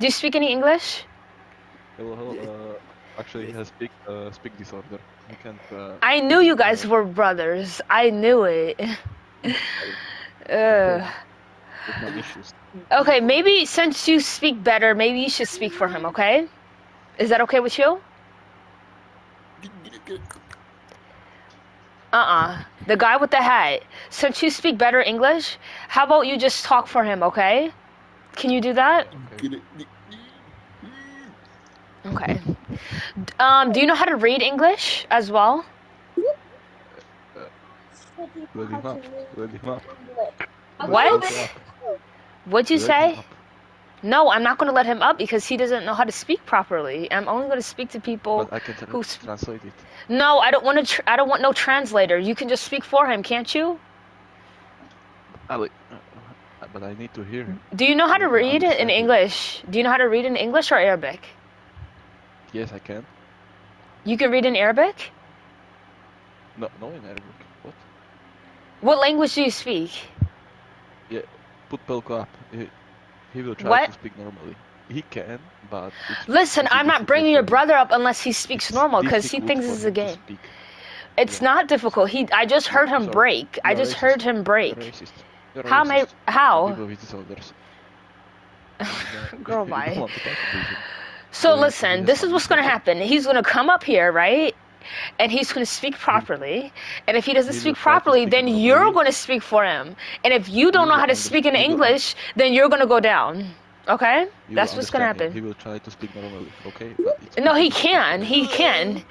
Do you speak any English? Hello. Actually, he has speak disorder. He can't. I knew you guys were brothers. I knew it. With my issues. Okay, maybe since you speak better, maybe you should speak for him, okay? Is that okay with you? The guy with the hat. Since you speak better English, how about you just talk for him, okay? Can you do that? Okay. Okay. Do you know how to read English as well? Let him up. Let him up. What? Let him up. What'd you Let say? him up. No, I'm not going to let him up because he doesn't know how to speak properly. I'm only going to speak to people But I can who. translate it. No, I don't want to. I don't want no translator. You can just speak for him, can't you? But I need to hear him. Do you know how to read in understand him. English? Do you know how to read in English or Arabic? Yes, I can. You can read in Arabic? No, in Arabic. What? What language do you speak? Yeah, put Pelko up. He will try to What? speak normally. He can, but it's Listen, I'm not bringing your brother up unless he speaks normal because he thinks this is a game. It's not difficult. I just heard him break. I just heard him break. You're racist. You're How am I? racist. How? People with disorders. Girl, You bye. don't want to talk about him. So listen, this is what's gonna happen. He's gonna come up here, right? And he's gonna speak properly. And if he doesn't speak properly, then you're gonna speak for him. And if you don't know how to speak in English, then you're gonna go down. Okay? That's what's gonna happen. He will try to speak normally, okay? No, he can. He can.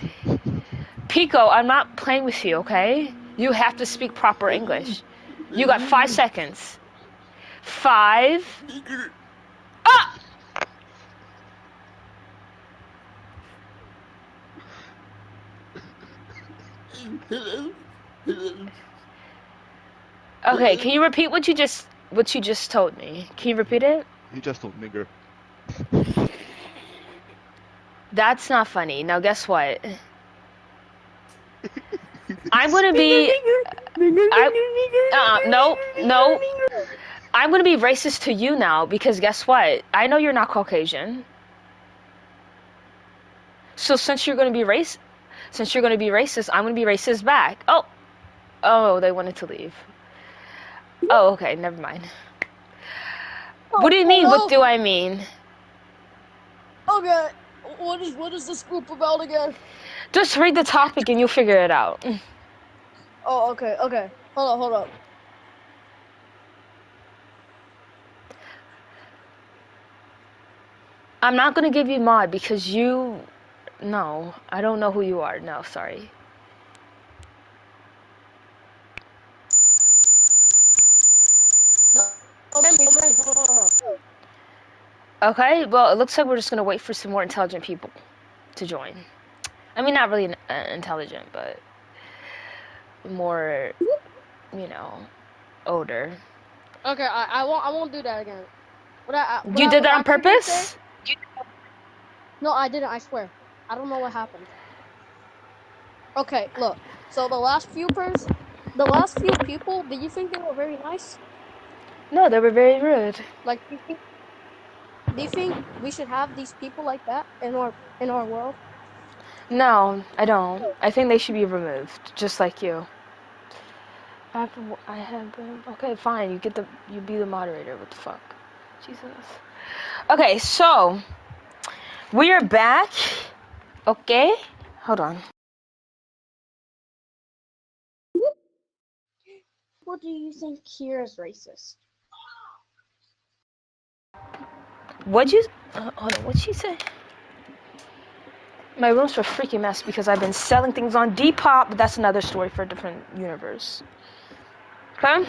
Pico, I'm not playing with you, okay? You have to speak proper English. You got 5 seconds. 5. Ah! Okay, can you repeat what you just told me? Can you repeat it? He just told nigger. That's not funny. Now guess what? I'm gonna be. No. I'm gonna be racist to you now because guess what? I know you're not Caucasian. So since you're gonna be racist, I'm gonna be racist back. Oh, they wanted to leave. Oh, okay, never mind. What do you mean? What do I mean? Okay, what is this group about again? Just read the topic and you'll figure it out. Oh, okay. Hold up. I'm not gonna give you mod because you. No, I don't know who you are. No, sorry. Okay, well, it looks like we're just gonna wait for some more intelligent people to join. I mean, not really intelligent, but more, older. Okay, I won't do that again. You did that on purpose? No, I didn't. I swear. I don't know what happened. Okay, look. So the last few people, did you think they were very nice? No, they were very rude. Like, do you think we should have these people like that in our world? No, I don't. I think they should be removed, just like you. I have been. Okay, fine. You be the moderator. What the fuck? Jesus. Okay, so we are back. Okay, hold on. What do you think here is racist? Hold on. What'd she say? My room's a freaking mess because I've been selling things on Depop, but that's another story for a different universe. Okay?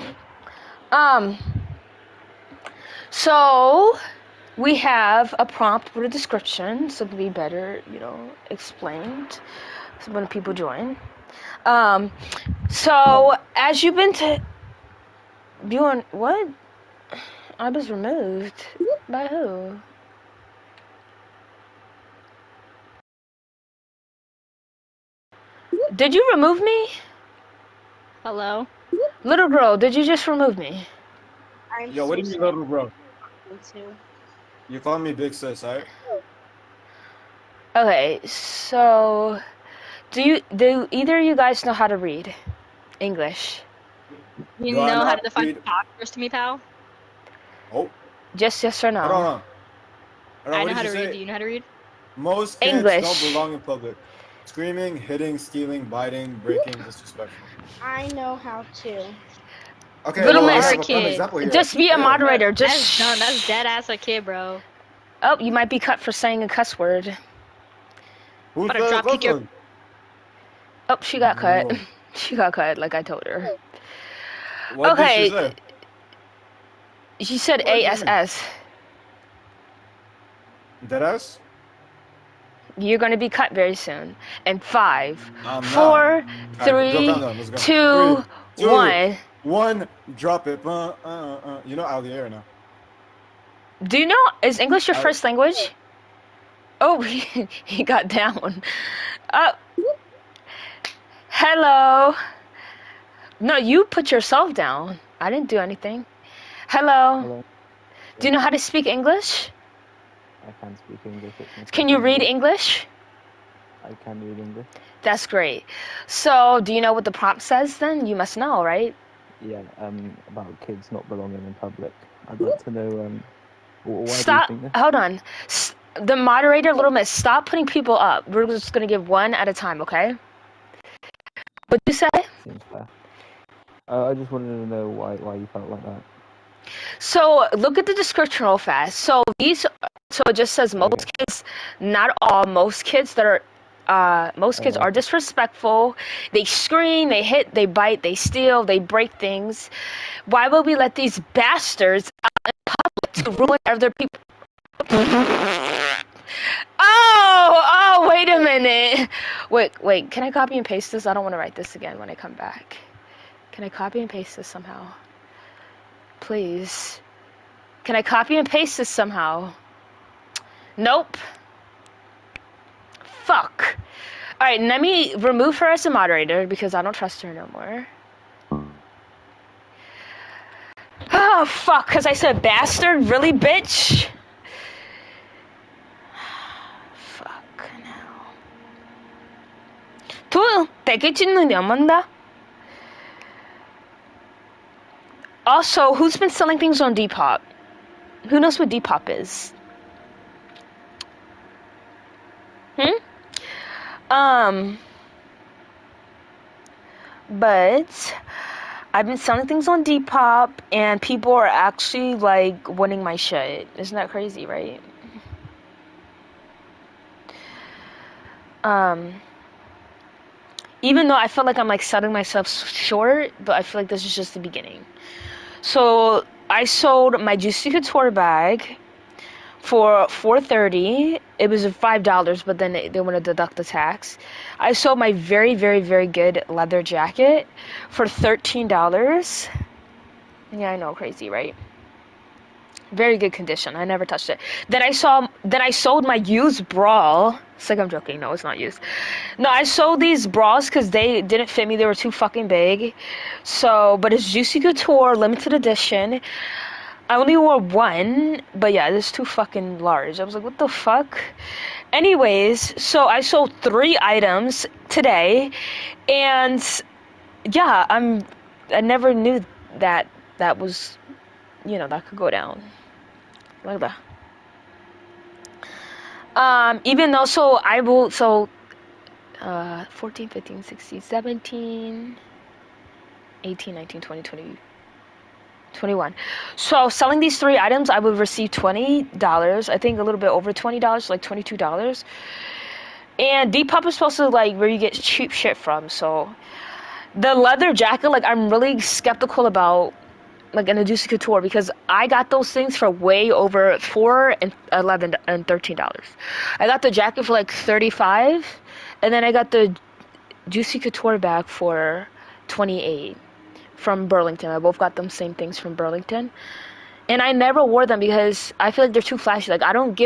So we have a prompt with a description, so it can be better, explained when people join. So as you've been viewing, what? I was removed. By who? Did you remove me? Hello? Little girl, did you just remove me? Yo, what do you mean, little bro? You call me big sis, alright? Okay, so do either of you guys know how to read English? You Do I know how not to define read? doctors to me, pal? Oh, Just yes or hold on, no? hold on. Hold on, I what know did how you to read. Do say? you know how to read? Most kids don't English. belong in public. Screaming, hitting, stealing, biting, breaking, disrespectful. I know how to. Okay, Little well, You I are Miss, a have a prime kid. example here. just be a Yeah. moderator. Just That's dumb. That's dead ass a kid, bro. Oh, you might be cut for saying a cuss word. Who's Better the drop kick your. cousin? Oh, she got cut. Whoa. She got cut, like I told her. What did she Okay, say? she said What do you mean? ASS. Deadass? You're gonna be cut very soon. And 5, I'm 4, Alright, go 3, countdown. Let's go. 2, 3, 2, 1. 1. Drop it. You know Allier now. Do you know, is English your I- first language? Oh, he got down. Oh, hello. No, you put yourself down. I didn't do anything. Hello. Hello. Do you know how to speak English? I can speak English. It's my Can you second read language. English? I can read English. That's great. So, do you know what the prompt says then? You must know, right? Yeah. About kids not belonging in public. I'd like to know. Why Stop. do you think that? Hold on. The moderator, Little Miss, stop putting people up. We're just going to give one at a time, okay? What'd you say? Seems fair. I just wanted to know why you felt like that. So, look at the description real fast. So, it just says most Okay. kids, not all, most kids that are, most kids are disrespectful. They scream, they hit, they bite, they steal, they break things. Why would we let these bastards out in public to ruin other people? Oh, wait a minute. Wait, can I copy and paste this? I don't want to write this again when I come back. Can I copy and paste this somehow? Please. Can I copy and paste this somehow? Nope. Fuck. Alright, let me remove her as a moderator because I don't trust her no more. Oh, fuck, because I said bastard? Really, bitch? Fuck, now. 또 되게 찢는 연만다? Also, who's been selling things on Depop? Who knows what Depop is? But I've been selling things on Depop, and people are actually, like, winning my shit. Isn't that crazy, right? Even though I feel like I'm, like, selling myself short, but I feel like this is just the beginning. So, I sold my Juicy Couture bag for $4.30. It was $5, but then they want to deduct the tax. I sold my very, very, very good leather jacket for $13. Yeah, I know, crazy, right? Very good condition. I never touched it. Then I sold my used bra. It's like I'm joking. No, it's not used. No, I sold these bras because they didn't fit me. They were too fucking big. So, but it's Juicy Couture limited edition. I only wore one, but yeah, it's too fucking large. I was like, what the fuck? Anyways, so I sold 3 items today, and yeah, I never knew that was, that could go down. Like that. Even though, 14, 15, 16, 17, 18, 19, 20, 20, 21. So selling these 3 items, I would receive $20. I think a little bit over $20, like $22. And Depop is supposed to, like, where you get cheap shit from. So the leather jacket, like, I'm really skeptical about, like, in a Juicy Couture, because I got those things for way over $4 and $11 and $13. I got the jacket for like $35, and then I got the Juicy Couture bag for $28 from Burlington. I both got them same things from Burlington, and I never wore them because I feel like they're too flashy. Like, I don't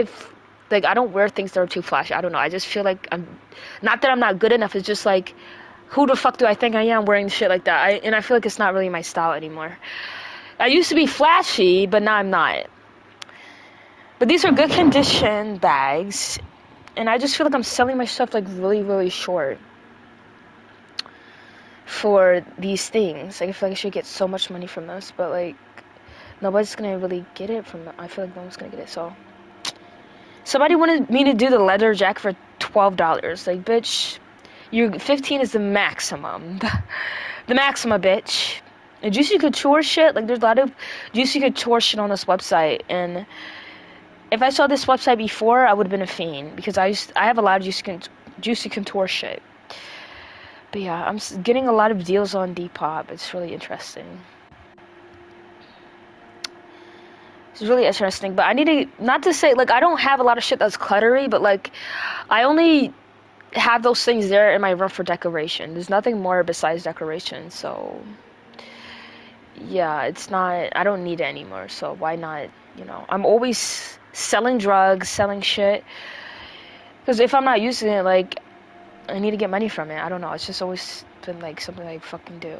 wear things that are too flashy. I don't know. I just feel like not that I'm not good enough. It's just like, who the fuck do I think I am wearing shit like that? And I feel like it's not really my style anymore. I used to be flashy, but now I'm not. But these are good condition bags, and I just feel like I'm selling my stuff like really, really short for these things. Like I feel like I should get so much money from this, but like nobody's gonna really get it from them. I feel like no one's gonna get it. So somebody wanted me to do the leather jacket for $12. Like, bitch, your 15 is the maximum. The maximum, bitch. And Juicy Couture shit, like there's a lot of Juicy Couture shit on this website, and if I saw this website before, I would have been a fiend because I have a lot of Juicy Couture shit. But yeah, I'm getting a lot of deals on Depop. It's really interesting. It's really interesting, but I need to, not to say, like, I don't have a lot of shit that's cluttery, but like, I only have those things there in my room for decoration. There's nothing more besides decoration, so yeah, it's not, I don't need it anymore, so why not, you know, I'm always selling drugs, selling shit, because if I'm not using it, like, I need to get money from it. I don't know, it's just always been, like, something I fucking do.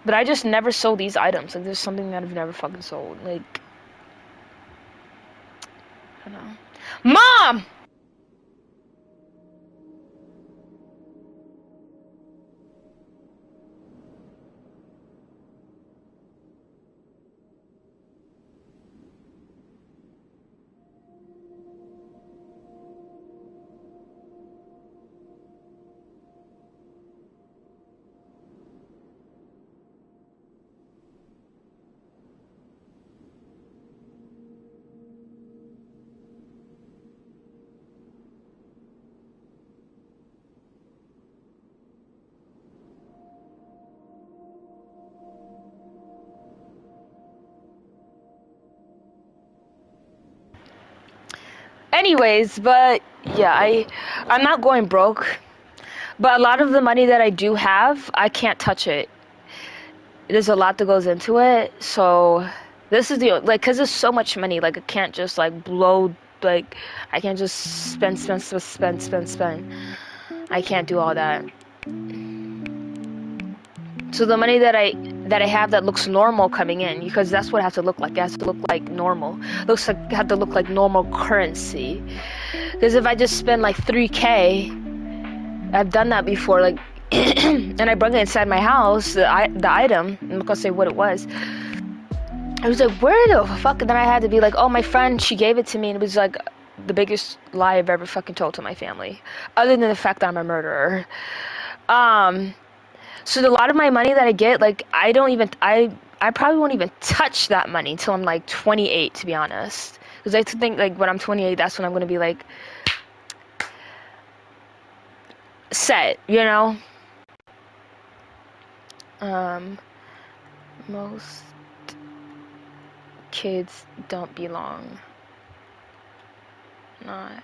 But I just never sold these items, like, there's something that I've never fucking sold, like, I don't know. Mom! Anyways, but yeah, I'm not going broke, but a lot of the money that I do have, I can't touch it. There's a lot that goes into it, so this is the, like, because there's so much money, like, I can't just, like, blow, like, I can't just spend. I can't do all that. So the money that I have that looks normal coming in, because that's what it has to look like. It has to look like normal. Looks like it has to look like normal currency. Because if I just spend like 3K, I've done that before. Like, and I bring it inside my house, the item. I'm not gonna say what it was. I was like, where the fuck? And then I had to be like, oh, my friend, she gave it to me, and it was like the biggest lie I've ever fucking told to my family, other than the fact that I'm a murderer. So a lot of my money that I get, like, I probably won't even touch that money until I'm like 28, to be honest. Because I think, like, when I'm 28, that's when I'm gonna be like set, you know. Most kids don't belong. Not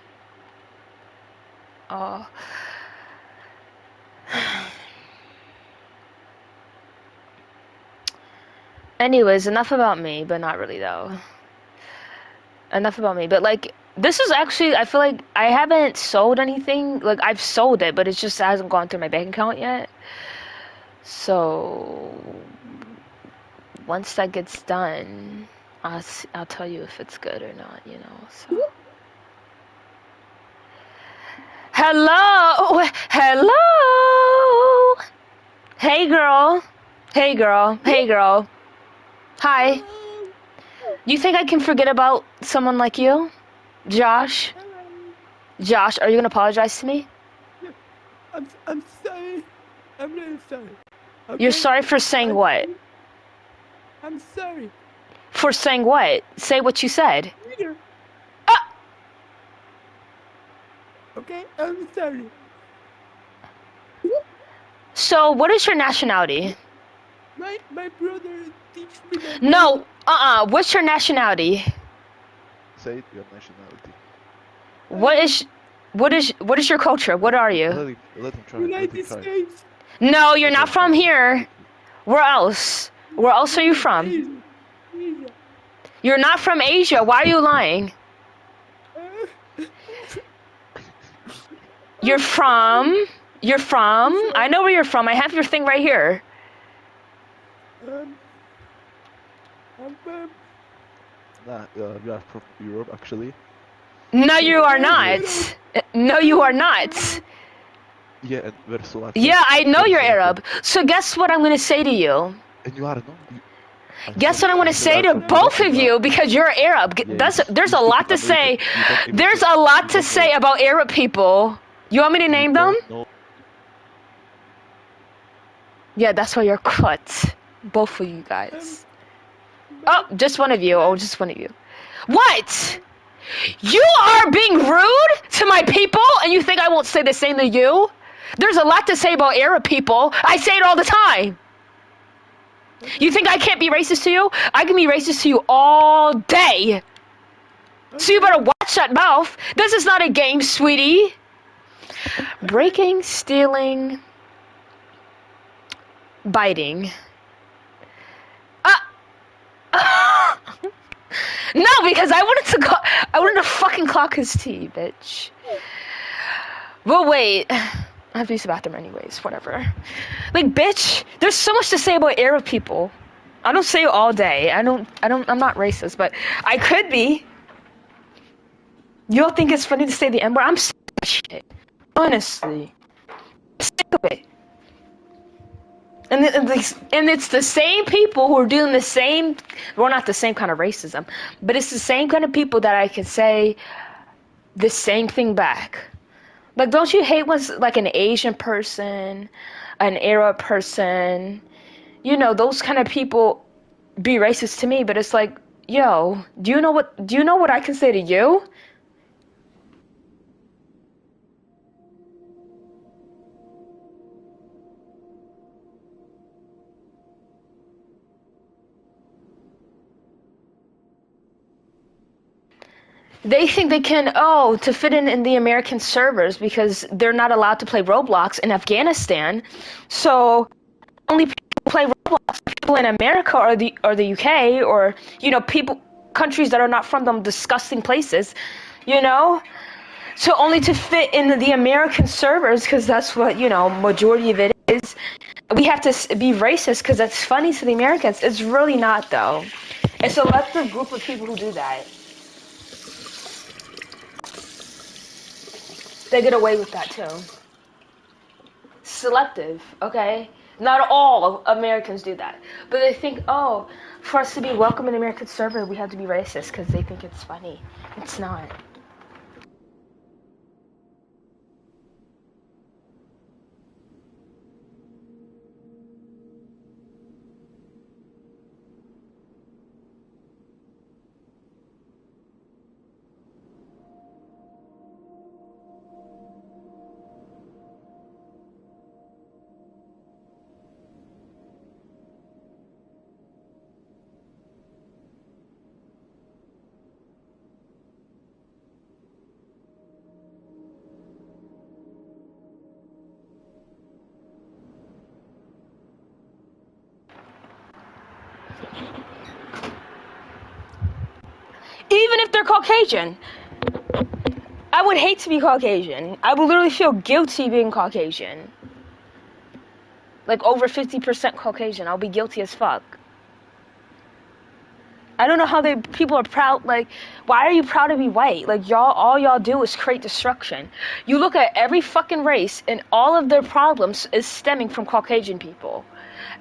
all. Anyways, enough about me, but not really though. Enough about me, but like, this is actually, I feel like I haven't sold anything. Like, I've sold it, but it just hasn't gone through my bank account yet. So once that gets done, I'll tell you if it's good or not, you know. So hello. Hey girl. Hi. You think I can forget about someone like you? Josh? Josh, are you gonna apologize to me? I'm sorry. I'm really sorry. Okay? You're sorry for saying what? I'm sorry. For saying what? Say what you said. Peter. Ah! Okay, I'm sorry. So, what is your nationality? My brother teach me that. No, what's your nationality? Say it, your nationality. What is your culture? What are you? Let him try. United States. No, you're not from here. Where else? Where else are you from? Asia. You're not from Asia. Why are you lying? You're from? I know where you're from. I have your thing right here. I'm from Nah, we are from Europe actually. No, you are not. No, you are not. Yeah, and we're so Yeah, I know very you're selective. Arab. So guess what I'm gonna say to you? And you are no. I Guess swear, what I'm gonna you said say I'm to from Europe both and of you are. you because you're Arab. Yeah, There's you a speak lot to American. say. You don't even There's say. a lot You to don't say know. about Arab people. You want me to You name them? don't know. Yeah, that's why you're cut. Both of you guys. Oh, just one of you. Oh, just one of you. What? You are being rude to my people, and you think I won't say the same to you? There's a lot to say about Arab people. I say it all the time. You think I can't be racist to you? I can be racist to you all day. So you better watch that mouth. This is not a game, sweetie. Breaking, stealing, biting. No, because I wanted to fucking clock his tea, bitch. But wait, I have to use the bathroom anyways. Whatever. Like, bitch, there's so much to say about Arab people. I don't say it all day. I'm not racist, but I could be. You don't think it's funny to say the N-word? I'm sick of that shit. Honestly. Sick of it. And it's the same people who are doing the same, well, not the same kind of racism, but it's the same kind of people that I can say the same thing back. Like, don't you hate when, like, an Asian person, an Arab person, you know, those kind of people be racist to me, but it's like, yo, do you know what I can say to you? They think they can, to fit in the American servers because they're not allowed to play Roblox in Afghanistan. So only people who play Roblox are people in America or the UK or, you know, countries that are not from them disgusting places, you know? So only to fit in the American servers because that's what, you know, majority of it is. We have to be racist because that's funny to the Americans. It's really not, though. It's a selective group of people who do that. They get away with that too. Selective, okay? Not all Americans do that. But they think, for us to be welcome in the American server, we have to be racist because they think it's funny. It's not. Even if they're Caucasian. I would hate to be Caucasian. I would literally feel guilty being Caucasian. Like over 50% Caucasian. I'll be guilty as fuck. I don't know how people are proud, like, why are you proud to be white? Like, all y'all do is create destruction. You look at every fucking race and all of their problems is stemming from Caucasian people.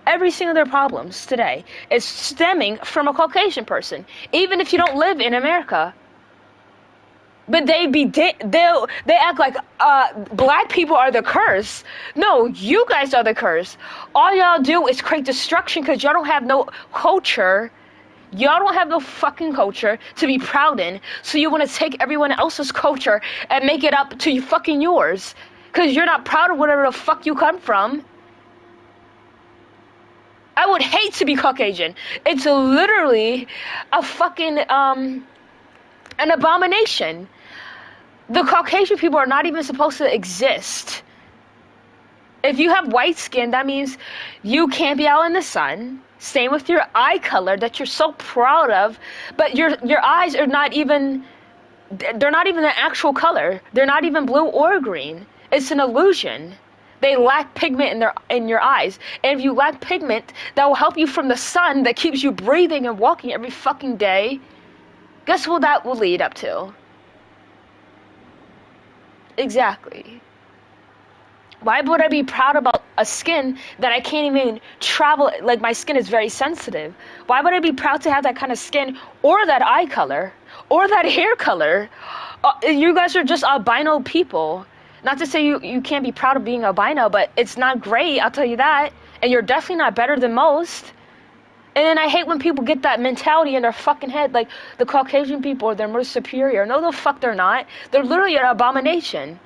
Every single their problems today is stemming from a Caucasian person, even if you don't live in America. But they act like black people are the curse. No, you guys are the curse. All y'all do is create destruction because y'all don't have no culture. Y'all don't have no fucking culture to be proud in, so you want to take everyone else's culture and make it up to you fucking yours. Because you're not proud of whatever the fuck you come from. I would hate to be Caucasian. It's literally a fucking, an abomination. The Caucasian people are not even supposed to exist. If you have white skin, that means you can't be out in the sun. Same with your eye color that you're so proud of, but your eyes are not even, they're not even an actual color. They're not even blue or green. It's an illusion. They lack pigment in your eyes. And if you lack pigment, that will help you from the sun that keeps you breathing and walking every fucking day. Guess what that will lead up to? Exactly. Why would I be proud about a skin that I can't even travel? Like, my skin is very sensitive. Why would I be proud to have that kind of skin, or that eye color, or that hair color? You guys are just albino people. Not to say you can't be proud of being albino, but it's not great, I'll tell you that. And you're definitely not better than most. And then I hate when people get that mentality in their fucking head, like the Caucasian people, they're more superior. No, the fuck they're not. They're literally an abomination.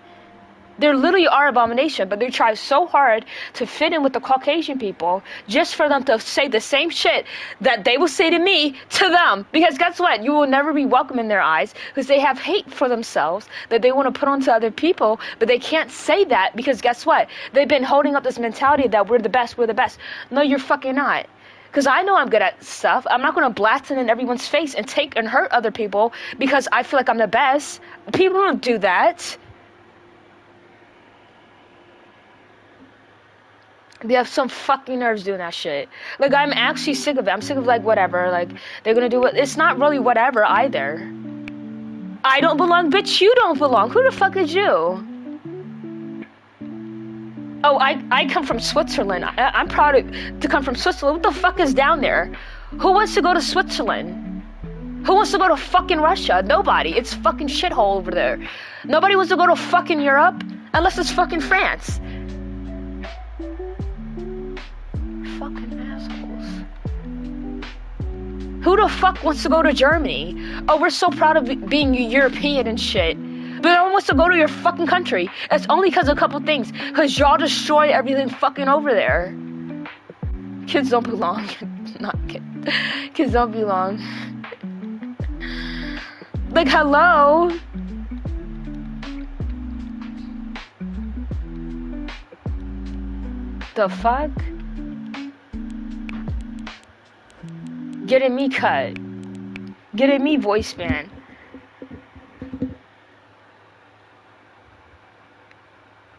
They literally are abomination, but they try so hard to fit in with the Caucasian people just for them to say the same shit that they will say to me to them. Because guess what? You will never be welcome in their eyes because they have hate for themselves that they want to put onto other people, but they can't say that because guess what? They've been holding up this mentality that we're the best, we're the best. No, you're fucking not. Because I know I'm good at stuff. I'm not going to blast it in everyone's face and take and hurt other people because I feel like I'm the best. People don't do that. They have some fucking nerves doing that shit. Like, I'm actually sick of it. I'm sick of, like, whatever. Like, they're gonna do it. It's not really whatever either. I don't belong, bitch. You don't belong. Who the fuck is you? Oh, I come from Switzerland. I'm proud to come from Switzerland. What the fuck is down there? Who wants to go to Switzerland? Who wants to go to fucking Russia? Nobody. It's fucking shithole over there. Nobody wants to go to fucking Europe unless it's fucking France. Fucking assholes. Who the fuck wants to go to Germany? Oh, we're so proud of being European and shit. But no one wants to go to your fucking country. It's only because of a couple things. Because y'all destroy everything fucking over there. Kids don't belong. Not kids. Kids don't belong. Like, hello? The fuck? Getting me cut. Getting me voice ban.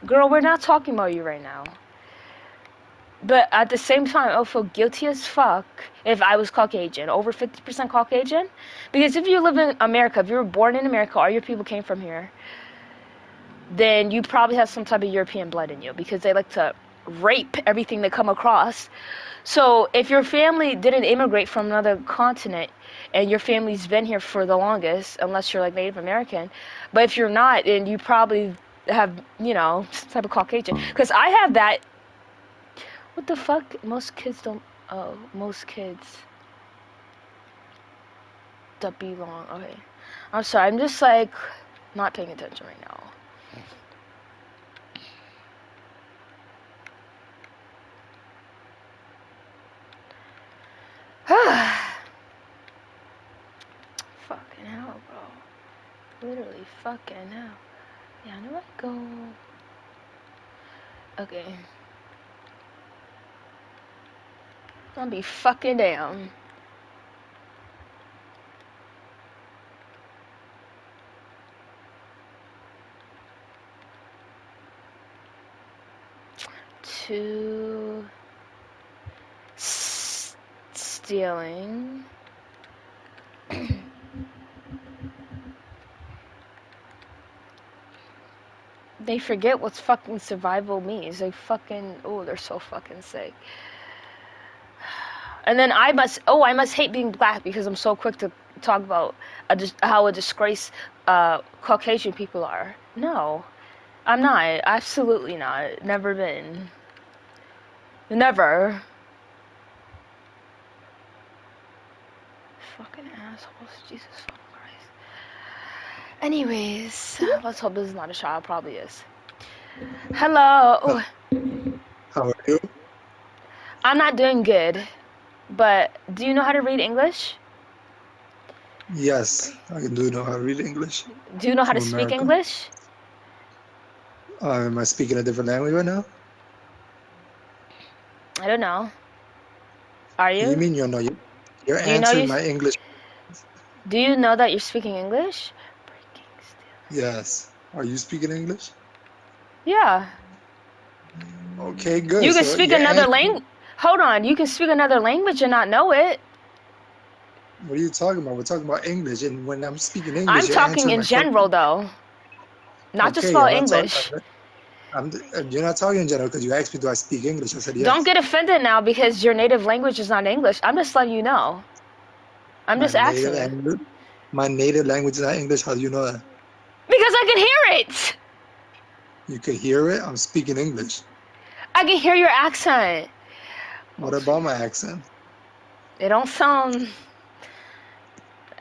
Girl, we're not talking about you right now. But at the same time, I'll feel guilty as fuck if I was Caucasian, over 50% Caucasian. Because if you live in America, if you were born in America, all your people came from here, then you probably have some type of European blood in you because they like to rape everything they come across. So if your family didn't immigrate from another continent and your family's been here for the longest, unless you're like Native American, but if you're not, then you probably have, you know, some type of Caucasian. Because I have that. What the fuck? Most kids don't. Oh, most kids don't belong. Okay. I'm sorry. I'm just like not paying attention right now. Fucking hell, bro. Literally fucking hell. Yeah, I know I go. Okay. I'll be fucking down. To stealing. They forget what's fucking survival means. They fucking, oh, they're so fucking sick. And then I must hate being black because I'm so quick to talk about how a disgrace Caucasian people are. No, I'm not. Absolutely not. Never been. Never. Fucking assholes. Jesus fucking Christ. Anyways, let's hope this is not a child. Probably is. Hello. How are you? I'm not doing good. But do you know how to read English? Yes, I do know how to read English. Do you know how to From speak America. English? Am I speaking a different language right now? I don't know. Are you? You mean you know you're Do you know answering you- my English? Do you know that you're speaking English? Breaking still. Yes. Are you speaking English? Yeah. Okay, good. You can So speak you're another answering- language. Hold on. You can speak another language and not know it. What are you talking about? We're talking about English, and when I'm speaking English, I'm you're talking answering in my question. general, though. Not just Okay, about I'm not talking. English. You're not talking in general because you asked me, do I speak English? I said yes. Don't get offended now because your native language is not English. I'm just letting you know. I'm just asking you. My native language is not English. How do you know that? Because I can hear it. You can hear it. I'm speaking English. I can hear your accent. What about my accent? It don't sound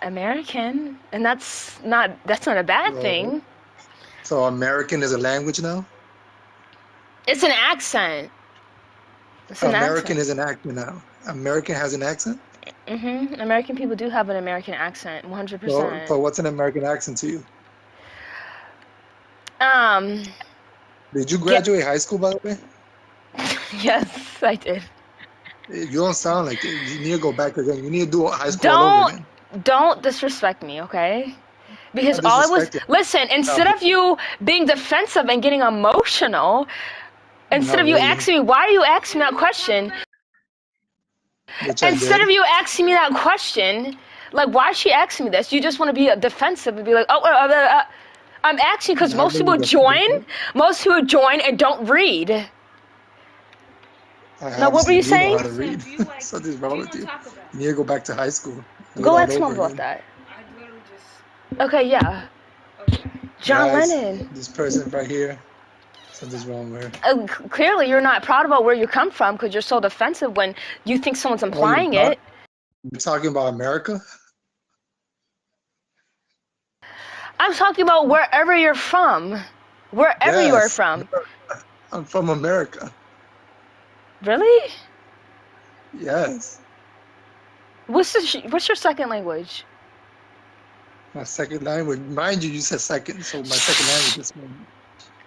American, and that's not a bad thing. So American is a language now? It's an accent. It's an American accent. is an accent now. American has an accent? American people do have an American accent, 100%. So what's an American accent to you? Did you graduate high school, by the way? Yes, I did. You don't sound like it. You need to go back again. You need to do high school all over again. Don't disrespect me, okay? Because all I was listen, instead of you being defensive and getting emotional, instead of you asking me, why are you asking me that question? Instead of you asking me that question, like, why is she asking me this? You just want to be defensive and be like, I'm asking because most people join and don't read. Now, what were you saying? Know how to read. Something's wrong with you. You need to go back to high school. Go ask Mom about that. Okay, yeah. John Lennon. This person right here. Something's wrong with her. Clearly, you're not proud about where you come from because you're so defensive when you think someone's implying it. You're talking about America? I'm talking about wherever you're from. Wherever you are from. I'm from America. Really? Yes. What's your second language? My second language. Mind you, you said second, so my second language is Spanish.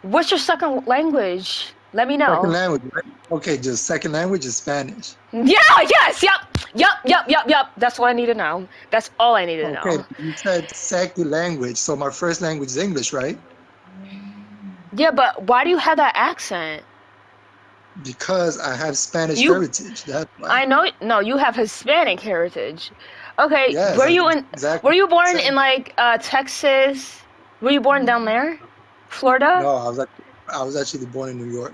What's your second language? Let me know. Second language, right? Okay, just second language is Spanish. Yeah, yes, yep. That's all I need to know. That's all I need to know. Okay, you said second language, so my first language is English, right? Yeah, but why do you have that accent? Because I have Spanish heritage. That's why. I know. No, you have Hispanic heritage. Okay, yes, were you born in like Texas? Were you born down there? Florida? No, I was actually born in New York.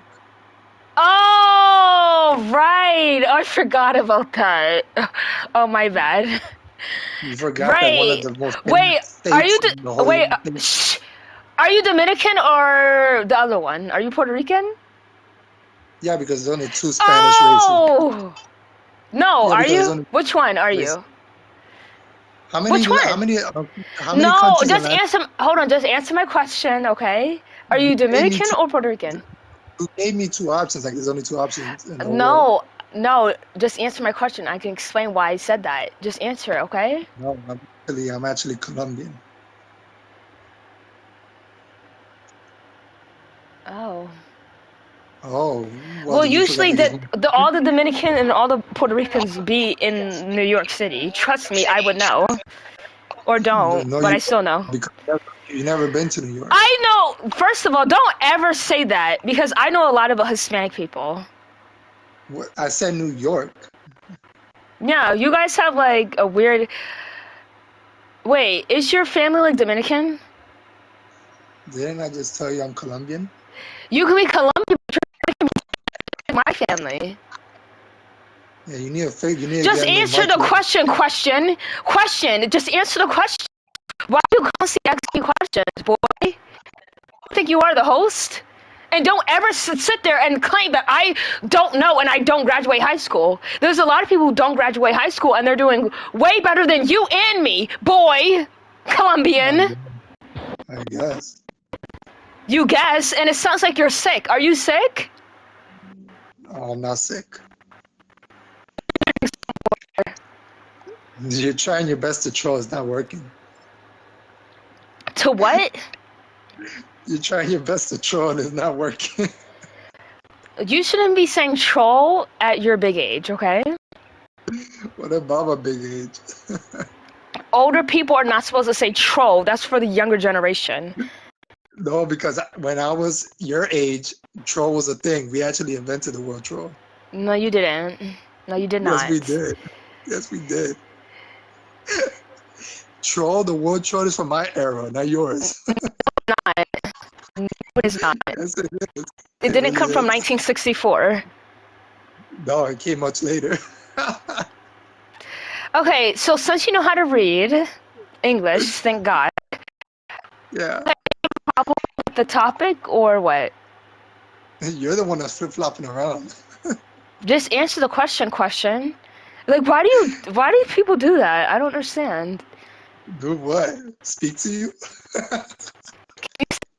Oh, right. I forgot about that. Oh, my bad. You forgot that one of the most states are you in the whole are you Dominican or the other one? Are you Puerto Rican? Yeah, because there's only two Spanish races. No, are you? Which one are you? Which one? How many no, countries just answer. Hold on, just answer my question, okay? Are you Dominican or Puerto Rican? You gave me two options. Like there's only two options. In the no, no. Just answer my question. I can explain why I said that. Just answer, okay? No, I'm actually Colombian. Oh. Oh. Well, usually all the Dominican and all the Puerto Ricans be in New York City. Trust me, I would know. Or don't, but I still know. Because you've never been to New York. I know. First of all, don't ever say that because I know a lot of Hispanic people. What? I said New York. Yeah, you guys have like a weird. Wait, is your family like Dominican? Didn't I just tell you I'm Colombian? You can be Colombian, but you're my family. Yeah, you need to just answer the question. Just answer the question. Why do you constantly ask me questions, boy? I think you are the host. And don't ever sit there and claim that I don't know and I don't graduate high school. There's a lot of people who don't graduate high school and they're doing way better than you and me, boy. Colombian. I guess. You guess, and it sounds like you're sick. Are you sick? Oh, I'm not sick. You're trying your best to troll. It's not working. To what? You're trying your best to troll and it's not working. You shouldn't be saying troll at your big age, okay? What about my big age? Older people are not supposed to say troll. That's for the younger generation. No, because when I was your age, troll was a thing. We actually invented the word troll. No, you didn't. No, you did not. Yes, we did. Yes, we did. Troll, the word troll is from my era, not yours. Not. No, it is not. Yes, it is. It didn't really come from is. 1964. No, it came much later. Okay, so since you know how to read English, thank God, Yeah. the topic or what? You're the one that's flip-flopping around. Just answer the question. Like, why do people do that? I don't understand. Do what? Speak to you?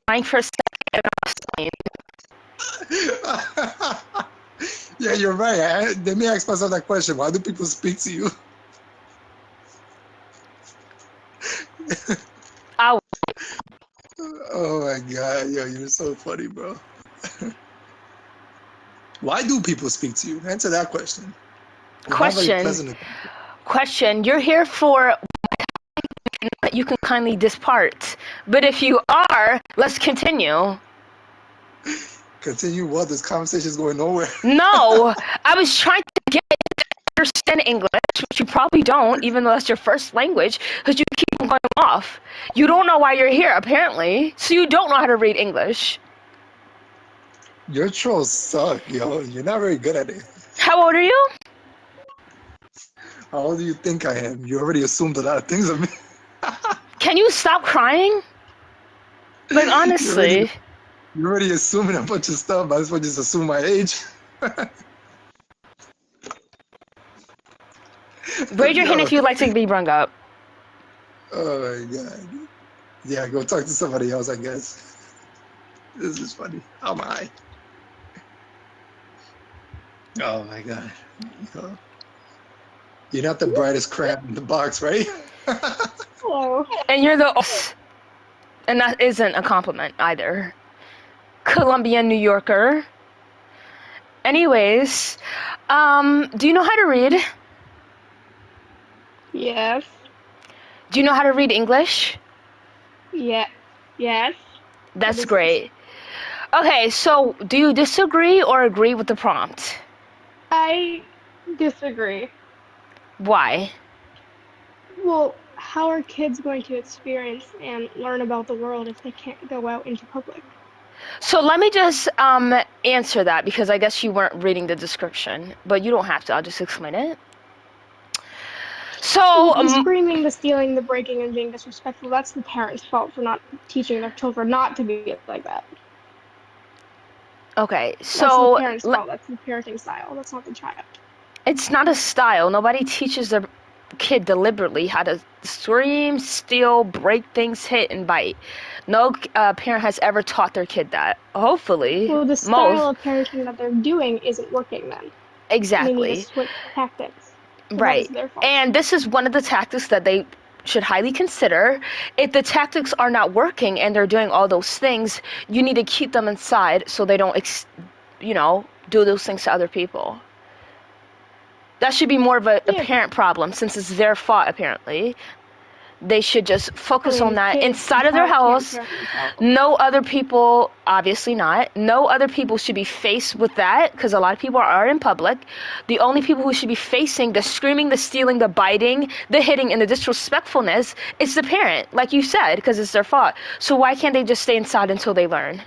Lying for a second and I'll explain. Yeah, you're right. Let me ask myself that question. Why do people speak to you? Ow. Oh my God, yo, you're so funny, bro. Why do people speak to you? Answer that question. You're not very pleasant. Question. You're here for you can kindly depart. But if you are, let's continue. Continue what? This conversation is going nowhere. No, I was trying to get you to understand English, which you probably don't, even though that's your first language, because you keep on going off. You don't know why you're here, apparently, so you don't know how to read English. Your trolls suck, yo. You're not very good at it. How old are you? How old do you think I am? You already assumed a lot of things of me. Can you stop crying? Like, honestly. You're already assuming a bunch of stuff. Might as well just assume my age. Raise your hand if you'd like to be brung up. Oh my God. Yeah, go talk to somebody else, I guess. This is funny. How am I? Oh my God. You're not the brightest crayon in the box, right? Hello. And you're the and that isn't a compliment either. Colombian New Yorker. Anyways, do you know how to read? Yes. Do you know how to read English? Yeah. Yes. That's great. Okay, so do you disagree or agree with the prompt? I disagree. Why? Well, how are kids going to experience and learn about the world if they can't go out into public? So let me just answer that because I guess you weren't reading the description, but you don't have to. I'll just explain it. So The screaming, the stealing, the breaking, and being disrespectful, that's the parents' fault for not teaching their children not to be like that. okay, That's so the parents' fault. That's the parenting style. That's not the child. it's not a style. Nobody teaches their kid deliberately how to scream, steal, break things, hit, and bite. No parent has ever taught their kid that. Hopefully, Well, the style of parenting that they're doing isn't working then. Exactly. They need to switch tactics. Right. Their fault. And this is one of the tactics that they should highly consider. If the tactics are not working and they're doing all those things, you need to keep them inside so they don't, do those things to other people. That should be more of a parent problem since it's their fault, apparently. They should just focus on that inside of their house. No other people, obviously not. No other people should be faced with that because a lot of people are in public. The only people who should be facing the screaming, the stealing, the biting, the hitting, and the disrespectfulness is the parent, like you said, because it's their fault. So why can't they just stay inside until they learn?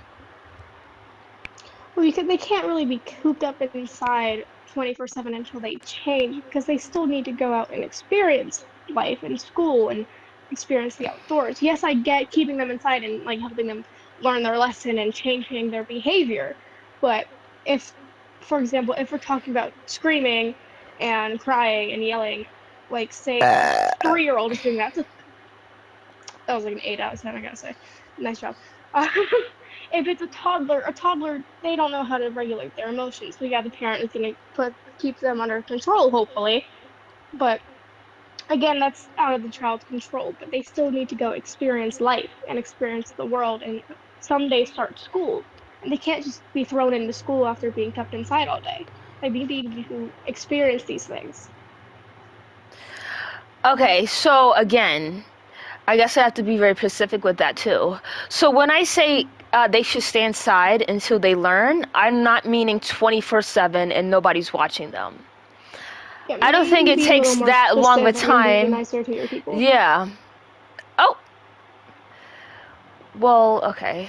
Well, because they can't really be cooped up inside 24/7 until they change because they still need to go out and experience life in school and experience the outdoors. Yes, I get keeping them inside and like helping them learn their lesson and changing their behavior. But if, for example, if we're talking about screaming and crying and yelling, like say a 3-year-old is doing that, that was like an 8 out of 10, I gotta say. Nice job. If it's a toddler, they don't know how to regulate their emotions. So yeah, the parent is gonna keep them under control, hopefully. But again, that's out of the child's control, but they still need to go experience life and experience the world and someday start school. And they can't just be thrown into school after being kept inside all day. They need to experience these things. Okay, so again, I guess I have to be very specific with that too. So when I say they should stay inside until they learn, I'm not meaning 24/7 and nobody's watching them. Yeah, I don't think maybe it be a little takes more that long a specific and be time. nicer to your people. Yeah. Oh. Well, okay.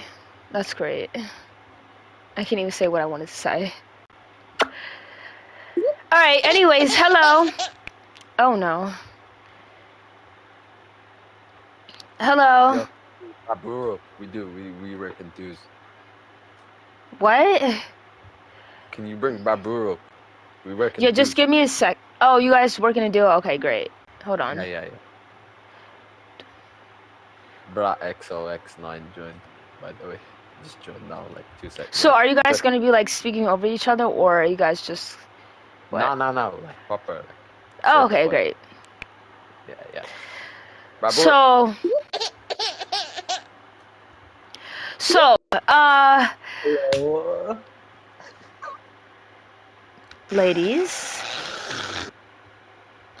That's great. I can't even say what I wanted to say. Alright, anyways, hello. Oh no. Hello. Yo, Baburo, we work enthused. What? Can you bring Baburo up? We work Yeah, just enthused. give me a sec. Oh, you guys working a deal? Okay, great. Hold on. Yeah. Bra XOX9 joined, by the way. Just joined now, like 2 seconds. So are you guys But- gonna be like speaking over each other, or are you guys just what? No, like proper. Like, Oh, certified. okay, great. Yeah. Baburo, So, ladies,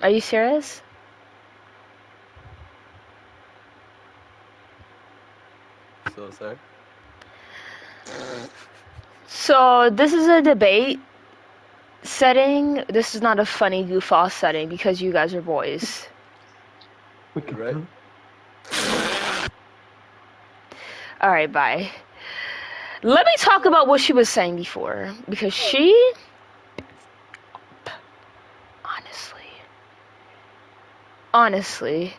are you serious? so sorry. So this is a debate setting. This is not a funny goof off setting because you guys are boys. Right? All right, bye. Let me talk about what she was saying before because she, honestly,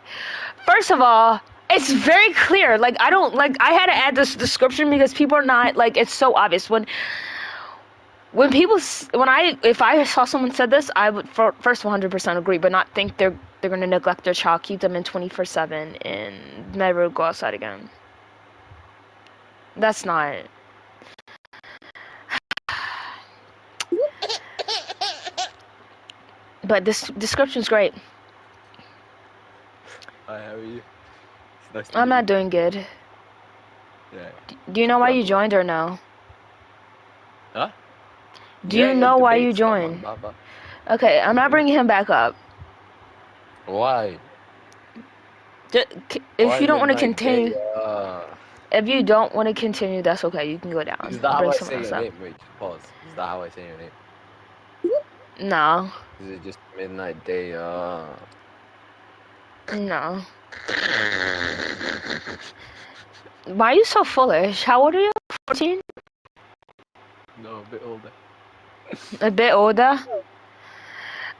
first of all, it's very clear. Like I don't like. I had to add this description because people are not like. It's so obvious when people if I saw someone said this, I would first 100% agree, but not think they're gonna neglect their child, keep them in 24/7, and never go outside again. That's not. But this description's great. Hi, how are you? It's nice to I'm meet not doing good. you. Yeah. Do you know why you Baburo. joined or no? Huh? Do you know why you debates, come on, joined? Baba. Okay, I'm not bringing him back up. Why? If you don't want to midnight continue, day, if you don't want to continue, that's okay. You can go down. Is that I'll how bring I someone say else your up. name? Wait, just pause. Is that how I say your name? No, Is it just midnight day? no. Why are you so foolish? How old are you? 14? No, a bit older. A bit older?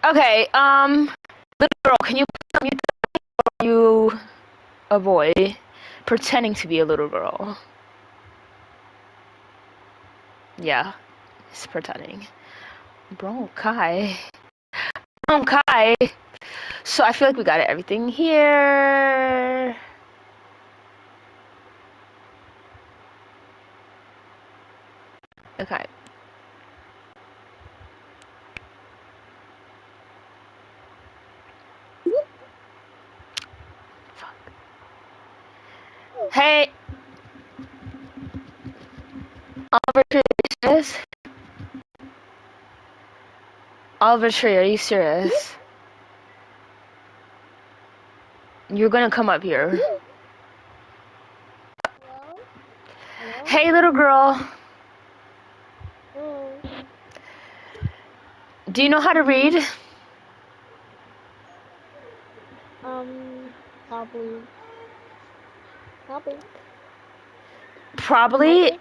Okay, little girl, can you tell me, are you a boy pretending to be a little girl? Yeah, he's pretending. Bronchi. So I feel like we got everything here. Okay. Fuck. Hey. Oliver Tree, are you serious? Oliver Tree, are you serious? You're gonna come up here. Hello? Hello? Hey, little girl. Hello? Do you know how to read? Probably. Probably. Probably.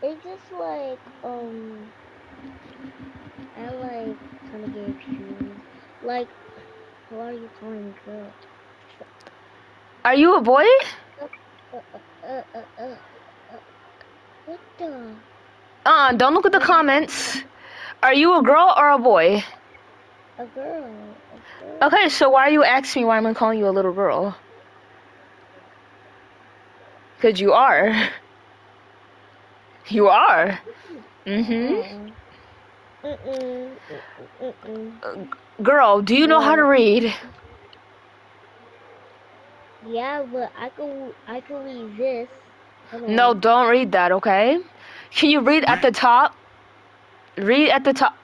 It's just like, I like kind of get confused. Like, why are you calling me girl? Are you a boy? Uh, uh, uh, uh, uh, what the? Don't look at the comments. Are you a girl or a boy? A girl. Okay, so why are you asking me why I'm calling you a little girl? Because you are. You are. Mm-hmm. Girl, do you know how to read? Yeah, but I can read this. No, don't read that, okay? Can you read at the top? Read at the top.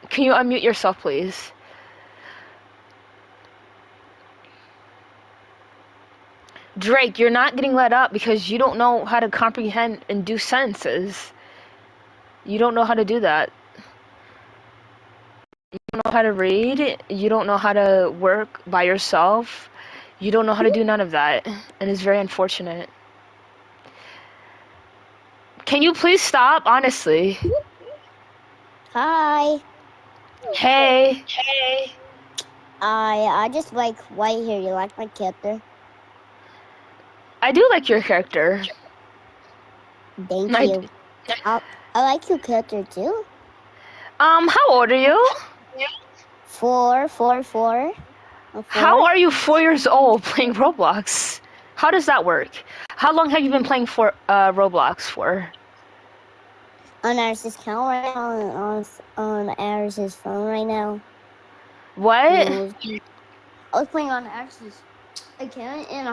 Can you unmute yourself, please? Drake, you're not getting let up because you don't know how to comprehend and do sentences. You don't know how to do that. You don't know how to read. You don't know how to work by yourself. You don't know how to do none of that. And it's very unfortunate. Can you please stop, honestly? Hi. Hey. I just like white hair. You like my character? I do like your character. Thank I you. I like your character too. How old are you? 4. How are you 4 years old playing Roblox? How does that work? How long have you been playing for Roblox for? On Aris's account right now, on Aris's phone right now. What? I was playing on Aris's account, and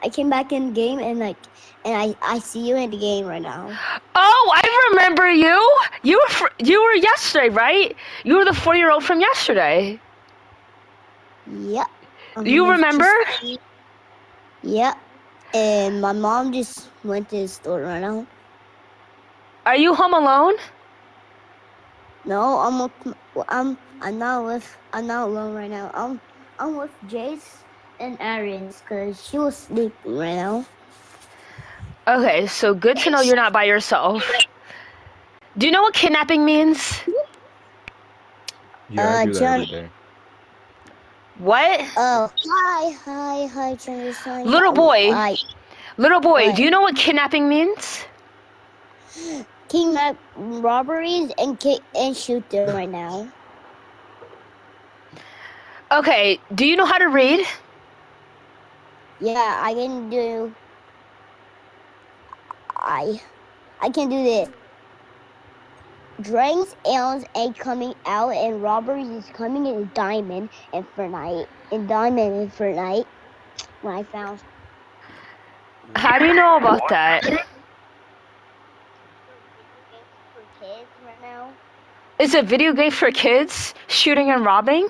I came back in the game, and I see you in the game right now. Oh, I remember you. You were yesterday, right? You were the 4-year-old from yesterday. Yep. You remember? Yep. And my mom just went to the store right now. Are you home alone? No, I'm not alone right now. I'm with Jace and Arians because she was sleeping right now. Okay, so good to know you're not by yourself. Do you know what kidnapping means? Yeah, I do that John- every day. What? Oh, hi, John. Little boy. Hi. Little boy, What? do you know what kidnapping means? Kidnap robberies and shoot them right now. Okay, do you know how to read? Yeah, I can do. I can do this. Dragons, aliens ain't coming out, and robberies is coming in Diamond and Fortnite. When I found. How do you know about that? For kids right now. It's a video game for kids, shooting and robbing?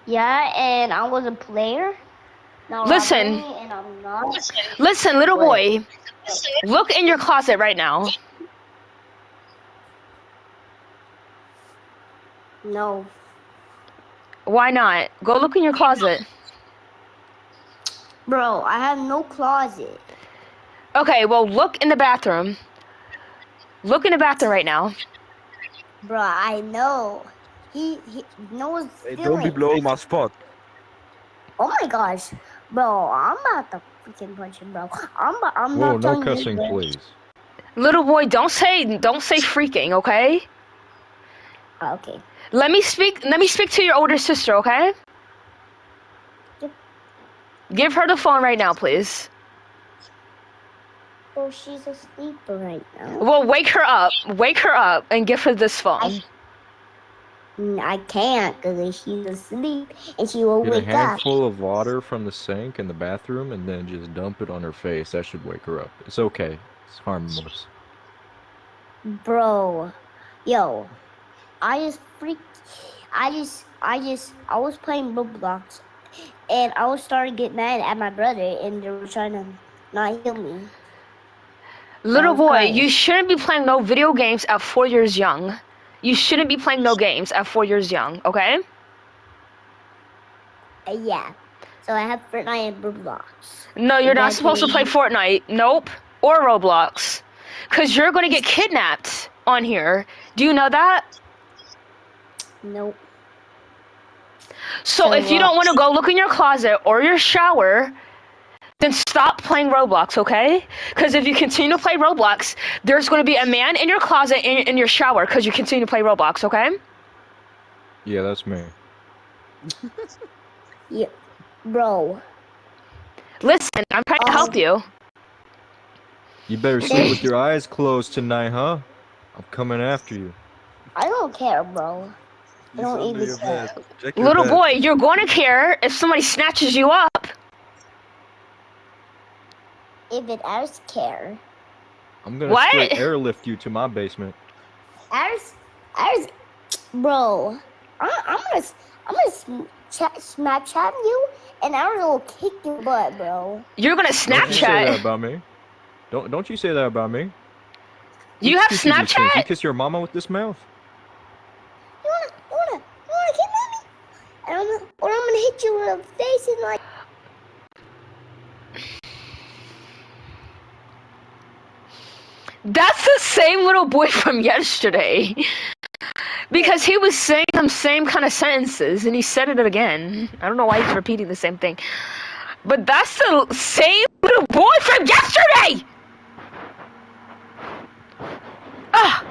Yeah, and I was a player. Now Listen. robbery, and I'm not. Listen, little What? boy, look in your closet right now. No. Why not? Go look in your closet. Bro, I have no closet. Okay, well, look in the bathroom. Look in the bathroom right now. Bro, I know. He no one's Hey, stealing. don't be blowing my spot. Oh my gosh. Bro, I'm about to freaking punch him, bro. I'm Whoa, not no telling cussing, you, bro. please. Little boy, don't say freaking, okay? Okay. Let me speak to your older sister, okay? Yep. Give her the phone right now, please. Bro, she's asleep right now. Well, wake her up and give her this phone. I can't because she's asleep and she will Get a wake up. handful of water from the sink in the bathroom and then just dump it on her face. That should wake her up. It's okay. It's harmless. Bro, yo, I was playing Roblox and I was starting to get mad at my brother and they were trying to not heal me. Little was boy, crying. you shouldn't be playing no video games at 4 years young. You shouldn't be playing no games at 4 years young, okay? Yeah. So I have Fortnite and Roblox. No, you're not That's supposed to me. play Fortnite. Nope. Or Roblox. Because you're going to get kidnapped on here. Do you know that? Nope. So if you don't want to go look in your closet or your shower, then stop playing Roblox, okay? Because if you continue to play Roblox, there's going to be a man in your closet in your shower because you continue to play Roblox, okay? Yeah, that's me. Yeah. Bro. Listen, I'm trying to help you. You better sleep with your eyes closed tonight, huh? I'm coming after you. I don't care, bro. I don't under even your care. bed. Check your Little bed. boy, you're going to care if somebody snatches you up. If it does care. I'm gonna What? straight airlift you to my basement. Ours, bro. I'm gonna Snapchat you, and ours will kick your butt, bro. You're going to Don't you say that Snapchat. about me. Don't you say that about me. You have Teach you these things. You Snapchat? kiss your mama with this mouth. You wanna get mommy? Or I'm gonna hit you with a face and like. That's the same little boy from yesterday. Because he was saying them same kind of sentences, and he said it again. I don't know why he's repeating the same thing. But that's the same little boy from yesterday! Ah!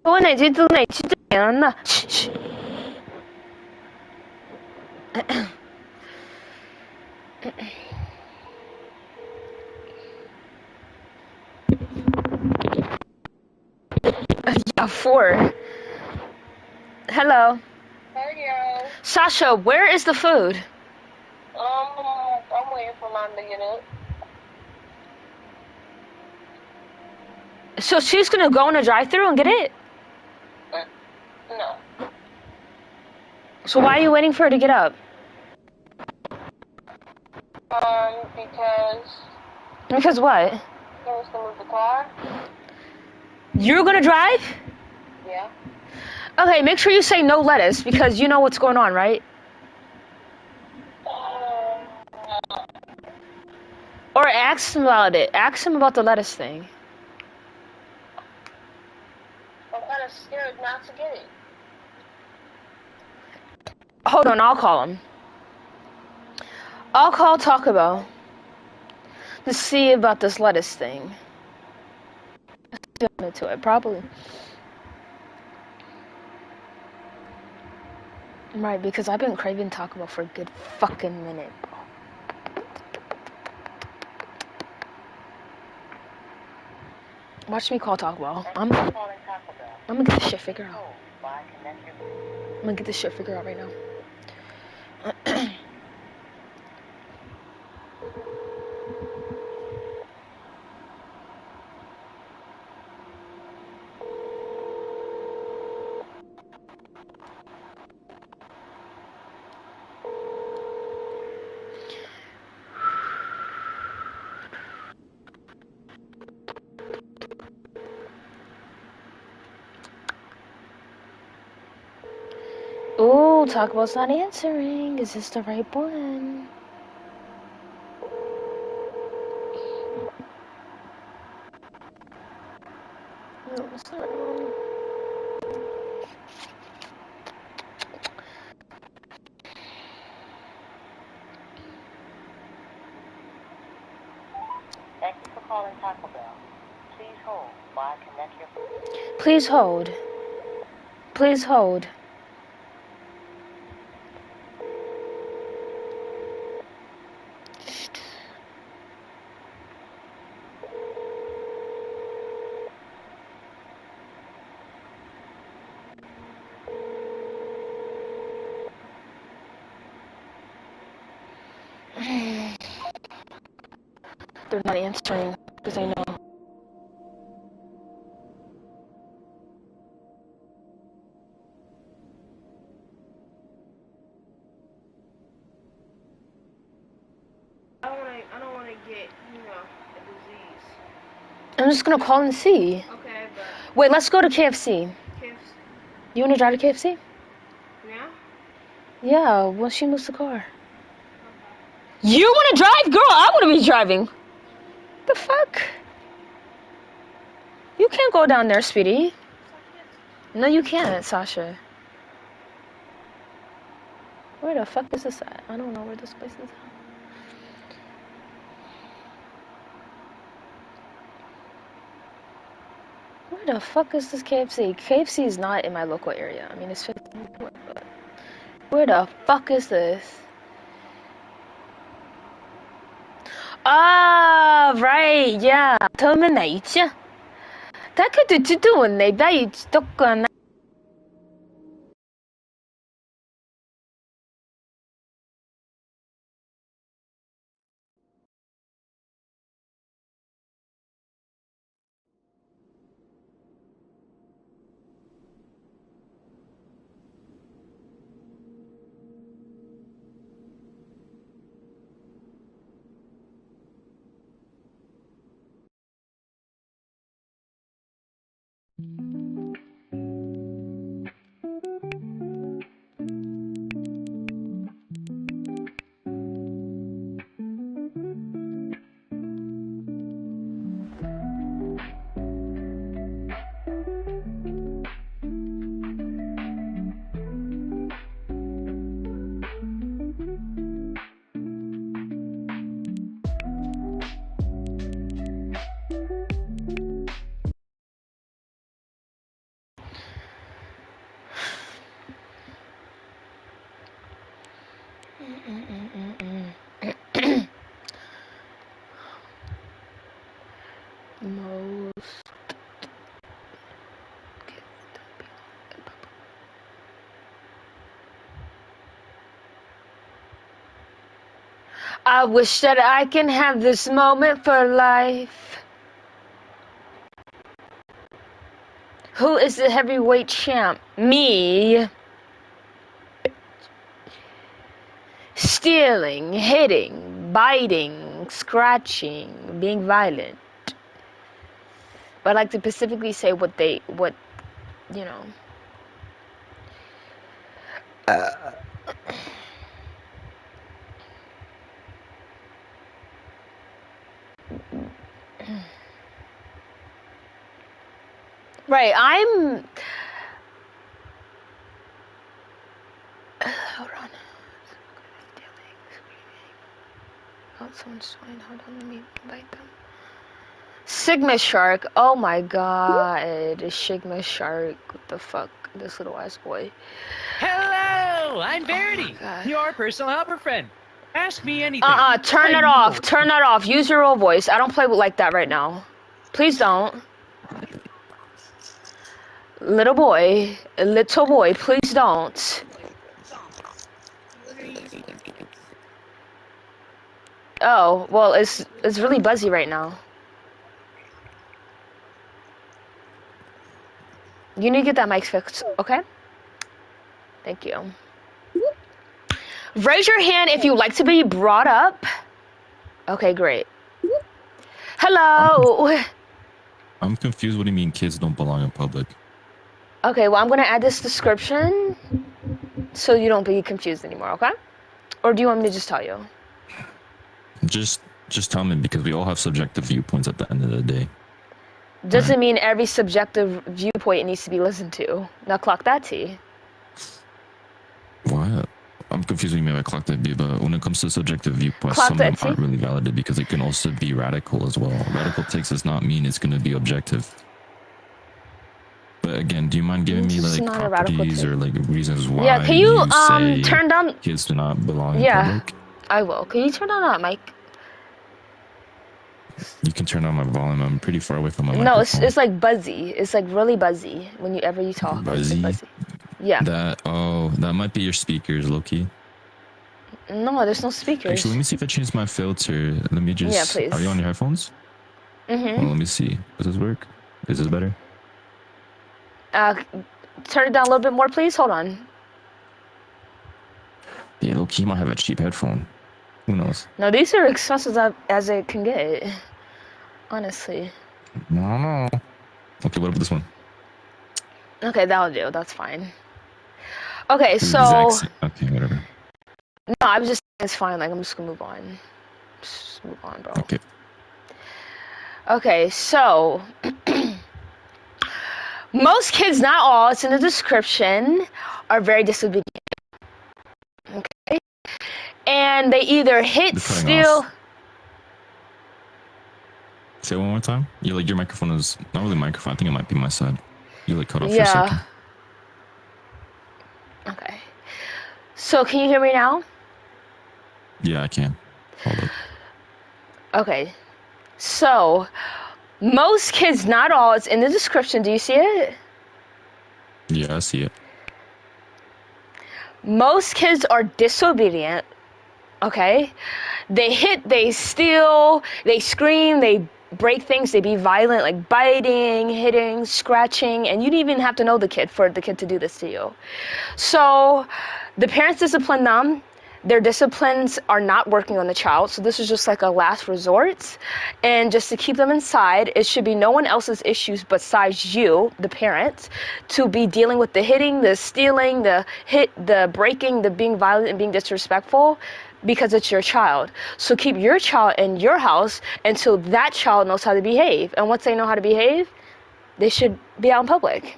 我哪句都哪句对了呢？嘘嘘。Yeah, 4. Hello. Hey, yo. Sasha, where is the food? I'm waiting for Mom to get up. So she's gonna go in a drive-thru and get it? No. So why are you waiting for her to get up? Because Because what? he wants to move the car. You're gonna drive? Yeah. Okay, make sure you say no lettuce because you know what's going on, right? Or ask him about it. Ask him about the lettuce thing. I'm kind of scared not to get it. Hold on, I'll call him. I'll call Taco Bell to see about this lettuce thing. To it, probably. Right, because I've been craving Taco Bell for a good fucking minute, bro. Watch me call Taco Bell. I'm gonna get this shit figured out. I'm gonna get this shit figured out right now. Ooh, Taco Bell's not answering. Is this the right one? No, it's not the right one. Thank you for calling Taco Bell. Please hold while I connect your... Please hold. Please hold. They're not answering because I know. I don't wanna get, you know, a disease. I'm just gonna call and see. Okay, but Wait, let's go to KFC. KFC. You wanna drive to KFC? Yeah? Yeah, once she moves the car. You wanna drive? Girl, I wanna be driving. The fuck? You can't go down there, sweetie. No, you can't, Sasha. Where the fuck is this at? I don't know where this place is. Where the fuck is this KFC? KFC is not in my local area. I mean, it's 15, but where the fuck is this? Ah, right, yeah. Terminator. That could do when they died. Stuck on. Most. I wish that I can have this moment for life. Who is the heavyweight champ? Me. Stealing, hitting, biting, scratching, being violent. But I like to specifically say what you know. Right, I'm. Hold on. Oh, someone's joined. Hold on, let me invite them. Sigma Shark. Oh my god. Sigma Shark. What the fuck? This little ass boy. Hello, I'm Verity, God. your personal helper friend. Ask me anything. Turn it off. Turn that off. Use your real voice. I don't play like that right now. Please don't. Little boy, please don't. Oh, well, it's really buzzy right now. You need to get that mic fixed, okay? Thank you. Raise your hand if you'd like to be brought up. Okay, great. Hello. I'm confused. What do you mean kids don't belong in public? Okay, well, I'm going to add this description so you don't be confused anymore, okay? Or do you want me to just tell you? Just tell me, because we all have subjective viewpoints at the end of the day. Doesn't mean every subjective viewpoint needs to be listened to. Now clock that T. What? I'm confused what you mean by clock that B, but when it comes to subjective viewpoints, Clock some of them that T? aren't really validated because it can also be radical as well. Radical takes does not mean it's going to be objective. But again, do you mind giving me like properties or like reasons why? Yeah, can you say turn down? Kids do not belong in Yeah, public? I will. Can you turn down that mic? You can turn down my volume. I'm pretty far away from my No, microphone. it's like buzzy. It's like really buzzy whenever you talk. Buzzy? It's like buzzy. Yeah. That might be your speakers, Loki. No, there's no speakers. Actually, let me see if I change my filter. Let me just. Yeah, please. Are you on your headphones? Mhm. Well, let me see. Does this work? Is this better? Turn it down a little bit more, please. Hold on. Yeah, Loki might have a cheap headphone. Who knows? No, these are expensive as it can get. Honestly. No. Okay, what about this one? Okay, that'll do. That's fine. Okay, so. Okay, whatever. No, I was just. It's fine. Like I'm just gonna move on. Just move on, bro. Okay. Okay, so. Most kids, not all, it's in the description, are very disobedient. Okay? And they either hit, steal. Say it one more time. Your microphone is not really microphone. I think it might be my side. You cut off for a second. Okay. So can you hear me now? Yeah, I can. Hold up. Okay. So, most kids, not all, it's in the description. Do you see it? Yeah, I see it. Most kids are disobedient. Okay? They hit, they steal, they scream, they break things, they be violent, like biting, hitting, scratching, and you don't even have to know the kid for the kid to do this to you. So the parents discipline them. Their disciplines are not working on the child, so this is just like a last resort. And just to keep them inside, it should be no one else's issues besides you, the parent, to be dealing with the hitting, the stealing, the hit, the breaking, the being violent and being disrespectful, because it's your child. So keep your child in your house until that child knows how to behave. And once they know how to behave, they should be out in public.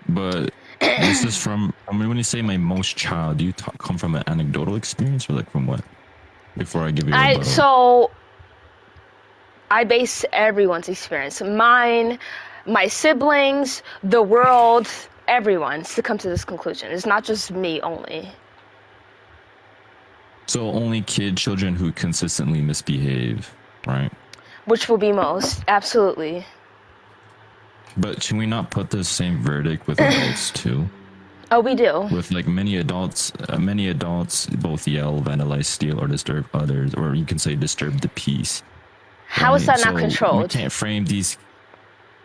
But this is from, I mean, when you say my most child, do you come from an anecdotal experience or like from what? Before I give you a So I base everyone's experience. Mine, my siblings, the world, everyone's to come to this conclusion. It's not just me only. So only children who consistently misbehave, right? Which will be most, absolutely. But should we not put the same verdict with adults too? Oh, we do. With like many adults both yell, vandalize, steal, or disturb others, or you can say disturb the peace. How is that not We controlled? can't frame these.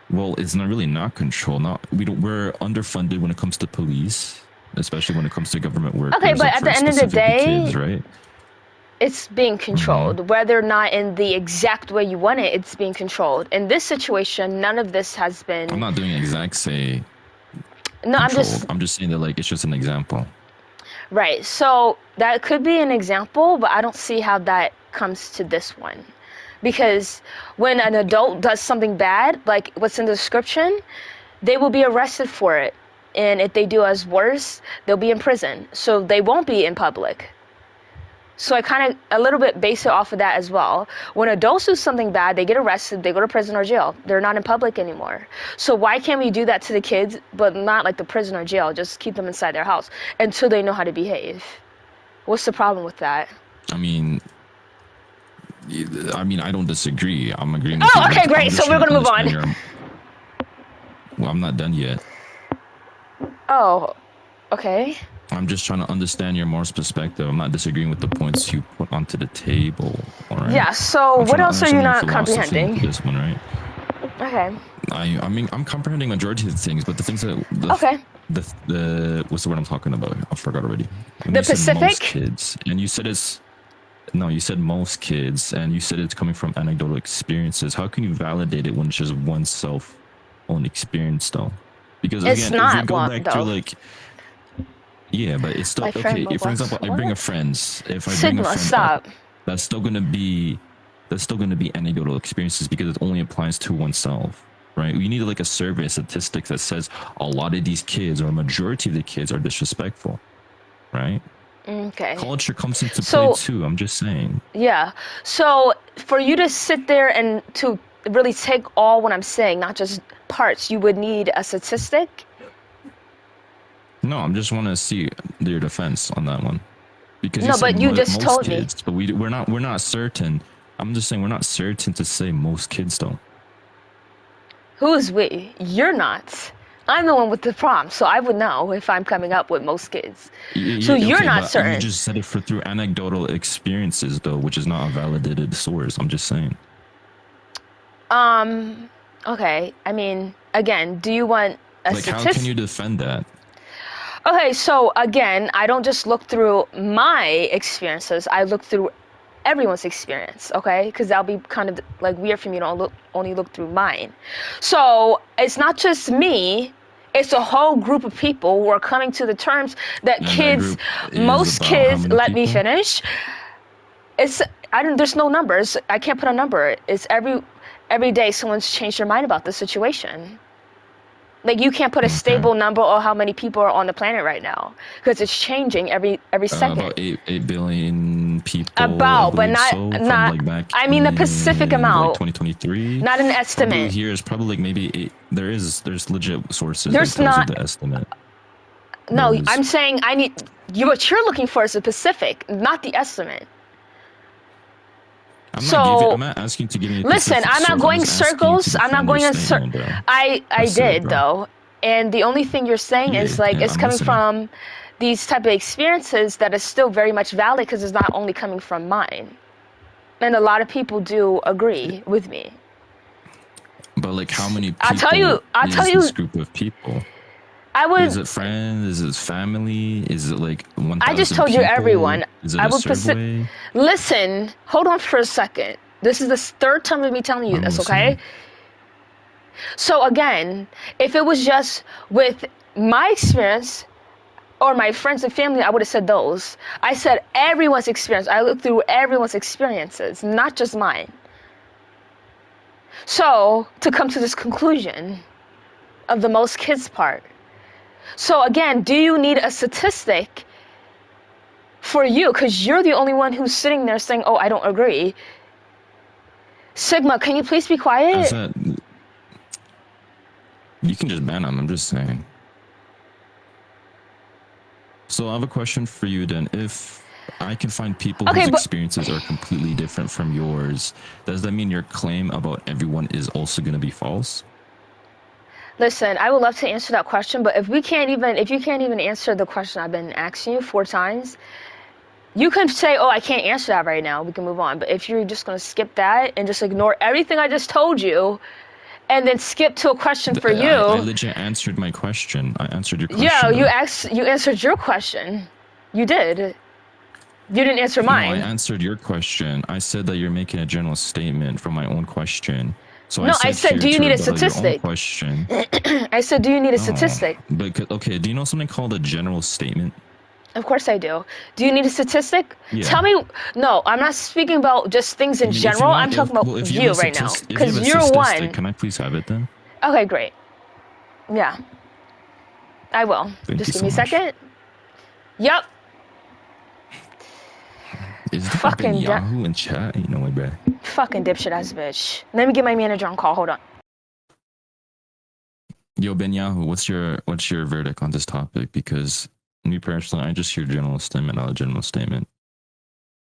Well, it's not really not controlled. We're underfunded when it comes to police, especially when it comes to government workers. Okay, but at the end of the day, kids, right? It's being controlled. Mm-hmm. Whether or not in the exact way you want it, it's being controlled. In this situation, none of this has been. I'm not doing exact say. No, control. I'm just saying that like it's just an example. Right. So that could be an example, but I don't see how that comes to this one. Because when an adult does something bad, like what's in the description, they will be arrested for it. And if they do as worse, they'll be in prison. So they won't be in public. So I kind of a little bit base it off of that as well. When adults do something bad, they get arrested, they go to prison or jail. They're not in public anymore. So why can't we do that to the kids, but not like the prison or jail? Just keep them inside their house until they know how to behave. What's the problem with that? I mean, I don't disagree. I'm agreeing with you. Oh, okay, great. So we're going to move on. Well, I'm not done yet. Oh, okay. I'm just trying to understand your Morse perspective. I'm not disagreeing with the points you put onto the table. All right. Yeah. So what else are you not comprehending? This one, right? Okay. I mean, I'm comprehending majority of the things, but the things that okay. The what's the word I'm talking about? I forgot already. When the you said Pacific most kids, and you said you said most kids, and you said it's coming from anecdotal experiences. How can you validate it when it's just oneself own experience, though? Because it's again, not if we go back to like. Yeah, but it's still okay. If, for example, I bring a friends. If I bring a friend up, that's still gonna be anecdotal experiences because it only applies to oneself, right? We need like a survey, statistics that says a lot of these kids or a majority of the kids are disrespectful, right? Okay. Culture comes into play too. I'm just saying. Yeah. So for you to sit there and to really take all what I'm saying, not just parts, you would need a statistic. No, I just want to see your defense on that one. Because no, but you just told kids, me. But we're not certain. I'm just saying we're not certain to say most kids though. Who is we? You're not. I'm the one with the problem, so I would know if I'm coming up with most kids. So you're not certain. You just said it through anecdotal experiences though, which is not a validated source. I'm just saying. Okay. I mean, again, do you want a statistic? How can you defend that? Okay, so again, I don't just look through my experiences. I look through everyone's experience, okay? Because that'll be kind of like weird for me to only look through mine. So it's not just me. It's a whole group of people who are coming to the terms that kids, most kids, let me finish. There's no numbers. I can't put a number. It's every day someone's changed their mind about the situation. Like you can't put a stable number or how many people are on the planet right now because it's changing every second. About 8 billion people. But not. I mean the Pacific amount. Like 2023. Not an estimate. Probably here is probably like maybe 8. There's legit sources. There's that tells not you the estimate. No, I'm saying what you're looking for is the Pacific, not the estimate. I'm not asking to give me. Listen, I'm not going circles. I'm not going in circles. I did bro. though, and the only thing you're saying is like it's I'm coming listening. from these type of experiences that is still very much valid because it's not only coming from mine, and a lot of people do agree with me. But like, how many people? I'll tell you. This group of people. Is would. it friends? Is it family? Is it like 1,000 I just told you people? everyone. Is it I a would survey? Listen, hold on for a second. This is the third time of me telling you this, okay? So again, if it was just with my experience or my friends and family, I would have said those. I said everyone's experience. I looked through everyone's experiences, not just mine. So to come to this conclusion of the most kids part. So again, do you need a statistic for you? Because you're the only one who's sitting there saying, oh, I don't agree. Sigma, can you please be quiet? You can just ban them, I'm just saying. So I have a question for you then. If I can find people whose experiences are completely different from yours, does that mean your claim about everyone is also going to be false? Listen, I would love to answer that question, but if you can't even answer the question I've been asking you 4 times, you can say, oh, I can't answer that right now. We can move on. But if you're just going to skip that and just ignore everything I just told you and then skip to a question for you. I legit answered my question. I answered your question. Yeah, you answered your question. You did. You didn't answer mine. No, I answered your question. I said that you're making a general statement from my own question. So no, I said, do you need a statistic? Question. I said, do you need a statistic? But okay, do you know something called a general statement? Of course I do. Do you need a statistic? Yeah. Tell me. No, I'm not speaking about just things in general. I'm talking about you right now. Because you're one. Can I please have it then? Okay, great. Yeah. I will. Thank just you give me a so much. second. Yep. Is there fucking Yahoo in chat? You know, my bad. Fucking dipshit ass bitch. Let me get my manager on call. Hold on. Yo, Ben Yahoo, what's your verdict on this topic? Because me personally, I just hear general statement, not a general statement.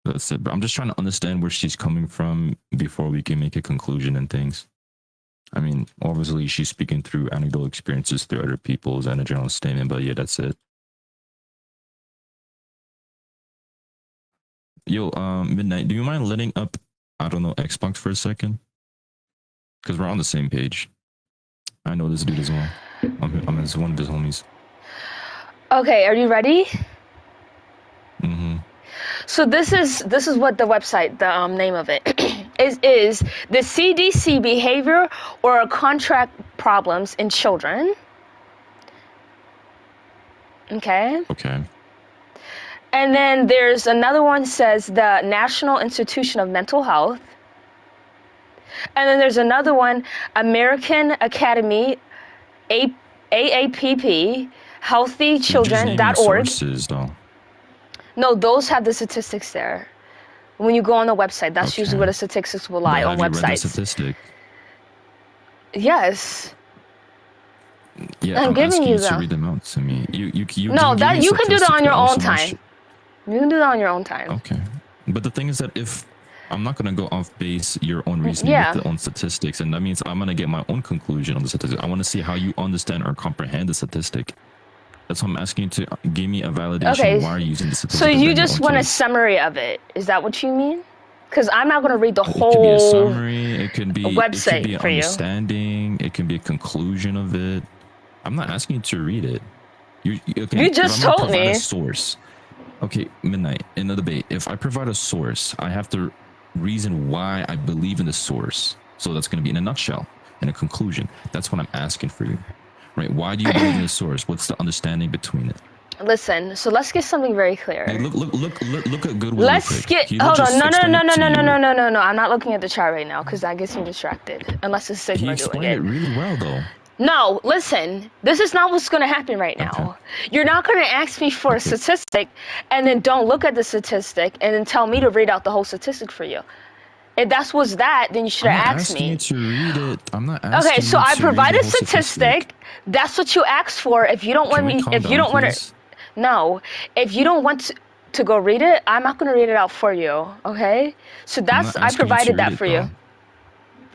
That's it. But I'm just trying to understand where she's coming from before we can make a conclusion and things. I mean, obviously she's speaking through anecdotal experiences through other people's and a general statement, but yeah, that's it. Yo, Midnight, do you mind letting up, I don't know, Xbox for a second? Because we're on the same page. I know this dude as well. I'm one of his homies. Okay, are you ready? Mm-hmm. So this is what the website, the name of it is the CDC behavior or contract problems in children. Okay. Okay. And then there's another one says the National Institution of Mental Health. And then there's another one, American Academy, AAPP, healthychildren.org. Sources, though. No, those have the statistics there. When you go on the website, that's usually where the statistics will lie on Have you read the websites. statistic? Yes. Yeah, I'm giving asking you you to them. read them out to me. You No, didn't give that me you can do that statistic, on your but own also time. You can do that on your own time. Okay. But the thing is that if I'm not going to go off base your own reasoning Yeah. with the own statistics, and that means I'm going to get my own conclusion on the statistic. I want to see how you understand or comprehend the statistic. That's why I'm asking you to give me a validation. Okay. Why are you using the statistic? So and you then your just own want a case. summary of it. Is that what you mean? Because I'm not going to read the It could be a whole summary. It could be website it could be an for you. understanding. It can be a conclusion of it. I'm not asking you to read it. Okay, You if just I'm gonna told provide me. a source. Okay, Midnight, in the debate, if I provide a source, I have to reason why I believe in the source. So that's going to be in a nutshell, in a conclusion. That's what I'm asking for you. Right? Why do you believe in the source? What's the understanding between it? Listen, so let's get something very clear. Hey, look at Goodwill. Let's get. Hold on. No. I'm not looking at the chart right now because that gets me distracted. Unless it's He Sigma doing explained it. it really well, though. No, listen. This is not what's going to happen right now. You're not going to ask me for a statistic and then don't look at the statistic and then tell me to read out the whole statistic for you. If that was that, then you should have asked me. I'm not asking you to read it. I'm not asking Okay, so you I to provide read a the whole statistic. That's what you asked for. If you don't want me, if you don't want to, no. If you don't want to, to go read it, I'm not going to read it out for you, okay? So that's, I provided that for you.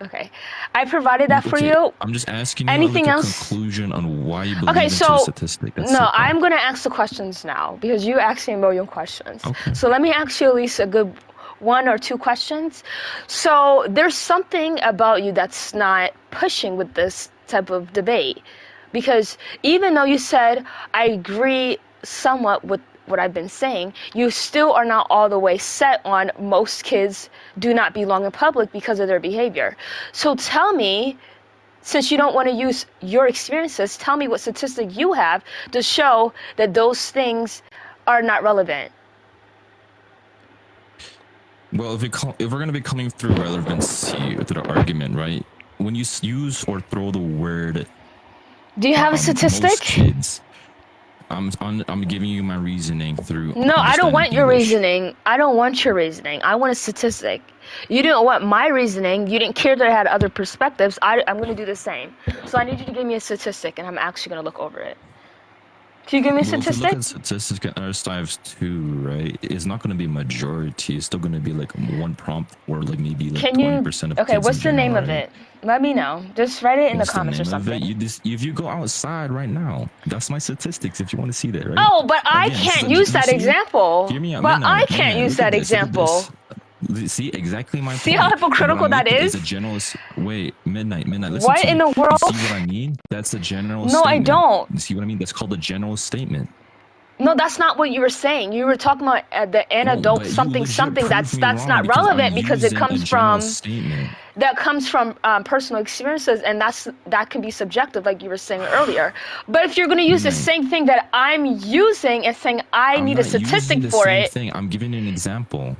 Okay. I provided that for you. I'm just asking you Anything like a else? conclusion on why you believe into a statistic. That's no, it, though. I'm going to ask the questions now because you asked me a million questions. Okay. So let me ask you at least a good 1 or 2 questions. So there's something about you that's not pushing with this type of debate, because even though you said I agree somewhat with what I've been saying, you still are not all the way set on most kids do not belong in public because of their behavior. So tell me, since you don't want to use your experiences, tell me what statistic you have to show that those things are not relevant. Well, if we're going to be coming through relevancy through the argument, right? When you use or throw the word, do you have a statistic? Most kids, I'm giving you my reasoning through. No, I don't want your reasoning. I don't want your reasoning. I want a statistic. You didn't want my reasoning. You didn't care that I had other perspectives. I'm going to do the same. So I need you to give me a statistic, and I'm actually going to look over it. Can you give me a statistic? If you look at statistics at Arstives 2, right, it's not going to be majority. It's still going to be like one prompt or like maybe like 20% of okay, kids what's the in general, name of it? Let me know. Just write it in the comments or something. If you go outside right now, that's my statistics if you want to see that, right? Oh, but I can't use that example. Hear me out, but Midnight, I can't Midnight, use that look at this, look at example. this. See exactly my point. See how hypocritical that is? A general. Wait, midnight. Listen what to in me. the world? You see what I mean? That's a general. No, statement. I don't. You see what I mean? That's called a general statement. No, that's not what you were saying. You were talking about the anecdote something. That's not relevant because it comes from personal experiences, and that can be subjective, like you were saying earlier. But if you're going to use the same thing that I'm using and saying I need a statistic for it, I'm giving you an example.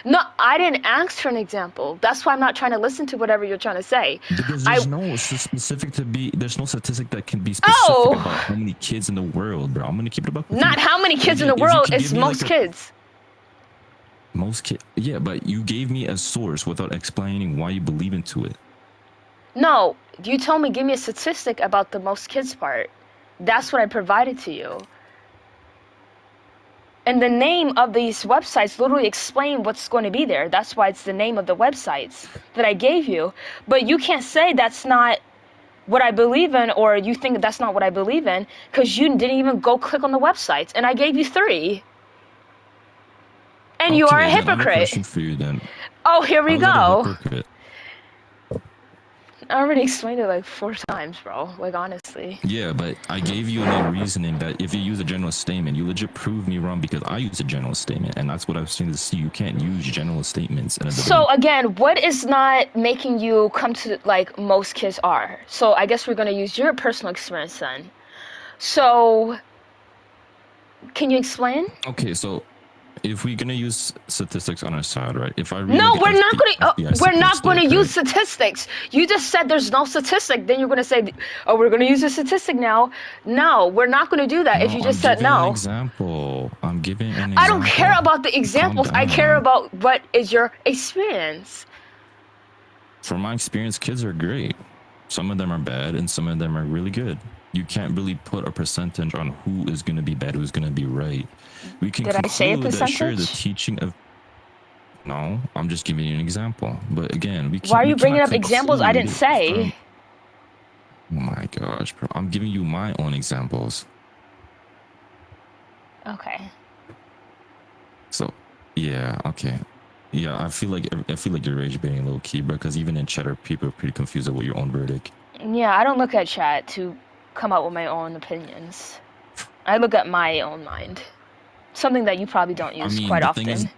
No, I didn't ask for an example. That's why I'm not trying to listen to whatever you're trying to say. Because there's no statistic that can be specific about how many kids in the world, bro. I'm gonna keep it about. Not how many kids in the world. It's most kids. Most kids. Yeah, but you gave me a source without explaining why you believe into it. No, you told me give me a statistic about the most kids part. That's what I provided to you. And the name of these websites literally explain what's going to be there. That's why it's the name of the websites that I gave you. But you can't say that's not what I believe in, or you think that's not what I believe in, because you didn't even go click on the websites. And I gave you 3. And you are a hypocrite. I have a question for you then. Oh, here we go. I already explained it like 4 times, bro. Like, honestly. Yeah, but I gave you a reasoning that if you use a general statement, you legit prove me wrong because I use a general statement, and that's what I've seen to see. You can't use general statements in a debate. So again, what is not making you come to like most kids are? So I guess we're gonna use your personal experience then. So can you explain? Okay, so if we're gonna use statistics on our side, right? If I no, we're not gonna use statistics. You just said there's no statistic. Then you're gonna say, "Oh, we're gonna use a statistic now." No, we're not gonna do that. No, if you just said no. I'm giving an example. I don't care about the examples. I care about what is your experience. From my experience, kids are great. Some of them are bad, and some of them are really good. You can't really put a percentage on who is going to be bad, who's going to be right. We can Did I say a percentage? That sure, the teaching of... No, I'm just giving you an example. But again, we can't... Why are you bringing up examples I didn't say? Oh my gosh, bro. I'm giving you my own examples. Okay. So, yeah, okay. Yeah, I feel like you're rage baiting low key, bro, because even in chatter, people are pretty confused about your own verdict. Yeah, I don't look at chat to come up with my own opinions. I look at my own mind. Something that you probably don't use quite often.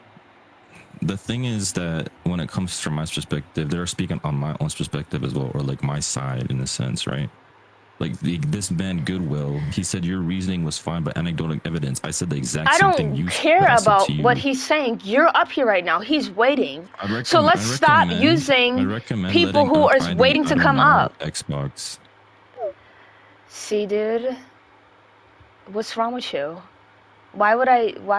The thing is that when it comes from my perspective, they're speaking on my own perspective as well, or like my side in a sense, right? Like this man Goodwill, he said your reasoning was fine, but anecdotal evidence. I said the exact same thing. I don't care about what he's saying. You're up here right now. He's waiting. So let's stop using people who are waiting to come up. Xbox. See, dude, what's wrong with you? Why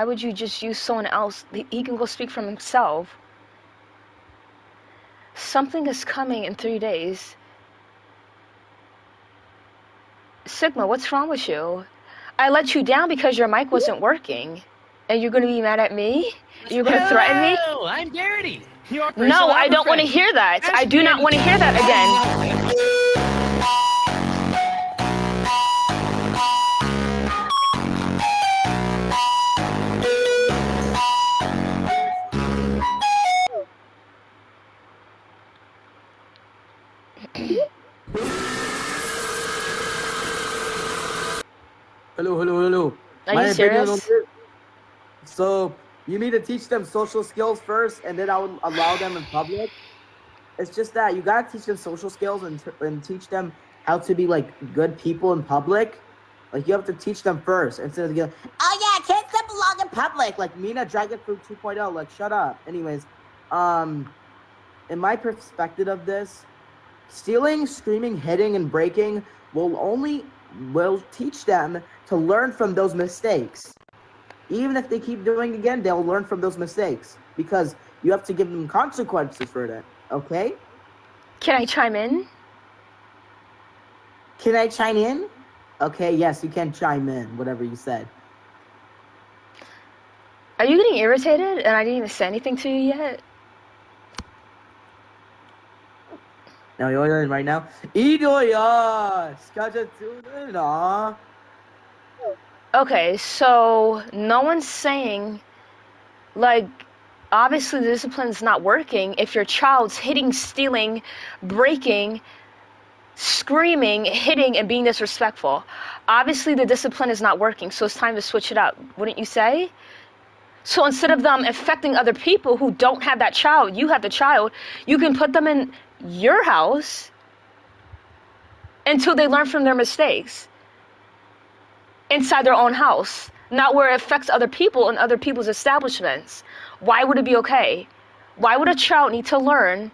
would you just use someone else? He can go speak for himself. Something is coming in 3 days. Sigma, what's wrong with you? I let you down because your mic wasn't working. And you're gonna be mad at me? You're gonna threaten me? Hello, I'm Garrity. Your No, personal I don't want to friend. hear that. Ask I do me not want to hear that again. Hello. Are My you opinion on serious? this. So you need to teach them social skills first, and then I would allow them in public. It's just that you gotta teach them social skills and teach them how to be like good people in public. Like you have to teach them first instead of going, oh yeah, kids that belong in public. Like Mina Dragon Fruit 2.0. Like shut up. Anyways, in my perspective of this, stealing, screaming, hitting, and breaking will teach them to learn from those mistakes. Even if they keep doing it again, they'll learn from those mistakes because you have to give them consequences for that. Okay? Can I chime in? Can I chime in? Okay, yes, you can chime in, whatever you said. Are you getting irritated and I didn't even say anything to you yet? Now you're in right now. 이도야, 스카자투나. Okay, so no one's saying, like, obviously the discipline's not working if your child's hitting, stealing, breaking, screaming, hitting, and being disrespectful. Obviously the discipline is not working, so it's time to switch it up, wouldn't you say? So instead of them affecting other people who don't have that child, you have the child, you can put them in your house until they learn from their mistakes. Inside their own house, not where it affects other people and other people's establishments. Why would it be okay? Why would a child need to learn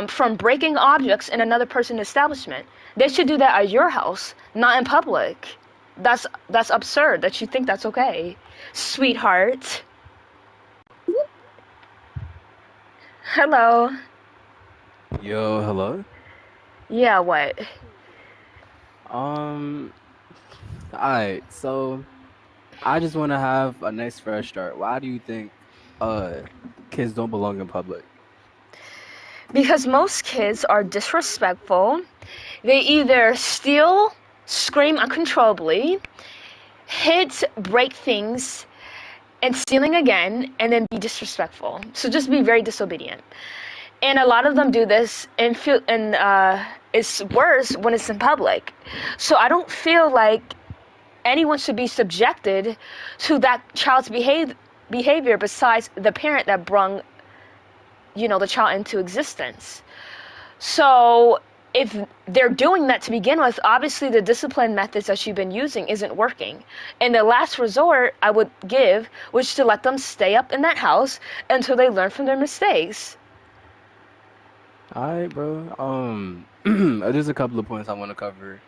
from breaking objects in another person's establishment? They should do that at your house, not in public. That's absurd that you think that's okay, sweetheart. Hello. Yo, hello. Yeah, what? Alright, so I just want to have a nice fresh start. Why do you think kids don't belong in public? Because most kids are disrespectful. They either steal, scream uncontrollably, hit, break things, and stealing again, and then be disrespectful. So just be very disobedient. And a lot of them do this and it's worse when it's in public. So I don't feel like anyone should be subjected to that child's behavior besides the parent that brung, the child into existence. So if they're doing that to begin with, obviously the discipline methods that you've been using isn't working. And the last resort I would give was to let them stay up in that house until they learn from their mistakes. Alright, bro. There's a couple of points I want to cover.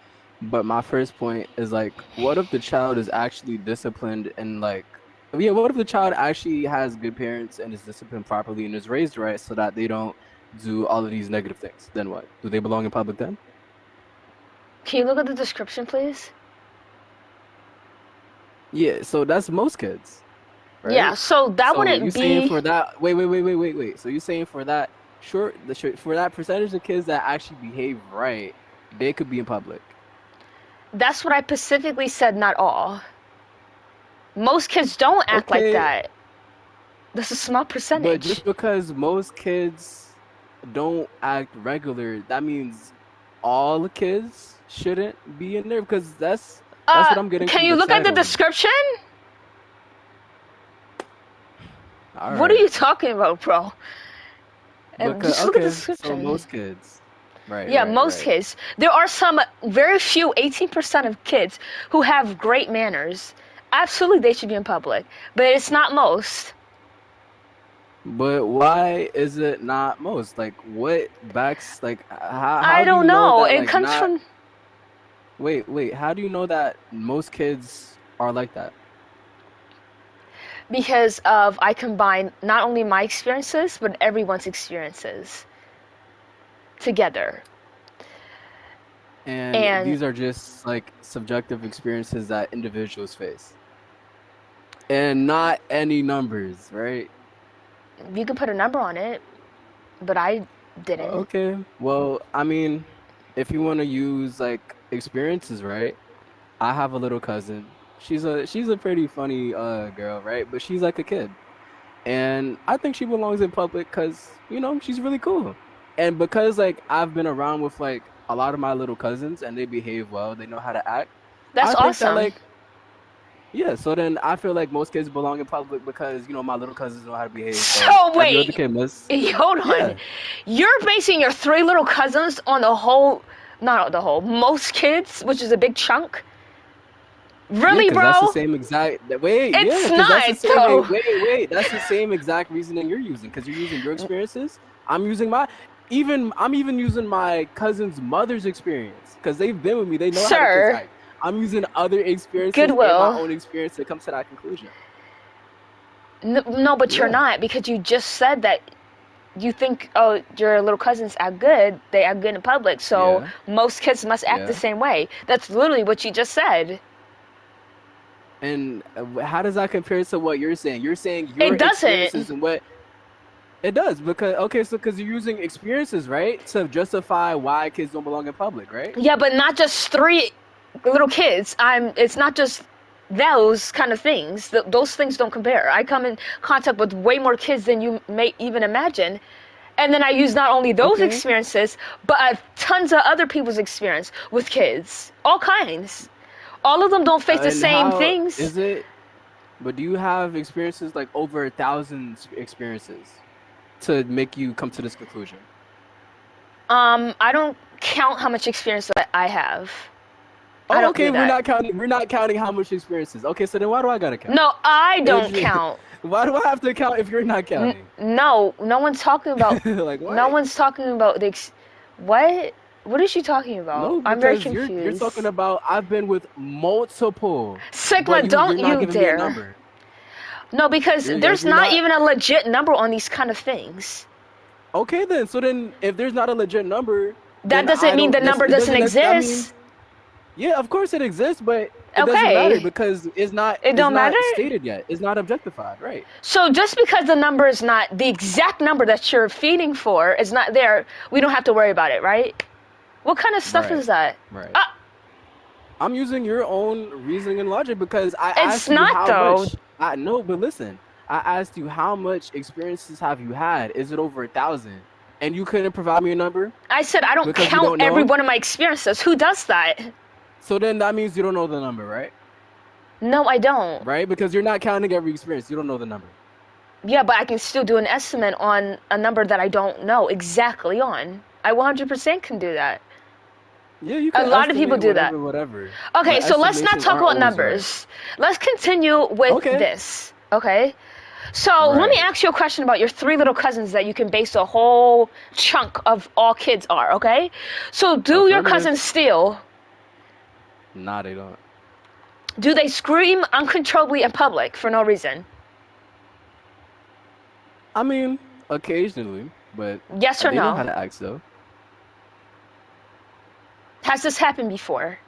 But my first point is like, what if the child is actually disciplined and what if the child actually has good parents and is disciplined properly and is raised right so that they don't do all of these negative things? Then what? Do they belong in public then? Can you look at the description, please? Yeah, so that's most kids, right? Yeah, so that wouldn't you be... saying for that... Wait. So you're saying for that for that percentage of kids that actually behave right, they could be in public? That's what I specifically said, not all. Most kids don't act like that. That's a small percentage. But just because most kids don't act regular, that means all the kids shouldn't be in there? Because that's what I'm getting. Can you look at the description? All what are you talking about, bro? Just look at the description. So most kids. Right. Yeah, most kids. There are some very few, 18% of kids who have great manners. Absolutely, they should be in public, but it's not most. But why is it not most? Like, what backs? Like, how I don't know. That, it comes from. Wait. How do you know that most kids are like that? Because I combine not only my experiences but everyone's experiences together. And these are just like subjective experiences that individuals face. and not any numbers, right? You can put a number on it, but I didn't. Okay. Well, I mean, if you want to use like experiences, right? I have a little cousin. She's a pretty funny girl, right? But she's like a kid. And I think she belongs in public because, you know, she's really cool. And because like I've been around with like a lot of my little cousins and they behave well, they know how to act. That's I think awesome. that, like, yeah, so then I feel like most kids belong in public because, you know, my little cousins know how to behave. So every wait, other kid must. hold on. Yeah. You're basing your 3 little cousins on the whole, not the whole, most kids, which is a big chunk? Really, Yeah, 'cause bro? that's the same exact. Wait, It's yeah, 'cause not, that's the same. though. Wait. That's the same exact reasoning you're using. Because you're using your experiences. I'm using my. I'm even using my cousin's mother's experience because they've been with me. They know how to Sir. kids act. I'm using other experiences and Goodwill. my own experience to come to that conclusion. No, but you're Yeah. not, because you just said that you think, oh, your little cousins act good. They act good in public, so Yeah. most kids must act the Yeah. same way. That's literally what you just said. And how does that compare to what you're saying? You're saying your It doesn't. experiences and what it does because because you're using experiences, right, to justify why kids don't belong in public, right? Yeah, but not just 3 little kids. It's not just those kind of things. Those things don't compare. I come in contact with way more kids than you may even imagine. And then I use not only those Okay. experiences, but tons of other people's experience with kids. All kinds. All of them don't face the And same how things. is it? But do you have experiences like over 1,000 experiences to make you come to this conclusion? I don't count how much experience that I have. I Oh, don't okay. do We're that. not counting. We're not counting how much experiences. Okay, so then why do I gotta count? No, I don't If you- count. Why do I have to count if you're not counting? No one's talking about. Like what? No one's talking about the. What? What is she talking about? No, I'm very because confused. you're talking about I've been with multiple. Sigma, but don't you're not you giving me a dare. number. No, because You're there's not not- even a legit number on these kind of things. Okay, then. So then, if there's not a legit number, That then doesn't I mean the don't number doesn't that exist. Yeah, of course it exists, but it doesn't Okay. matter because it's not. It don't it's not matter? stated yet. It's not objectified, right? So just because the number is not the exact number that you're feeding for is not there, we don't have to worry about it, right? What kind of stuff Right. is that? Right. Ah, I'm using your own reasoning and logic because I It's asked you not, how though. much. I know, but listen, I asked you how much experiences have you had? Is it over 1,000? And you couldn't provide me a number. I said I don't Because you count don't know? every one of my experiences. Who does that? So then that means you don't know the number, right? No, I don't. Right? Because you're not counting every experience. You don't know the number. Yeah, but I can still do an estimate on a number that I don't know exactly on. I 100% can do that. Yeah, you A can. lot of people estimate do that. Whatever. Okay, But so let's not estimations talk aren't about always numbers. Let's continue with Okay. this. Okay? So let me Right. ask you a question about your 3 little cousins that you can base a whole chunk of all kids are, okay? So do your Affirmative. cousins steal? right. Nah, they don't. Do they scream uncontrollably in public for no reason? I mean, occasionally, but Yes or they know no? how to act though. Has this happened before?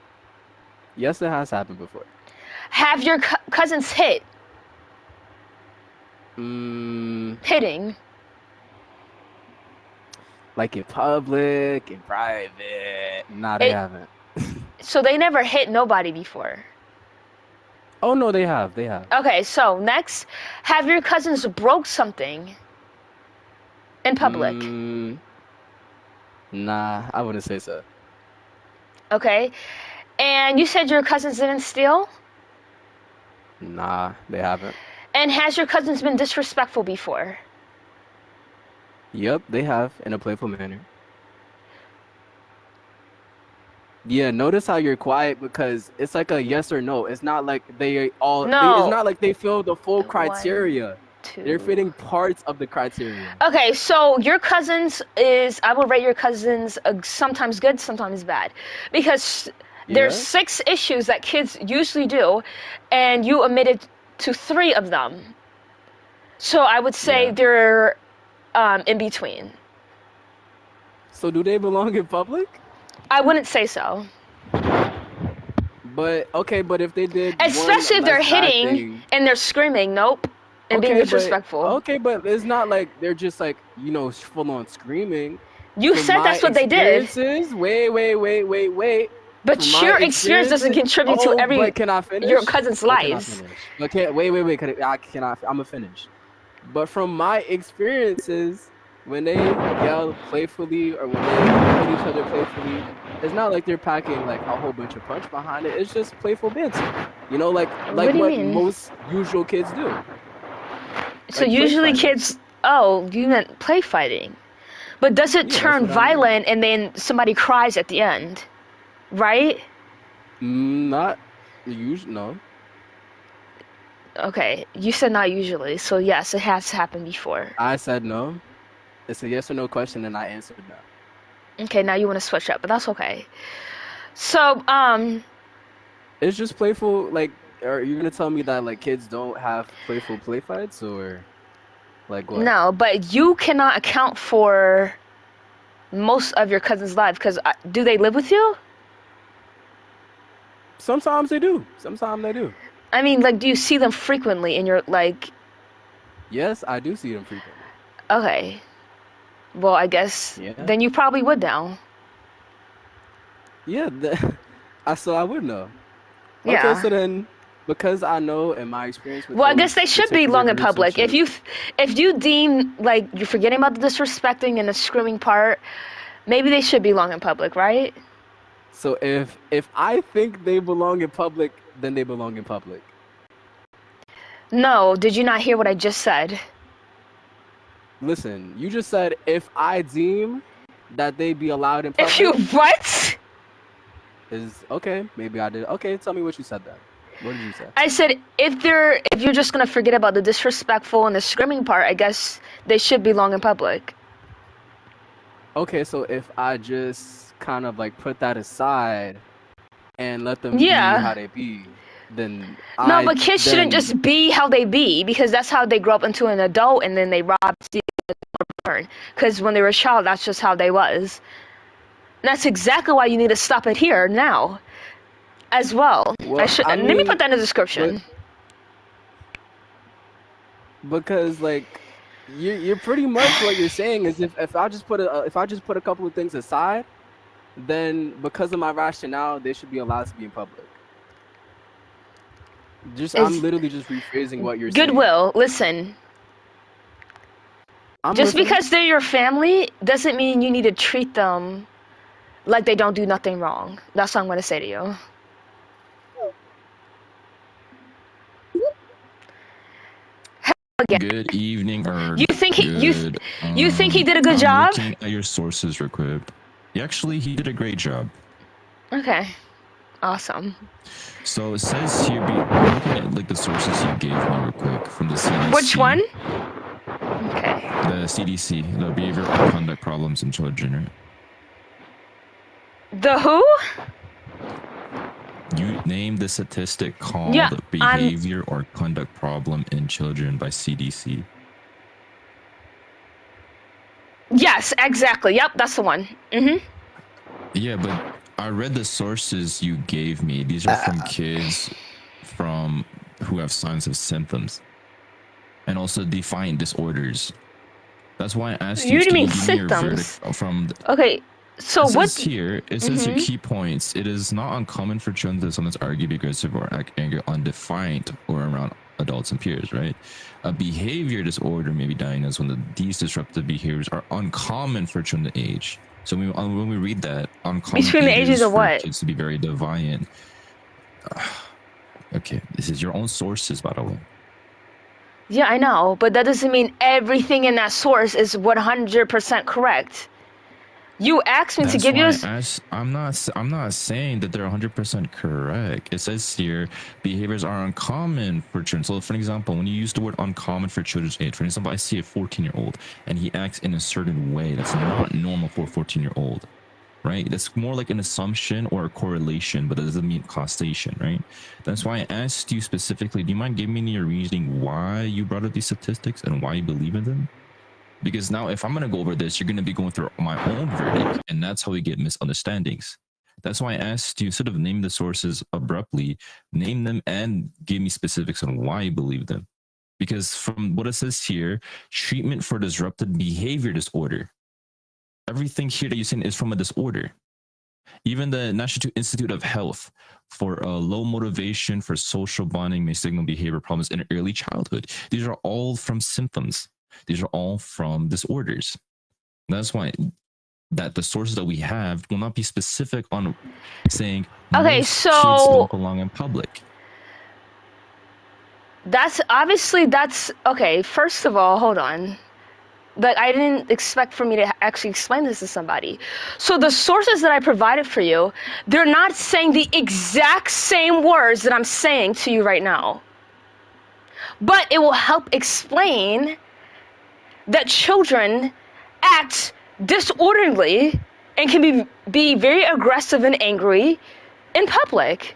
Yes, it has happened before. Have your cousins hit? Hitting? Like in public, in private. Nah, they It- haven't. So they never hit nobody before. Oh no, they have. They have. Okay, so next, have your cousins broke something in public? Nah, I wouldn't say so. Okay, and you said your cousins didn't steal? Nah, they haven't. And has your cousins been disrespectful before? Yep, they have in a playful manner. Yeah, notice how you're quiet because it's like a yes or no. It's not like they all. No. It's not like they fill the full One, criteria. They're fitting parts of the criteria. Okay, so your cousins I will rate your cousins sometimes good, sometimes bad. Because there's Yeah. 6 issues that kids usually do, and you omitted to 3 of them. So I would say they're in between. So do they belong in public? I wouldn't say so. But okay, but if they did, especially if they're less bad hitting thing, and they're screaming, nope, and being disrespectful. Okay, but it's not like they're just like, you know, full on screaming. You said that's what they did. Wait. But your experience doesn't contribute to every but can I finish? your cousin's lives. Wait. I cannot. I'm gonna finish. But from my experiences, when they yell playfully or when they hit each other playfully, it's not like they're packing like a whole bunch of punch behind it. It's just playful banter. You know, like what most usual kids do. So like usually kids. Oh, you meant play fighting. But does it turn violent and then somebody cries at the end? Right? Not usually, no. Okay, you said not usually, so yes, it has happened before. I said no. It's a yes or no question, and I answered no. Okay, now you want to switch up, but that's okay. So, it's just playful. Like, are you gonna tell me that like kids don't have playful play fights, or like what? No, but you cannot account for most of your cousin's life because do they live with you? Sometimes they do. Sometimes they do. I mean, like, do you see them frequently in your, like... Yes, I do see them frequently. Okay. Well, I guess then you probably would now. Yeah, so I would know. Yeah. Okay, so then, because I know in my experience with well, I guess they should be long in public. If you deem, like, you're forgetting about the disrespecting and the screaming part, maybe they should be long in public, right? So if I think they belong in public, then they belong in public. No, did you not hear what I just said? Listen, you just said if I deem that they be allowed in public. If you what? Is okay, maybe I did. Okay, tell me what you said then. What did you say? I said if you're just gonna forget about the disrespectful and the screaming part, I guess they should belong in public. Okay, so if I just kind of like put that aside and let them be how they be, then but kids shouldn't just be how they be because that's how they grow up into an adult and then they rob, steal, burn. Because when they were a child, that's just how they was. And that's exactly why you need to stop it here now, as well. Let me put that in the description. Because like. You're pretty much what you're saying is if I just put a couple of things aside, then because of my rationale, they should be allowed to be in public. I'm literally just rephrasing what you're saying. Goodwill, listen. Just because they're your family doesn't mean you need to treat them like they don't do nothing wrong. That's what I'm going to say to you. Again. Good evening, or you think he did a good I'm job? Looking at your sources real quick. Actually, he did a great job. Okay, awesome. So it says here, I'm looking at like the sources you gave me real quick from the CDC. Which one? Okay. The CDC, the Behavioral and Conduct Problems in Children. Right? The who? You named the statistic called Behavior or Conduct Problem in Children by CDC. Yes, exactly. Yep, that's the one. Yeah, but I read the sources you gave me. These are from kids who have signs of symptoms and also defined disorders. That's why I asked you. You mean give me your symptoms? verdict from okay. So what? It says your key points. It is not uncommon for children to sometimes argue, be aggressive, or act angry undefined or around adults and peers, right? A behavior disorder may be diagnosed when these disruptive behaviors are uncommon for children to age. So when we read that, uncommon between the ages of what? Kids to be very defiant. Okay, this is your own sources, by the way. Yeah, I know, but that doesn't mean everything in that source is 100% correct. You asked me to give you. I'm not saying that they're 100% correct. It says here behaviors are uncommon for children. So, for example, when you use the word uncommon for children's age, for example, I see a 14-year-old and he acts in a certain way that's not normal for a 14-year-old, right? That's more like an assumption or a correlation, but that doesn't mean causation, right? That's why I asked you specifically. Do you mind giving me your reasoning why you brought up these statistics and why you believe in them? Because now if I'm going to go over this, you're going to be going through my own verdict, and that's how we get misunderstandings. That's why I asked you, instead of name the sources abruptly, name them and give me specifics on why you believe them. Because from what it says here, treatment for disrupted behavior disorder. Everything here that you're saying is from a disorder. Even the National Institute of Health for low motivation for social bonding may signal behavior problems in early childhood. These are all from symptoms. These are all from disorders. That's why that the sources that we have will not be specific on saying okay, most so kids don't belong in public. That's okay. First of all, hold on. But I didn't expect for me to actually explain this to somebody. So the sources that I provided for you, they're not saying the exact same words that I'm saying to you right now. But it will help explain that children act disorderly and can be very aggressive and angry in public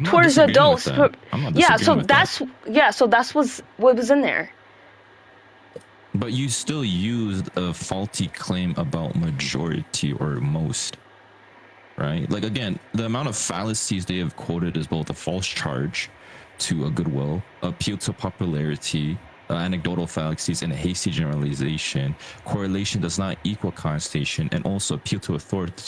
towards adults. So that's what was in there. But you still used a faulty claim about majority or most, right? Like, again, the amount of fallacies they have quoted is both a false charge to a goodwill, appeal to popularity, anecdotal fallacies, and a hasty generalization. Correlation does not equal constatation, and also appeal to authority.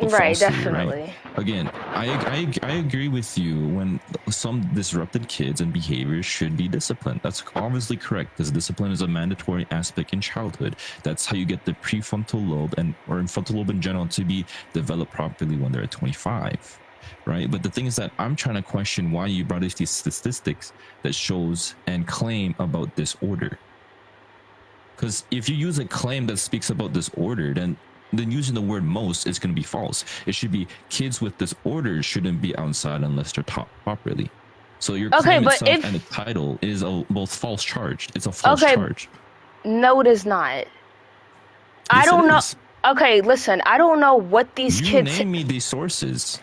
Right, falsely, definitely. Right? Again, I agree with you when some disrupted kids and behaviors should be disciplined. That's obviously correct, because discipline is a mandatory aspect in childhood. That's how you get the prefrontal lobe or frontal lobe in general to be developed properly when they're at 25, right? But the thing is that I'm trying to question why you brought us these statistics that shows and claim about disorder. Because if you use a claim that speaks about disorder, then using the word most is going to be false. It should be kids with disorders shouldn't be outside unless they're taught properly. So your claim itself and the title is both false charged. It's a false charge. No, it is not. Yes, I don't know. Okay, listen. I don't know what these kids. You name me these sources.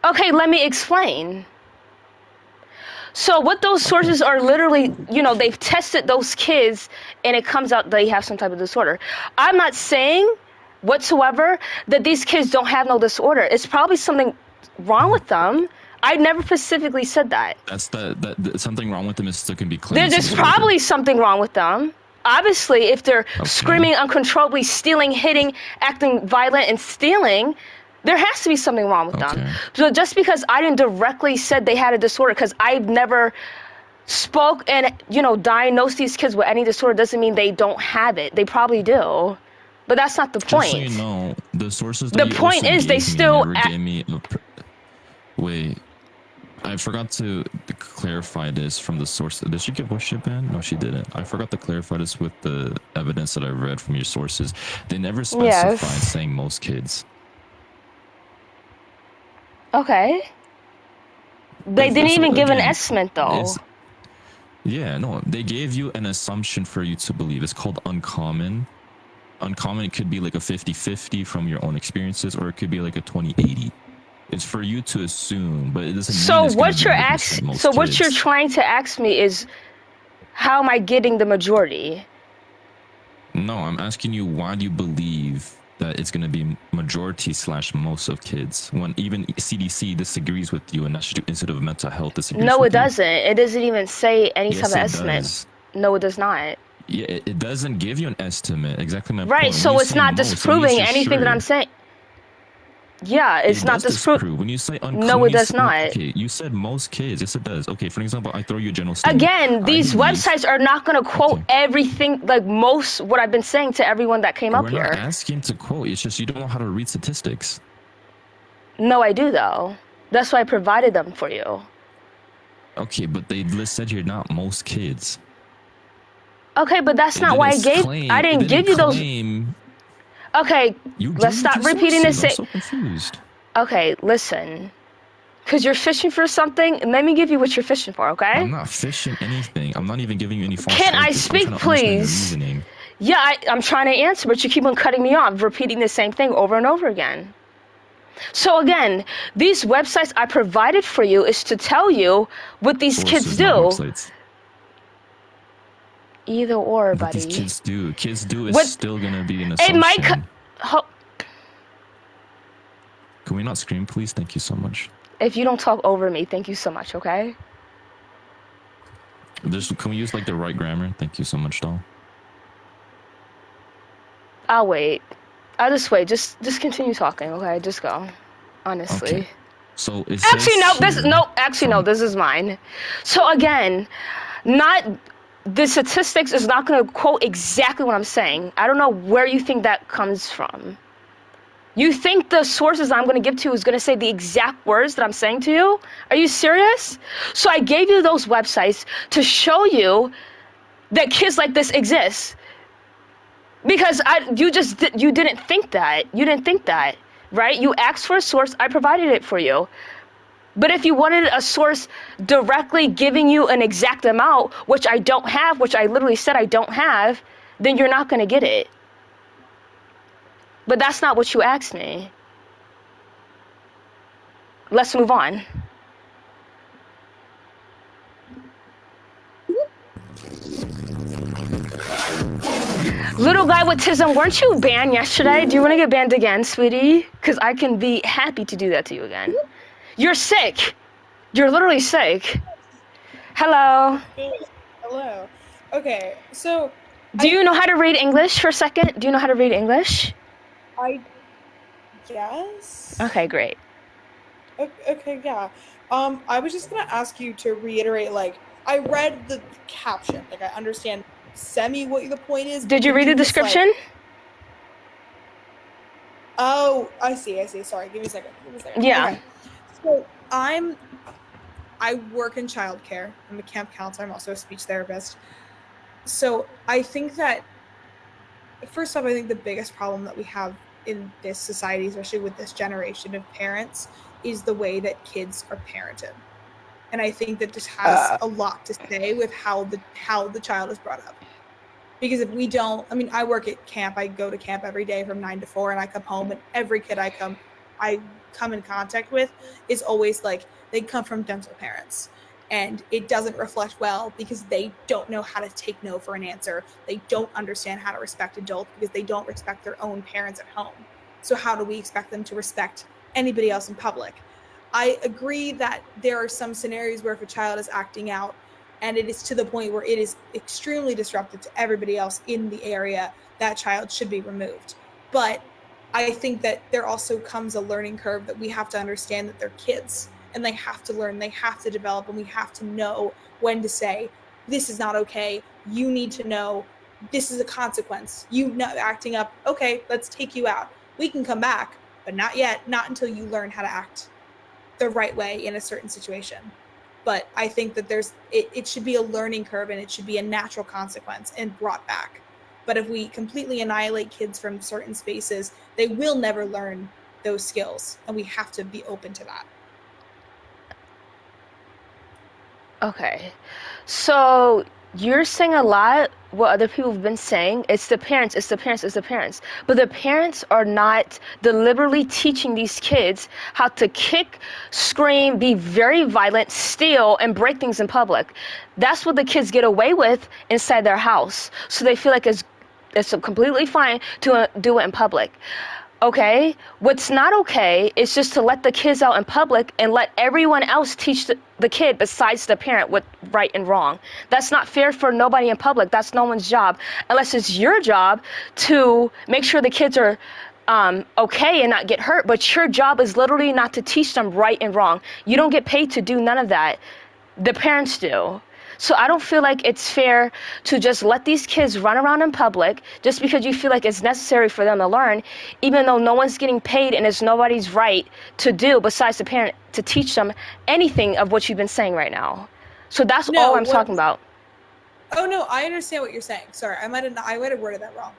Okay, let me explain. So what those sources are literally, they've tested those kids and it comes out they have some type of disorder. I'm not saying whatsoever that these kids don't have no disorder. It's probably something wrong with them. I never specifically said that. That's something wrong with them is still can be claimed. There's probably something wrong with them. Obviously, if they're screaming uncontrollably, stealing, hitting, acting violent, and stealing, there has to be something wrong with them. So just because I didn't directly said they had a disorder, because I've never spoke and diagnosed these kids with any disorder, doesn't mean they don't have it. They probably do. But that's not the point. Just so you know, the sources. The point is, they still gave me. Wait, I forgot to clarify this from the source. Did she get voice ban? No, she didn't. I forgot to clarify this with the evidence that I read from your sources. They never specified saying most kids. Okay. They didn't even give an estimate, though. Yeah, no, they gave you an assumption for you to believe. It's called uncommon. Uncommon, it could be like a 50-50 from your own experiences, or it could be like a 20-80. It's for you to assume, but it doesn't mean it's what you're trying to ask me is, how am I getting the majority? No, I'm asking you, why do you believe that it's going to be majority/most of kids when even CDC disagrees with you and National Institute of Mental Health disagrees No, with it doesn't. It doesn't even say any type of estimate. Does. No, it does not. Yeah, it doesn't give you an estimate. Exactly my point. Right, so it's not disproving anything that I'm saying. Yeah, it's not disproving. When you say uncommon, no, it does not. Okay, you said most kids. Yes, it does. Okay, for example, I throw you a general statement. Again, these websites are not going to quote everything, like most what I've been saying to everyone that came up here. We're not asking to quote. It's just you don't know how to read statistics. No, I do, though. That's why I provided them for you. Okay, but they said you're not most kids. Okay, but that's not why I didn't give you those. Okay, let's stop repeating the same. I'm so confused. Okay, listen. Because you're fishing for something, let me give you what you're fishing for, okay? I'm not fishing anything. I'm not even giving you any false Can I speak, please? Yeah, I'm trying to answer, but you keep on cutting me off, repeating the same thing over and over again. So again, these websites I provided for you is to tell you what these kids do. Either or, buddy. These kids do. Kids do is still gonna be an assumption. It might Can we not scream, please? Thank you so much. If you don't talk over me, thank you so much, okay? Can we use like the right grammar? Thank you so much, doll. I'll wait. I'll just wait. Just continue talking, okay? Just go. Honestly. Okay. So it actually, says no. This is mine. So again, the statistics is not going to quote exactly what I'm saying. I don't know where you think that comes from. You think the sources I'm going to give to you is going to say the exact words that I'm saying to you? Are you serious? So I gave you those websites to show you that kids like this exist. Because you didn't think that. You didn't think that, right? You asked for a source. I provided it for you. But if you wanted a source directly giving you an exact amount, which I don't have, which I literally said I don't have, then you're not going to get it. But that's not what you asked me. Let's move on. Little guy with tism, weren't you banned yesterday? Do you want to get banned again, sweetie? Because I can be happy to do that to you again. You're sick. You're literally sick. Hello. Hello. Okay, so... Do you know how to read English for a second? Do you know how to read English? I guess. Okay, great. Okay, yeah. I was just gonna ask you to reiterate, like, I read the caption. Like, I understand semi what the point is. Did you read the description? Oh, I see. Sorry, give me a second. Yeah. Okay. So, I work in childcare. I'm a camp counselor. I'm also a speech therapist. So, I think that, first off, I think the biggest problem that we have in this society, especially with this generation of parents, is the way that kids are parented. And I think that this has a lot to say with how the child is brought up. Because if we don't, I mean, I work at camp. I go to camp every day from 9 to 4, and I come home, and every kid I come in contact with is always like, they come from dental parents. And it doesn't reflect well because they don't know how to take no for an answer. They don't understand how to respect adults because they don't respect their own parents at home. So how do we expect them to respect anybody else in public? I agree that there are some scenarios where if a child is acting out and it is to the point where it is extremely disruptive to everybody else in the area, that child should be removed. But I think that there also comes a learning curve that we have to understand that they're kids. And they have to learn, they have to develop, and we have to know when to say, this is not okay. You need to know this is a consequence. You not acting up, okay, let's take you out. We can come back, but not yet, not until you learn how to act the right way in a certain situation. But I think that it should be a learning curve and it should be a natural consequence and brought back. But if we completely annihilate kids from certain spaces, they will never learn those skills, and we have to be open to that. Okay, so you're saying a lot what other people have been saying. It's the parents. But the parents are not deliberately teaching these kids how to kick, scream, be very violent, steal, and break things in public. That's what the kids get away with inside their house. So they feel like it's completely fine to do it in public. Okay, what's not okay is just to let the kids out in public and let everyone else teach the kid besides the parent what right and wrong. That's not fair for nobody in public. That's no one's job, unless it's your job to make sure the kids are okay and not get hurt. But your job is literally not to teach them right and wrong. You don't get paid to do none of that. The parents do. So I don't feel like it's fair to just let these kids run around in public just because you feel like it's necessary for them to learn, even though no one's getting paid and it's nobody's right to do besides the parent to teach them anything of what you've been saying right now. So that's all I'm talking about. Oh, no, I understand what you're saying. Sorry, I might have worded that wrong.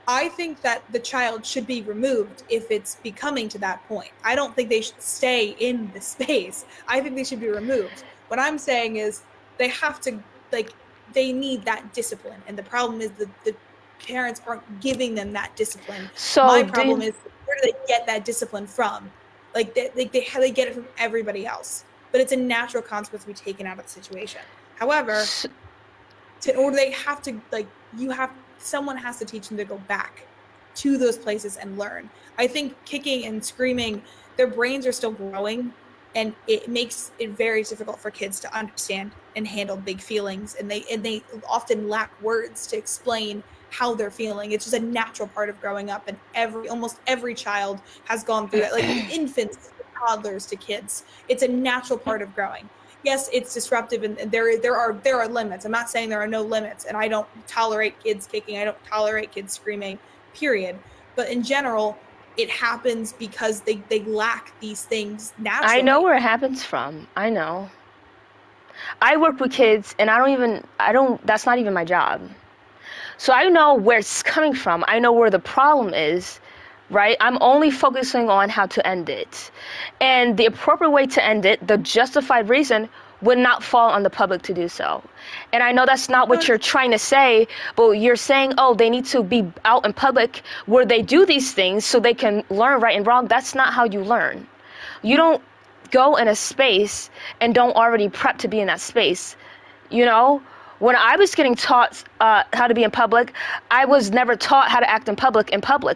I think that the child should be removed if it's becoming to that point. I don't think they should stay in the space. I think they should be removed. What I'm saying is, they have to, they need that discipline. And the problem is that the parents aren't giving them that discipline. So my problem is, where do they get that discipline from? Like, they get it from everybody else. But it's a natural consequence to be taken out of the situation. However, they have to, someone has to teach them to go back to those places and learn. I think kicking and screaming their brains are still growing, and it makes it very difficult for kids to understand and handle big feelings, and they often lack words to explain how they're feeling. It's just a natural part of growing up, and almost every child has gone through that, like infants, toddlers to kids. It's a natural part of growing. Yes, it's disruptive, and there are limits. I'm not saying there are no limits, and I don't tolerate kids kicking. I don't tolerate kids screaming, period. But in general, it happens because they lack these things naturally. I know where it happens from. I know. I work with kids, and that's not even my job. So I know where it's coming from. I know where the problem is, right? I'm only focusing on how to end it. And the appropriate way to end it, the justified reason, would not fall on the public to do so. And I know that's not what you're trying to say, but you're saying, oh, they need to be out in public where they do these things so they can learn right and wrong. That's not how you learn. You don't go in a space and don't already prep to be in that space. You know, when I was getting taught how to be in public, I was never taught how to act in public.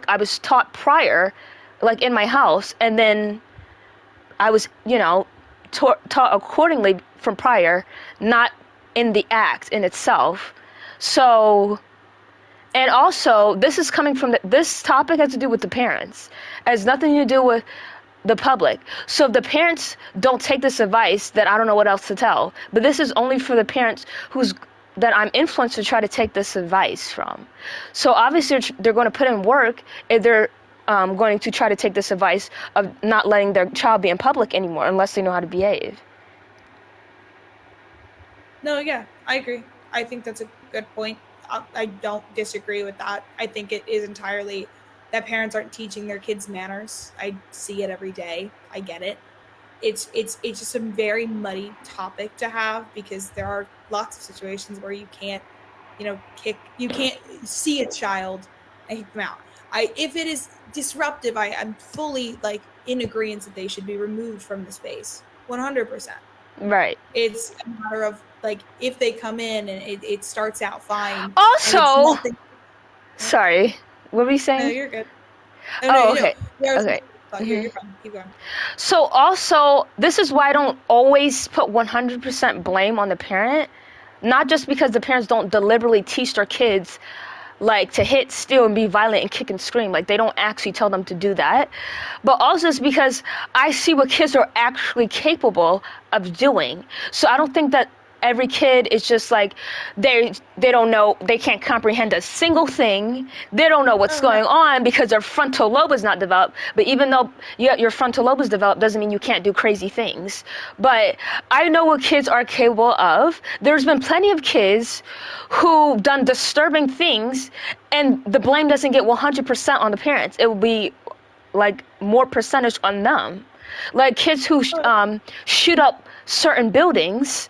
I was taught prior, like in my house, and then I was, taught accordingly from prior, not in the act in itself. So, and also, this is coming from this topic has to do with the parents. It has nothing to do with the public. So if the parents don't take this advice, then I don't know what else to tell. But this is only for the parents that I'm influenced to try to take this advice from. So obviously they're going to put in work if they're going to try to take this advice of not letting their child be in public anymore unless they know how to behave. No, yeah, I agree. I think that's a good point. I don't disagree with that. I think it is entirely that parents aren't teaching their kids manners. I see it every day. I get it. It's just a very muddy topic to have because there are lots of situations where you can't, you can't see a child and kick them out. If it is disruptive, I'm fully in agreement that they should be removed from the space, 100%. Right. It's a matter of if they come in and it starts out fine. Also, sorry, what were you saying? No, you're good. Okay. Okay. Mm-hmm. You're fine. Keep going. So also, this is why I don't always put 100% blame on the parent. Not just because the parents don't deliberately teach their kids to hit, steal, and be violent and kick and scream. They don't actually tell them to do that. But also it's because I see what kids are actually capable of doing. So I don't think that every kid is just they don't know, they can't comprehend a single thing. They don't know what's going on because their frontal lobe is not developed. But even though your frontal lobe is developed doesn't mean you can't do crazy things. But I know what kids are capable of. There's been plenty of kids who've done disturbing things and the blame doesn't get 100% on the parents. It will be more percentage on them. Kids who shoot up certain buildings,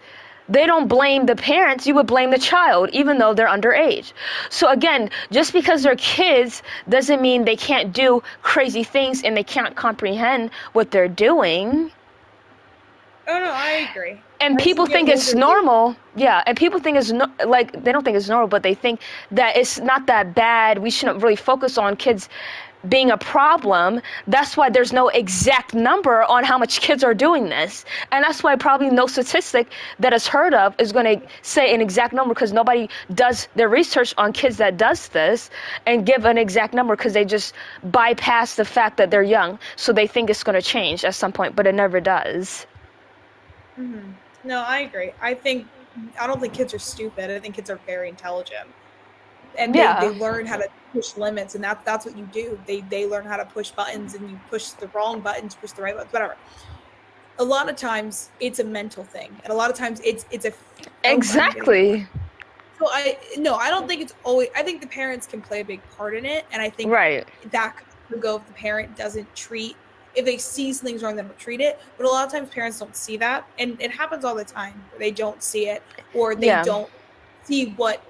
they don't blame the parents, you would blame the child, even though they're underage. So again, just because they're kids doesn't mean they can't do crazy things and they can't comprehend what they're doing. Oh no, I agree. And people think it's normal. Yeah, and people think it's they don't think it's normal, but they think that it's not that bad. We shouldn't really focus on kids being a problem. That's why there's no exact number on how much kids are doing this. And that's why probably no statistic that is heard of is going to say an exact number because nobody does their research on kids that does this and give an exact number because they just bypass the fact that they're young. So they think it's going to change at some point, but it never does. Mm-hmm. No, I agree. I don't think kids are stupid. I think kids are very intelligent. And they learn how to push limits, and that's what you do. They learn how to push buttons, and you push the wrong buttons, push the right buttons, whatever. A lot of times it's a mental thing, and a lot of times it's a exactly. So I don't think it's always. I think the parents can play a big part in it, and I think that could go if the parent doesn't treat. If they see something's wrong, they don't treat it. But a lot of times parents don't see that, and it happens all the time. They don't see it, or they don't see what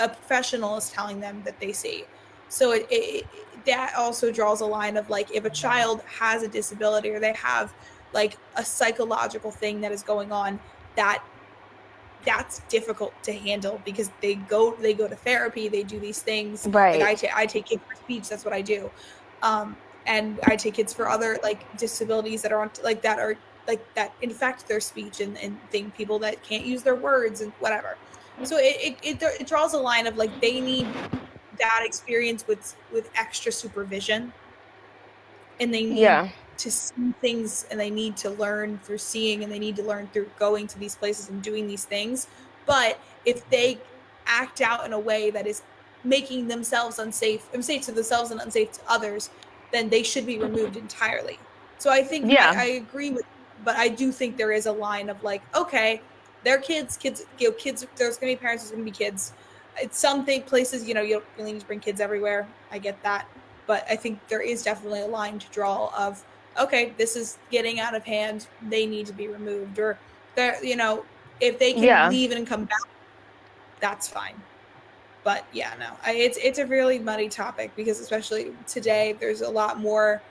a professional is telling them that they see. So that also draws a line of if a child has a disability or they have a psychological thing that is going on, that's difficult to handle because they go to therapy, they do these things. Right. I take kids for speech. That's what I do. and I take kids for other like disabilities that are that infect their speech and think people that can't use their words and whatever. So it draws a line of like they need that experience with extra supervision, and they need to see things, and they need to learn through seeing, and they need to learn through going to these places and doing these things. But if they act out in a way that is making themselves unsafe to themselves and unsafe to others, then they should be removed entirely. So I think I agree with, but I do think there is a line of like, okay, they're kids, there's gonna be parents, there's gonna be kids. It's some places, you don't really need to bring kids everywhere. I get that. But I think there is definitely a line to draw of, okay, this is getting out of hand. They need to be removed, or they're, if they can leave and come back, that's fine. But yeah, no, it's a really muddy topic because especially today, there's a lot more,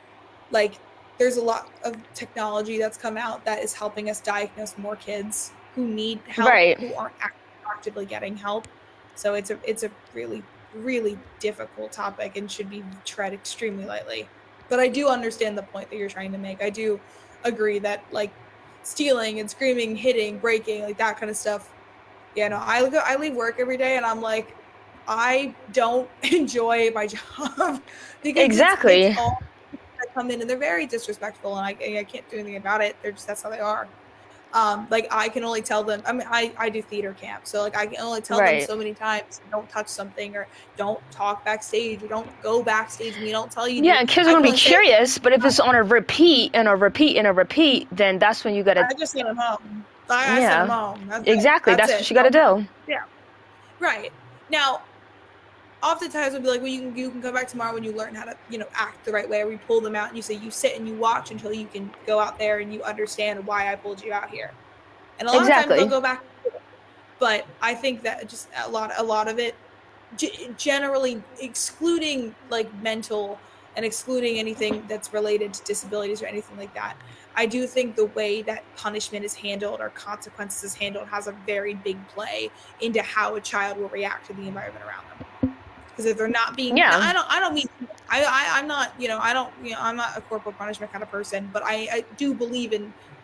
there's a lot of technology that's come out that is helping us diagnose more kids who need help, who aren't actively getting help. So it's a really, really difficult topic and should be tread extremely lightly. But I do understand the point that you're trying to make. I do agree that stealing and screaming, hitting, breaking, that kind of stuff. I leave work every day and I'm like, I don't enjoy my job because it's all that come in and they're very disrespectful, and I can't do anything about it. That's how they are. I can only tell them. I mean, I do theater camp, so I can only tell them so many times, don't touch something, or don't talk backstage, or don't go backstage, and we don't tell you. Yeah, and kids are gonna be curious, but if it's on a repeat and a repeat and a repeat, then that's when you gotta. I just send them home. I send them home. Exactly, that's what you gotta do. Yeah, right. Now, oftentimes we'll be like, well, you can come back tomorrow when you learn how to, act the right way. Or we pull them out and you say, you sit and you watch until you can go out there and you understand why I pulled you out here. And a lot of times they'll go back. But I think that just a lot of it, generally excluding mental and excluding anything that's related to disabilities or anything like that, I do think the way that punishment is handled or consequences is handled has a very big play into how a child will react to the environment around them. Because if they're not being, I'm not, I'm not a corporal punishment kind of person, but I do believe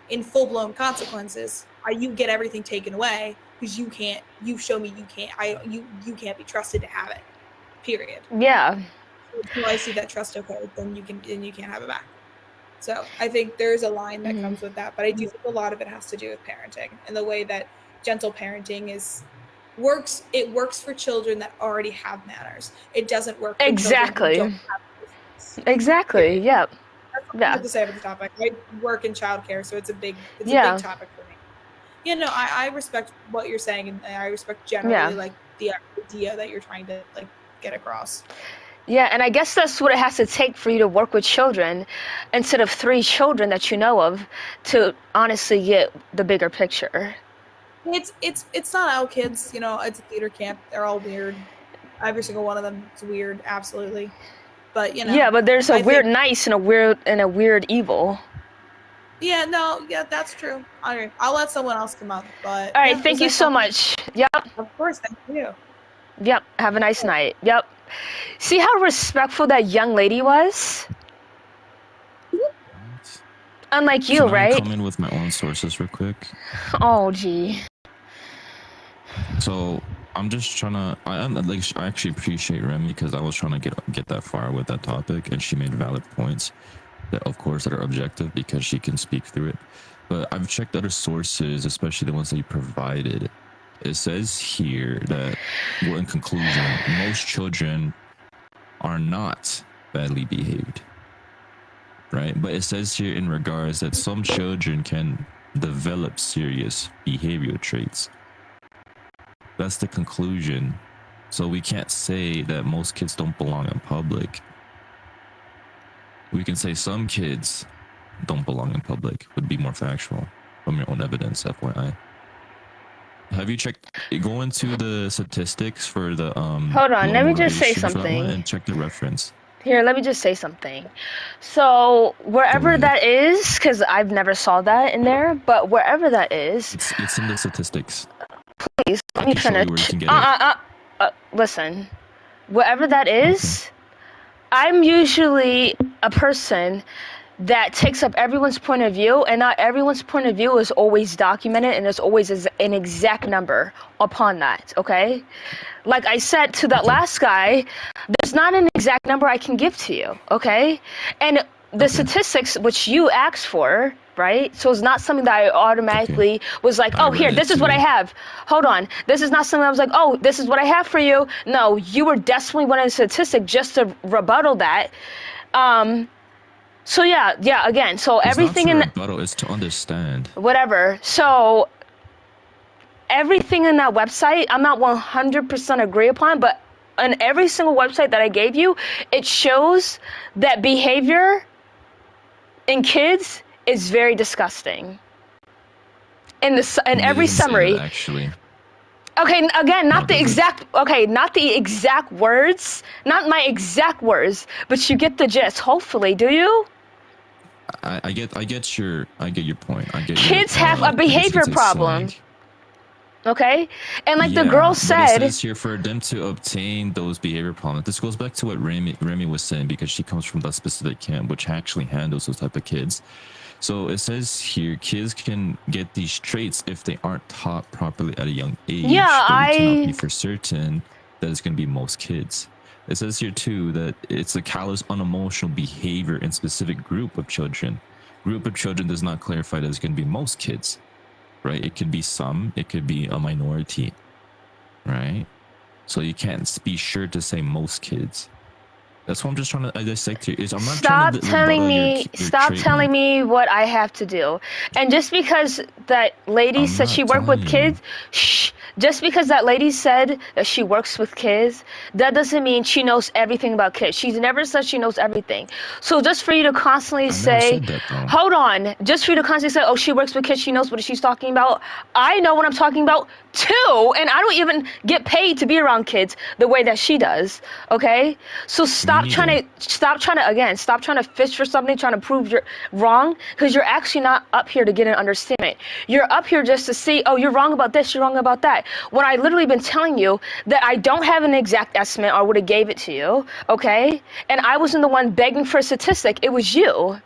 in full blown consequences. You get everything taken away because you show me you can't be trusted to have it. Period. Yeah. Until I see that trust, okay, then you can't have it back. So I think there's a line that comes with that, but I do think a lot of it has to do with parenting and the way that gentle parenting works. It works for children that already have manners. It doesn't work for children who don't have business. Exactly. Yep. That's what I have to say about the topic. I work in childcare, so it's a big topic for me. I respect what you're saying, and I respect generally the idea that you're trying to get across. Yeah, and I guess that's what it has to take for you to work with children instead of 3 children that you know of to honestly get the bigger picture. It's not all kids, it's a theater camp. They're all weird. Every single one of them is weird, absolutely. But Yeah, but there's a weird nice and a weird evil. Yeah, that's true. All right, I'll let someone else come up. But all right, thank you so much. Yep. Of course, thank you. Yep. Have a nice night. Yep. See how respectful that young lady was? Unlike you, right? I'll come in with my own sources real quick. Oh, gee. So I'm just trying to. I actually appreciate Remy because I was trying to get that far with that topic, and she made valid points that, of course, that are objective because she can speak through it. But I've checked other sources, especially the ones that you provided. It says here that, well, in conclusion, most children are not badly behaved, right? But it says here in regards that some children can develop serious behavioral traits. That's the conclusion. So we can't say that most kids don't belong in public. We can say some kids don't belong in public, would be more factual from your own evidence, FYI. Have you checked? Go into the statistics for the Hold on, let me just say something. And check the reference. Here, let me just say something. So wherever that is, because I've never saw that in there, but wherever that is, it's in the statistics. Please, let me finish. Listen, wherever that is, I'm usually a person that takes up everyone's point of view, and not everyone's point of view is always documented, and there's always an exact number upon that, okay? Like I said to that last guy, there's not an exact number I can give to you, okay? And the statistics which you asked for, right? So it's not something that I automatically was like, oh, here, this is what I have. Hold on. This is not something I was like, oh, this is what I have for you. No, you were desperately wanting a statistic just to rebuttal that. So yeah, again, so It's everything not in to rebuttal, it's to understand. whatever. So everything in that website, I'm not 100% agree upon, but on every single website that I gave you, it shows that behavior in kids is very disgusting. In every summary. Actually. Okay, again, not the exact words, not my exact words, but you get the gist. Hopefully, do you? I get your point. Kids have a behavior problem. Okay, and like the girl but said, it says here for them to obtain those behavior problems. This goes back to what Remy was saying, because she comes from that specific camp, which actually handles those type of kids. So it says here, kids can get these traits if they aren't taught properly at a young age. Yeah, but we cannot be for certain that it's going to be most kids. It says here too that it's a callous, unemotional behavior in specific group of children. Group of children does not clarify that it's going to be most kids, right? It could be some, it could be a minority, right? So you can't be sure to say most kids. That's what I'm just trying to dissect here. I'm not stop telling me what I have to do. And just because that lady said she worked with kids, just because that lady said that she works with kids, that doesn't mean she knows everything about kids. She's never said she knows everything. So just for you to constantly say, hold on, just for you to constantly say, oh, she works with kids, she knows what she's talking about. I know what I'm talking about too, and I don't even get paid to be around kids the way that she does. Okay? So stop trying to fish for something, trying to prove you're wrong, because you're actually not up here to get an understanding. You're up here just to see, oh, you're wrong about this, you're wrong about that. When I literally been telling you that I don't have an exact estimate, or I would have gave it to you, okay? And I wasn't the one begging for a statistic, it was you,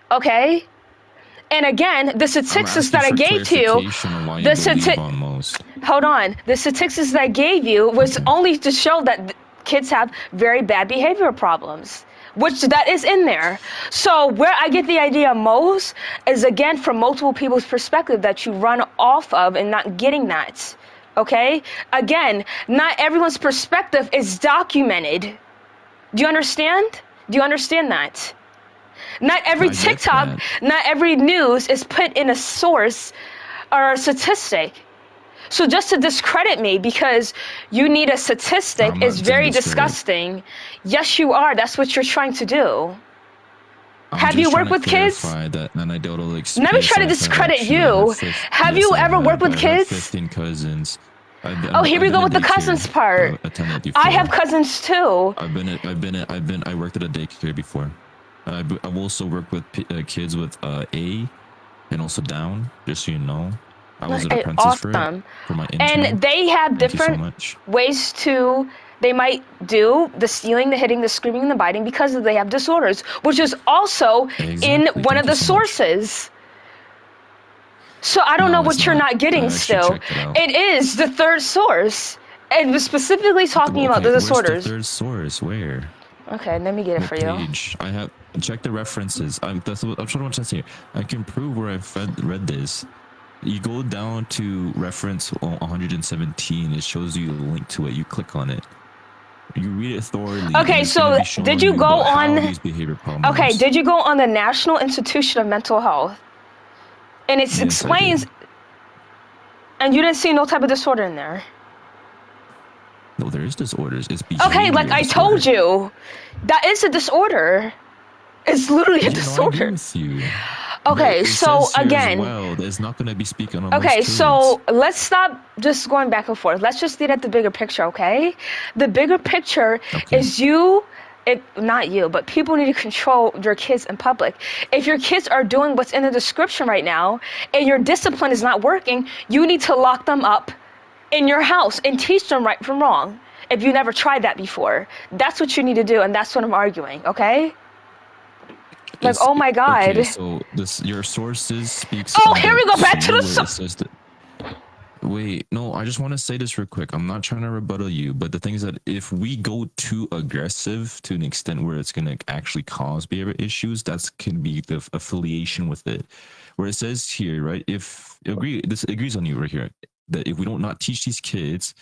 okay? And again, the statistics that I gave to you, the statistics that I gave you was only to show that kids have very bad behavior problems, which that is in there. So where I get the idea most is, again, from multiple people's perspective that you run off of and not getting that, okay? Again, not everyone's perspective is documented. Do you understand? Do you understand that? Not every TikTok, not every news is put in a source or a statistic. So just to discredit me because you need a statistic is very disgusting. Yes, you are. That's what you're trying to do. Have you worked with kids? Let me try to discredit you. Have you ever worked with kids? 15 cousins. Oh, here we go with the cousins part. I have cousins too. I worked at a daycare before. I've also worked with kids with A and also Down, just so you know. I was an apprentice for my intern. And they have different ways to, they might do the stealing, the hitting, the screaming, the biting because they have disorders, which is also in one of the sources. So I don't know what you're not getting still. It is the third source. It was specifically talking about the disorders. The third source, where? Okay, let me get it for you. I have check the references. That's what I'm trying to say. I can prove where I've read this. You go down to reference 117. It shows you the link to it. You click on it. You read it thoroughly. Okay, so did you go on? Okay, did you go on the National Institution of Mental Health? And it explains. And you didn't see no type of disorder in there. No, there is disorders. It's behavior. Okay, like I told you, that is a disorder. It's literally a disorder. Okay, so again, there's not going to be speaking on. Okay, so let's stop just going back and forth. Let's just look at the bigger picture, okay? The bigger picture is not you, but people need to control their kids in public. If your kids are doing what's in the description right now, and your discipline is not working, you need to lock them up in your house and teach them right from wrong. If you never tried that before, that's what you need to do, and that's what I'm arguing, okay? Like, oh my god. Okay, so your sources speaks. Oh, on here we go, back to the where it says that- Wait, no, I just want to say this real quick. I'm not trying to rebuttal you, but the thing is that if we go too aggressive to an extent where it's going to actually cause behavior issues, that can be the affiliation with it. Where it says here, right, this agrees on you right here, that if we don't not teach these kids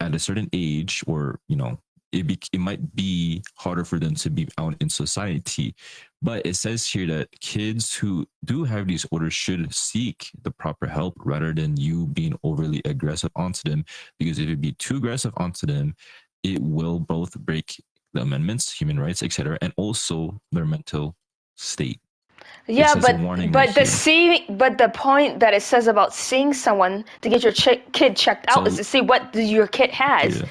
at a certain age, or, you know, it might be harder for them to be out in society. But it says here that kids who do have these orders should seek the proper help rather than you being overly aggressive onto them. Because if you be too aggressive onto them, it will both break the amendments, human rights, etc., and also their mental state. Yeah, but the point that it says about seeing someone to get your kid checked out is to see what your kid has. Yeah.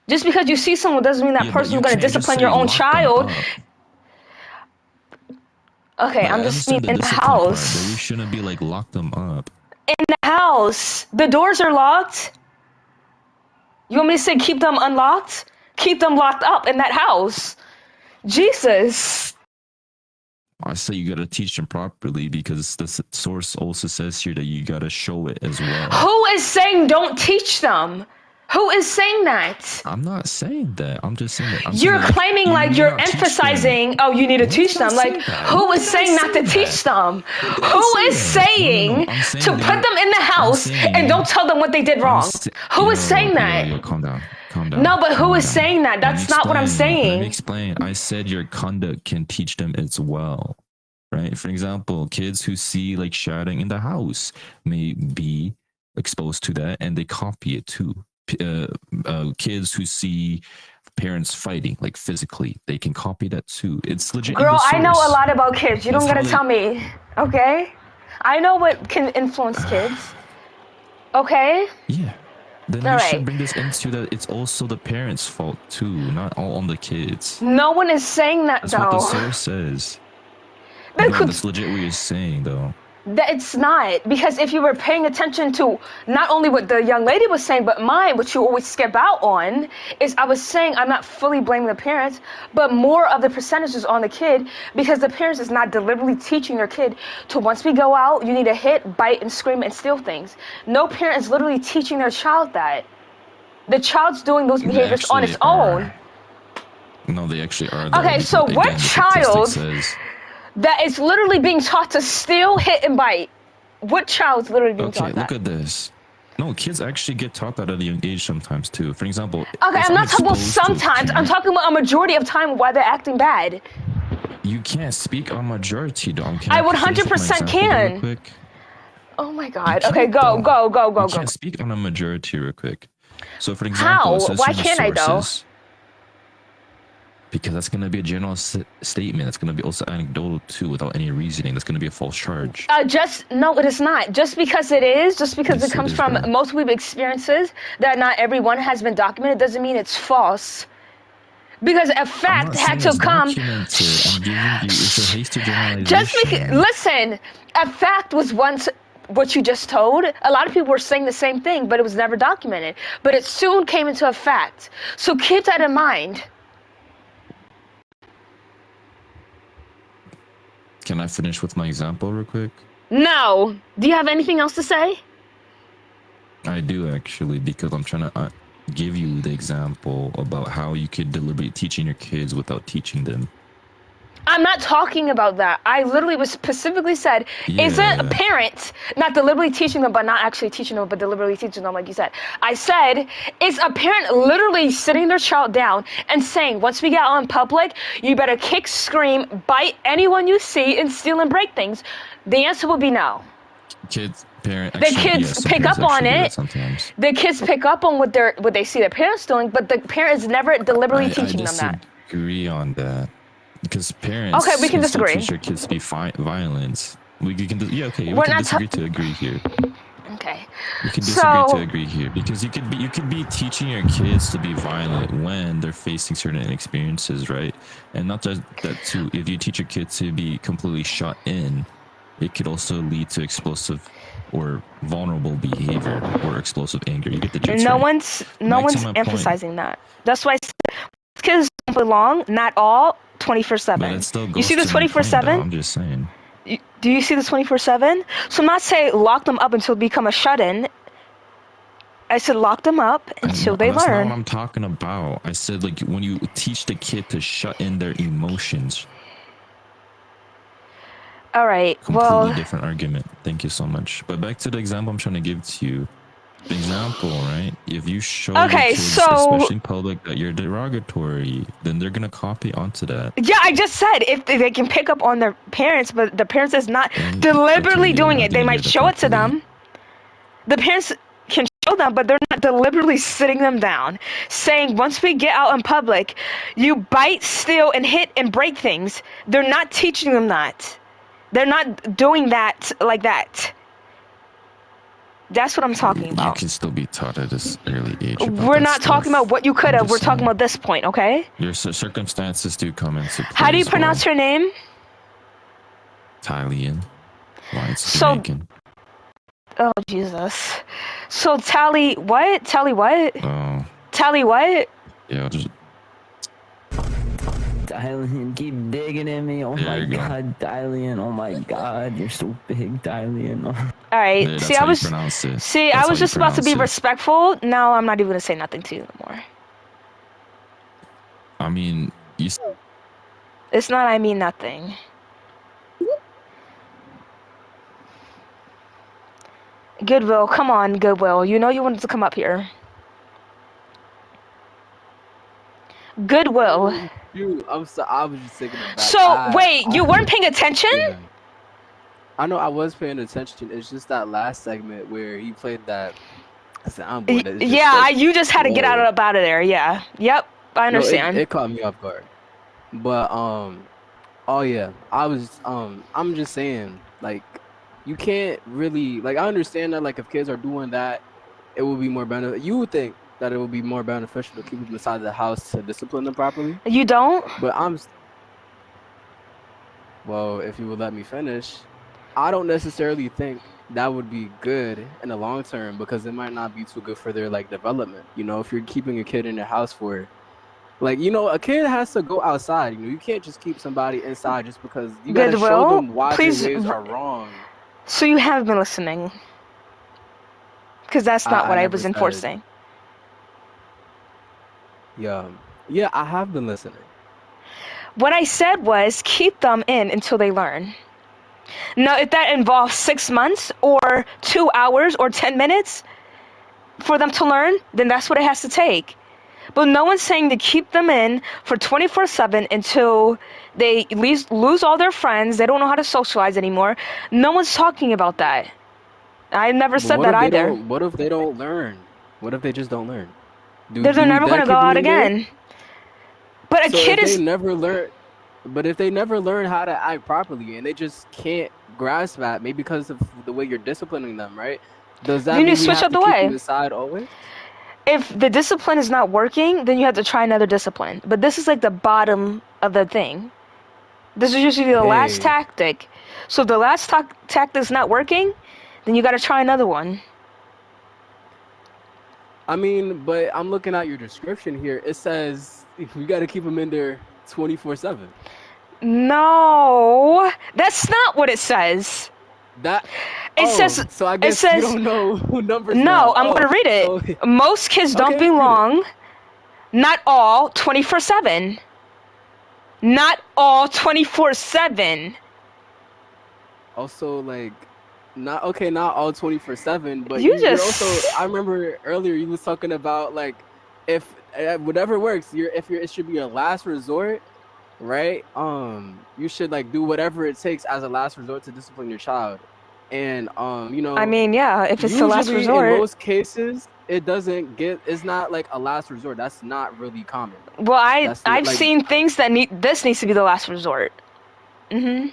Just because you see someone doesn't mean that person is going to discipline your own child. Okay, I'm just saying in the house. But we shouldn't be like lock them up. In the house, the doors are locked. You want me to say keep them unlocked? Keep them locked up in that house. Jesus. I say you gotta teach them properly because the source also says here that you gotta show it as well. Who is saying don't teach them? Who is saying that? I'm not saying that. I'm just saying that. You're claiming like you're emphasizing, oh, you need to teach them. Like, who is saying not to teach them? Who is saying to put them in the house and don't tell them what they did wrong? Who is saying that? Calm down. Calm down. No, but who is saying that? That's not what I'm saying. Let me explain. I said your conduct can teach them as well. Right? For example, kids who see like shouting in the house may be exposed to that and they copy it too. Kids who see parents fighting like physically, they can copy that too. It's legit. Girl, I know a lot about kids. You don't gotta tell me, okay? I know what can influence kids. Okay? Yeah. Then we should bring this into that it's also the parents' fault too, not all on the kids. No one is saying that. That's though. what the source says. That's legit what you're saying though. That it's not, because if you were paying attention to not only what the young lady was saying, but mine, which you always skip out on, is I was saying I'm not fully blaming the parents, but more of the percentages on the kid, because the parents is not deliberately teaching their kid to once we go out, you need to hit, bite, and scream and steal things. No parent is literally teaching their child that. The child's doing those behaviors on its own. No, they actually are. Okay, so what child that is literally being taught to steal, hit, and bite? What child's literally being taught that? Look at this. No, kids actually get taught that at a young age sometimes too. For example, okay, I'm not talking about sometimes. I'm talking about a majority of time why they're acting bad. You can't speak on majority, though. I 100% can. Oh my god. Okay, go. You can't speak on a majority real quick. So, for example, how? Why can't I though? Because that's going to be a general statement. That's going to be also anecdotal too, without any reasoning. That's going to be a false charge. No, it is not. Just because it comes from most we've experiences that not everyone has been documented doesn't mean it's false. Because a fact had to come. I'm giving you, it's a hasty generalization. Listen, a fact was once what you just told. A lot of people were saying the same thing, but it was never documented. But it soon came into a fact. So keep that in mind. Can I finish with my example real quick? No. Do you have anything else to say? I do actually, because I'm trying to give you the example about how you could deliberately teaching your kids without teaching them. I'm not talking about that. I literally was specifically said, isn't a parent not deliberately teaching them, but not actually teaching them, but deliberately teaching them, like you said. I said, is a parent literally sitting their child down and saying, once we get out in public, you better kick, scream, bite anyone you see, and steal and break things? The answer would be no. Kids pick up on it. The kids pick up on what they see their parents doing, but the parent is never deliberately teaching them that. I disagree on that. Because parents we can disagree. Teach their kids to be violent. We can disagree to agree here. Okay. We can disagree to agree here because you could be teaching your kids to be violent when they're facing certain experiences, right? And not just that too. If you teach your kids to be completely shut in, it could also lead to explosive or vulnerable behavior or explosive anger. You get the gist, No one's emphasizing that. That's why kids don't belong, not all, But 24/7. it still You goes see the to my point, though. 24/7? I'm just saying. Do you see the 24/7? So I'm not saying lock them up until they become a shut-in. I said lock them up until they That's not learn. what I'm talking about. I said, like, when you teach the kid to shut in their emotions. All right. Completely Well, different argument. Thank you so much. But back to the example I'm trying to give to you. Example, right? If you show your okay. kids, So especially in public, that you're derogatory, then they're gonna copy onto that. yeah, I just said if they can pick up on their parents, but the parents is not And, deliberately okay, doing I it. They didn't might hear that show it to properly. them. The parents can show them, but they're not deliberately sitting them down, saying once we get out in public, you bite, steal, and hit and break things. They're not teaching them that. They're not doing that like that. That's what I'm talking You about. can still be taught at this early age about We're that not talking stuff. about what you could I'm have. just We're talking saying. about this point, okay? Your circumstances do come into play. How do you as pronounce well. her name? Thailand. Why it's So, Jamaican. oh Jesus. So Tally what? Tally what? Oh, Tally what? yeah, just Dylan, keep digging at me. Oh There my you go. god, Dylan. Oh my god, you're so big, Dylan. All right. yeah, that's See, how I you was pronounce it. see, That's I how was you just about to be pronounce it. respectful. Now I'm not even gonna say nothing to you anymore. I mean, you It's not. I mean nothing. Goodwill, come on, Goodwill. You know you wanted to come up here. Goodwill. Dude, I was just taking it back. So wait, you weren't paying attention? Yeah. I know I was paying attention. It's just that last segment where he played that soundboard. That is just Yeah, like, you just had to get whoa. out of there. Yeah. Yep. I No, understand. it caught me off guard. But oh yeah, I'm just saying, like, you can't really, like, I understand that, like, if kids are doing that, it will be more you would think that it would be more beneficial to keep them inside the house to discipline them properly. You don't? But well, if you would let me finish, I don't necessarily think that would be good in the long term because it might not be too good for their, like, development. You know, if you're keeping a kid in your house for, like, you know, a kid has to go outside. You know, you can't just keep somebody inside just because you got to show Goodwill, them why please. their ways are wrong. So you have been listening. Because that's not what I never was said- enforcing. Yeah, I have been listening. What I said was keep them in until they learn. Now, if that involves 6 months or 2 hours or 10 minutes for them to learn, then that's what it has to take. But no one's saying to keep them in for 24/7 until they lose all their friends. They don't know how to socialize anymore. No one's talking about that. I never But said what that if they either. What if they don't learn? What if they just don't learn? They're never going to go out again. But a So kid if is... they never learn, but if they never learn how to act properly and they just can't grasp that, maybe because of the way you're disciplining them, right? Does that You need mean to we switch have up to the keep way. them aside always? If the discipline is not working, then you have to try another discipline. But this is like the bottom of the thing. This is usually the last Hey. tactic. So if the last tactic is not working, then you got to try another one. I mean, but I'm looking at your description here. It says we got to keep them in there 24/7. No, that's not what it says. That It says. So I It guess says. you don't know who numbers. No, now. I'm gonna read it. So, Most kids don't Okay, read it. belong. Not all 24/7. Not all 24/7. also, like, not all 24/7, but You you're just- also. I remember earlier you was talking about, like, if whatever works, it should be your last resort, right? You should, like, do whatever it takes as a last resort to discipline your child, and you know. I mean, yeah, if it's the last usually, resort. in most cases, it's not like a last resort. That's not really common. Well, That's not, I've like- seen things that this needs to be the last resort. Mhm.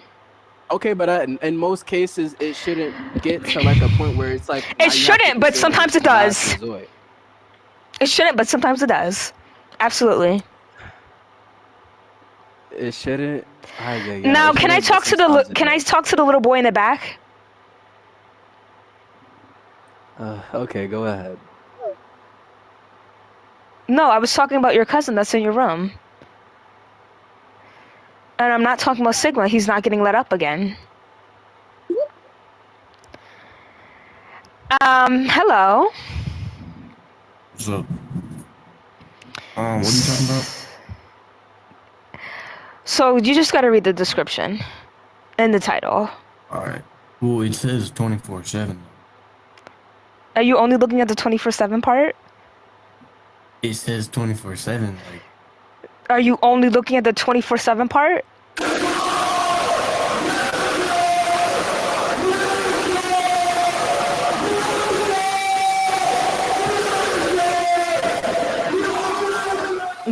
Okay, but in most cases, it shouldn't get to, like, a point where it's like. now It you have to shouldn't, but consider sometimes it last does. resort. It shouldn't, but sometimes it does. Absolutely. It shouldn't. Yeah, Now, it can I shouldn't, but talk to the sometimes it can I does. talk to the little boy in the back? Okay, go ahead. No, I was talking about your cousin that's in your room. And I'm not talking about Sigma. He's not getting let up again. Hello. What's up? What are you talking about? So you just gotta read the description and the title. Alright. Well, it says 24/7. Are you only looking at the 24/7 part? It says 24/7. Like, Are you only looking at the 24/7 part?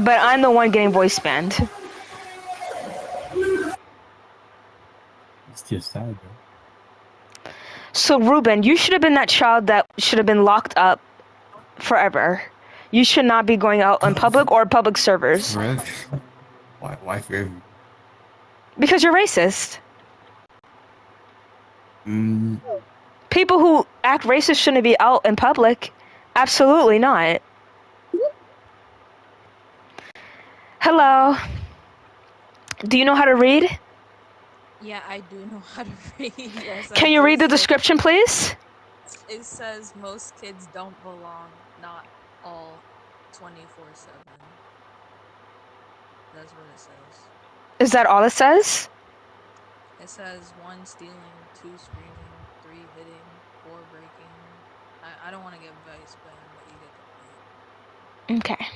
But I'm the one getting voice banned. it's just sad, bro. So Ruben, you should have been that child that should have been locked up forever. You should not be going out on public or public servers. Forever? Why forever? Because you're racist. Mm, People who act racist shouldn't be out in public. Absolutely not. Hello. Do you know how to read? Yeah, I do know how to read. Yes, Can you read the description, please? It says most kids don't belong, not all 24/7. That's what it says. Is that all it says? It says 1 stealing, 2 screaming, 3 hitting, 4 breaking. I don't want to get vice banned, but you get the point. Okay.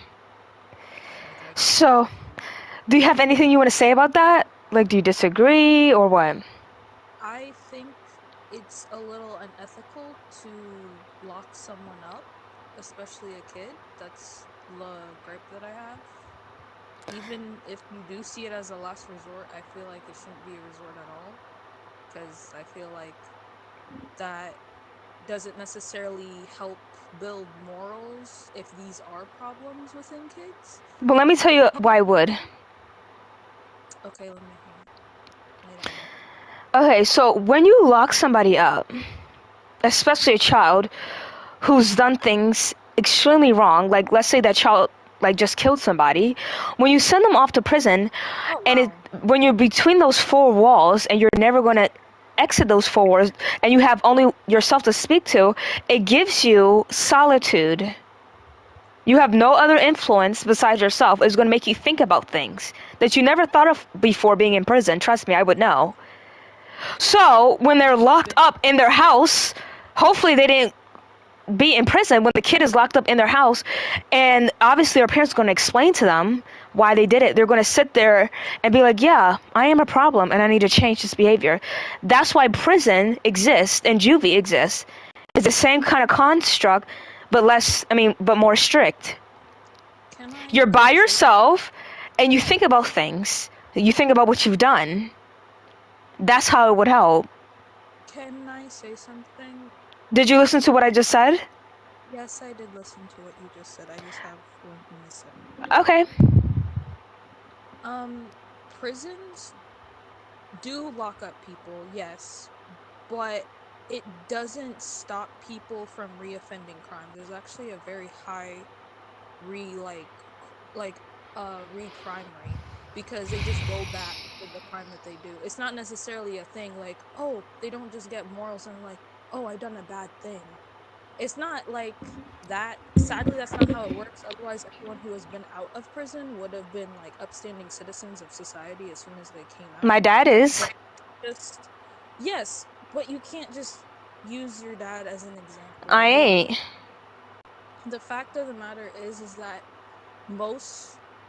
So, do you have anything you want to say about that? Like, do you disagree or what? I think it's a little unethical to lock someone up, especially a kid. That's the gripe that I have. Even if you do see it as a last resort, I feel like it shouldn't be a resort at all. Because I feel like that doesn't necessarily help build morals if these are problems within kids. But let me tell you why I would. Okay, let me hear. Okay, so when you lock somebody up, especially a child who's done things extremely wrong, like let's say that child like just killed somebody, when you send them off to prison, and when you're between those 4 walls and you're never going to exit those 4 walls and you have only yourself to speak to, it gives you solitude. You have no other influence besides yourself. It's going to make you think about things that you never thought of before being in prison. Trust me, I would know. So when they're locked up in their house, hopefully they didn't be in prison when the kid is locked up in their house, and obviously their parents are going to explain to them why they did it. They're going to sit there and be like, yeah, I am a problem and I need to change this behavior. That's why prison exists and juvie exists. It's the same kind of construct, but but more strict. You're by yourself and you think about things. You think about what you've done. That's how it would help. Can I say something? Did you listen to what I just said? Yes, I did listen to what you just said. I just have one thing to say. Okay. Prisons do lock up people, yes, but it doesn't stop people from reoffending crime. There's actually a very high re-crime rate, because they just go back to the crime that they do. It's not necessarily a thing like, oh, they don't just get morals and like, oh, I done a bad thing. It's not like that. Sadly, that's not how it works. Otherwise, everyone who has been out of prison would have been like upstanding citizens of society as soon as they came out. My dad is. Yes, but you can't just use your dad as an example. I ain't. The fact of the matter is that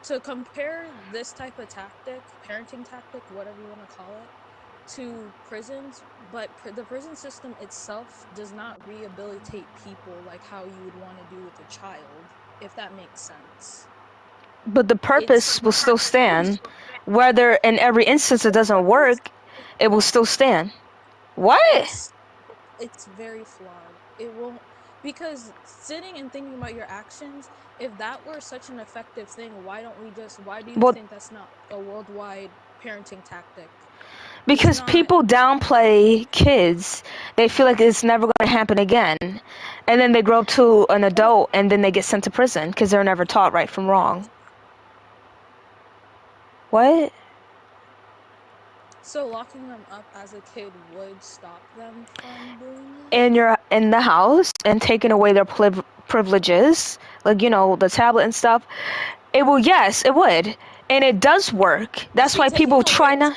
to compare this type of tactic, parenting tactic, whatever you want to call it, to prisons, but the prison system itself does not rehabilitate people like how you would want to do with a child, if that makes sense. But the purpose will still stand. Whether in every instance it doesn't work, it will still stand. What? It's very flawed. It won't, because sitting and thinking about your actions, if that were such an effective thing, why do you think that's not a worldwide parenting tactic? Because people downplay kids. They feel like it's never going to happen again. And then they grow up to an adult and then they get sent to prison because they're never taught right from wrong. What? So locking them up as a kid would stop them from doing it? in the house and taking away their privileges, like, you know, the tablet and stuff. Yes, it would. And it does work. That's why people try not.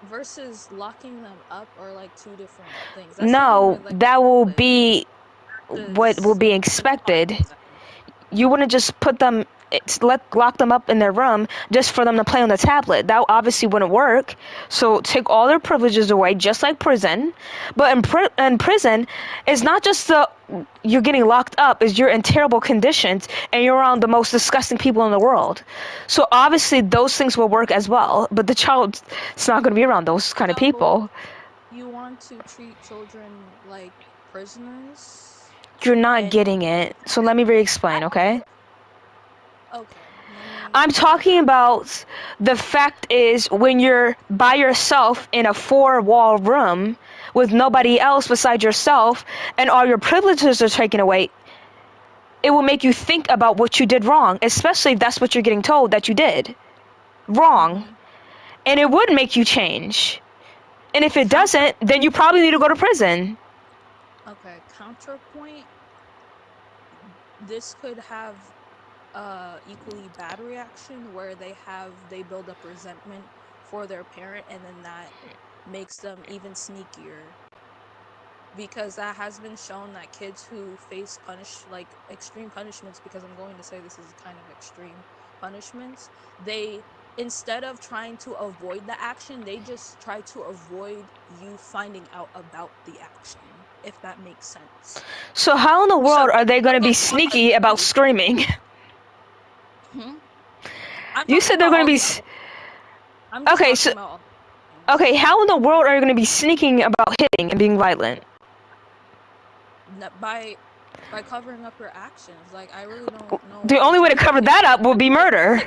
Versus locking them up are like two different things. That's No, that will be what will be expected. You wouldn't just put them, lock them up in their room just for them to play on the tablet. That obviously wouldn't work. So take all their privileges away, just like prison. But in prison, it's not just you're getting locked up, is you're in terrible conditions and you're around the most disgusting people in the world. So obviously those things will work as well. But the child's not going to be around those kind of people. You want to treat children like prisoners? You're not getting it. So let me re-explain, okay? Okay. I'm talking about the fact is when you're by yourself in a 4-wall room with nobody else besides yourself and all your privileges are taken away, it will make you think about what you did wrong, especially if that's what you're getting told that you did wrong. And it would make you change. And if it doesn't, then you probably need to go to prison. Okay, counterpoint. This could have equally bad reaction where they build up resentment for their parent, and then that makes them even sneakier, because that has been shown that kids who face extreme punishments, because I'm going to say this is kind of extreme punishments, they, instead of trying to avoid the action, they just try to avoid you finding out about the action, if that makes sense. So how in the world are they going to be sneaky about screaming? You said they're going to be... Okay, so... Okay, how in the world are you going to be sneaking about hitting and being violent? By covering up your actions. Like, I really don't know. The only way to cover that up would be murder.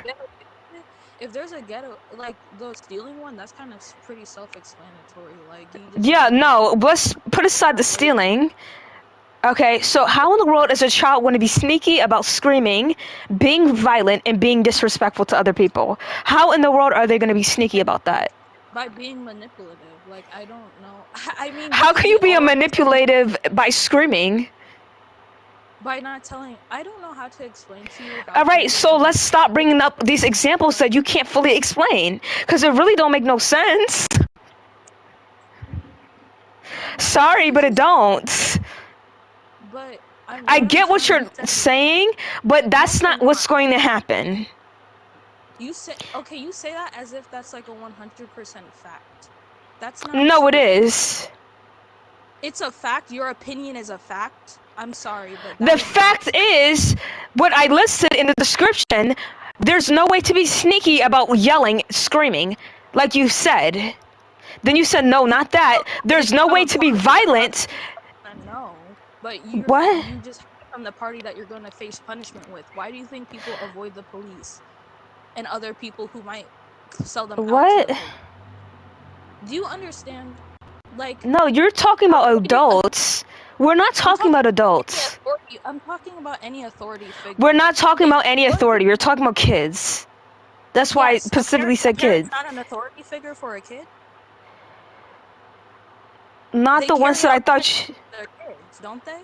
If there's a ghetto, like the stealing one, that's kind of pretty self-explanatory. Like, yeah, no, let's put aside the stealing. Okay, so how in the world is a child going to be sneaky about screaming, being violent, and being disrespectful to other people? How in the world are they going to be sneaky about that? By being manipulative. Like, I don't know. I mean, how can you be a manipulative by screaming? By not telling. I don't know how to explain to you. Alright, so let's stop bringing up these examples that you can't fully explain, because it really don't make no sense. Sorry, but it don't. But I get what you're saying, but that's not what's going to happen. You say that as if that's like a 100% fact. That's not. No, it is. It's a fact. Your opinion is a fact. I'm sorry, but the fact is, what I listed in the description, there's no way to be sneaky about yelling, screaming, like you said. Then you said, no, not that. There's no way to be violent. No, but you just from the party that you're going to face punishment with. Why do you think people avoid the police and other people who might sell them out to them? Do you understand? Like, no, you're talking about adults. We're not talking about adults. I'm talking about any authority figure. We're not talking about any authority. We're talking about kids. That's why I specifically said kids. Not an authority figure for a kid? Not the ones that I thought... They're kids, don't they?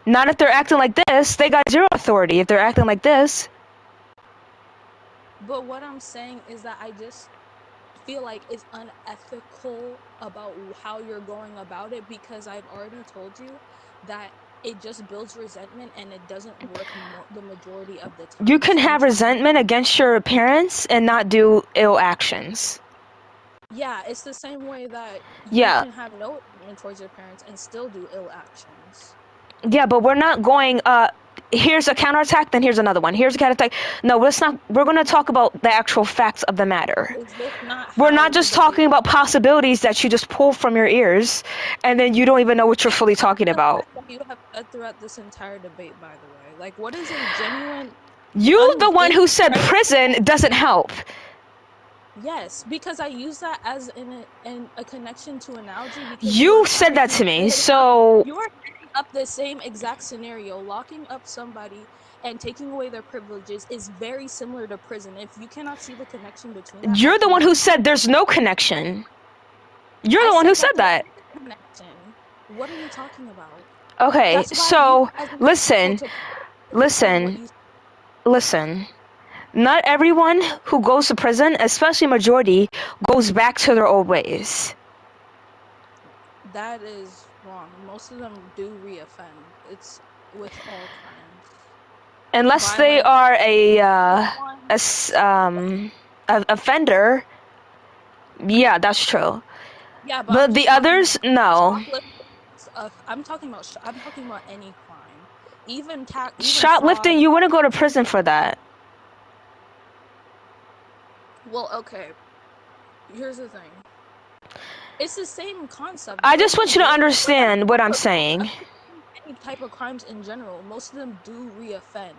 Not if they're acting like this. They got zero authority if they're acting like this. But what I'm saying is that I just feel like it's unethical about how you're going about it, because I've already told you that it just builds resentment and it doesn't work the majority of the time. You can have resentment against your parents and not do ill actions. Yeah, it's the same way that you can have no resentment towards your parents and still do ill actions. Yeah, but we're not going, here's a counterattack, then here's another one. Here's a counterattack. No, let's not. We're going to talk about the actual facts of the matter. We're not just talking about possibilities that you just pull from your ears, and then you don't even know what you're fully talking about. You have said throughout this entire debate, by the way. Like, what is a genuine... You, the one who said prison doesn't help. Yes, because I use that as in a connection to analogy. You said that to me, so... You're up the same exact scenario. Locking up somebody and taking away their privileges is very similar to prison. If you cannot see the connection between that, you're the one who said there's no connection. You're the one who said that. What are you talking about? Okay, That's why so you guys are listen, able to listen, listen. Not everyone who goes to prison, especially majority, goes back to their old ways. That is wrong. Most of them do reoffend. It's with all crimes. Unless they are a offender. Yeah, that's true. Yeah, But the others, no. I'm talking about any crime. Even Shoplifting, you wouldn't go to prison for that. Well, okay. Here's the thing. It's the same concept. I just want you to understand what I'm saying. Any type of crimes in general, most of them do reoffend.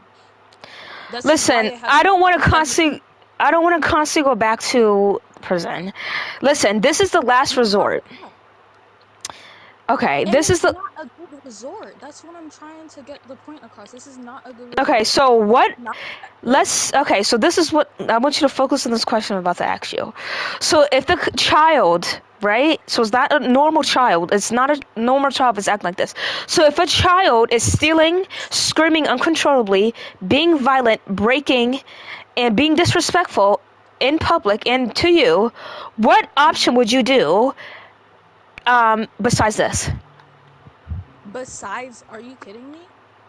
Listen, I don't want to constantly go back to prison. Listen, this is the last resort. Okay, And this is the. Not a good resort. That's what I'm trying to get the point across. This is not a good resort. Okay, so what? Okay, so this is what I want you to focus on. This question I'm about to ask you. So if the child, right? So it's not a normal child. It's not a normal child that's acting like this. So if a child is stealing, screaming uncontrollably, being violent, breaking, and being disrespectful in public and to you, what option would you do? Besides this. Besides, are you kidding me?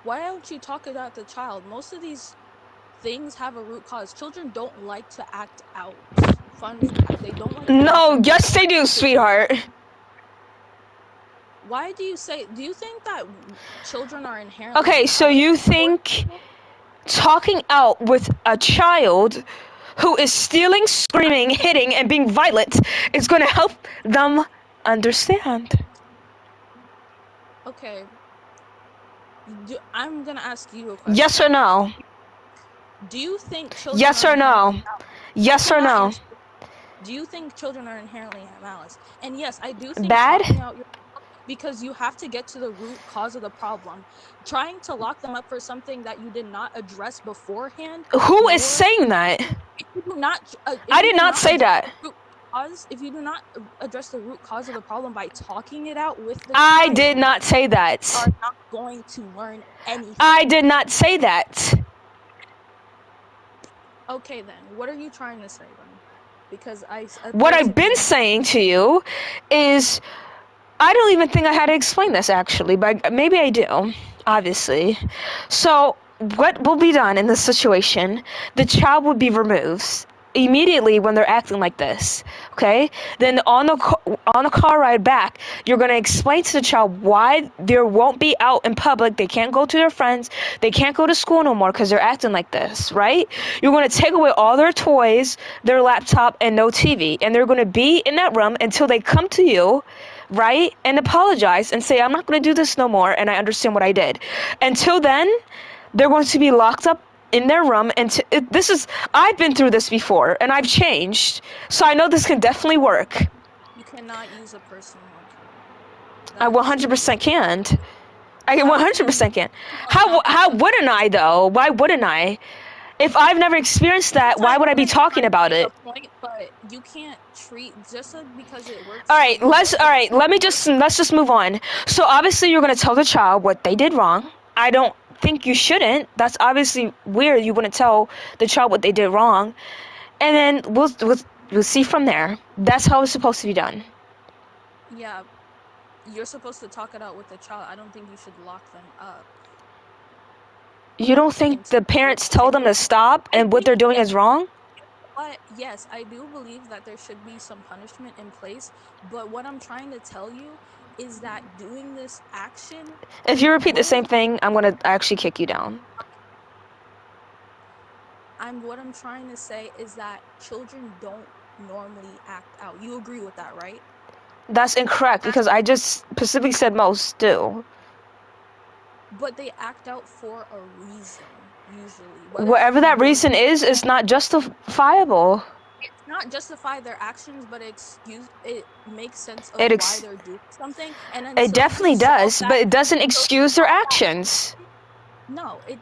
Why don't you talk about the child? Most of these things have a root cause. Children don't like to act out. Fun fact, they don't like to No, yes they do, sweetheart. Why do you think that children are inherently Okay, so you think talking out with a child who is stealing, screaming, hitting, and being violent is going to help them understand? Okay. I'm gonna ask you a question. Yes or no? Do you think children Yes or no? Yes or no? Do you think children are inherently malice? And yes, I do think bad? talking out because you have to get to the root cause of the problem. Trying to lock them up for something that you did not address beforehand. Who is saying that? If you do not, I did not say that. If you do not address the root cause of the problem by talking it out with the I child, did not say that. you are not going to learn anything. I did not say that. Okay then, what are you trying to say then? Because what I've been saying to you is, I don't even think I had to explain this actually, but maybe I do, obviously. So what will be done in this situation? The child would be removed immediately when they're acting like this, okay? Then on the car ride back, you're going to explain to the child why they won't be out in public, they can't go to their friends, they can't go to school no more because they're acting like this, right? You're going to take away all their toys, their laptop, and no TV, and they're going to be in that room until they come to you, right, and apologize and say, I'm not going to do this no more, and I understand what I did. Until then, they're going to be locked up in their room, and I've been through this before, and I've changed, so I know this can definitely work. You cannot use a person like I 100% can't. I 100% can. How wouldn't I though? Why wouldn't I? If I've never experienced that, why would I be talking about it? But you can't treat just because it works. Let's just move on. So obviously you're gonna tell the child what they did wrong. I don't think you shouldn't. That's obviously weird. You wouldn't tell the child what they did wrong, and then we'll see from there. That's how it's supposed to be done. Yeah, you're supposed to talk it out with the child. I don't think you should lock them up. You don't think the parents told them to stop and what they're doing is wrong? But yes, I do believe that there should be some punishment in place. But what I'm trying to tell you is that doing this action... If you repeat the same thing, I'm going to actually kick you down. What I'm trying to say is that children don't normally act out. You agree with that, right? That's incorrect, because I just specifically said most do. But they act out for a reason, usually. Whatever that reason is, it's not justifiable. It's not justify their actions, but it makes sense of why they're doing something. And then it definitely does, but it doesn't excuse their actions. No, it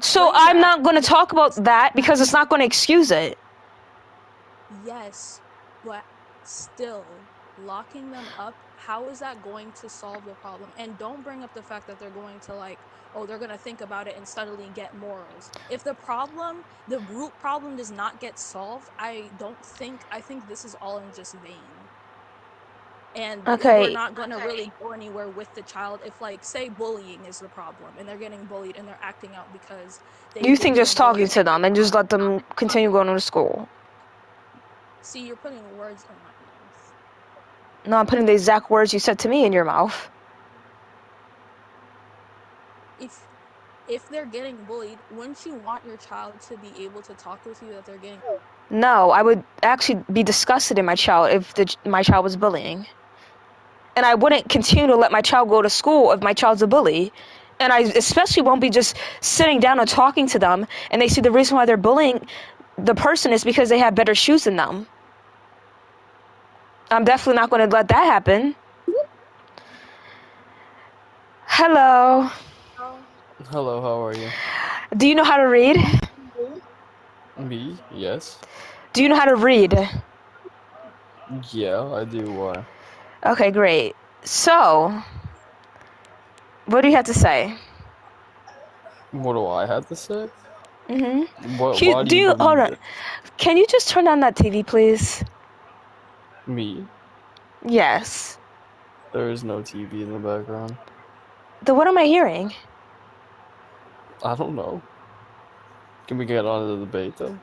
so I'm not going to talk about that because it's not going to excuse it. Yes, but still, locking them up, how is that going to solve the problem? And don't bring up the fact that they're going to like, oh, they're going to think about it and suddenly get morals. If the problem, the root problem does not get solved, I think this is all in just vain. And we're Okay. not going to really go anywhere with the child if, like, say bullying is the problem and they're getting bullied and they're acting out because You think just talking to them and just let them continue going to school? See, you're putting words in my mouth. No, I'm putting the exact words you said to me in your mouth. If they're getting bullied, wouldn't you want your child to be able to talk with you that they're getting? No, I would actually be disgusted in my child if my child was bullying. And I wouldn't continue to let my child go to school if my child's a bully. And I especially won't be just sitting down and talking to them and they see the reason why they're bullying the person is because they have better shoes than them. I'm definitely not going to let that happen. Hello. Hello, how are you? Do you know how to read? Me? Yes. Do you know how to read? Yeah, I do. Why? Okay, great. So, what do you have to say? What do I have to say? Mm-hmm. Why do you hold believe on. it? Can you just turn on that TV, please? Me? Yes. There is no TV in the background. Then what am I hearing? I don't know. Can we get on to the debate though?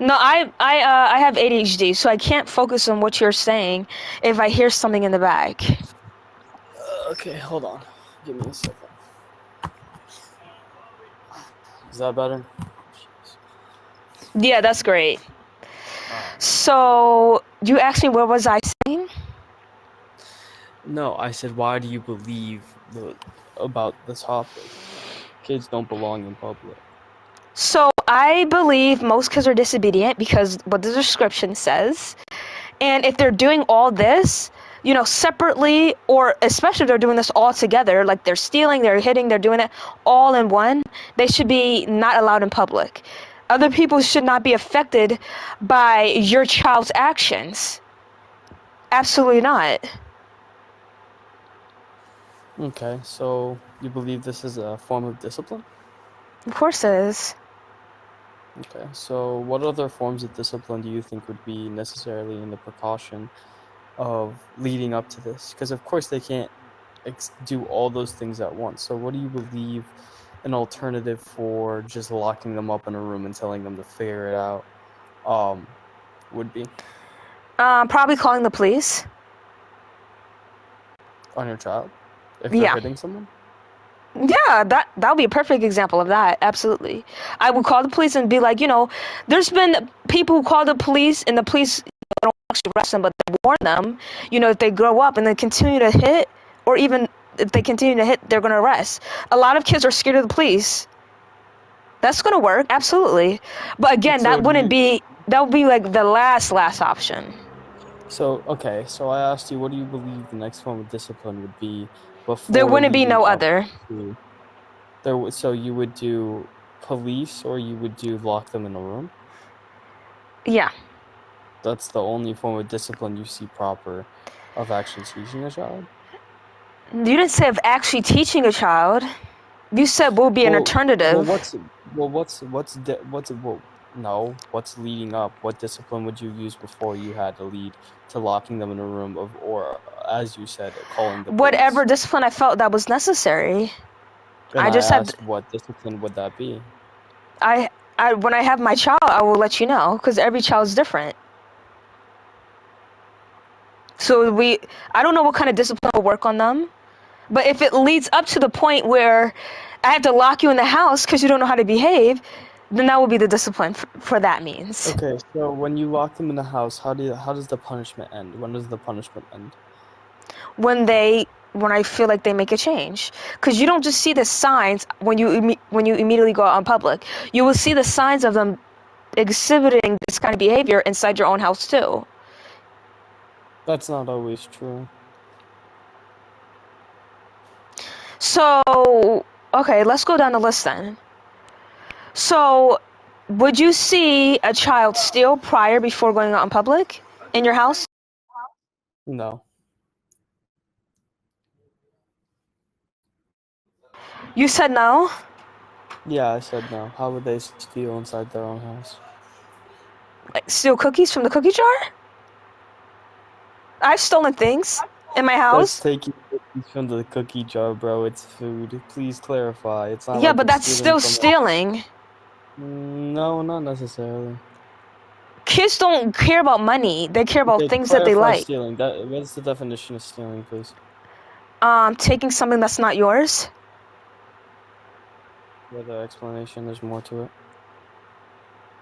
No, I have ADHD, so I can't focus on what you're saying if I hear something in the back. Okay, hold on. Give me a second. Is that better? Yeah, that's great. So, you asked me what was I saying? No, I said, why do you believe about the topic? Kids don't belong in public. So, I believe most kids are disobedient because what the description says. And if they're doing all this, you know, separately, or especially if they're doing this all together, like they're stealing, they're hitting, they're doing it all in one, they should be not allowed in public. Other people should not be affected by your child's actions. Absolutely not. Okay, so you believe this is a form of discipline? Of course it is. Okay, so what other forms of discipline do you think would be necessarily in the precaution of leading up to this? Because of course they can't do all those things at once. So what do you believe an alternative for just locking them up in a room and telling them to figure it out would be? Probably calling the police. On your child? If they're hitting someone? Yeah, that would be a perfect example of that. Absolutely. I would call the police and be like, you know, there's been people who call the police and the police don't actually arrest them, but they warn them, you know, if they grow up and they continue to hit, or even if they continue to hit, they're going to arrest. A lot of kids are scared of the police. That's going to work. Absolutely. But again, So that would be like the last option. So, okay, so I asked you, what do you believe the next form of discipline would be before There wouldn't be no leading up other. So you would do police or you would do lock them in a room? Yeah. That's the only form of discipline you see proper of actually teaching a child? You didn't say of actually teaching a child. You said will be an alternative. What's leading up? What discipline would you use before you had to lead to locking them in a room or as you said, calling the police? Whatever discipline I felt that was necessary. And I just asked, what discipline would that be? When I have my child, I will let you know because every child is different. So I don't know what kind of discipline will work on them, but if it leads up to the point where I have to lock you in the house because you don't know how to behave, then that would be the discipline for that means. Okay, so when you lock them in the house, how does the punishment end? When does the punishment end? When I feel like they make a change, because you don't just see the signs when you immediately go out in public. You will see the signs of them exhibiting this kind of behavior inside your own house too. That's not always true. So, okay, let's go down the list then. So, would you see a child steal before going out in public in your house? No. You said no? Yeah, I said no. How would they steal inside their own house? Like, steal cookies from the cookie jar? I've stolen things in my That's house. taking cookies from the cookie jar, bro. It's food. Please clarify. It's not Yeah, like but you're that's still stealing. stealing. No, not necessarily. Kids don't care about money. They care about Okay, things that they clarify like. stealing. What's the definition of stealing, please? Taking something that's not yours. Further explanation. There's more to it.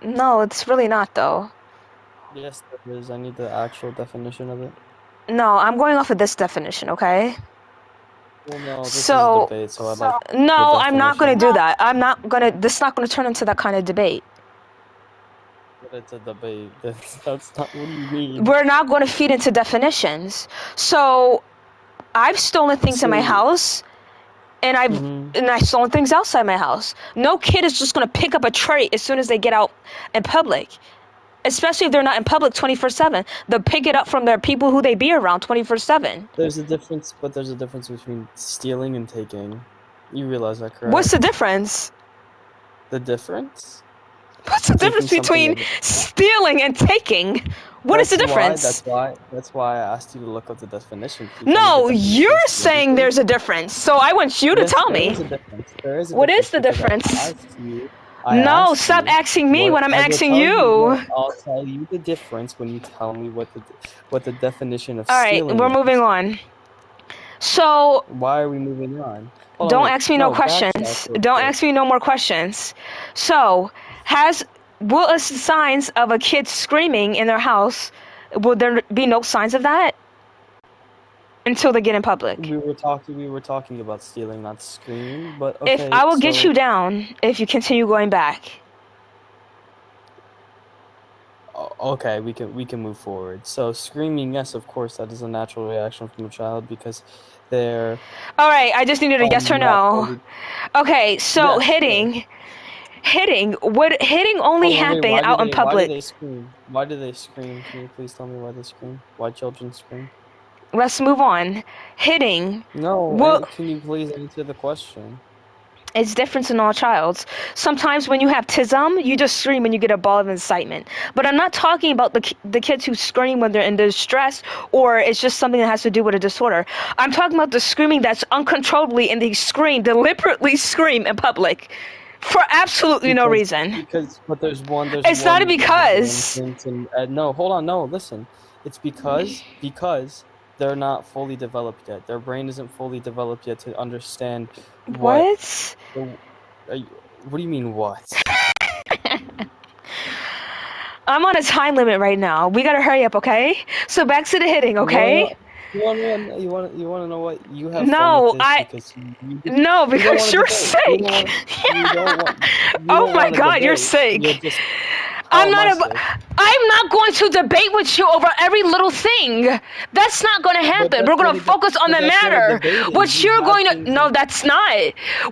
No, it's really not though. Yes, there is. I need the actual definition of it. No, I'm going off of this definition, okay? Well, no, this So, is a debate, so I'd like no, the I'm not definition. gonna do that. I'm not gonna. This is not gonna turn into that kind of debate. But it's a debate. That's not. What do you mean? We're not going to feed into definitions. So, I've stolen things in my house, and I've stolen things outside my house. No kid is just going to pick up a tray as soon as they get out in public, especially if they're not in public 24/7. They'll pick it up from their people who they be around 24/7. There's a difference, but there's a difference between stealing and taking. You realize that, correct? What's the difference? The difference? What's the difference between stealing and taking? What is the difference? That's why I asked you to look up the definition. No, you're saying there's a difference, so I want you to tell me. There is a What is the difference? difference? No, stop asking me when I'm asking you. I'll tell you the difference when you tell me what the definition of All right, stealing we're is. moving on. So Why are we moving on? Hold don't on, ask me no backtrack questions. real Don't quick. ask me no more questions. So, will a signs of a kid screaming in their house? Will there be no signs of that until they get in public? We were talking about stealing, not screaming. But okay, If I will get so- you down if you continue going back. Okay, we can move forward. So screaming, yes, of course, that is a natural reaction from a child because they're. All right, I just needed a yes or no. Okay, so Yes, hitting would hitting only happen out in Why public? do they scream? Why do they scream? Can you please tell me why they scream? Why children scream? Let's move on. Hitting. No, Well, can you please answer the question? it's different in all childs. Sometimes when you have tism, you just scream when you get a ball of excitement. But I'm not talking about the kids who scream when they're in distress or it's just something that has to do with a disorder. I'm talking about the screaming that's uncontrollably and they deliberately scream in public for absolutely no reason. But there's one. It's not a because. No, hold on. No, listen. It's because they're not fully developed yet. Their brain isn't fully developed yet to understand What? What do you mean what? I'm on a time limit right now. We gotta hurry up, okay? So back to the hitting, okay? You want to know what you have? No, fun with this no, you don't because wanna you're debate. sick. Oh my God, you're sick. I'm not going to debate with you over every little thing. That's not going to happen. We're going to focus on the matter. What you're going to no, that's not.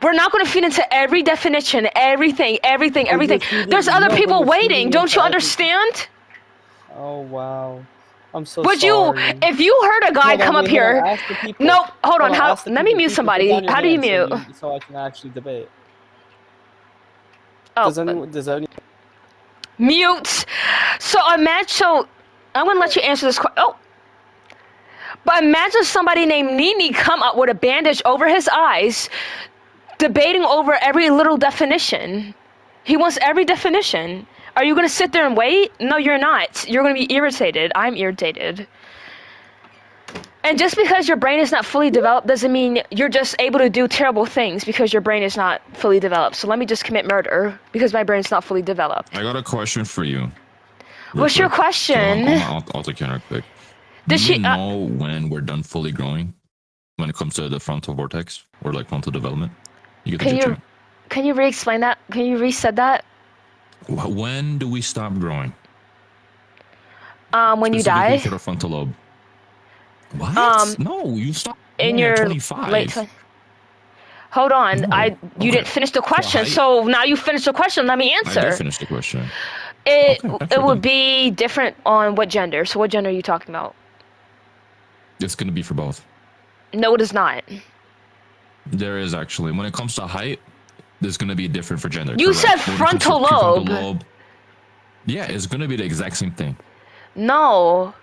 We're not going to feed into every definition, everything. There's other people waiting. Don't you understand? Oh wow. I'm so Would sorry. you, if you heard a guy come up here, no, hold on, let me mute somebody. How do you mute? So I can actually debate. Oh, Does anyone? Mute. So imagine. I'm gonna let you answer this question. Oh, but imagine somebody named Nini come up with a bandage over his eyes, debating over every little definition. He wants every definition. Are you gonna sit there and wait? No, you're not. You're gonna be irritated. I'm irritated. And just because your brain is not fully developed doesn't mean you're just able to do terrible things because your brain is not fully developed. So let me just commit murder because my brain's not fully developed. I got a question for you. What's your question? I'll take it real quick. Do you know when we're done fully growing when it comes to the frontal vortex or like frontal development? Can you re-explain that? Can you reset that? When do we stop growing? When you die. To the frontal lobe. What? No, you stop in at your 25. late 20s. Hold on, you didn't finish the question, so now you finished the question. Let me answer. I did finish the question. It would be different on what gender. So what gender are you talking about? It's gonna be for both. No, it is not. There is actually. When it comes to height, there's gonna be different for gender. You correct? said When it comes to frontal lobe. lobe. Yeah, it's gonna be the exact same thing. No.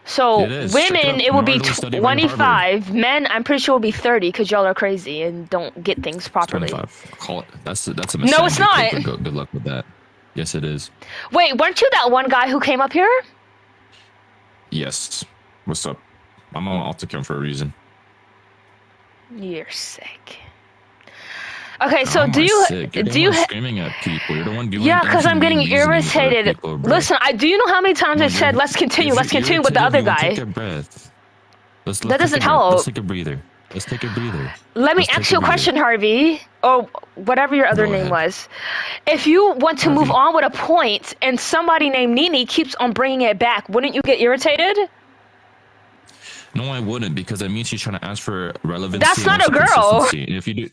So It is. Check it women, up. it will be Nardo studied right at 25. Men, I'm pretty sure will be 30 because y'all are crazy and don't get things properly. 25. Call it. That's a No, mistake. it's not. Good luck with that. Yes, it is. Wait, weren't you that one guy who came up here? Yes. What's up? I'm on Alticam for a reason. You're sick. Okay, so How am do I you sick? You're the do you? one screaming at people. You're the one doing Yeah, because I'm getting everything amazing with other irritated. people, bro. Listen, do you know how many times I said let's continue with the other guy? Take a breath. Let's That doesn't take a breath. help. Let's take a breather. Let's take a breather. Let me Let's ask take you a breather. question, Harvey, or whatever your other Go name ahead. was. If you want to move on with a point and somebody named Nini keeps on bringing it back, wouldn't you get irritated? No, I wouldn't, because that means she's trying to ask for relevancy. That's and not also a girl. consistency. And if you do,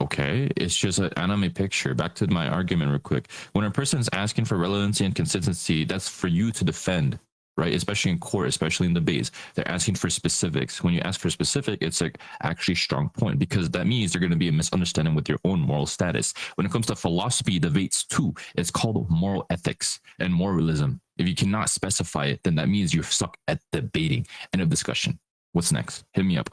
okay, it's just an anime picture. Back to my argument, real quick. When a person's asking for relevancy and consistency, that's for you to defend, right? Especially in court, especially in debates, they're asking for specifics. When you ask for specific, it's like actually strong point, because that means they're going to be a misunderstanding with your own moral status. When it comes to philosophy debates too, it's called moral ethics and moralism. If you cannot specify it, then that means you suck at debating. End of discussion. What's next? Hit me up.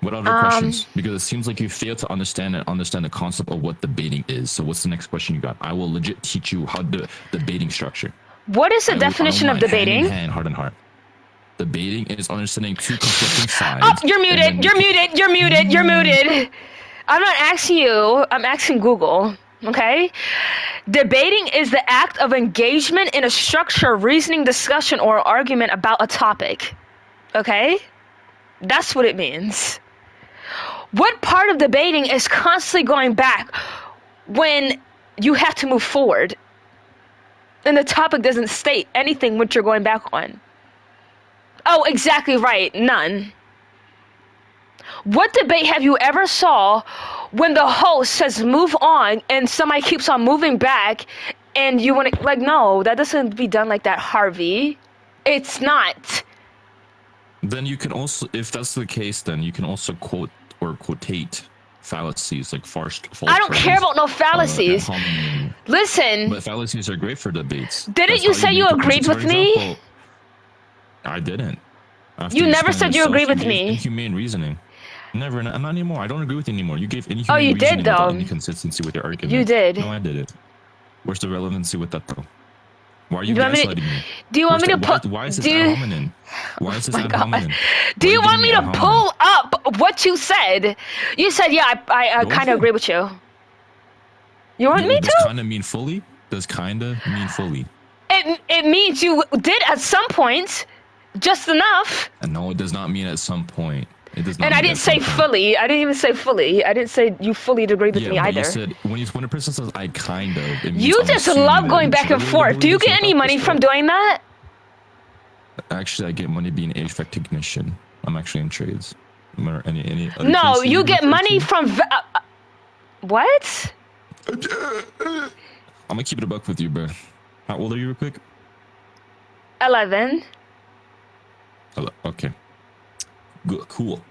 What other questions? Because it seems like you fail to understand the concept of what debating is. So what's the next question you got? I will legit teach you how the debating structure. What is the definition of debating? Hand in hand, heart and heart. Debating is understanding two conflicting sides. Oh, you're muted. You're muted. You're muted. You're muted. I'm not asking you. I'm asking Google. Okay? Debating is the act of engagement in a structured reasoning, discussion, or argument about a topic. Okay? That's what it means. What part of debating is constantly going back when you have to move forward and the topic doesn't state anything what you're going back on? Oh, exactly right. None. What debate have you ever saw when the host says move on and somebody keeps on moving back and you want to, like, no, that doesn't be done like that, Harvey. It's not. Then you can also, if that's the case, then you can also quote or quotate fallacies like false. I don't care about no fallacies. Listen. But fallacies are great for debates. Didn't you say you agreed with me? I didn't. After You never explained said you yourself, agreed with gave me. Inhumane reasoning. Never, not anymore. I don't agree with you anymore. You gave inhumane Oh, you did, reasoning without though. any consistency with your argument. You did. No, I didn't. Where's the relevancy with that, though? Why are you Do you want me to- gaslighting me? Do you want me to put? Why is this do you- ad hominem? Why is this Oh my ad God. hominem? Do Why you are want me giving to ad hominem? pull up what you said? You said, yeah, I Go kind for of it. agree with you. You want me Does to? kind of mean fully? Does kind of mean fully? It means you did at some point, just enough. And no, it does not mean at some point. It does not. And I mean didn't at say some point. fully. I didn't even say fully. I didn't say you fully agree with Yeah, me but either. you said when a person says I kind of, it means You I'm just assuming love that going you back and truly forth. Do you believe get any about money this from stuff. doing that? Actually, I get money being age technician. I'm actually in trades. Any other No, trades you refer get money to? from. What? I'm gonna keep it a buck with you, bro. How old are you, real quick? 11. Hello. Okay. Good. Cool.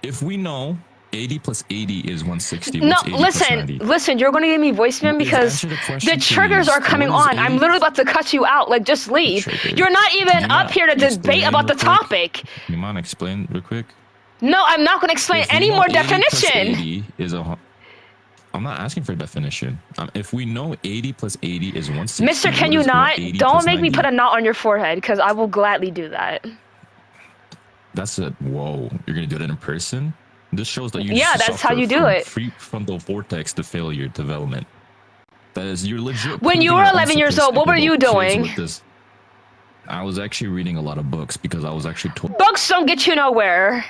If we know 80 plus 80 is 160, No, what's 80 plus listen, 90? listen. You're going to give me voicemail Please because answer the question, the triggers please. are coming What is on. I'm 80? literally about to cut you out. Like, just leave. Trigger. You're not even Can you up not here to debate explain about the real quick? topic. You mind explain real quick? No, I'm not going to explain If we any know more 80 plus definition. 80 is I'm not asking for a definition. If we know 80 plus 80 is 160, Mister, can what you is not? 80 Don't plus make me 90? put a knot on your forehead because I will gladly do that. That's a whoa. You're gonna do that in person? This shows that you Yeah, that's how suffer you do from it. Prefrontal cortex to failure development. That is, you're legit. When you proving were your own 11 years old, statistic what were about you kids doing? with this. I was actually reading a lot of books because I was actually told. Books don't get you nowhere.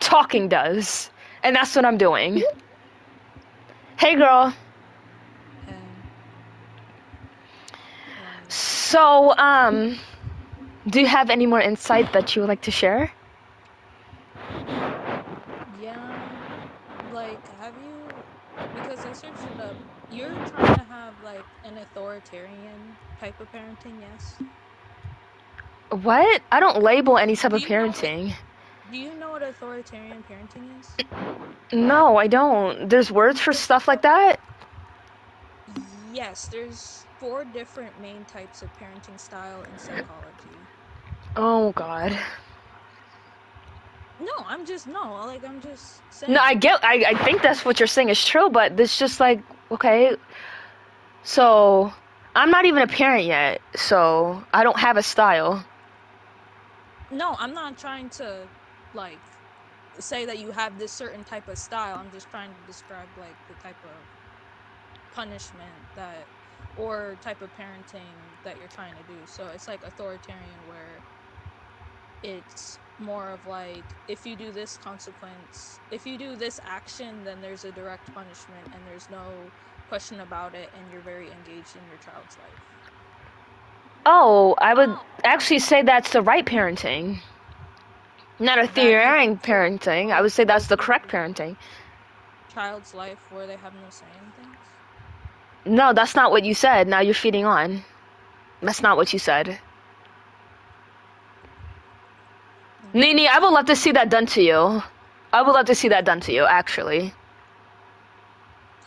Talking does. And that's what I'm doing. Hey, girl. So, do you have any more insight that you would like to share? Yeah, like, have you, because I searched it up, You're trying to have like an authoritarian type of parenting, yes? What? I don't label any type Do of you know what parenting. Do you know what authoritarian parenting is? No, I don't. There's words for stuff like that? Yes, there's 4 different main types of parenting style in psychology. Oh god. No, I'm just saying. No, I think that's what you're saying is true, but it's just like, okay, so I'm not even a parent yet, so I don't have a style. No, I'm not trying to like say that you have this certain type of style. I'm just trying to describe like the type of punishment that or type of parenting that you're trying to do. So it's like authoritarian where it's more of like, if you do this consequence, if you do this action, then there's a direct punishment and there's no question about it, and you're very engaged in your child's life. Oh, I would actually say that's the right parenting. Not authoritarian parenting. I would say that's the correct parenting. Child's life where they have no say in things? No, that's not what you said. Now you're feeding on. That's not what you said. Nini, I would love to see that done to you. I would love to see that done to you, actually.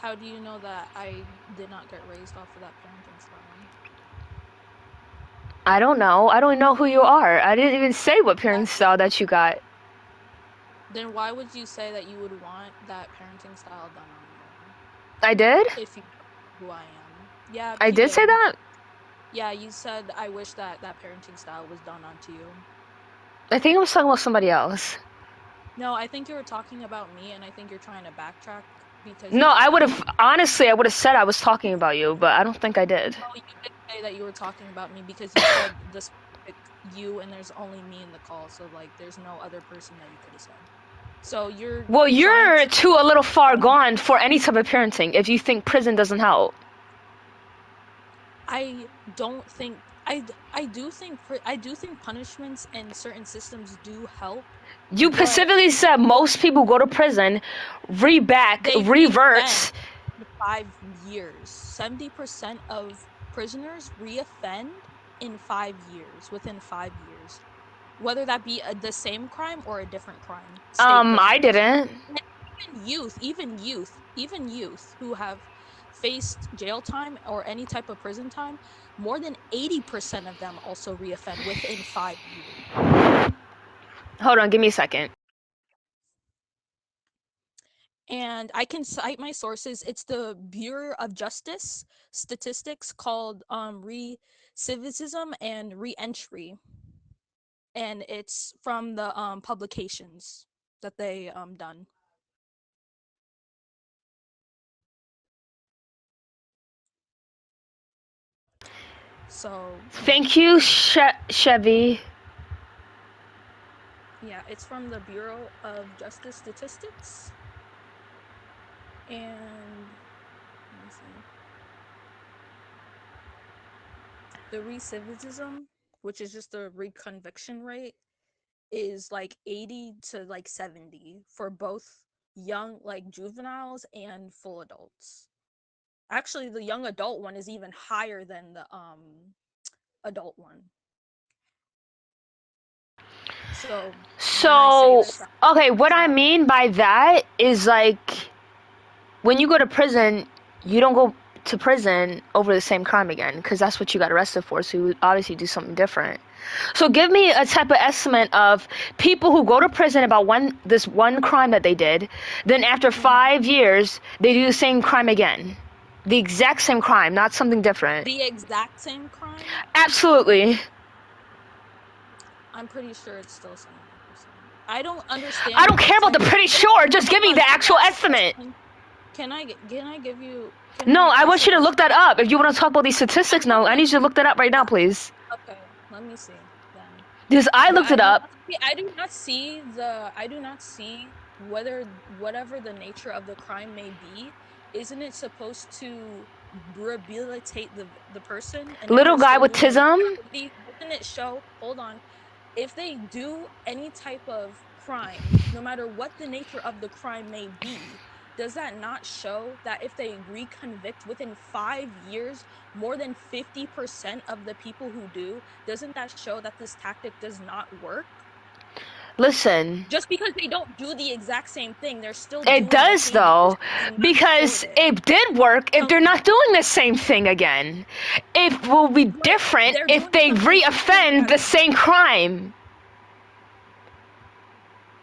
How do you know that I did not get raised off of that parenting style? I don't know. I don't know who you are. I didn't even say what parenting style that you got. Then why would you say that you would want that parenting style done on you? I did? If you know who I am. Yeah, I did say that? Yeah, you said, I wish that that parenting style was done onto you. I think I was talking about somebody else. No, I think you were talking about me, and I think you're trying to backtrack because... No, I would have... Honestly, I would have said I was talking about you, but I don't think I did. No, you did say that you were talking about me because you said the specific you, and there's only me in the call, so, like, there's no other person that you could have said. So you're... Well, you're too a little far gone for any type of parenting if you think prison doesn't help. I don't think... I do think punishments and certain systems do help. You specifically said most people go to prison, reverts. 5 years. 70% of prisoners reoffend in 5 years, within 5 years. Whether that be the same crime or a different crime. I didn't. Even youth who have faced jail time or any type of prison time, more than 80% of them also reoffend within 5 years. Hold on, give me a second. And I can cite my sources. It's the Bureau of Justice statistics called Recidivism and Reentry. And it's from the publications that they done. So thank you, Chevy. Yeah, it's from the Bureau of Justice Statistics. And let me see. The recidivism, which is just the reconviction rate, is like 80 to like 70 for both young, like juveniles and full adults. Actually, the young adult one is even higher than the adult one. So okay, what I mean by that is like when you go to prison, you don't go to prison over the same crime again because that's what you got arrested for, so you obviously do something different. So give me a type of estimate of people who go to prison about this one crime that they did, then after 5 years they do the same crime again. The exact same crime, not something different. The exact same crime? Absolutely. I'm pretty sure it's still 70%. I don't understand. I don't care about the pretty sure. Just give me the actual estimate. Can I give you? No, I want you to look that up. If you want to talk about these statistics now, I need you to look that up right now, please. Okay, let me see then. Because I looked it up. I do not see whatever the nature of the crime may be. Isn't it supposed to rehabilitate the person? Little guy with autism? Doesn't it show? Hold on. If they do any type of crime, no matter what the nature of the crime may be, does that not show that if they reconvict within 5 years, more than 50% of the people who do, doesn't that show that this tactic does not work? Listen. Just because they don't do the exact same thing, they're still It does though, because it did work if they're not doing the same thing again. It will be different if they re-offend the same crime.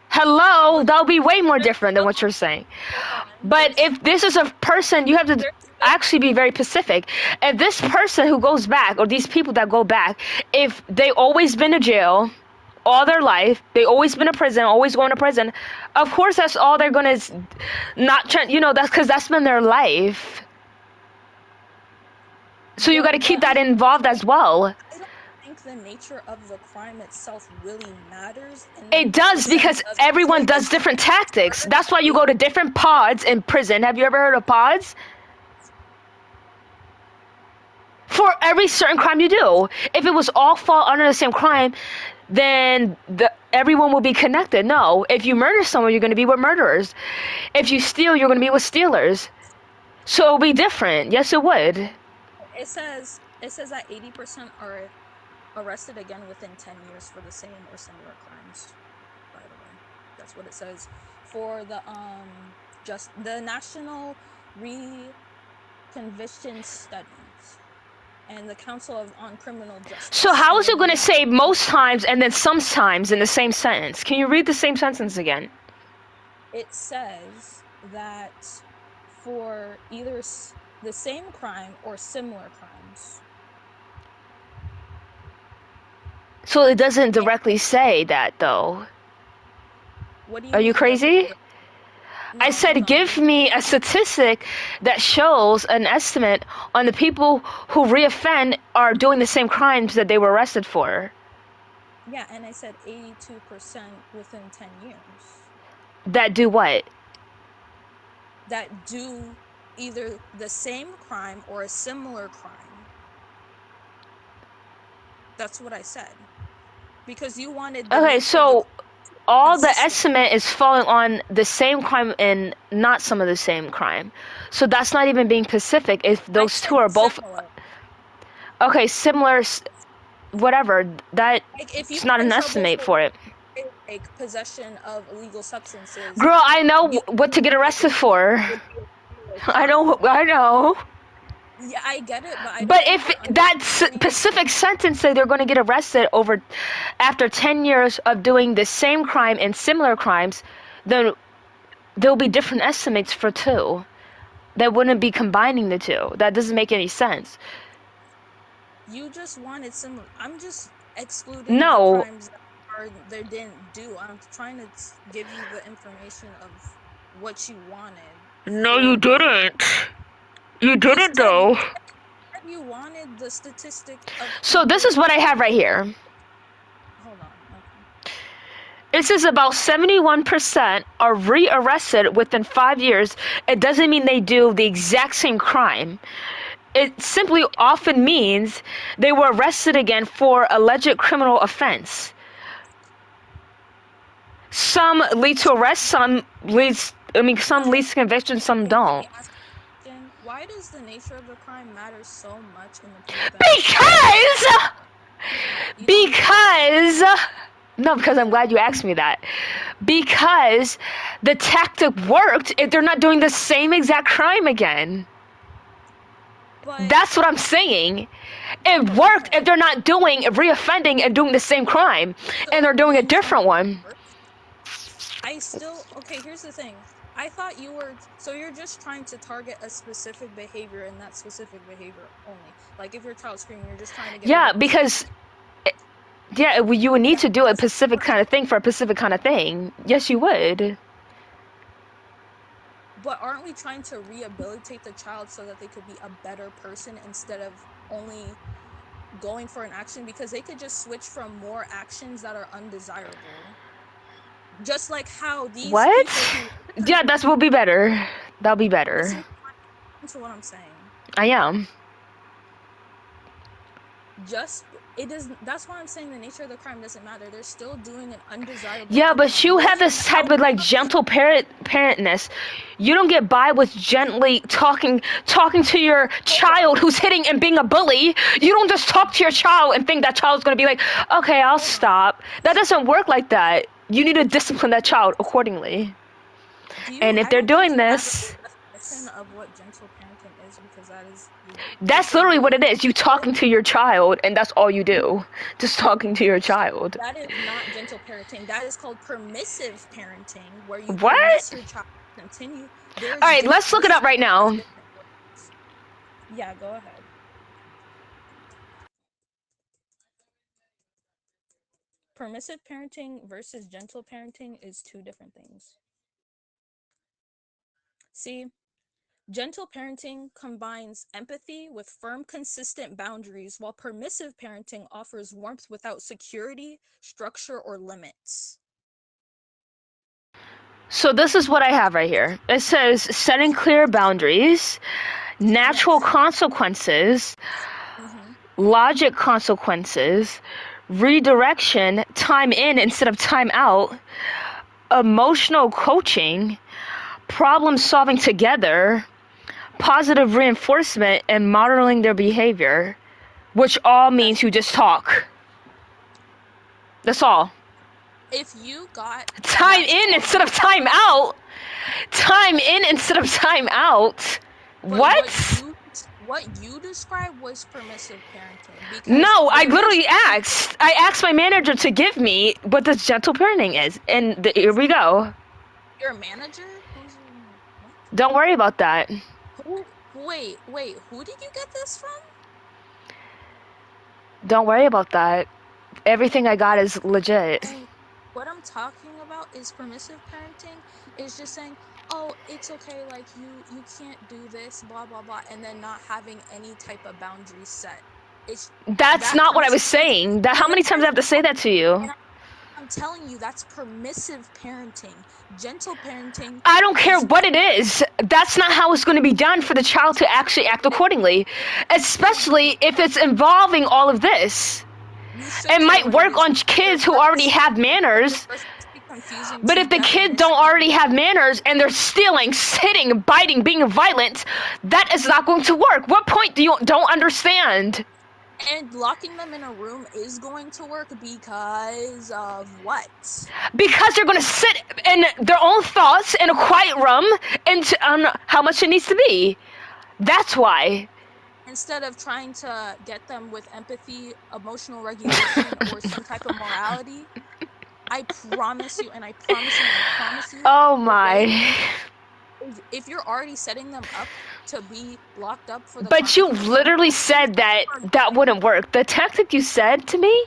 Hello, that'll be way more different than what you're saying. But if this is a person, you have to actually be very specific. If this person who goes back, or these people that go back, if they always been to jail all their life, they always been to prison, always going to prison, of course that's all they're gonna not try, you know, that's because that's been their life. So you got to keep that involved as well. I don't think the nature of the crime itself really matters. It does, because everyone does different tactics. That's why you go to different pods in prison. Have you ever heard of pods? For every certain crime you do. If it was all fall under the same crime, then everyone will be connected. No, if you murder someone, you're going to be with murderers. If you steal, you're going to be with stealers. So it'll be different. Yes, it would. It says that 80% are arrested again within 10 years for the same or similar crimes. By the way, that's what it says for the just the National Reconviction Studies and the Council on Criminal Justice. So how is it going to say most times and then sometimes in the same sentence? Can you read the same sentence again? It says that for either the same crime or similar crimes. So it doesn't directly say that, though. What do you Are you crazy? I said, give me a statistic that shows an estimate on the people who reoffend are doing the same crimes that they were arrested for. Yeah, and I said 82% within 10 years. That do what? That do either the same crime or a similar crime. That's what I said. Because you wanted... Okay, so all the estimate is falling on the same crime and not some of the same crime. So that's not even being specific if those two are both... Similar. Okay, similar, whatever. That If it's not an estimate for it. Like possession of illegal substances. Girl, I know what to get arrested for. I know. Yeah, I get it, but if that specific sentence say they're going to get arrested after 10 years of doing the same crime and similar crimes, then there'll be different estimates for two. That wouldn't be combining the two. That doesn't make any sense. You just wanted some. I'm just excluding No. the crimes that they didn't do. I'm trying to give you the information of what you wanted. No, you didn't. You didn't, though. You wanted the statistic of... So this is what I have right here. Hold on. Okay. It says about 71% are re-arrested within 5 years. It doesn't mean they do the exact same crime. It simply often means they were arrested again for alleged criminal offense. Some lead to arrest, some leads to conviction, some don't. Why does the nature of the crime matter so much in the because I'm glad you asked me that. Because the tactic worked if they're not doing the same exact crime again. That's what I'm saying. It worked if they're not reoffending and doing the same crime, and they're doing a different one. Okay, here's the thing. I thought so you're just trying to target a specific behavior and that specific behavior only. Like if your child's screaming, you're just trying to get... Yeah, because... you would need to do a specific kind of thing for a specific kind of thing. Yes, you would. But aren't we trying to rehabilitate the child so that they could be a better person instead of only going for an action? Because they could just switch from more actions that are undesirable. Just like how these What? Yeah, that will be better. That'll be better. Listen to what I'm saying. I am. That's why I'm saying the nature of the crime doesn't matter. They're still doing an undesirable Yeah, but outcome. you have this type of like gentle parentness. You don't get by with gently talking to your child who's hitting and being a bully. You don't just talk to your child and think that child's gonna be like, okay, I'll stop. That doesn't work like that. You need to discipline that child accordingly. And if they're doing this, definition of what gentle parenting is, because that's literally what it is. You talking to your child, and that's all you do. Just talking to your child. that is not gentle parenting. That is called permissive parenting, where you What? permit your child to continue. All right, let's look it up right now. Yeah, go ahead. Permissive parenting versus gentle parenting is two different things. See, gentle parenting combines empathy with firm, consistent boundaries, while permissive parenting offers warmth without security, structure, or limits. So this is what I have right here. It says setting clear boundaries, natural consequences, logic consequences, redirection, time in instead of time out, emotional coaching, problem solving together, positive reinforcement, and modeling their behavior, which all means you just talk. That's all. If you got time in instead of time out, time in instead of time out. What you described was permissive parenting. No, I literally asked. I asked my manager to give me what this gentle parenting is, and here we go. Your manager? Don't worry about that. Wait, who did you get this from? Don't worry about that. Everything I got is legit. And what I'm talking about is permissive parenting. Is just saying, oh, it's okay, like you can't do this, blah blah blah, and then not having any type of boundaries set. That's not what I was saying. How many times I have to say that to you? I'm telling you, that's permissive parenting. Gentle parenting. I don't care what it is. That's not how it's going to be done for the child to actually act accordingly, especially if it's involving all of this. It might work on kids who already have manners, but if the kids don't already have manners and they're stealing, hitting, biting, being violent, that is not going to work. What point do you don't understand? And locking them in a room is going to work because of what? Because they're going to sit in their own thoughts in a quiet room and how much it needs to be. That's why. Instead of trying to get them with empathy, emotional regulation, or some type of morality, I promise you, and I promise you. Oh my. If you're already setting them up to be locked up for the But you literally said that wouldn't work. The tactic you said to me,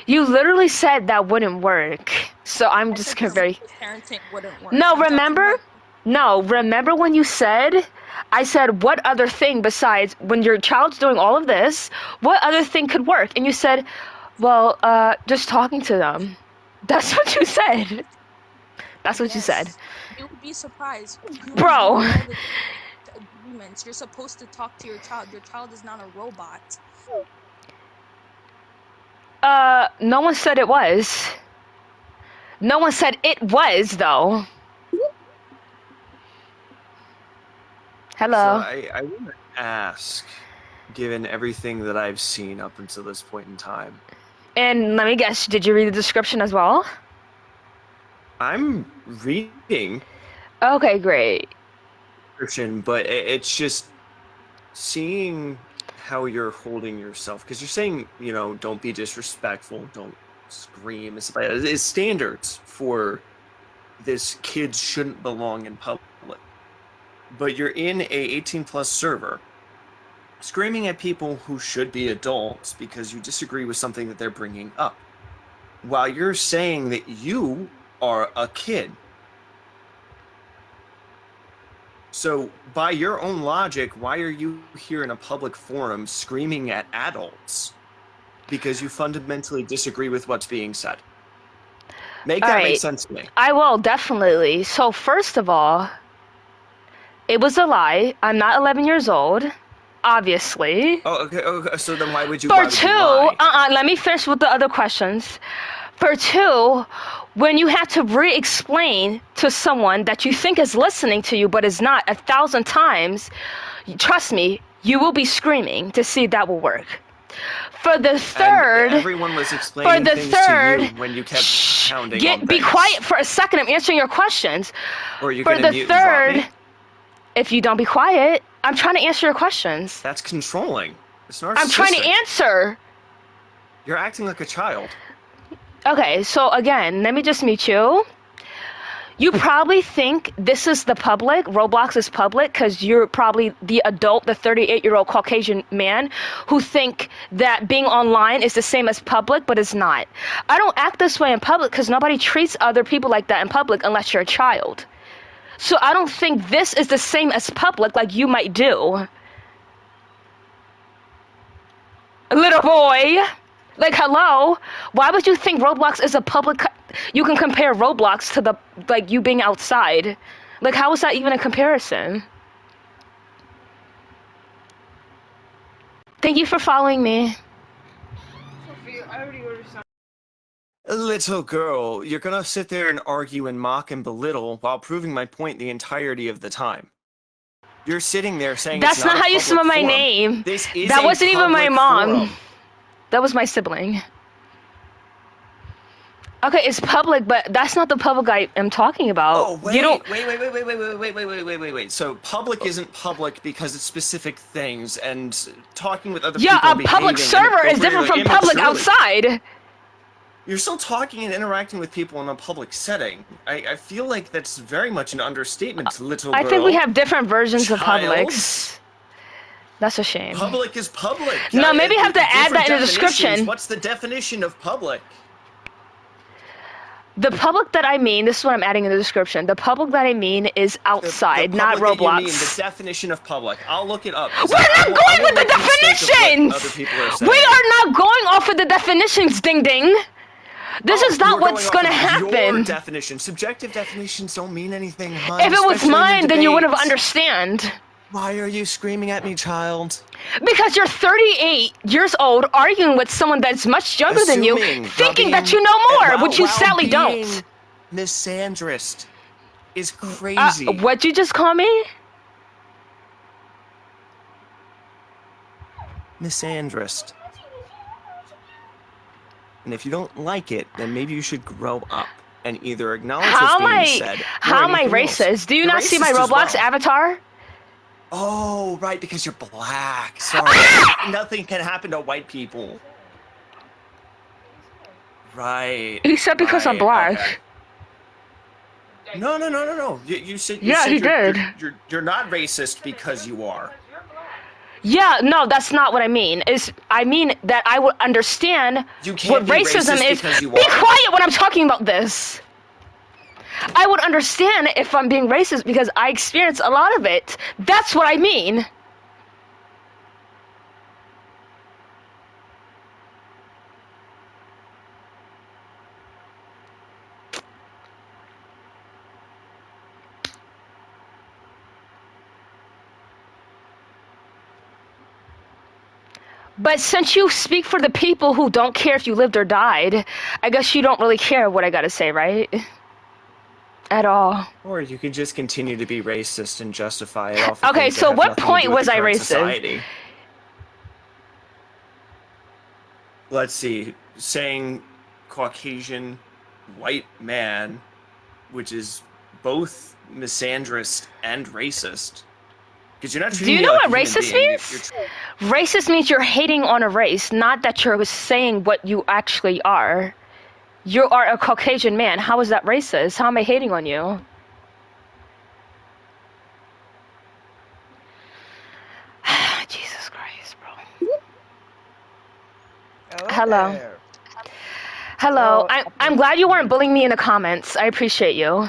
you literally said that wouldn't work. So I'm just very... Parenting wouldn't work. No, remember? No, remember when you said... I said, what other thing besides when your child's doing all of this, what other thing could work? And you said, well, just talking to them. That's what you said. That's what you said. You would be surprised. Bro. You're supposed to talk to your child. Your child is not a robot. No one said it was. No one said it was, though. Hello. So I want to ask, given everything that I've seen up until this point in time. And let me guess, did you read the description as well? I'm reading. Okay, great. Description, but it's just seeing how you're holding yourself, because you're saying, you know, don't be disrespectful, don't scream. It's standards for this. Kids shouldn't belong in public. But you're in a 18+ server, screaming at people who should be adults because you disagree with something that they're bringing up, while you're saying that you are a kid. So, by your own logic, why are you here in a public forum screaming at adults? Because you fundamentally disagree with what's being said. Make that make sense to me. I will, definitely. So, first of all, it was a lie. I'm not 11 years old. obviously. Oh, okay. So then why would you? For two, let me finish with the other questions. For two, when you have to re-explain to someone that you think is listening to you but is not 1,000 times, trust me, you will be screaming to see if that will work. For the third, and everyone was explaining things to you when you kept pounding on be things. quiet for a second. I'm answering your questions. Or are you for gonna the mute and drop third, me? if you don't be quiet, I'm trying to answer your questions. That's controlling. It's narcissistic. I'm trying to answer. You're acting like a child. Okay, so again, let me just mute you. You probably think this is the public, Roblox is public, because you're probably the adult, the 38-year-old Caucasian man who think that being online is the same as public, but it's not. I don't act this way in public because nobody treats other people like that in public unless you're a child. So I don't think this is the same as public like you might do. Little boy. Like, hello? Why would you think Roblox is a public... You can compare Roblox to the, like, you being outside. Like, how is that even a comparison? Thank you for following me. Little girl, you're gonna sit there and argue and mock and belittle while proving my point the entirety of the time. You're sitting there saying That's it's not how a you public spell my forum. name. This is That a wasn't even my public mom. forum. That was my sibling. Okay, it's public, but that's not the public I am talking about. Oh, wait, You don't... wait. So public isn't public because it's specific things, and talking with other Yeah, people a public server is different from public outside. You're still talking and interacting with people in a public setting. I feel like that's very much an understatement, little girl. I think we have different versions of Child. publics. That's a shame. Public is public. No, maybe you have to add Different that in the definitions. description. What's the definition of public? The public that I mean, this is what I'm adding in the description. The public that I mean is outside, The not public that you mean, Roblox. the definition of public. I'll look it up. We're not going with the definitions! Other people are saying. We are not going off of the definitions, ding ding. This is not You're what's going going to off of Your happen. definition. Subjective definitions don't mean anything, hun, If it was especially in mine, then you would have debates. understand. Why are you screaming at me, child? Because you're 38 years old arguing with someone that's much younger than you, Assuming, thinking while that you know more, being- which you while sadly being don't. Misandrist is crazy. What'd you just call me? Misandrist. And if you don't like it, then maybe you should grow up and either acknowledge How am what's being I? said. or How am I anything else. racist? Do you You're not see my racist as Roblox well. avatar? Oh, right, because you're black. Sorry. Nothing can happen to white people. Right. He said because I'm right, black. okay. No. You said Yeah, he did. You're not racist because you are. Yeah, no, that's not what I mean. I mean that I would understand You what can't be racism racist is. because you Be are. quiet when I'm talking about this. I would understand if I'm being racist because I experience a lot of it. That's what I mean. But since you speak for the people who don't care if you lived or died, I guess you don't really care what I gotta say, right? At all. Or you could just continue to be racist and justify it off of Okay, things that so have what nothing to point do with was the I current racist? society. Let's see, saying Caucasian white man, which is both misandrist and racist. Because you're not Do treating you me know like what a human racist being. means? Racist means you're hating on a race, not that you're saying what you actually are. You are a Caucasian man. How is that racist? How am I hating on you? Jesus Christ, bro. Hello. Hello. I'm glad you weren't bullying me in the comments. I appreciate you.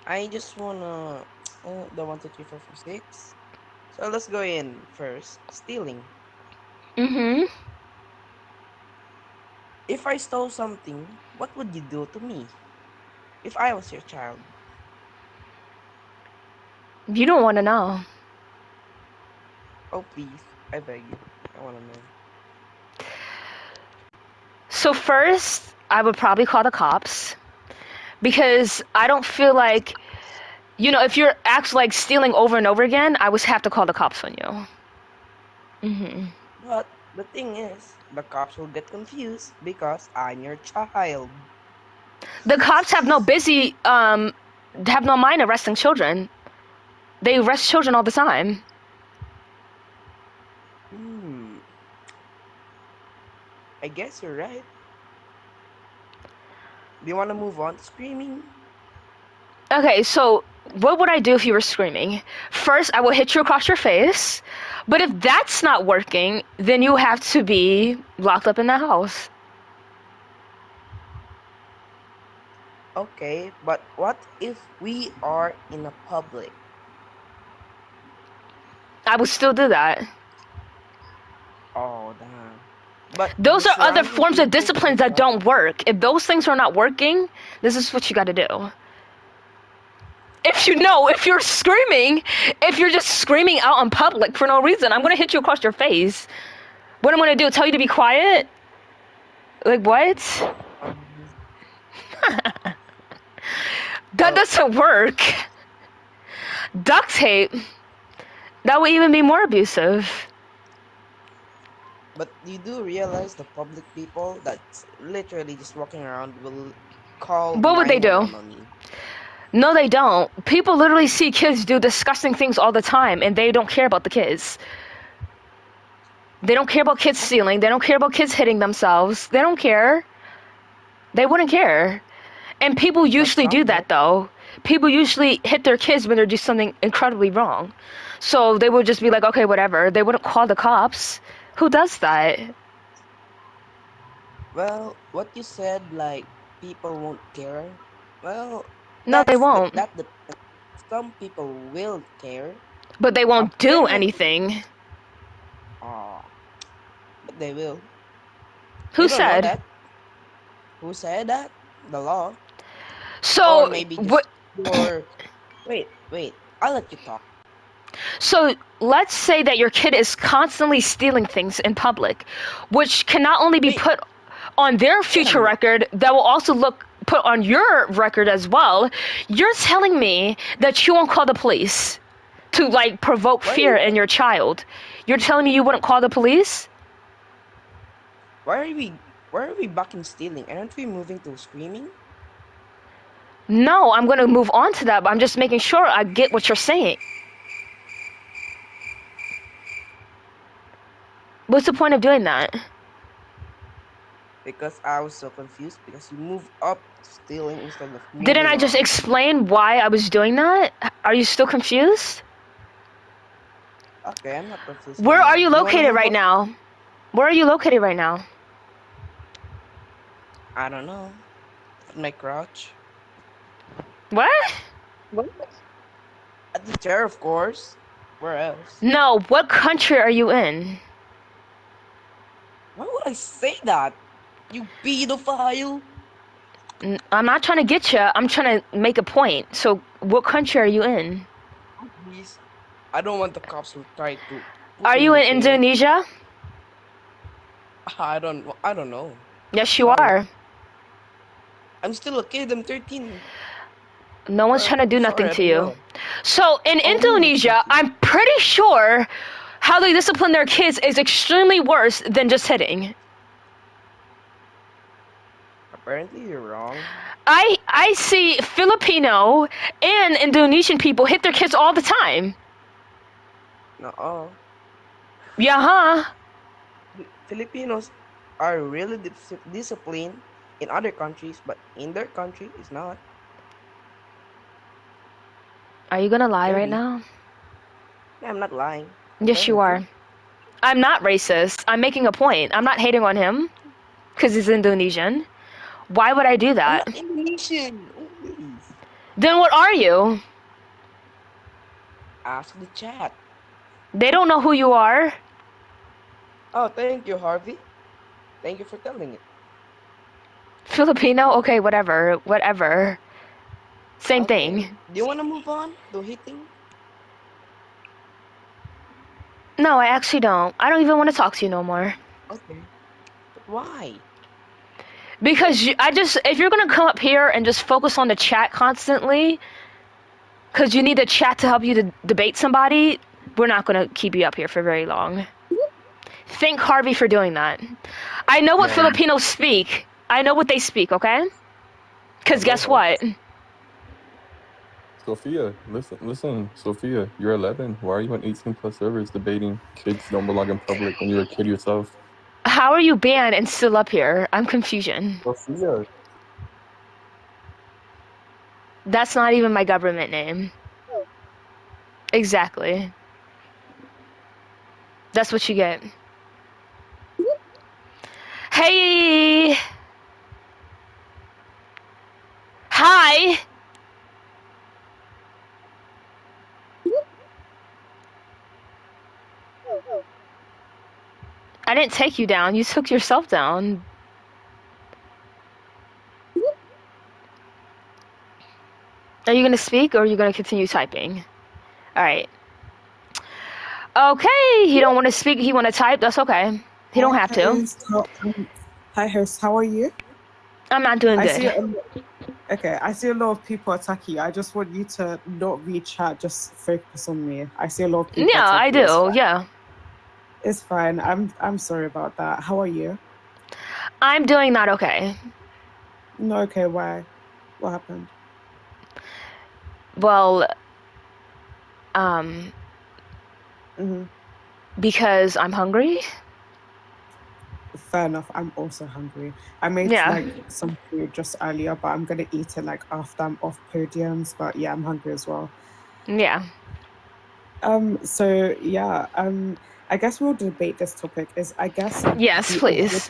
I just wanna the 1, 2, 3, 4, 5, 6. So let's go in first. Stealing. Mm-hmm. If I stole something, what would you do to me? If I was your child. You don't want to know. Oh, please. I beg you. I want to know. So first, I would probably call the cops because I don't feel like, if you're actually like stealing over and over again, I would have to call the cops on you. But the thing is, the cops will get confused because I'm your child. The cops have no mind arresting children. They arrest children all the time. I guess you're right. Do you want to move on to screaming? Okay, so what would I do if you were screaming? First, I will hit you across your face. But if that's not working, then you have to be locked up in the house. Okay, but what if we are in a public? I would still do that. Oh, damn. But those the are other surrounding forms of people disciplines that don't work. If those things are not working, this is what you got to do. If you're screaming, if you're just screaming out in public for no reason, I'm going to hit you across your face. What I'm going to do, tell you to be quiet? Like, what? That doesn't work. Duct tape, that would even be more abusive. But you do realize the public people that's literally just walking around will call. What would they do? No, they don't. People literally see kids do disgusting things all the time, and they don't care about the kids. They don't care about kids stealing. They don't care about kids hitting themselves. They don't care. They wouldn't care. And people usually do that, though. People usually hit their kids when they're doing something incredibly wrong. So they would just be like, okay, whatever. They wouldn't call the cops. Who does that? Well, what you said, like, people won't care. Well, no, they won't. Some people will care. But they won't do anything. Oh, but they will. Who said? Who said that? The law. So, or maybe just wait. I'll let you talk. So let's say that your kid is constantly stealing things in public, which can not only be put on their future record, that will also put on your record as well. You're telling me that you won't call the police to like provoke fear in your child. You're telling me you wouldn't call the police? Why are we back in stealing? Aren't we moving to screaming? No, I'm going to move on to that, but I'm just making sure I get what you're saying. What's the point of doing that? Because I was so confused because you moved up to stealing instead of moving Didn't I just explain why I was doing that? Are you still confused? Okay, I'm not confused. Where are you located right now? Where are you located right now? I don't know. At my crotch. What? At the chair, of course. Where else? No, what country are you in? Why would I say that? You pedophile. I'm not trying to get you. I'm trying to make a point. So, what country are you in? Please. I don't want the cops to try to. Are you in Indonesia? I don't know. Yes, you are. I'm still a kid. I'm 13. No one's trying to do nothing to you. So, in Indonesia, I'm pretty sure how they discipline their kids is extremely worse than just hitting. Apparently, you're wrong. I see Filipino and Indonesian people hit their kids all the time. No. Yeah, Filipinos are really disciplined in other countries, but in their country, it's not. Are you gonna lie right now? I'm not lying. Yes, you are. I'm not racist. I'm making a point. I'm not hating on him because he's Indonesian. Why would I do that? I'm not Indonesian. Then what are you? Ask the chat. They don't know who you are. Oh, thank you, Harvey. Thank you for telling it. Filipino? Okay, whatever. Same thing. Do you want to move on to hitting? No, I actually don't. I don't even want to talk to you no more. Okay. But why? Because if you're gonna come up here and just focus on the chat constantly, because you need the chat to help you to debate somebody, we're not gonna keep you up here for very long. Thank Harvey for doing that. I know what Man. Filipinos speak. I know what they speak, okay? Because guess what? Sophia, listen, Sophia, you're 11. Why are you on 18 plus servers debating kids don't belong in public when you're a kid yourself? How are you banned and still up here? I'm confusion. Sophia. That's not even my government name. Exactly. That's what you get. Hey! Hi! I didn't take you down. You took yourself down. Are you going to speak or are you going to continue typing? Alright. Okay, he don't want to speak. He want to type. That's okay. He don't have to. Hi, host. How are you? I'm not doing good. I see a lot of people attacking you. I just want you to not read chat. Just focus on me. I see a lot of people. Yeah, I do. Yeah. It's fine. I'm sorry about that. How are you? I'm doing not okay. No, okay. Why? What happened? Well, because I'm hungry. Fair enough. I'm also hungry. I made some food just earlier, but I'm gonna eat it after I'm off podiums. But yeah, I'm hungry as well. Yeah. So yeah. I guess we'll debate this topic. Yes, please.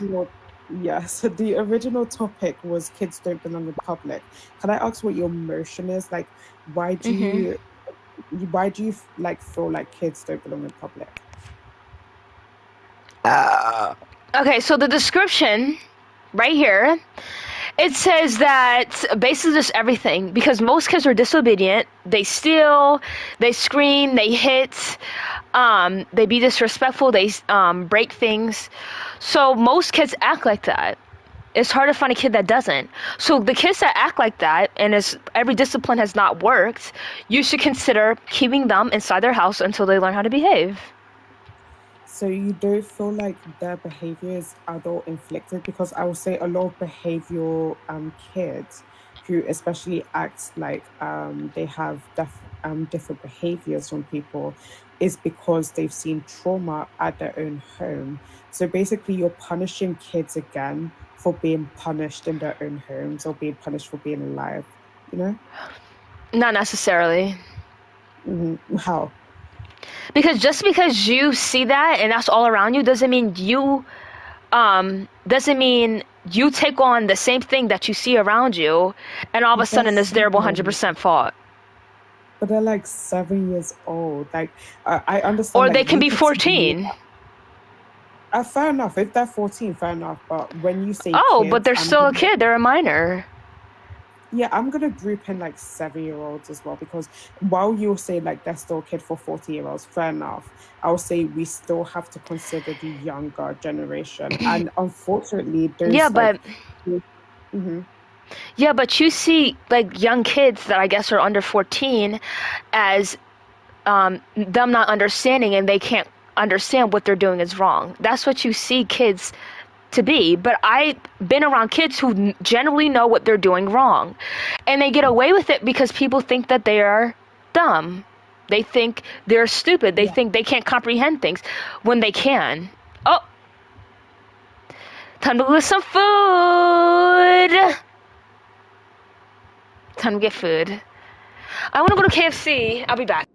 So the original topic was kids don't belong in public. Can I ask what your motion is? Like, why do you feel like kids don't belong in public? Okay, so the description right here, it says that basically just everything, because most kids are disobedient. They steal, they scream, they hit, they be disrespectful, they break things. So most kids act like that. It's hard to find a kid that doesn't. So the kids that act like that, and every discipline has not worked, you should consider keeping them inside their house until they learn how to behave. So you don't feel like their behavior is adult inflicted? Because I would say a lot of behavioral kids who especially act like they have different behaviors from people is because they've seen trauma at their own home. So basically you're punishing kids again for being punished in their own homes or being punished for being alive, you know? Not necessarily. How? Because just because you see that and that's all around you doesn't mean you take on the same thing that you see around you and all of a sudden it's their 100% fault. But they're like 7 years old. Like I understand. Or they can be 14. Fair enough. If they're 14, fair enough. But when you say but they're still a kid. They're a minor. Yeah, I'm gonna group in like 7-year-olds as well, because while you'll say like they're still a kid for 40-year-olds, fair enough. I'll say we still have to consider the younger generation, and unfortunately, there's Yeah, but you see like young kids that I guess are under 14 as them not understanding, and they can't understand what they're doing is wrong. That's what you see kids to be. But I've been around kids who generally know what they're doing wrong, and they get away with it because people think that they are dumb. They think they're stupid. They think they can't comprehend things when they can. Oh, time to go get some food. Time to get food. I want to go to KFC. I'll be back.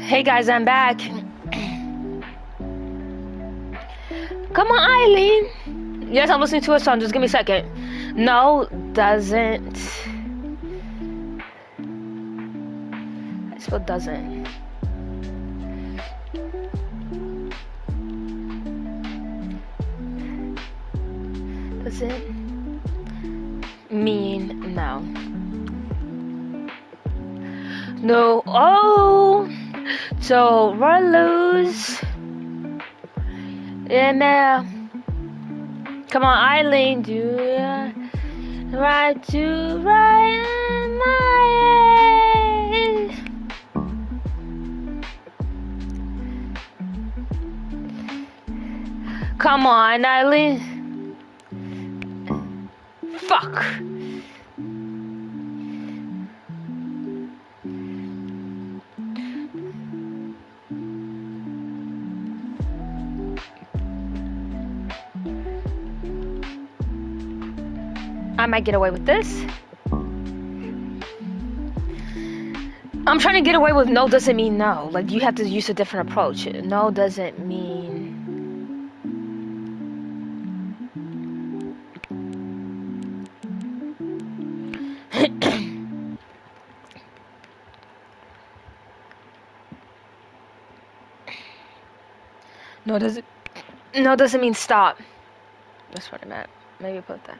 Hey guys, I'm back. Come on, Eileen. Yes, I'm listening to a song. Just give me a second. No, doesn't. I spelled doesn't. Doesn't mean no. No. Oh. So run loose. Yeah, man. Come on, Eileen, do right to right my head. Come on, Eileen. Fuck. I might get away with this. I'm trying to get away with no doesn't mean no. Like, you have to use a different approach. No doesn't mean... No doesn't mean stop. That's what I meant. Maybe put that.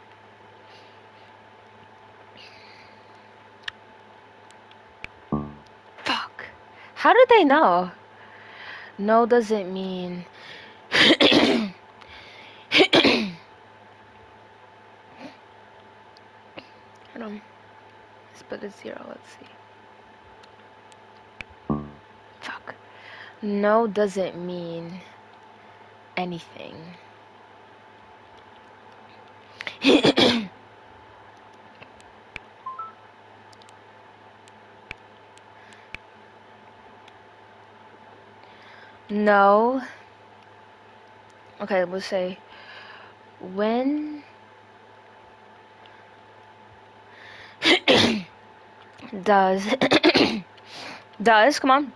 Fuck. How did they know? No doesn't mean... Hold on. Let's put a 0. Let's see. Fuck. No doesn't mean anything. No. Okay, we'll say when does come on,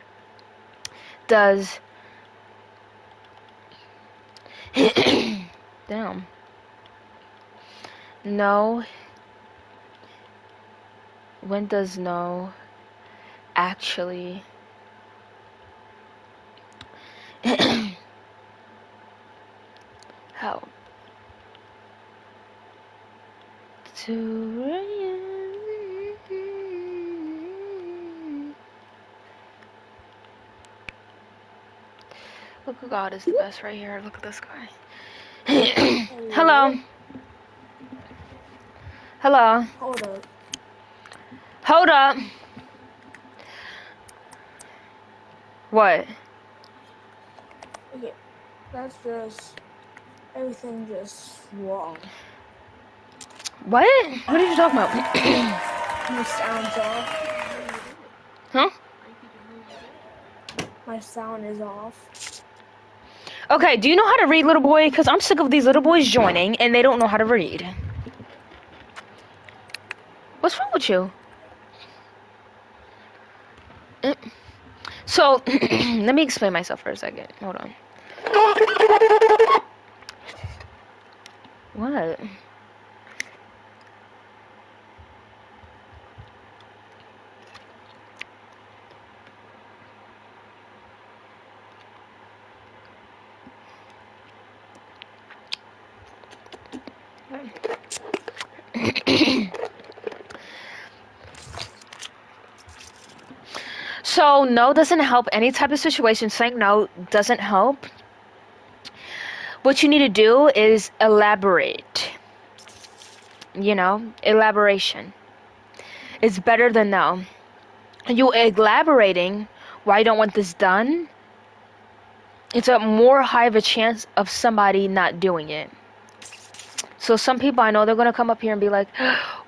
does damn, no, when does no actually help to look who God is the best right here. Look at this guy. Hello. Hello. Hold up. Hold up. What? Okay, that's just everything just wrong. What? What are you talking about? My sound's off. Huh? My sound is off. Okay, do you know how to read, little boy? Because I'm sick of these little boys joining and they don't know how to read. What's wrong with you? So, let me explain myself for a second. Hold on. What? So no doesn't help any type of situation. Saying no doesn't help. What you need to do is elaborate. You know, elaboration. It's better than no. You elaborating why you don't want this done, it's a more high of a chance of somebody not doing it. So some people I know, they're going to come up here and be like,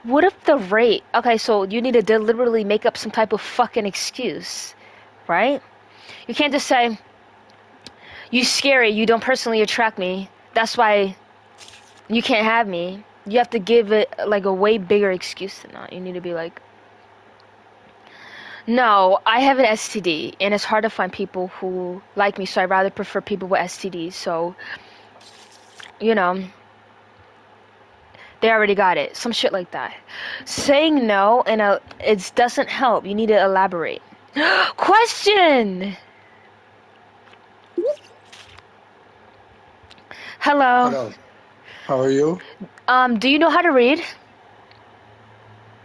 what if the rate? Okay, so you need to deliberately make up some type of fucking excuse, right? You can't just say, you scary, you don't personally attract me, that's why you can't have me. You have to give it like a way bigger excuse than that. You need to be like, No, I have an STD, and it's hard to find people who like me, so I rather prefer people with STDs. So, you know, they already got it. Some shit like that. Saying no and it doesn't help. You need to elaborate. Question. Hello. Hello. How are you? Do you know how to read?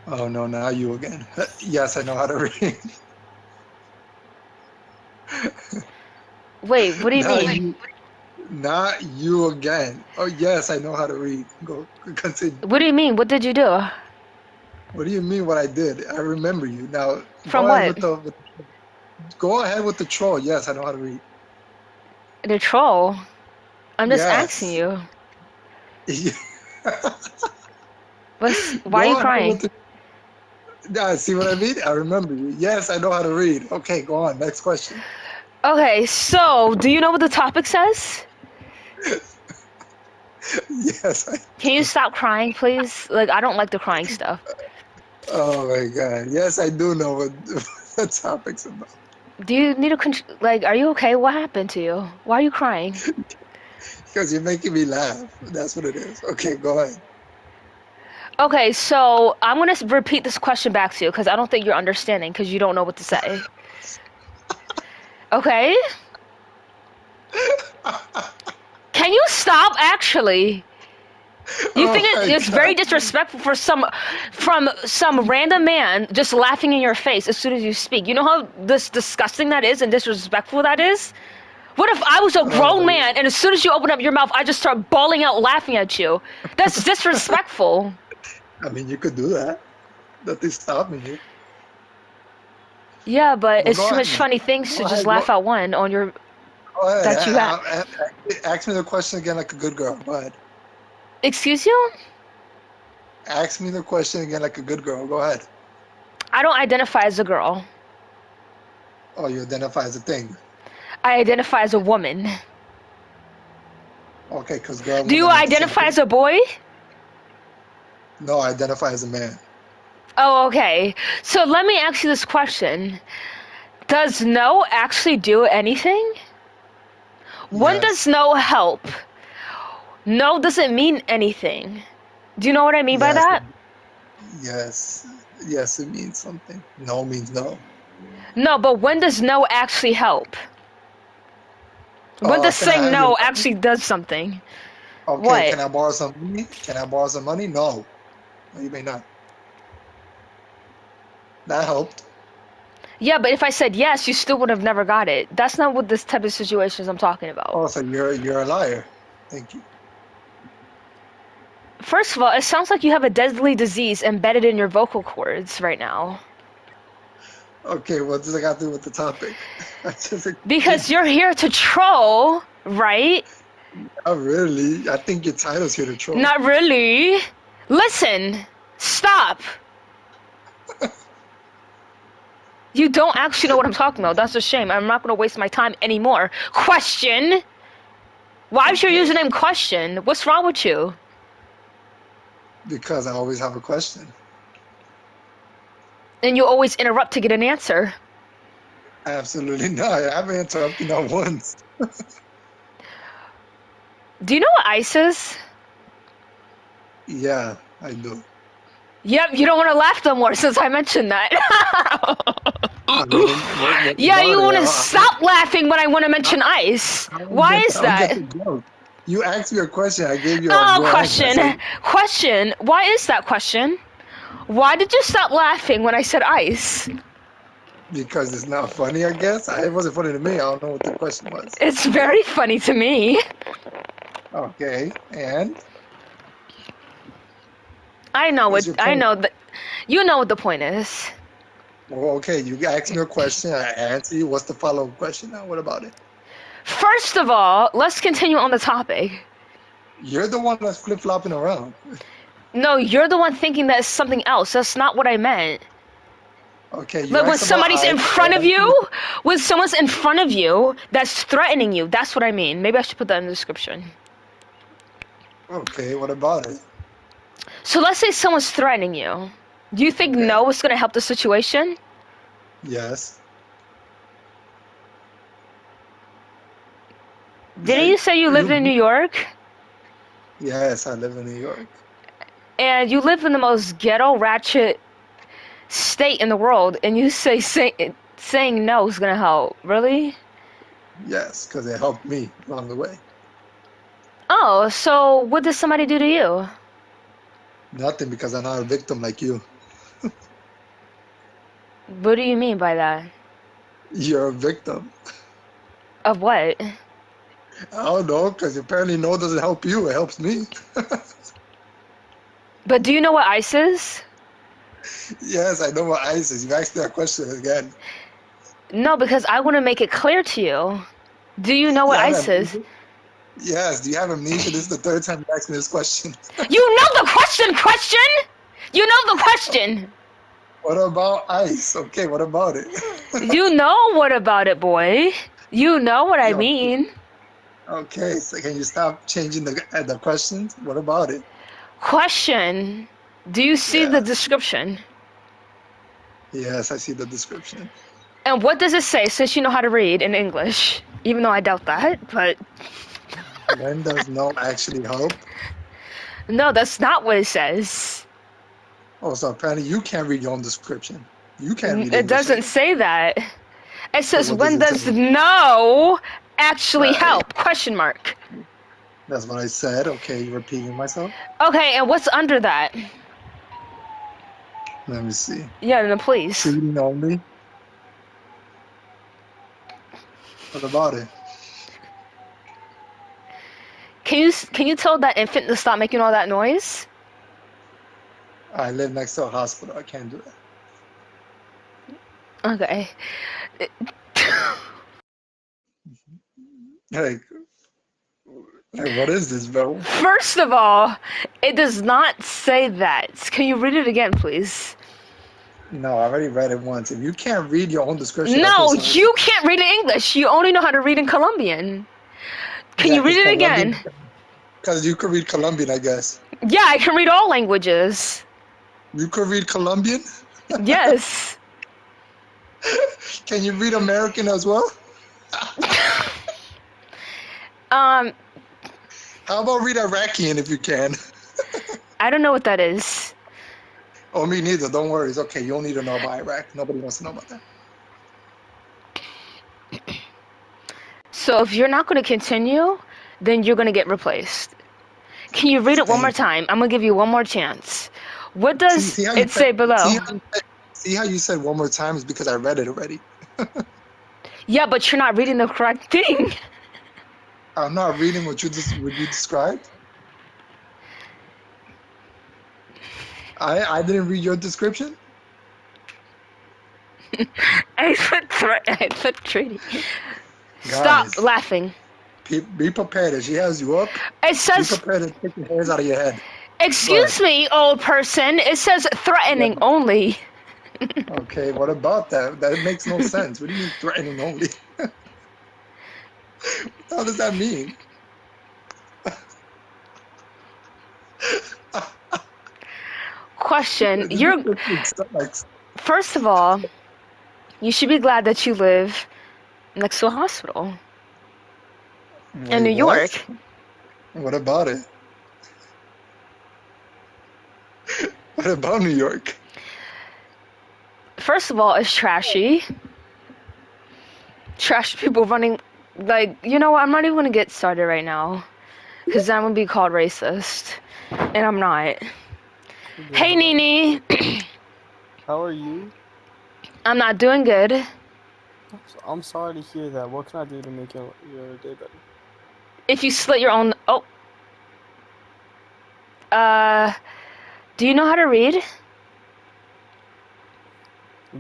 Oh no, not you again. Yes, I know how to read. Wait, what do you Not mean? you, not you again. Oh yes, I know how to read. Go continue. What do you mean? What did you do? What do you mean what I did? I remember you. Now From go ahead what? go ahead with the troll. Yes, I know how to read. The troll? I'm just Yes. asking you. Why are Go you ahead crying? with the- Nah, see what I mean? I remember you. Yes, I know how to read. Okay, go on. Next question. Okay, so do you know what the topic says? Yes. Can you stop crying, please? Like, I don't like the crying stuff. Oh my God. Yes, I do know what the topic's about. Do you need to like? Are you okay? What happened to you? Why are you crying? Because you're making me laugh. That's what it is. Okay, go ahead. Okay, so I'm gonna repeat this question back to you because I don't think you're understanding because you don't know what to say. Okay? Can you stop? Actually, you Oh think my it's very God. disrespectful for some random man just laughing in your face as soon as you speak. You know how disgusting that is and disrespectful that is? What if I was a grown man and as soon as you open up your mouth, I just start bawling out laughing at you? That's disrespectful. I mean, you could do that. Nothing's stopping you. Yeah, but Well, it's go too much ahead. funny things to Go just ahead. laugh at one on your Go ahead. that you have. Ask me the question again like a good girl. Go ahead. Excuse you? Ask me the question again like a good girl. Go ahead. I don't identify as a girl. Oh, you identify as a thing. I identify as a woman. Okay, because girl. Do you woman, not the same identify thing. as a boy? No, I identify as a man. Oh, okay. So let me ask you this question. Does no actually do anything? When does no help? No doesn't mean anything. Do you know what I mean by Yes. that? Yes. Yes, it means something. No means no. No, but when does no actually help? When does Can I saying have your no money? actually does something? Okay, What? can I borrow some money? Can I borrow some money? No. No, you may not. That helped. Yeah, but if I said yes, you still would have never got it. That's not what this type of situations I'm talking about. Oh, so you're a liar. Thank you. First of all, it sounds like you have a deadly disease embedded in your vocal cords right now. Okay, what does it got to do with the topic? Because you're here to troll, right? Not really. I think your title's here to troll. Not really. Listen, stop. You don't actually know what I'm talking about. That's a shame. I'm not going to waste my time anymore. Question. Why is your username Question? What's wrong with you? Because I always have a question. And you always interrupt to get an answer. Absolutely not. I haven't interrupted not once. Do you know what ICE is? Yeah, I do. Yep, you don't want to laugh no more since I mentioned that. I mean, what Yeah, you about want it? to stop laughing when I want to mention ICE. Why is I that? don't get the joke. You asked me a question. I gave you a Oh, real answer. I question. said, Question. Why is that question? Why did you stop laughing when I said ICE? because it's not funny, I guess. It wasn't funny to me. I don't know what the question was. It's very funny to me. Okay, and I know what's it. your I point? know that. You know what the point is. Well, okay, you asked me a question. I answered you. What's the follow-up question now? What about it? First of all, let's continue on the topic. You're the one that's flip-flopping around. No, you're the one thinking that it's something else. That's not what I meant. Okay, you Like when asked about somebody's in front of you, when someone's in front of you that's threatening you, that's what I mean. Maybe I should put that in the description. Okay, what about it? So let's say someone's threatening you. Do you think no is going to help the situation? Yes. Didn't you say you lived in New York? Yes, I live in New York. And you live in the most ghetto, ratchet state in the world, and you saying no is gonna help? Really? Yes, because it helped me along the way. Oh, so what did somebody do to you? Nothing, because I'm not a victim like you. What do you mean by that? You're a victim. Of what? I don't know, because apparently no doesn't help you. It helps me. But do you know what ICE is? Yes, I know what ICE is. You asked that question again. No, because I want to make it clear to you. Do you know what ICE is? Yes. Do you have amnesia? This is the third time you asked me this question. You know the question! You know the question! What about ICE? Okay, what about it? You know what about it, boy. You know what I mean. Okay, so can you stop changing the questions? What about it? Question. Do you see the description? Yes, I see the description. And what does it say, since you know how to read in English? Even though I doubt that, but... When does no actually help? No, that's not what it says. Oh, so apparently you can't read your own description. You can't read It doesn't say that. It says, what when does it does say? no actually Right. help? Question mark. That's what I said. Okay, you repeating myself? Okay, and what's under that? Let me see. Yeah, no, please. Treating only. What about it? Can you tell that infant to stop making all that noise? I live next to a hospital. I can't do that. Okay. Like, what is this, bro? First of all, it does not say that. Can you read it again, please? No, I already read it once. If you can't read your own description, No, you can't read in English. You only know how to read in Colombian. Can you read it again? Because you could read Colombian, I guess. Yeah, I can read all languages. You could read Colombian? Yes. Can you read American as well? How about read Iraqian if you can? I don't know what that is. Oh, me neither. Don't worry. It's okay. You don't need to know about Iraq. Nobody wants to know about that. So if you're not going to continue, then you're going to get replaced. Can you read it one more time? I'm going to give you one more chance. What does it say below? See how you said one more time is because I read it already. Yeah, but you're not reading the correct thing. I'm not reading what you described. I didn't read your description. I put treaty. Stop laughing. Be prepared. If she has you up, it says, be prepared to take your hands out of your head. Excuse me, old person. It says threatening only. Okay, what about that? That makes no sense. What do you mean threatening only? What the hell does that mean? Question. First of all, you should be glad that you live next to a hospital in New York. What about it? What about New York? First of all, it's trashy. Trash people running, like, you know what? I'm not even going to get started right now. Because I'm going to be called racist. And I'm not. Hey, Nini. How are you? I'm not doing good. I'm sorry to hear that. What can I do to make your day better? If you slit your own... Oh. Do you know how to read?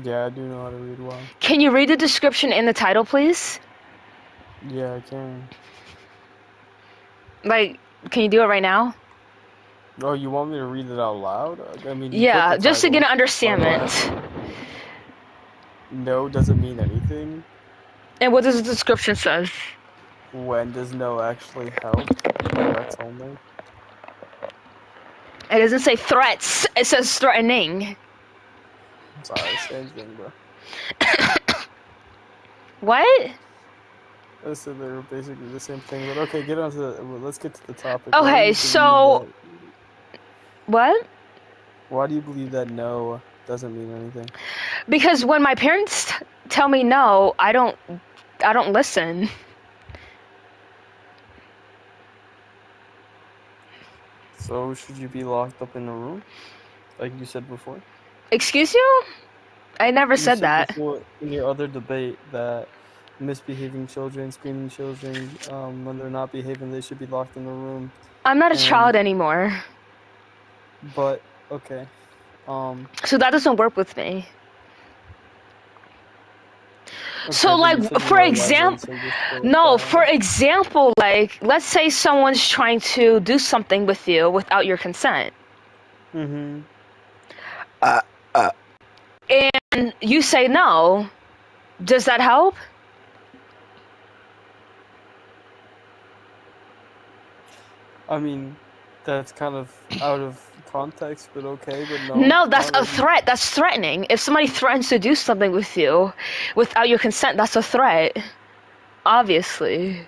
Yeah, I do know how to read well. Can you read the description in the title, please? Yeah, I can. Like, can you do it right now? Oh, you want me to read it out loud? I mean, yeah, just to get an understanding. No doesn't mean anything. And what does the description says? When does no actually help? Threats only. It doesn't say threats. It says threatening. Sorry, same thing, bro. What? I said they were basically the same thing, but okay, get on to let's get to the topic. Okay, so what? Why do you believe that no doesn't mean anything? Because when my parents tell me no, I don't listen. So should you be locked up in a room, like you said before? Excuse you? I never said that. Before, in your other debate, that misbehaving children, screaming children, when they're not behaving, they should be locked in a room. I'm not a child anymore. But okay. So that doesn't work with me. Okay, So like, for example, for example, like, let's say someone's trying to do something with you without your consent. Mm-hmm. And you say no. Does that help? I mean, that's kind of out of context, but okay, but no. No, that's a threat. That's threatening. If somebody threatens to do something with you without your consent, that's a threat. Obviously.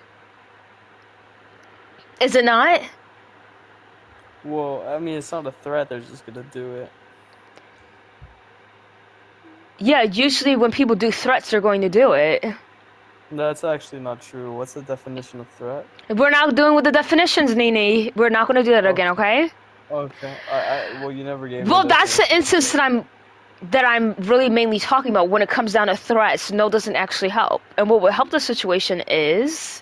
Is it not? Well, I mean, it's not a threat. They're just gonna do it. Yeah, usually when people do threats, they're going to do it. That's actually not true. What's the definition of threat? We're not doing with the definitions, Nini. We're not going to do that again, okay? Okay. Well, you never gave. Well, that's the instance that I'm really mainly talking about when it comes down to threats. No doesn't actually help. And what would help the situation is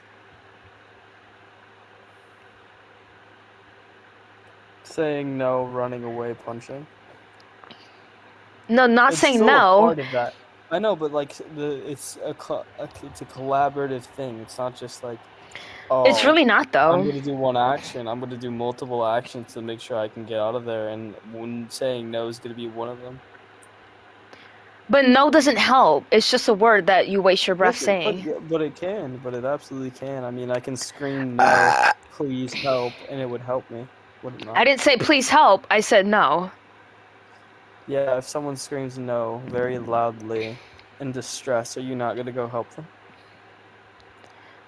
saying no, running away, punching. No, not it's saying still no. A part of that. I know, but like it's a collaborative thing. It's not just like. Oh, it's really not though. I'm gonna do one action. I'm gonna do multiple actions to make sure I can get out of there, and when saying no is gonna be one of them. But no doesn't help. It's just a word that you waste your breath saying. But it can. But it absolutely can. I mean, I can scream no, please help, and it would help me. Would it not? I didn't say please help. I said no. Yeah, if someone screams no very loudly in distress, are you not gonna go help them?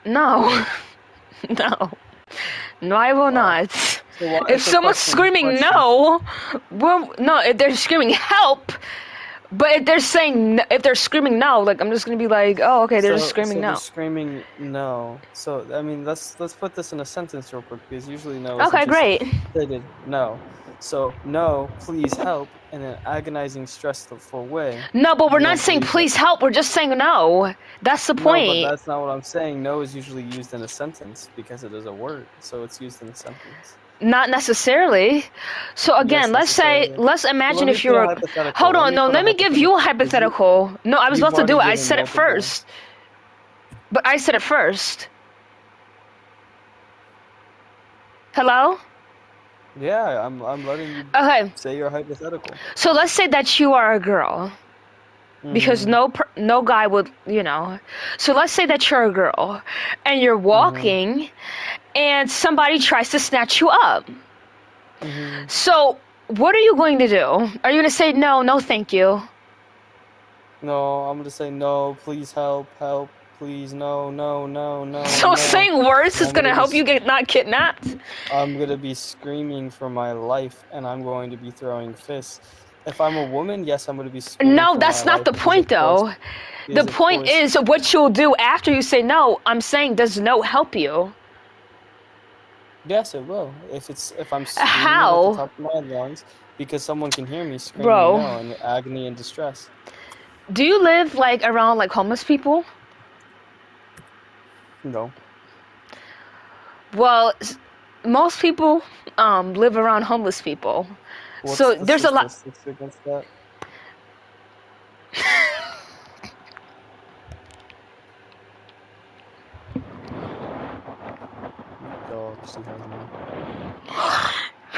No. No, I will not. So if someone's screaming no, well, no, if they're screaming help, but if they're screaming no, like I'm just gonna be like, oh, okay, they're just screaming no. They're screaming no. So I mean, let's put this in a sentence real quick because usually no. Okay, great. Stated no. So no, please help, in an agonizing, stressful way. No, but we're not saying please help. We're just saying no. That's the point. No, but that's not what I'm saying. No is usually used in a sentence because it is a word, so it's used in a sentence. Not necessarily. So again, let's imagine if you're a... Hold on, no, let me give you a hypothetical. No, I was about to do it. I said it first. But I said it first. Hello? Yeah, I'm letting you say your hypothetical. So let's say that you are a girl. Because no guy would, So let's say that you're a girl and you're walking and somebody tries to snatch you up. So what are you going to do? Are you going to say no, thank you? No, I'm going to say no, please help, please, no. So saying words is going to help you not kidnapped? I'm going to be screaming for my life and I'm going to be throwing fists. If I'm a woman, yes, I'm going to be screaming. No, that's not the point, though. The point is what you'll do after you say no. I'm saying, does no help you? Yes, it will. If I'm screaming at the top of my lungs, because someone can hear me screaming no in agony and distress. Do you live around homeless people? No. Well, most people live around homeless people. What's so there's a lot. Against that?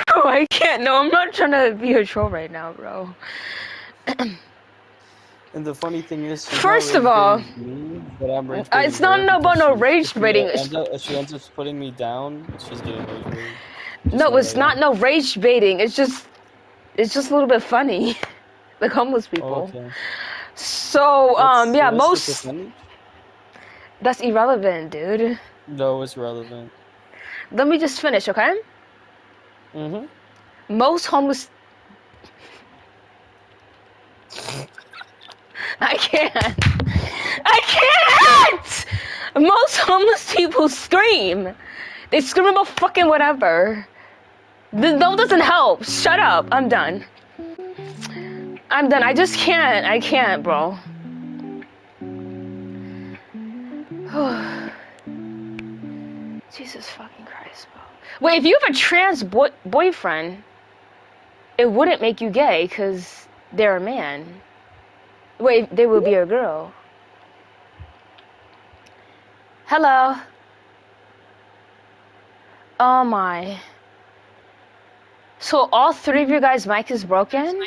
Bro, I can't. No, I'm not trying to be a troll right now, bro. And the funny thing is, first of all, it's not about no rage baiting. If she ends up putting me down, she's getting rage baited. No, it's not no rage baiting. It's just a little bit funny, like homeless people. Okay. So, yeah, what's the percentage? That's irrelevant, dude. No, it's relevant. Let me just finish, okay? Most homeless... I can't! Most homeless people scream. They scream about fucking whatever. No, doesn't help. Shut up. I'm done. I just can't. I can't, bro. Jesus fucking Christ, bro. Wait, if you have a trans boyfriend, it wouldn't make you gay because they're a man. Wait, they would be a girl. Hello. Oh my. So all three of your guys' mic is broken?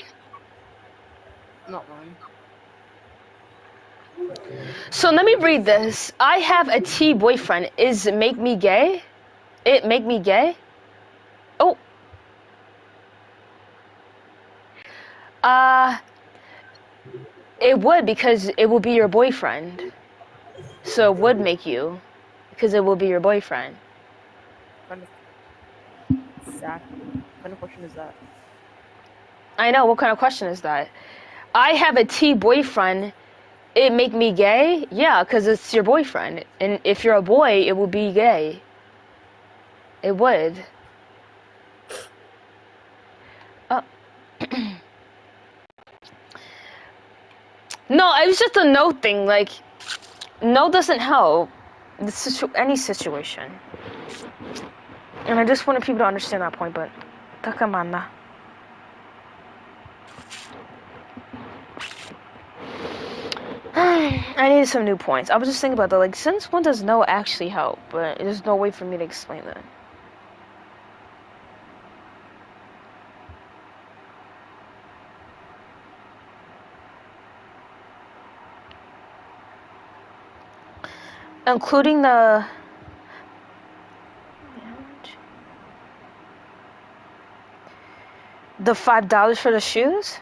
Not mine. So let me read this. I have a T boyfriend. Is it make me gay? It make me gay? Oh. It would because it will be your boyfriend. So it would make you because it will be your boyfriend. Exactly. What kind of question is that? I know. What kind of question is that? I have a T boyfriend. It make me gay? Yeah, because it's your boyfriend. And if you're a boy, it would be gay. It would. No, it was just a no thing. Like, no doesn't help. Any situation. And I just wanted people to understand that point, but... Takamana. I needed some new points. I was just thinking about that, like, since when does no actually help? But there's no way for me to explain that. Including the $5 for the shoes?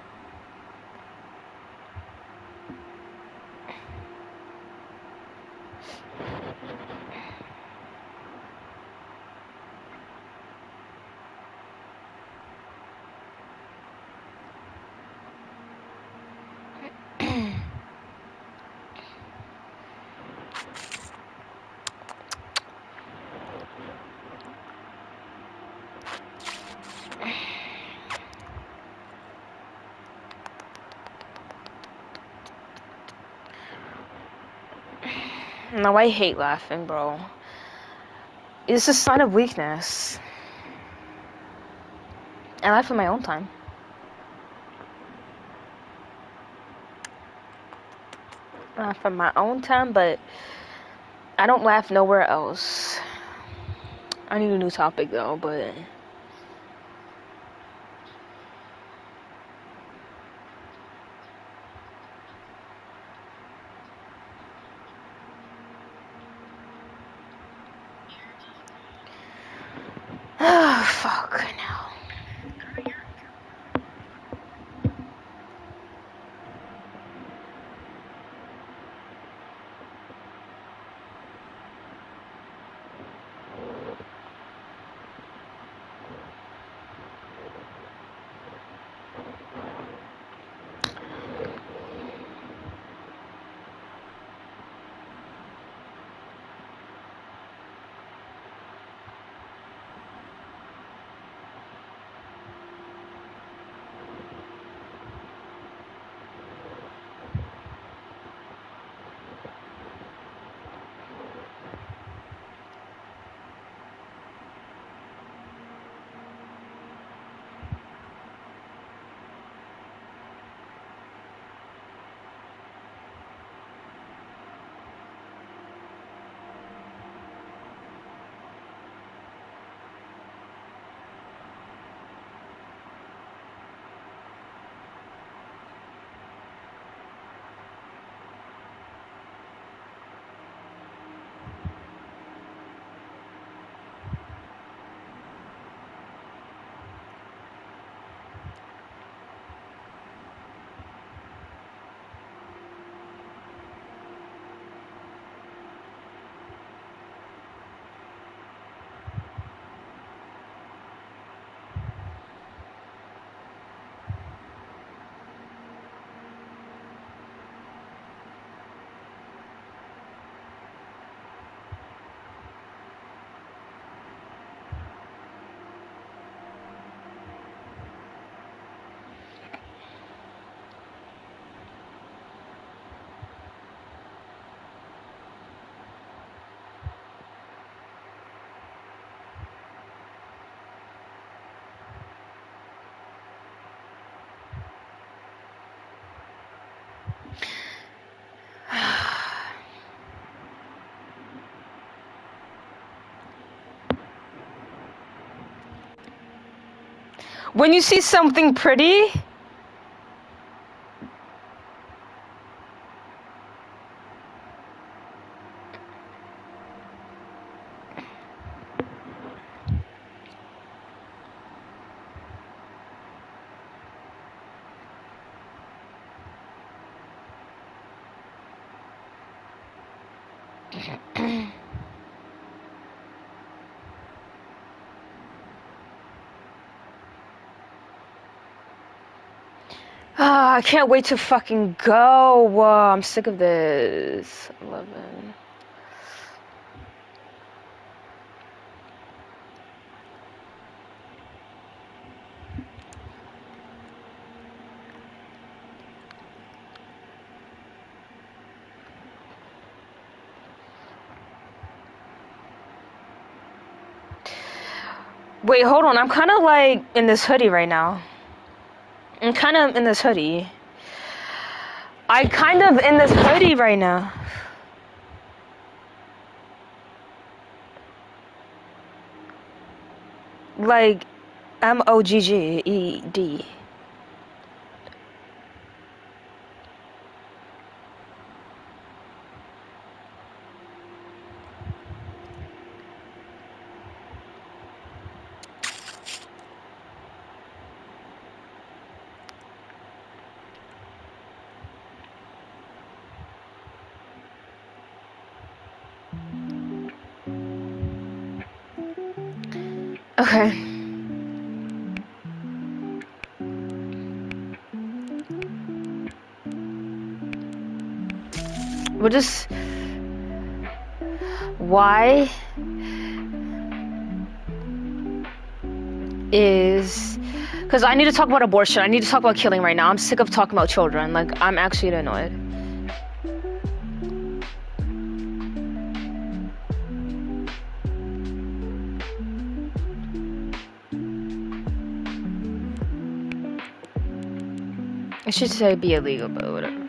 No, I hate laughing, bro. It's a sign of weakness. I laugh in my own time. I laugh in my own time, but I don't laugh nowhere else. I need a new topic, though, but... Oh, fuck, now. When you see something pretty, I can't wait to fucking go. I'm sick of this. 11. Wait, hold on. I'm kind of like in this hoodie right now. I'm kind of in this hoodie. I kind of in this hoodie right now. Like, MOGGED. Okay. We'll just... Why is... Because I need to talk about abortion. I need to talk about killing right now. I'm sick of talking about children. Like, I'm actually annoyed. I should say be illegal, but whatever.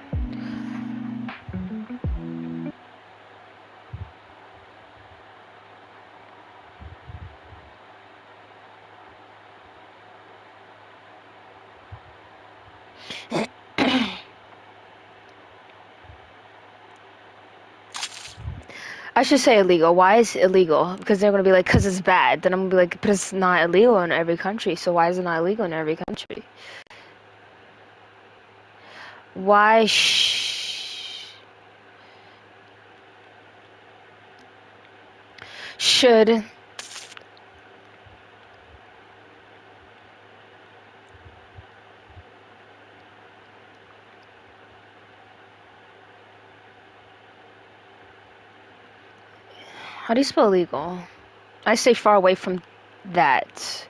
I should say illegal. Why is it illegal? Because they're gonna be like, because it's bad. Then I'm gonna be like, but it's not illegal in every country. So why is it not illegal in every country? Why should how do you spell illegal? I stay far away from that,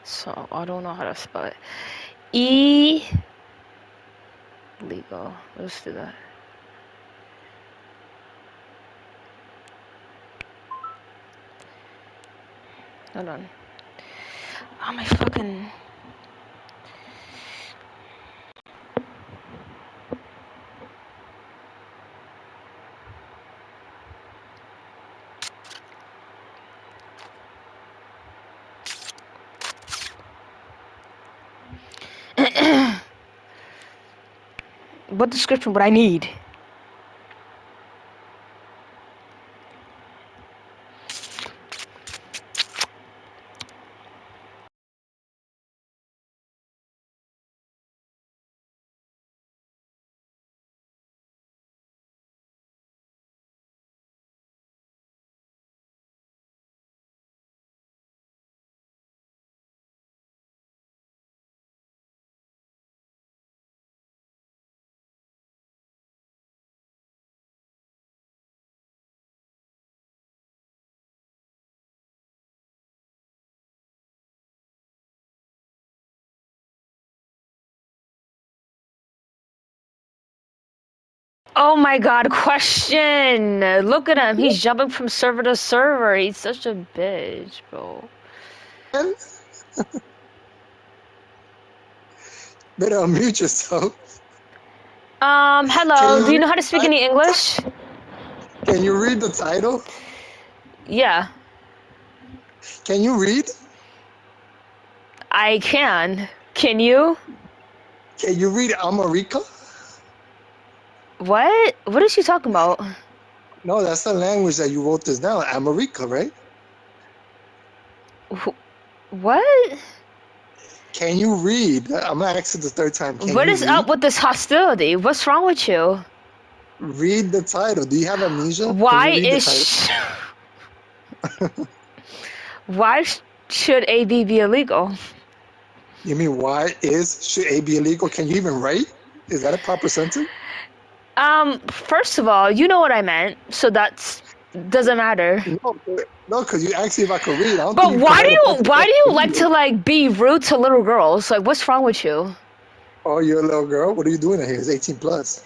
so I don't know how to spell it. Legal. Let's do that. Hold on. Oh my fucking. What description would I need? Oh my god, question! Look at him, he's jumping from server to server. He's such a bitch, bro. Better unmute yourself. Hello, do you know how to speak any English? Can you read the title? Yeah. Can you read? I can. Can you? Can you read America? What? What is she talking about? No, that's the language that you wrote this down. America, right? What? Can you read? I'm gonna ask it the third time. Can What you is read? up with this hostility? What's wrong with you? Read the title. Do you have amnesia? Why Can you read is why should AB be illegal? You mean should A be illegal? Can you even write? Is that a proper sentence? First of all, you know what I meant, so that's doesn't matter. No, because you asked me if I could read. But why do you like to like be rude to little girls? Like, what's wrong with you? Oh, you're a little girl. What are you doing here? It's 18 plus.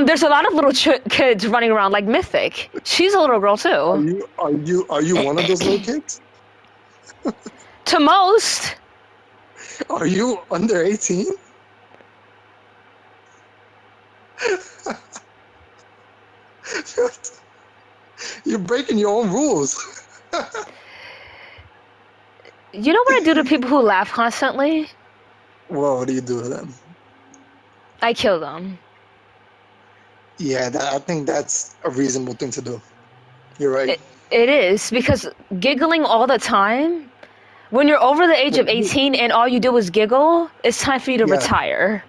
There's a lot of little kids running around like Mythic. She's a little girl too. Are you one of those little kids? To most. Are you under 18? You're breaking your own rules. You know what I do to people who laugh constantly? Well, what do you do to them? I kill them. Yeah, I think that's a reasonable thing to do. You're right. It is, because giggling all the time, when you're over the age of 18 and all you do is giggle, it's time for you to retire.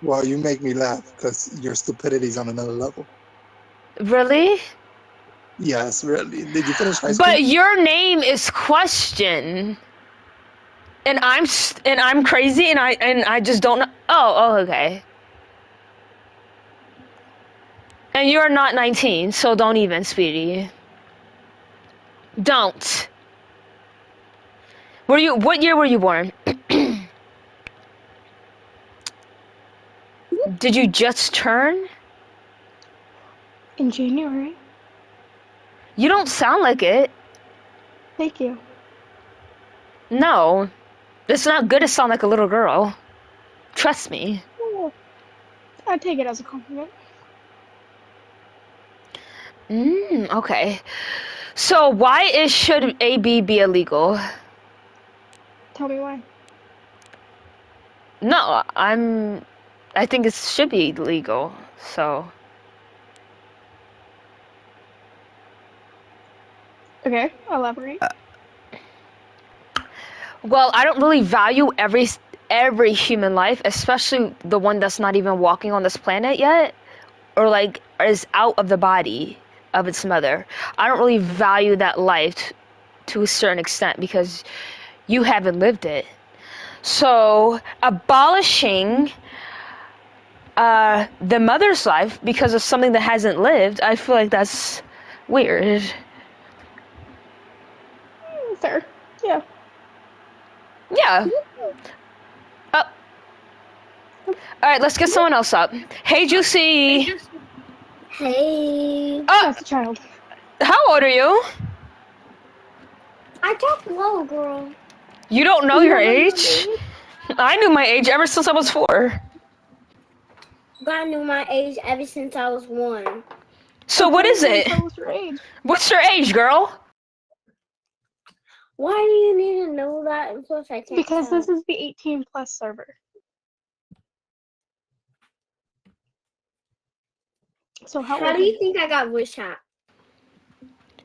Well, you make me laugh because your stupidity's on another level. Really? Yes, really. Did you finish high school? But your name is Question. And I'm crazy and I just don't know. Oh, okay. And you're not 19, so don't even, sweetie. Don't. What year were you born? Did you just turn? In January. You don't sound like it. Thank you. No. It's not good to sound like a little girl. Trust me. Well, I take it as a compliment. Okay. So why should AB be illegal? Tell me why. No, I think it should be legal, so. Okay, elaborate. Well, I don't really value every human life, especially the one that's not even walking on this planet yet, or like is out of the body of its mother. I don't really value that life to a certain extent because you haven't lived it. So abolishing the mother's life because of something that hasn't lived, I feel like that's weird. Fair. Yeah. Yeah. Oh. Alright, let's get someone else up. Hey, Juicy. Hey. Oh, that's a child. How old are you? I talk low, girl. You don't know your age? I knew my age ever since I was 4. But I knew my age ever since I was 1. So what is it? What's your age? What's your age, girl? Why do you need to know that? And plus, I can't Because tell. this is the 18 plus server. So how do you think I got voice chat?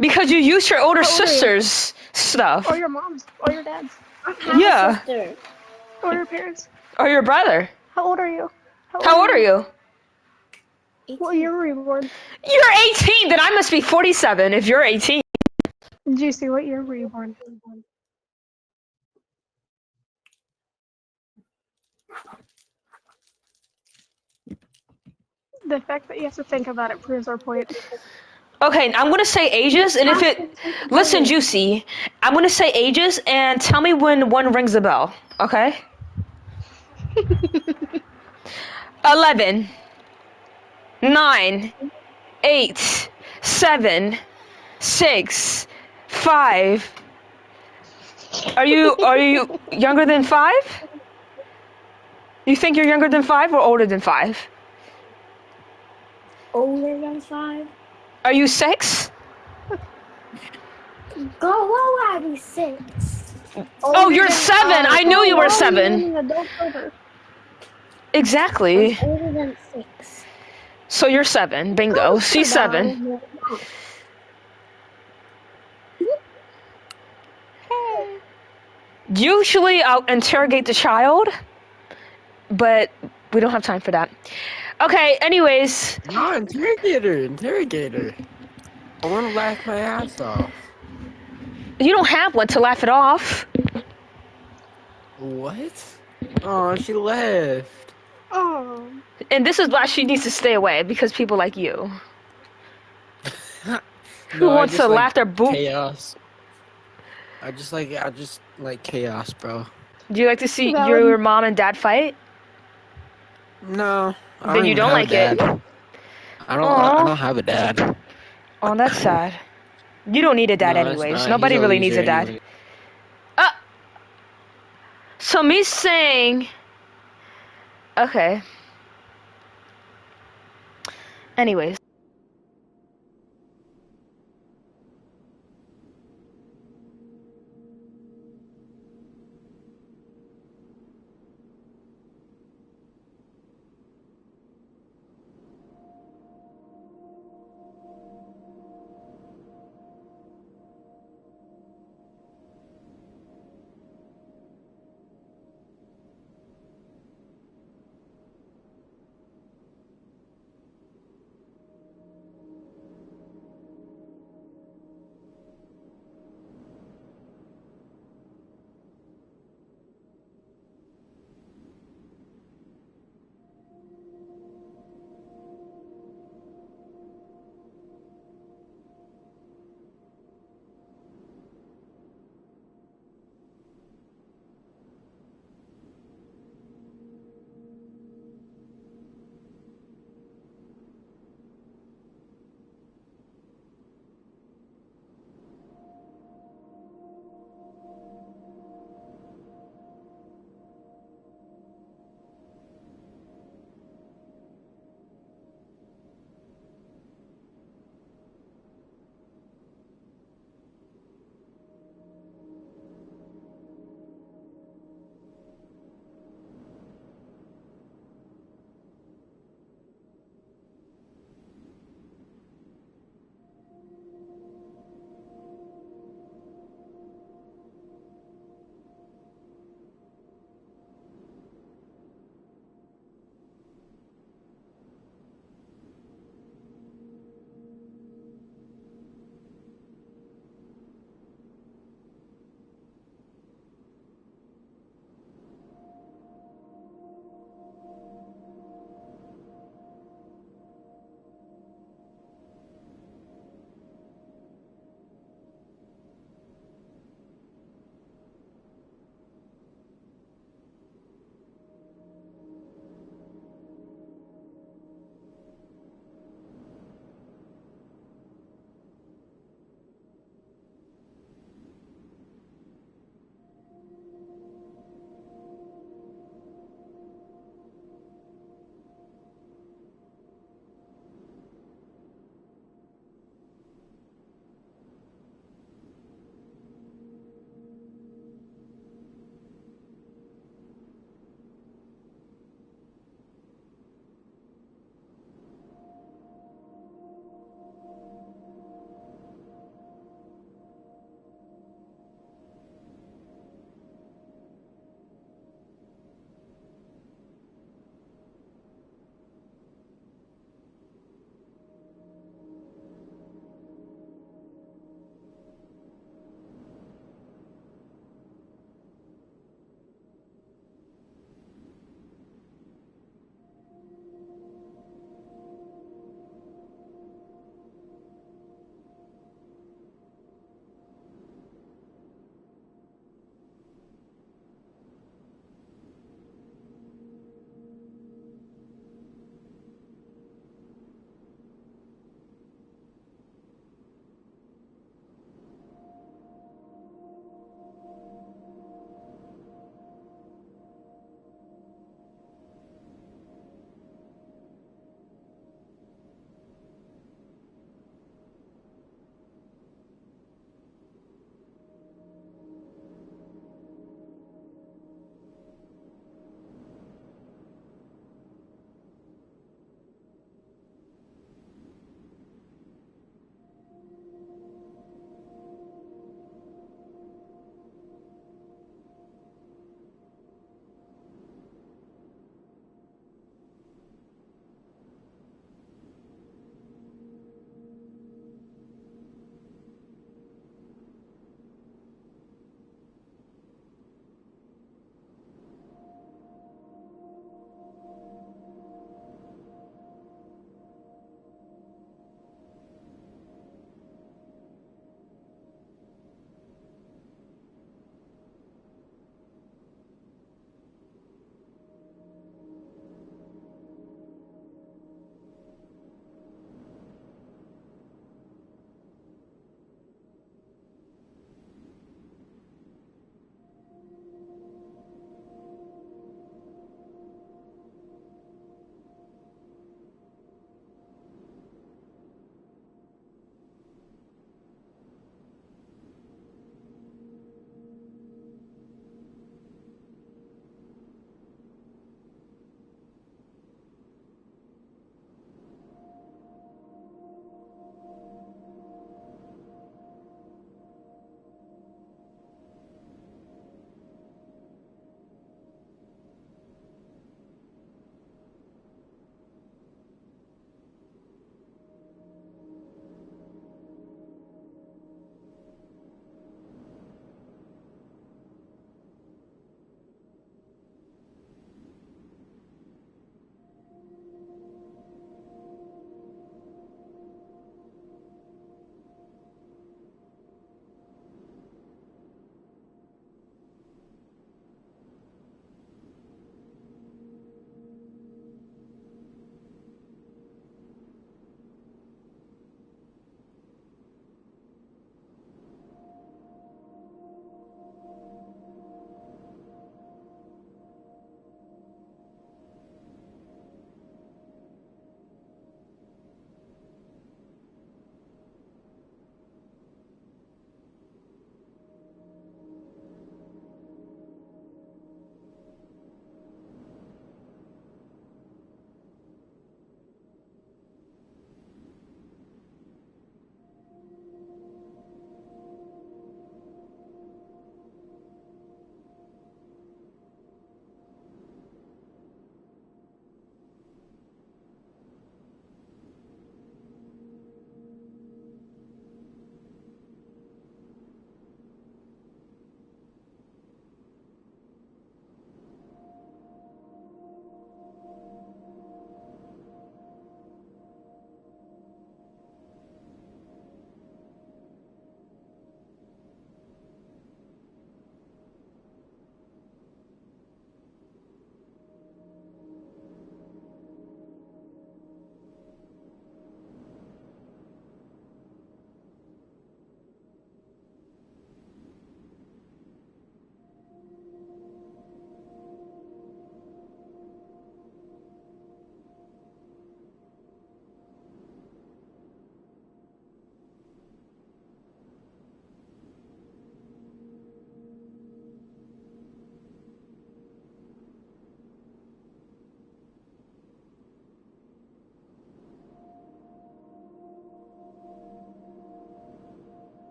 Because you use your older How old are you? sister's stuff. Or your mom's. Or your dad's. Yeah. Sister. Or your parents. Or your brother. How old are you? How old are you? What year were you born? You're 18, then I must be 47 if you're 18. Juicy, what year were you born? The fact that you have to think about it proves our point. Okay, I'm gonna say ages, and if it... Listen, Juicy, I'm gonna say ages, and tell me when one rings a bell, okay? 11, 9, 8, 7, 6, 5. Are you younger than 5? You think you're younger than 5 or older than 5? Older than 5. Are you 6? Girl, why would I be 6? Oh, you're 7. I knew you were 7. Adult over. Exactly. I'm older than 6. So you're 7. Bingo. She's 7. Usually I'll interrogate the child, but we don't have time for that. Okay, anyways. No, interrogate her. I want to laugh my ass off. You don't have one to laugh it off. What? Oh, she left. Oh. And this is why she needs to stay away, because people like you. Who wants to laugh their boot? Chaos. I just like chaos, bro. Do you like to see your mom and dad fight? No. Then you don't like it. I don't have a dad. Oh, that's sad. You don't need a dad anyways. Nobody really needs a dad. Anyway. So me saying... Okay. Anyways.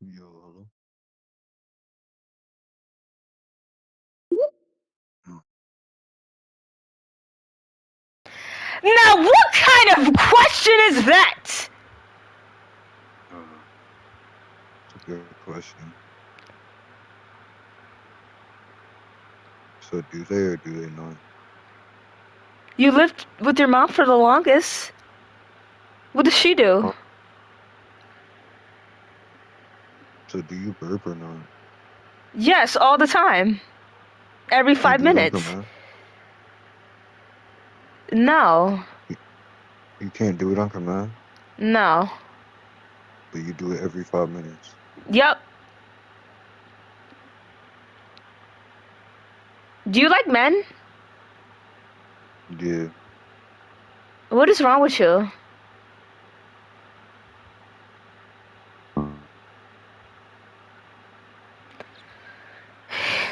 Yo, Now, what kind of question is that? it's a good question. So do they or do they not? You lived with your mom for the longest. What does she do? So do you burp or not? Yes, all the time. Every 5 minutes. No. You can't do it on command, No. but you do it every 5 minutes. Yep. Do you like men? Yeah. What is wrong with you?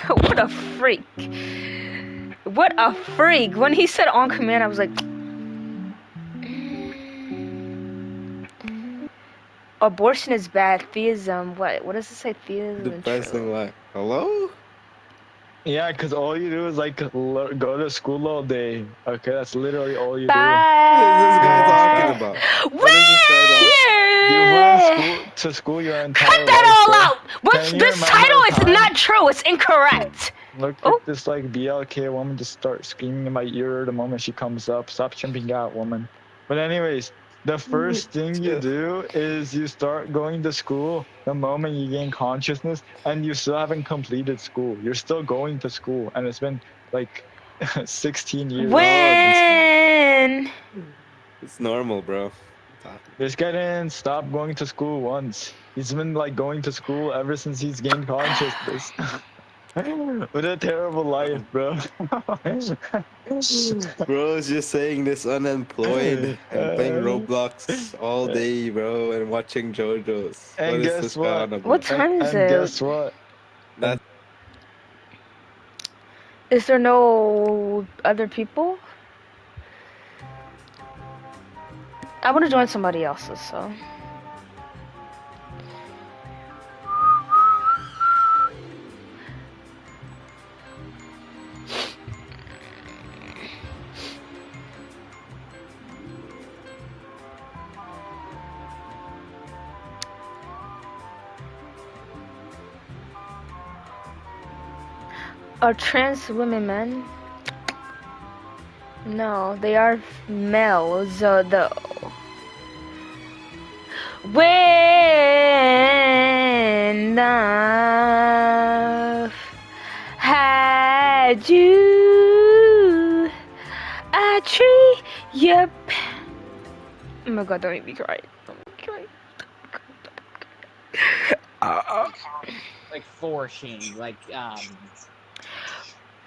What a freak. What a freak. When he said on command, I was like... Abortion is bad. Theism. What does it say? Theism and Depressing, true. like, hello? Yeah, because all you do is like go to school all day. Okay, that's literally all you Bye. What is this guy talking about? What is this guy talking do? You went to school your entire life. Cut that all out! Can you This remember title a is time? not true. It's incorrect. Look at this like BLK woman just start screaming in my ear the moment she comes up. Stop chimping out, woman. But anyways, the first thing you do is you start going to school the moment you gain consciousness, and you still haven't completed school. You're still going to school, and it's been like 16 years. When? It's normal, bro. This guy didn't stop going to school once. He's been like going to school ever since he's gained consciousness. What a terrible life, bro. Bro is just saying this unemployed and playing Roblox all day, bro, and watching JoJo's. And What is guess this what? guy on about? What time is and it? guess what? That Is there no other people? I want to join somebody else's, so. Are trans women men? No, they are males, though. When I've had you, I treat you. Oh my god, don't make me cry. Don't make me cry. Like flourishing, like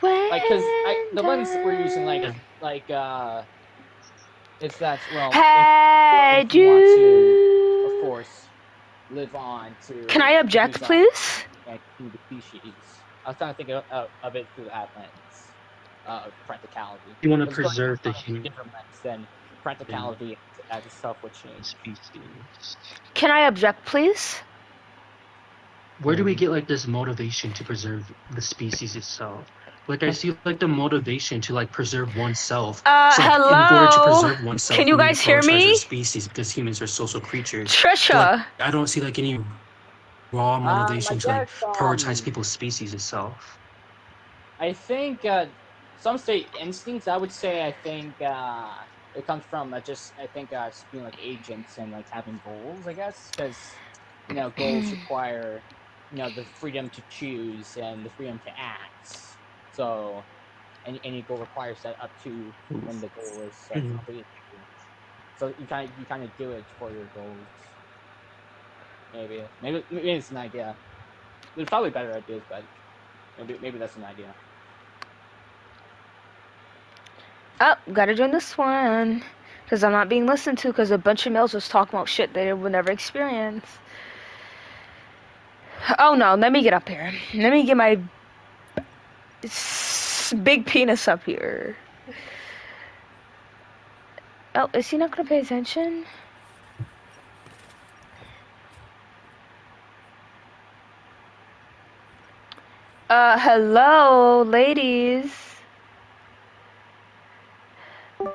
because the ones we're using it's that if you want to, of course, live on to. Can I object, please? Like the species. I was trying to think of it through that lens of practicality. You want to preserve the human different lens than practicality as itself would change species. Can I object, please? Where do we get like this motivation to preserve the species itself? Like I see like the motivation to like preserve oneself. Hello? In order to preserve oneself, can you guys hear me? Species, because humans are social creatures. Trisha. Like, I don't see like any raw motivation to like prioritize people's species itself. I think some say instincts. I would say I think it comes from just being like agents and like having goals. I guess because goals require the freedom to choose and the freedom to act. So any goal requires that up to when the goal is completed. So you kind of do it for your goals. Maybe it's an idea. There's probably better ideas, but maybe that's an idea. Oh, gotta join this one. Because I'm not being listened to because a bunch of males was talking about shit they would never experience. Oh no, let me get up here. Let me get my big penis up here. Oh, is he not gonna pay attention? Hello, ladies.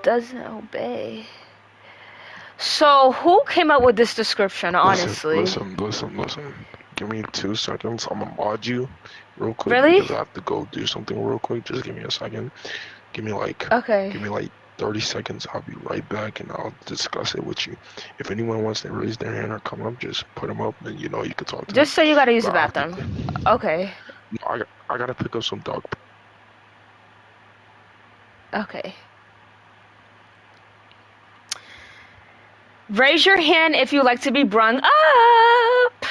Doesn't obey. So, who came up with this description, honestly? Listen. Give me 2 seconds. I'm gonna mod you real quick. Really? Because I have to go do something real quick. Just give me a second. Give me like 30 seconds. I'll be right back and I'll discuss it with you. If anyone wants to raise their hand or come up, just put them up and you can talk to them. Just say you gotta use the bathroom. Okay. I gotta pick up some dog. Okay. Raise your hand if you like to be brung up.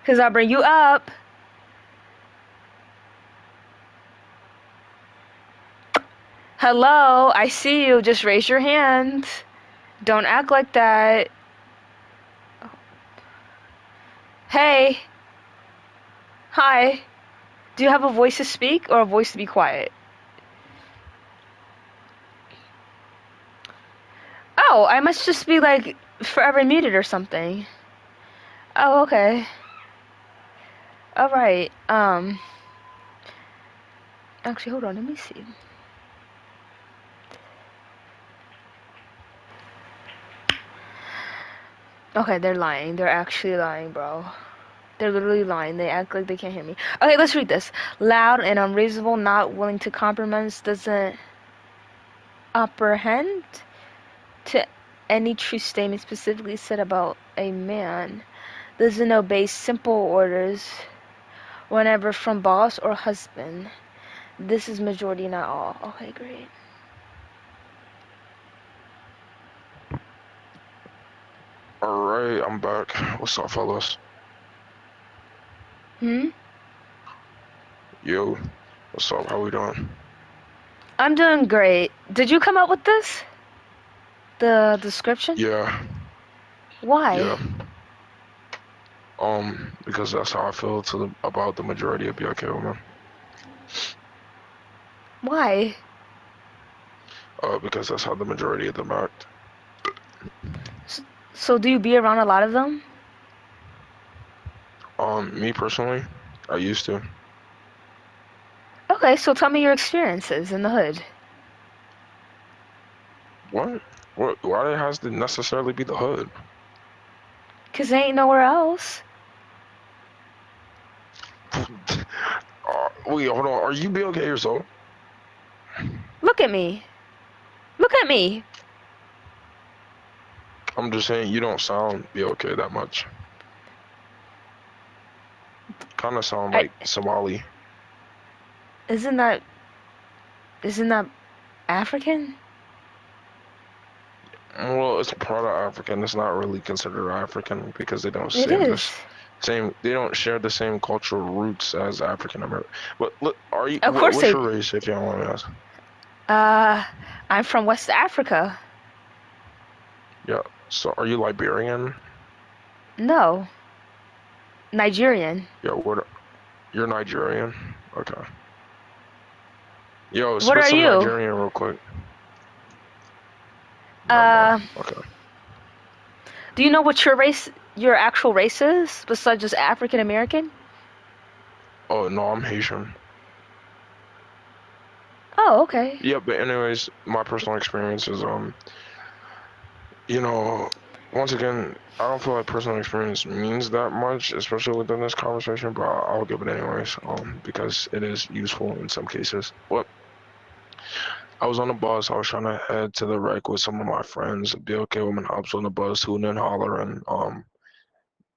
Because I'll bring you up. Hello, I see you. Just raise your hand. Don't act like that. Hey. Hi. Do you have a voice to speak or a voice to be quiet? Oh, I must just be like forever muted or something. Oh, okay. Alright, actually, hold on, let me see. Okay, they're lying. They're actually lying, bro. They're literally lying. They act like they can't hear me. Okay, let's read this. Loud and unreasonable, not willing to compromise, doesn't apprehend to any true statement specifically said about a man, doesn't obey simple orders whenever from boss or husband. This is majority, not all. Okay, great. Alright, I'm back. What's up, fellas? Yo, what's up? How we doing? I'm doing great. Did you come up with this? The description? Yeah. Why? Yeah. Because that's how I feel about the majority of BLK women. Why? Because that's how the majority of them act. So do you be around a lot of them? Me personally, I used to. Okay, so tell me your experiences in the hood. What? Why it has to necessarily be the hood? 'Cause there ain't nowhere else. Wait, hold on. Are you BLK yourself? Look at me. Look at me. I'm just saying you don't sound BLK that much. Kind of sound like Somali. Isn't that African? Well, it's part of African. It's not really considered African because they don't share They don't share the same cultural roots as African American. But look, are you? Of course what's your race, if you don't want me to ask? I'm from West Africa. Yeah. So, are you Liberian? No. Nigerian. Yeah. What? You're Nigerian. Okay. Yo, what are you? Nigerian real quick. Okay. Do you know what your actual race is, besides just African American? Oh no, I'm Haitian. Oh, okay. Yeah, but anyways, my personal experience is once again, I don't feel like personal experience means that much, especially within this conversation, but I'll give it anyways, because it is useful in some cases. But I was on the bus. I was trying to head to the rec with some of my friends. BLK women hops on the bus, hooting and hollering,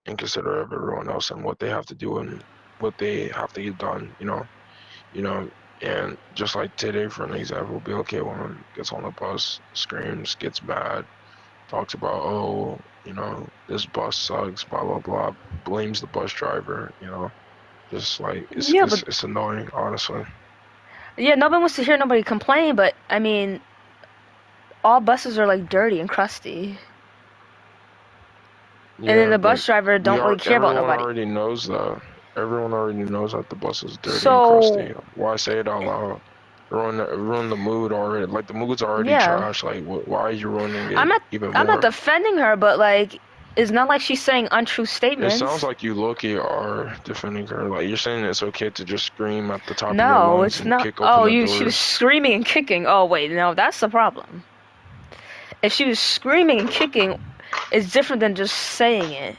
and consider of everyone else and what they have to do and what they have to get done. And just like today, for an example, BLK woman gets on the bus, screams, gets mad, talks about, this bus sucks, blah blah blah, blames the bus driver. Just like it's annoying, honestly. Yeah, nobody wants to hear nobody complain, but I mean, all buses are like dirty and crusty. Yeah, and then the bus driver don't really care about nobody. Everyone already knows that. Everyone already knows that the bus is dirty and crusty. Why say it out loud? Ruin the mood already. Like, the mood's already trash. Like, why are you ruining it even more? I'm not defending her, but like, It's not like she's saying untrue It statements. sounds like you low-key are defending her. Like you're saying it's okay to just scream at the top of your No, lungs it's and not. kick open Oh, the she was doors. screaming and kicking. Oh, wait, no, that's the problem. If she was screaming and kicking, it's different than just saying it.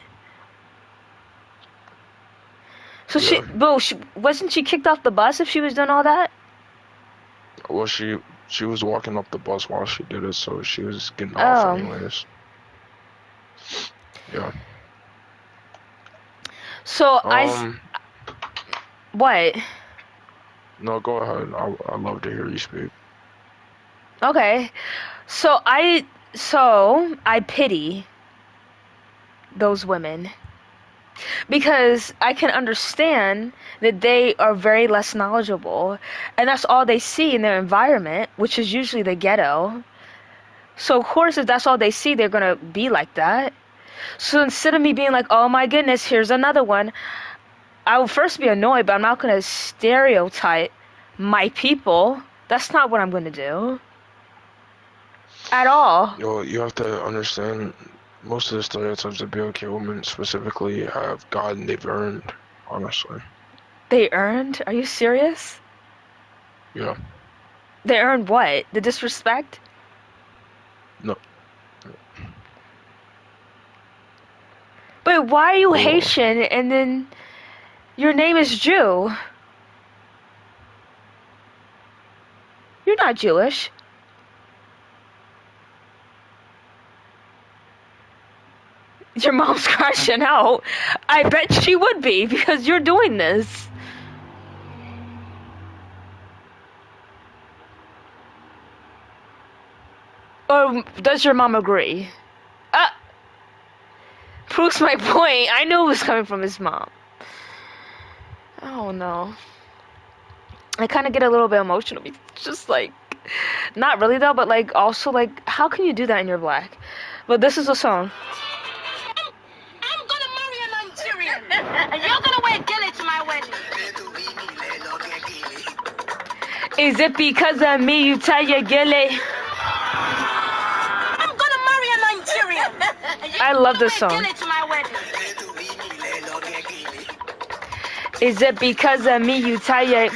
So Yeah. wasn't she kicked off the bus if she was doing all that? Well, she was walking up the bus while she did it, so she was getting off anyways. Yeah. So what? No, go ahead. I'd love to hear you speak. Okay. So I pity those women because I can understand that they are very less knowledgeable and that's all they see in their environment, which is usually the ghetto. So of course if that's all they see, they're gonna be like that. So instead of me being like, oh my goodness, here's another one, I will first be annoyed, but I'm not gonna stereotype my people. That's not what I'm gonna do. At all. Yo, you have to understand, most of the stereotypes of BLK women specifically have gotten they've earned, honestly. They earned? Are you serious? Yeah. They earned what? The disrespect? No. But why are you Haitian and then your name is Jew? You're not Jewish. Your mom's crashing out. I bet she would be because you're doing this. Or does your mom agree? Proves my point. I knew it was coming from his mom. Oh no. I kind of get a little bit emotional. Just like, not really though, but like also like, how can you do that in your black? But this is a song. I'm gonna marry a Nigerian, and you're gonna wear gele to my wedding. Is it because of me you tie your gele? I'm gonna marry a Nigerian. I love this song. Gele to my wedding. Is it because of me you tie your...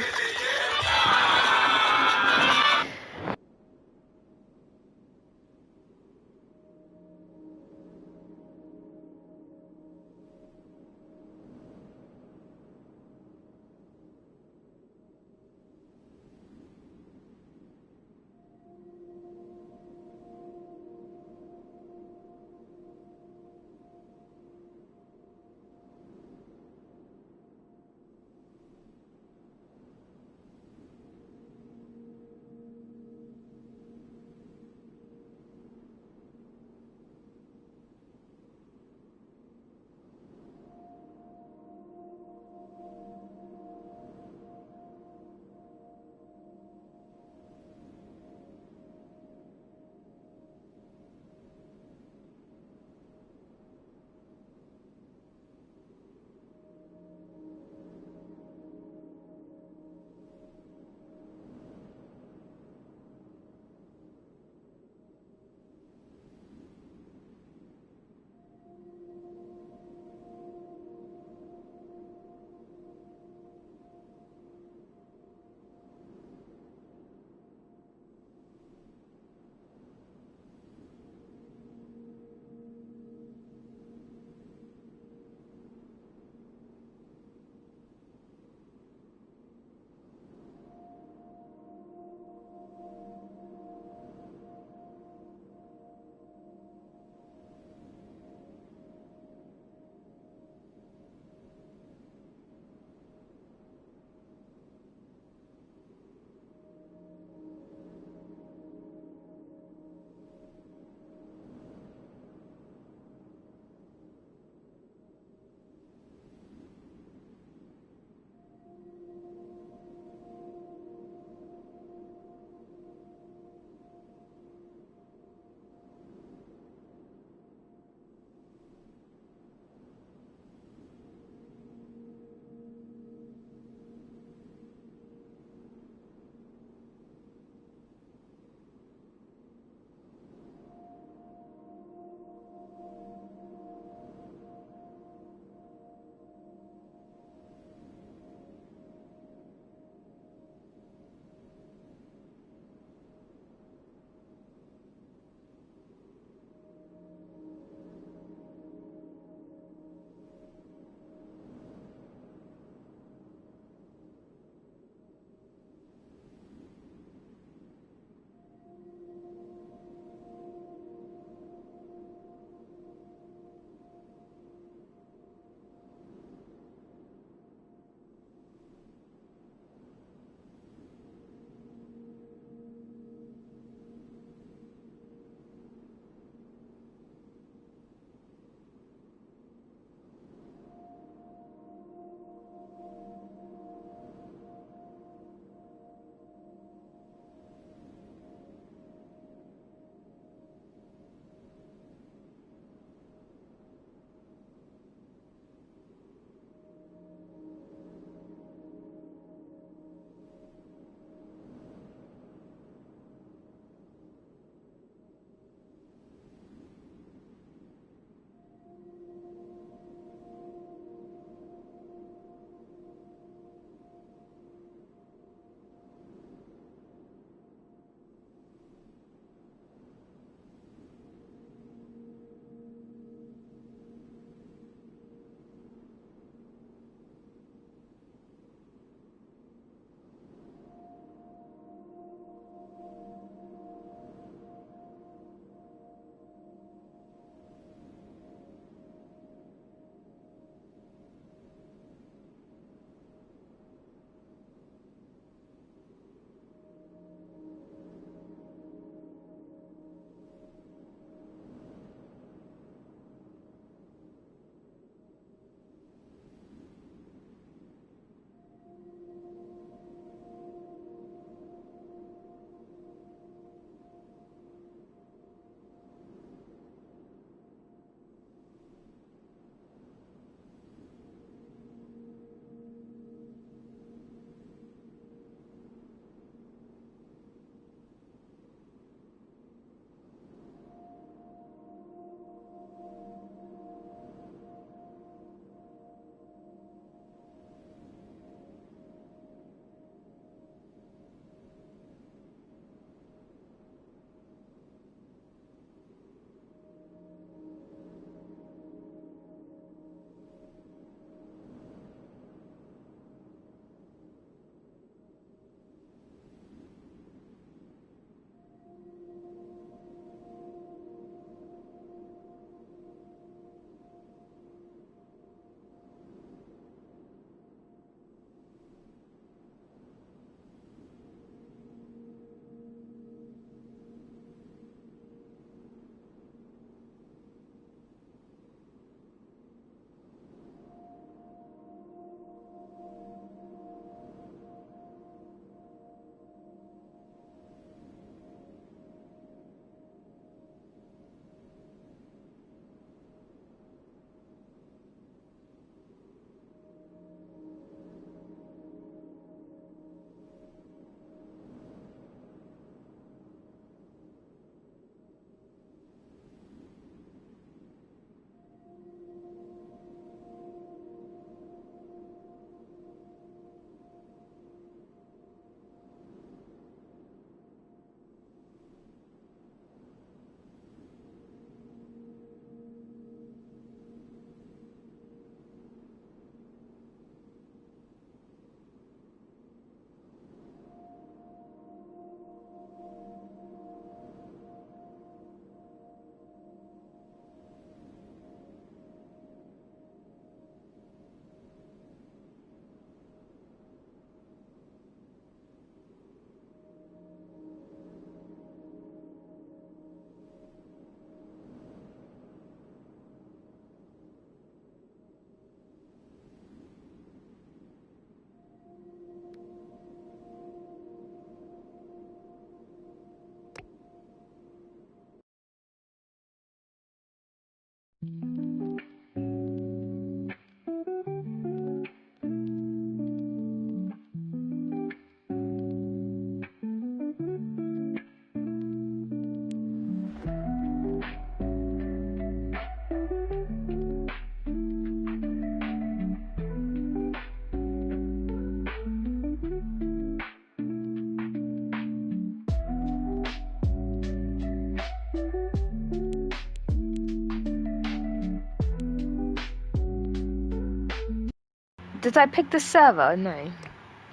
Did I pick the server? No.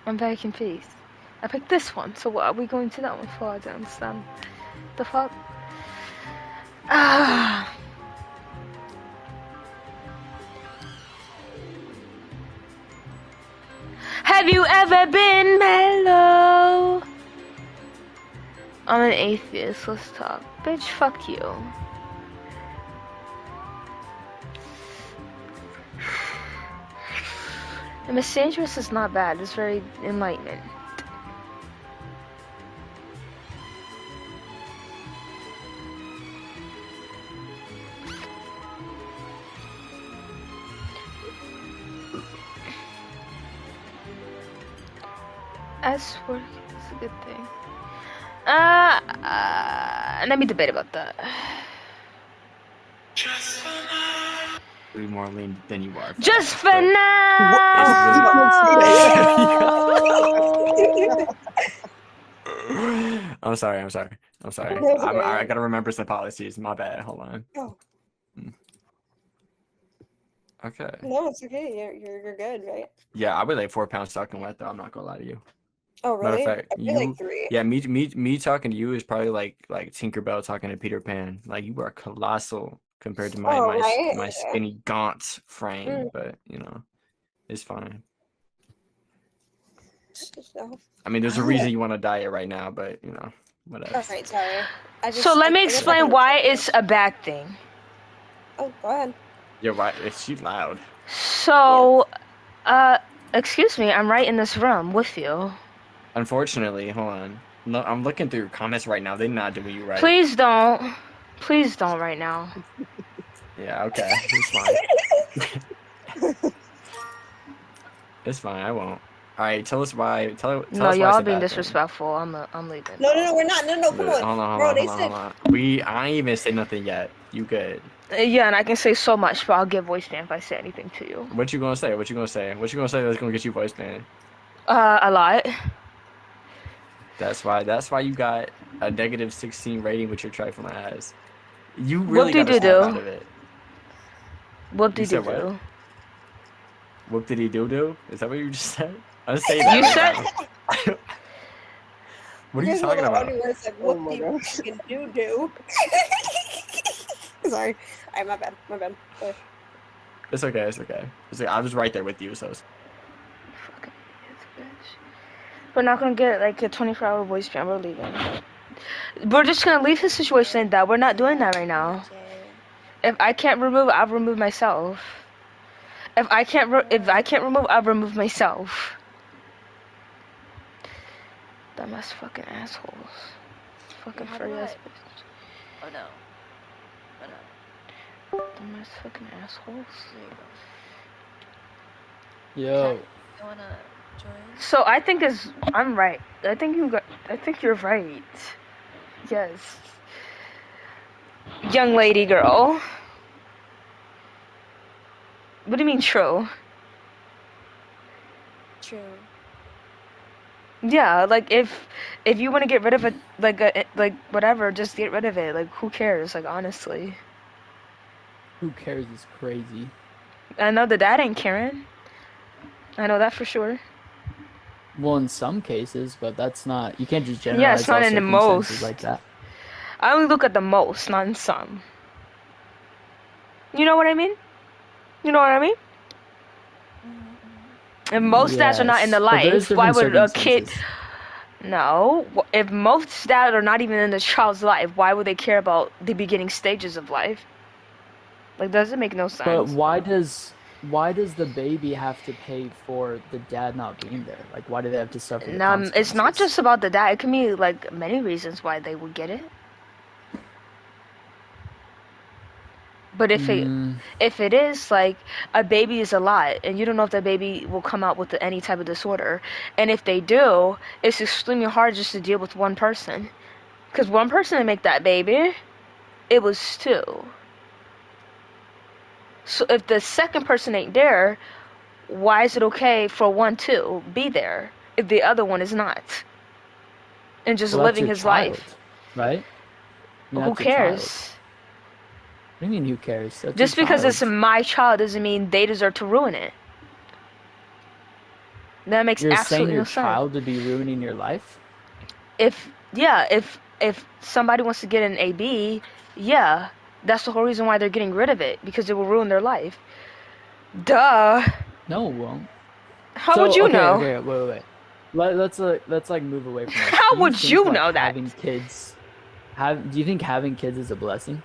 I'm very confused. I picked this one, so what are we going to that one for? I don't understand. The fuck? Ah. Have you ever been mellow? I'm an atheist, let's talk. Bitch, fuck you. And Miss Dangerous is not bad, it's very enlightenment. S work is a good thing. Let me debate about that. Be more lean than you are. Just for now. I'm sorry. I gotta remember some policies. My bad. Hold on. Oh. Okay. No, it's okay. You're good, right? Yeah, I weigh like 4 pounds talking wet though. I'm not gonna lie to you. Oh really? Matter of fact, I feel like 3. Yeah, me talking to you is probably like Tinkerbell talking to Peter Pan. Like you are colossal compared to my skinny gaunt frame, but you know, it's fine. I mean, there's a reason you want to diet right now, but you know, whatever. All right, sorry. So let me explain why it's a bad thing. Oh, go ahead. You're right. She's loud. So, excuse me, I'm right in this room with you. Unfortunately, hold on. No, I'm looking through your comments right now. They're not doing you right. Please don't. Please don't right now. Yeah, okay. It's fine. It's fine. I won't. All right, tell us why. Tell No, us why y'all it's a being bad disrespectful. I'm leaving. No, we're not. No, come on. Hold on. I ain't even say nothing yet. You good? Yeah, and I can say so much, but I'll get voice ban if I say anything to you. What you gonna say? What you gonna say that's gonna get you voice banned? A lot. That's why you got a negative 16 rating with your trifling ass. You really got to snap out of it. What did you do? What did he do? Is that what you just said? I was saying that. You said. What are you talking about? What do you do? Sorry. Alright, my bad. It's okay. I was right there with you, so. We're not gonna get like a 24-hour voice ban. We're leaving. We're just gonna leave his situation like that. We're not doing that right now. If I can't remove, I'll remove myself. If I can't remove, I'll remove myself. Dumbass fucking assholes. Fucking furry ass bitch. Oh no. Dumbass fucking assholes. Yo. You wanna join? So I think I'm right. I think you're right. Yes. Young lady girl. What do you mean true? True. Yeah, like if you want to get rid of it, like whatever, just get rid of it. Like who cares? Like honestly. Who cares is crazy. I know the dad ain't caring. I know that for sure. Well, in some cases, but that's not. You can't just generalize. Yeah, it's not all in the most. circumstances like that. I only look at the most, not in some. You know what I mean? If most dads are not in the life, why would a kid? No. If most dads are not even in the child's life, why would they care about the beginning stages of life? Like, does it make no sense? But why does the baby have to pay for the dad not being there? Like, why do they have to suffer the consequences? It's not just about the dad. It can be like many reasons why they would get it. But if it is like a baby is a lot, and you don't know if that baby will come out with any type of disorder, and if they do, it's extremely hard just to deal with one person, because one person to make that baby, it was 2. So if the second person ain't there, why is it okay for one to be there if the other one is not, and just living his life? Right? Who cares? What do you mean, who cares? That's just because it's my child doesn't mean they deserve to ruin it. That makes You're saying absolutely your no sense. child would be ruining your life? If somebody wants to get an AB, yeah, that's the whole reason why they're getting rid of it, because it will ruin their life. Duh. No, it won't. How would you know? Okay, wait. Let's like move away from this. How Do would think, you like, know that? having kids? Do you think having kids is a blessing?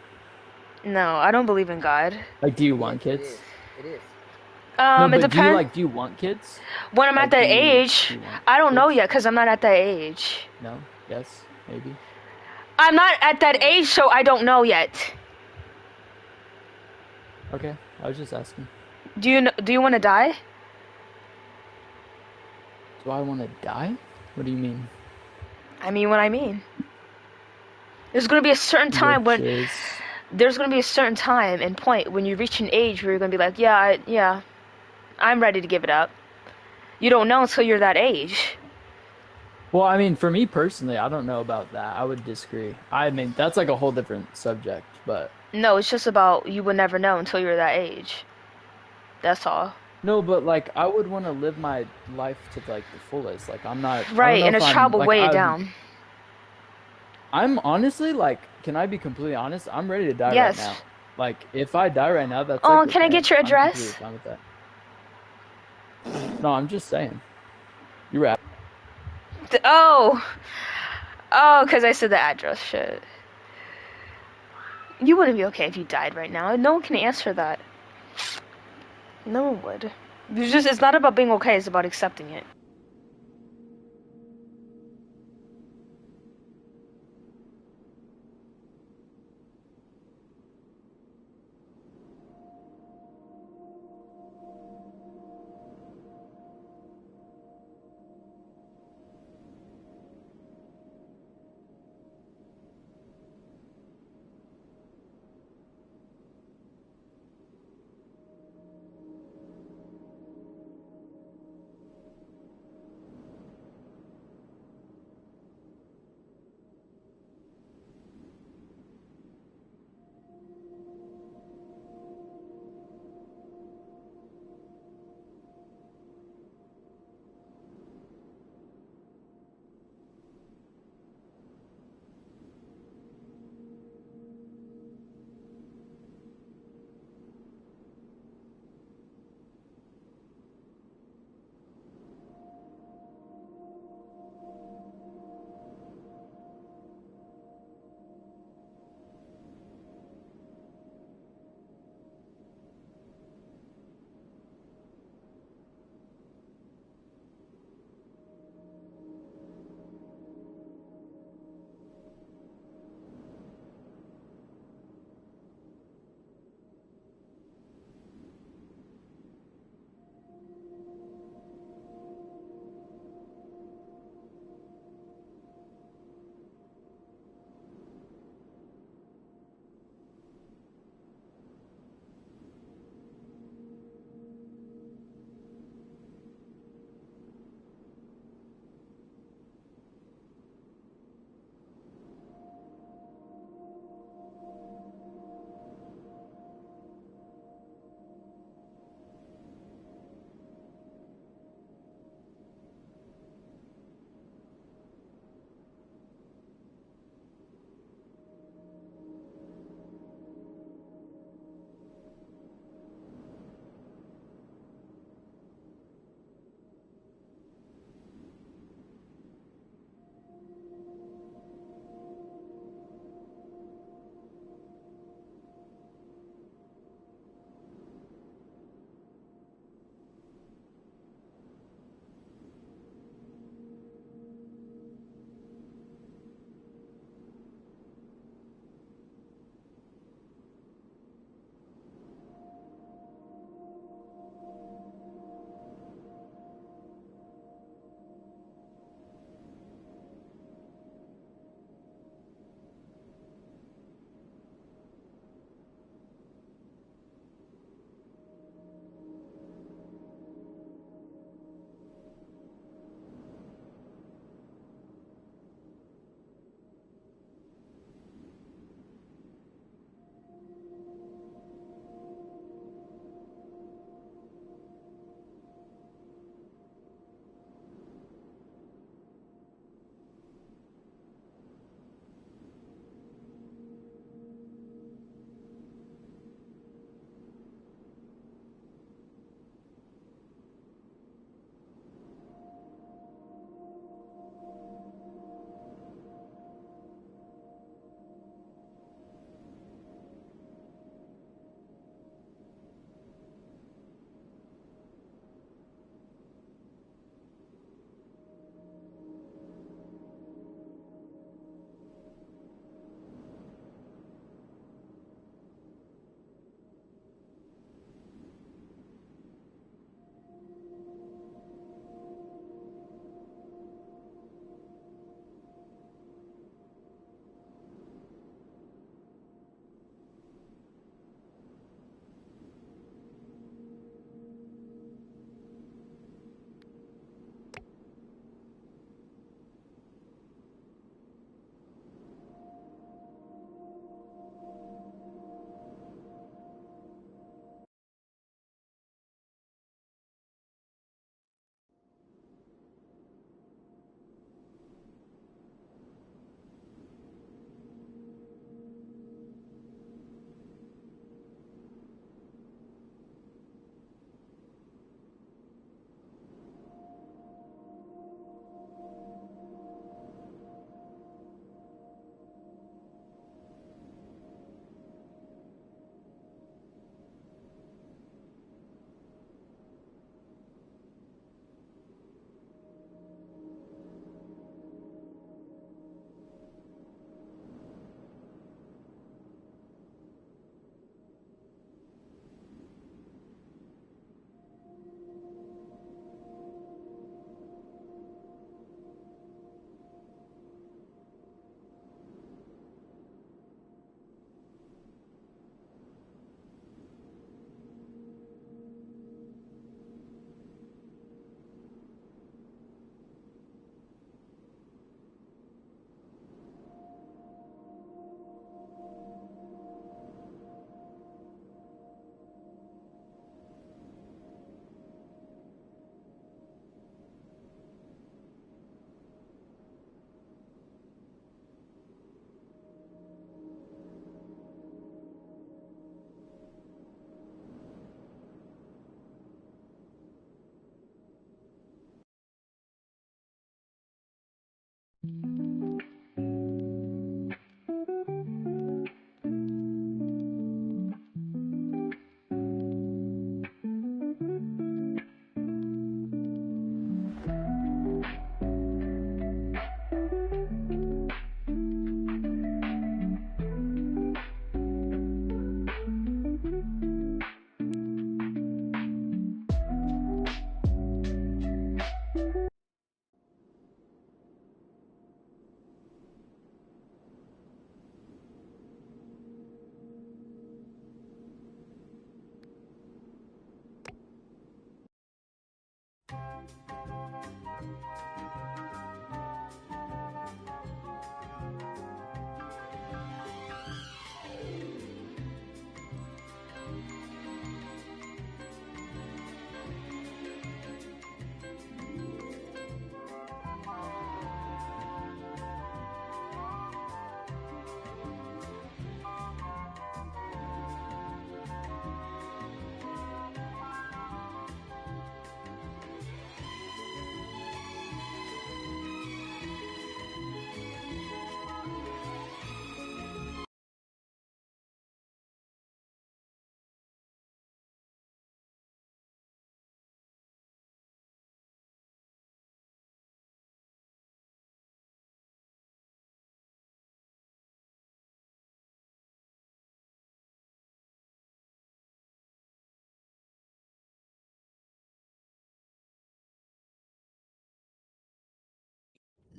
No, I don't believe in God. Like, do you want kids? It is. No, It but depends. do you want kids? When I'm at that age, I don't know yet, because I'm not at that age. No? Yes? Maybe? I'm not at that age, so I don't know yet. Okay, I was just asking. Do you want to die? Do I want to die? What do you mean? I mean what I mean. There's going to be a certain time there's going to be a certain time and point when you reach an age where you're going to be like, yeah, I'm ready to give it up. You don't know until you're that age. Well, I mean, for me personally, I don't know about that. I would disagree. I mean, that's like a whole different subject, but... No, it's just about you would never know until you're that age. That's all. No, but, like, I would want to live my life to, like, the fullest. Like, I'm not... Right, and a child will weigh it down. I'm honestly, like, can I be completely honest? I'm ready to die yes. right now. Like, if I die right now, that's Oh, like, can I get your address? I'm completely fine with that. No, I'm just saying. You're right. Oh, because I said the address. Shit. You wouldn't be okay if you died right now. No one can answer that. No one would. It's not about being okay. It's about accepting it.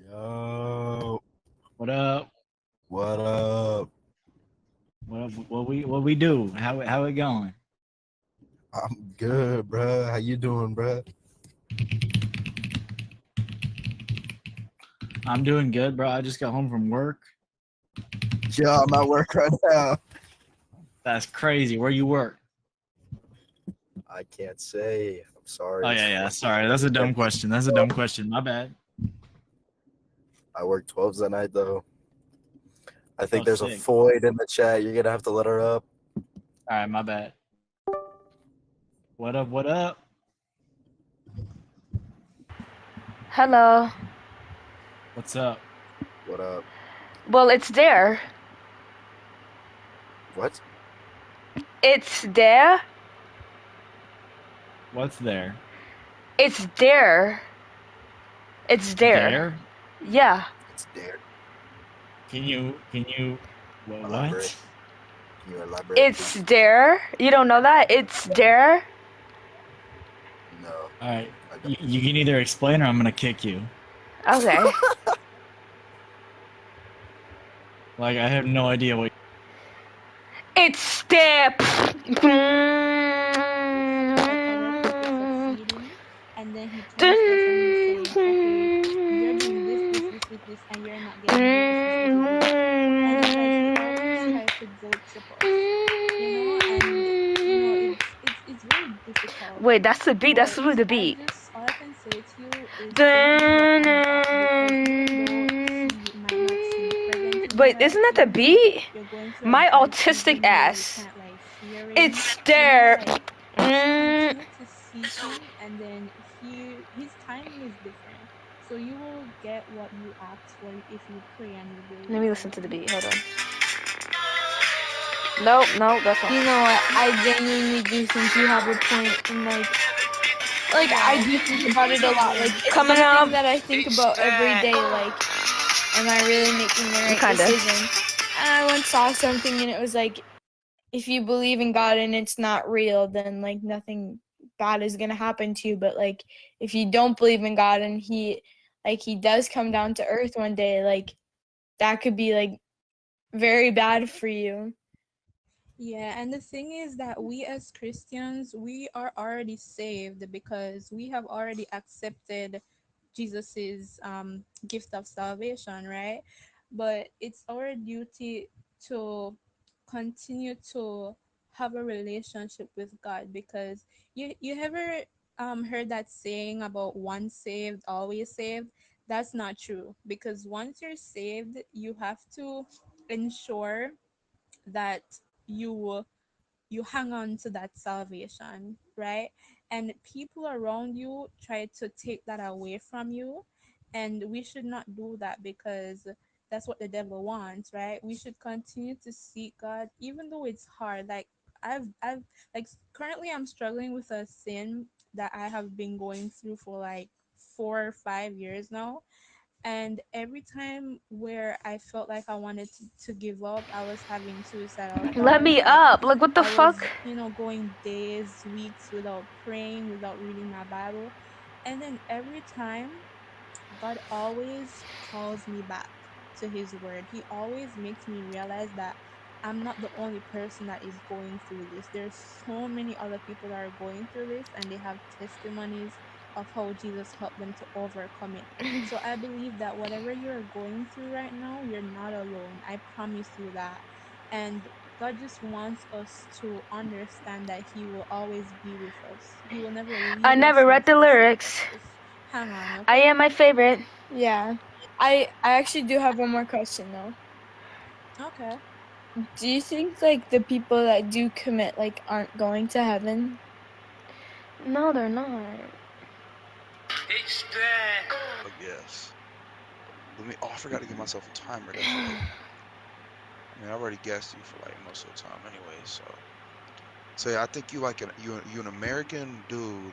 Yo. What up? What up? What we do? How it going? I'm good, bruh. How you doing, bruh? I'm doing good, bro. I just got home from work. Yeah, I'm at work right now. That's crazy. Where you work? I can't say. I'm sorry. Oh yeah. Sorry, that's a dumb question. My bad. I work 12s a night though. I think Oh, there's sick. a Floyd in the chat. You're gonna have to let her up. All right, my bad. What up? What up? Hello. What's up? What up? Well, it's there. What? It's there. What's there? It's there. It's there. There? Yeah. It's there. Can you? What? Elaborate. Can you elaborate? It's there. You don't know that? It's there. No. All right. You can either explain or I'm gonna kick you. Okay. Like I have no idea what. It's there. And then he turns to us and he's saying, okay, you're doing this, and you're not getting this. And it's like he always tries to guilt trip us, and it's very difficult. Wait, that's the beat. That's really the beat. All I can say to you is don't give up on God, Wait, isn't that the beat? My autistic ass. It's there. Continue to seek him, and then his timing is different. So you will get what you ask for if you pray and you believe. Let me listen to the beat. Hold on. Nope, that's not. You know what? I genuinely do think you have a point, and like I do think about it a lot. Like it's Coming something up. that I think about every day. Like, am I really making the right Kinda. decision? And I once saw something, and it was like, if you believe in God and it's not real, then like nothing bad is gonna happen to you. But like if you don't believe in God and he does come down to earth one day, like that could be like very bad for you. Yeah, and the thing is that we as Christians, we are already saved because we have already accepted Jesus's gift of salvation, right? But it's our duty to continue to have a relationship with God, because you ever heard that saying about once saved always saved? That's not true, because once you're saved, you have to ensure that you hang on to that salvation, right? And people around you try to take that away from you, and we should not do that, because that's what the devil wants, right? We should continue to seek God even though it's hard. Like I've like currently I'm struggling with a sin that I have been going through for like 4 or 5 years now. And every time where I felt like I wanted to give up, I was having suicidal thoughts. Let me up. Like what the fuck? Going days, weeks without praying, without reading my Bible. And then every time, God always calls me back to his word. He always makes me realize that I'm not the only person that is going through this. There's so many other people that are going through this, and they have testimonies of how Jesus helped them to overcome it. So I believe that whatever you're going through right now, you're not alone. I promise you that. And God just wants us to understand that He will always be with us. He will never I leave us never nor read the forsake us. lyrics. Just hang on, I okay? am my favorite. Yeah. I actually do have one more question though. Okay. Do you think like the people that do commit like aren't going to heaven? No, they're not. Yes. Let me. Oh, I forgot to give myself a timer. That's right. I mean, I already guessed you for like most of the time anyway. So yeah, I think you like you an American dude,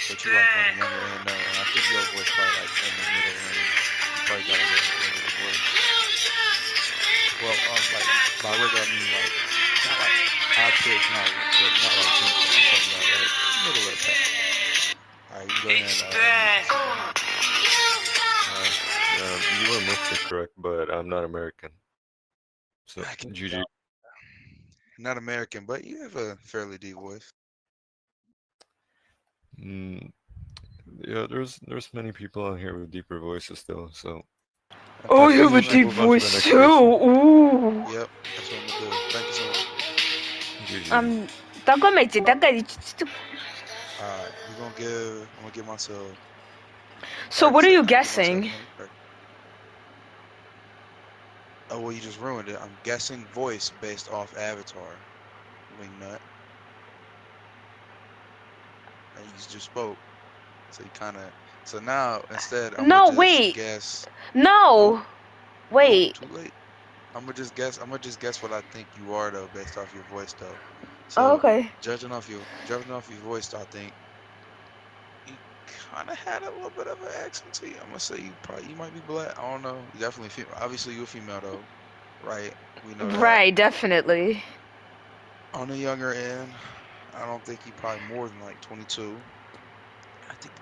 but you like on the younger end though, and I think your voice probably like in the middle range. You probably got a regular voice. Well, like by regular I mean like not like high pitch, not but not like deep. Though. I'm talking about like middle of the pack. All right, you go ahead. You are mostly correct, but I'm not American. So, GG. Not American, but you have a fairly deep voice. Yeah, there's many people out here with deeper voices though, so. Oh, you have a deep voice too. Ooh. Yep, that's what I'm gonna do. Thank you so much. Alright, I'm gonna give myself. So what are you guessing? Oh well, you just ruined it. I'm guessing voice based off Avatar. Wingnut. And you just spoke. So you kinda so now instead I'm No, gonna just wait. guess. No. Wait. Nope, too late. I'm gonna just guess what I think you are though, based off your voice though. Oh, So okay. judging off your voice, I think you kind of had a little bit of an accent to you. I'm gonna say you might be black. I don't know. You definitely female. Obviously you're a female though, right? We know that. Right, definitely. On the younger end, I don't think you probably more than like 22. I think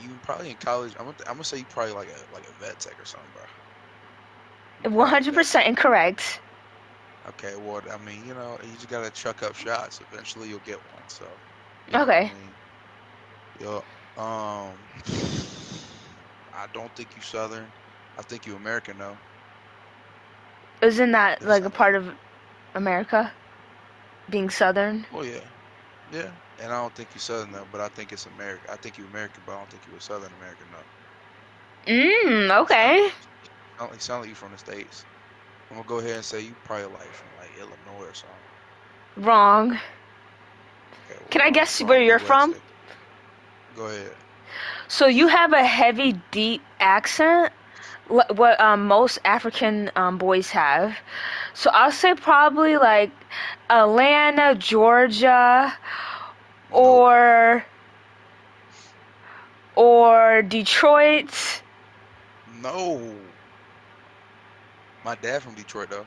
you probably in college. I'm gonna say you probably like a vet tech or something, bro. 100% incorrect. Okay, well, I mean, you just gotta chuck up shots. Eventually, you'll get one. So, Okay. I mean, yo, I don't think you Southern. I think you American though. Isn't that like a part of America? Being Southern? Oh yeah, yeah. And I don't think you Southern though, but I think it's American. I think you American, but I don't think you a Southern American though. Okay. Sound like you from the States. I'm gonna go ahead and say you probably like from like Illinois or something. Wrong. Okay, well, Can I guess where you're from? Go ahead. So you have a heavy, deep accent, what most African boys have. So I'll say probably like Atlanta, Georgia, or Detroit. No. My dad from Detroit though.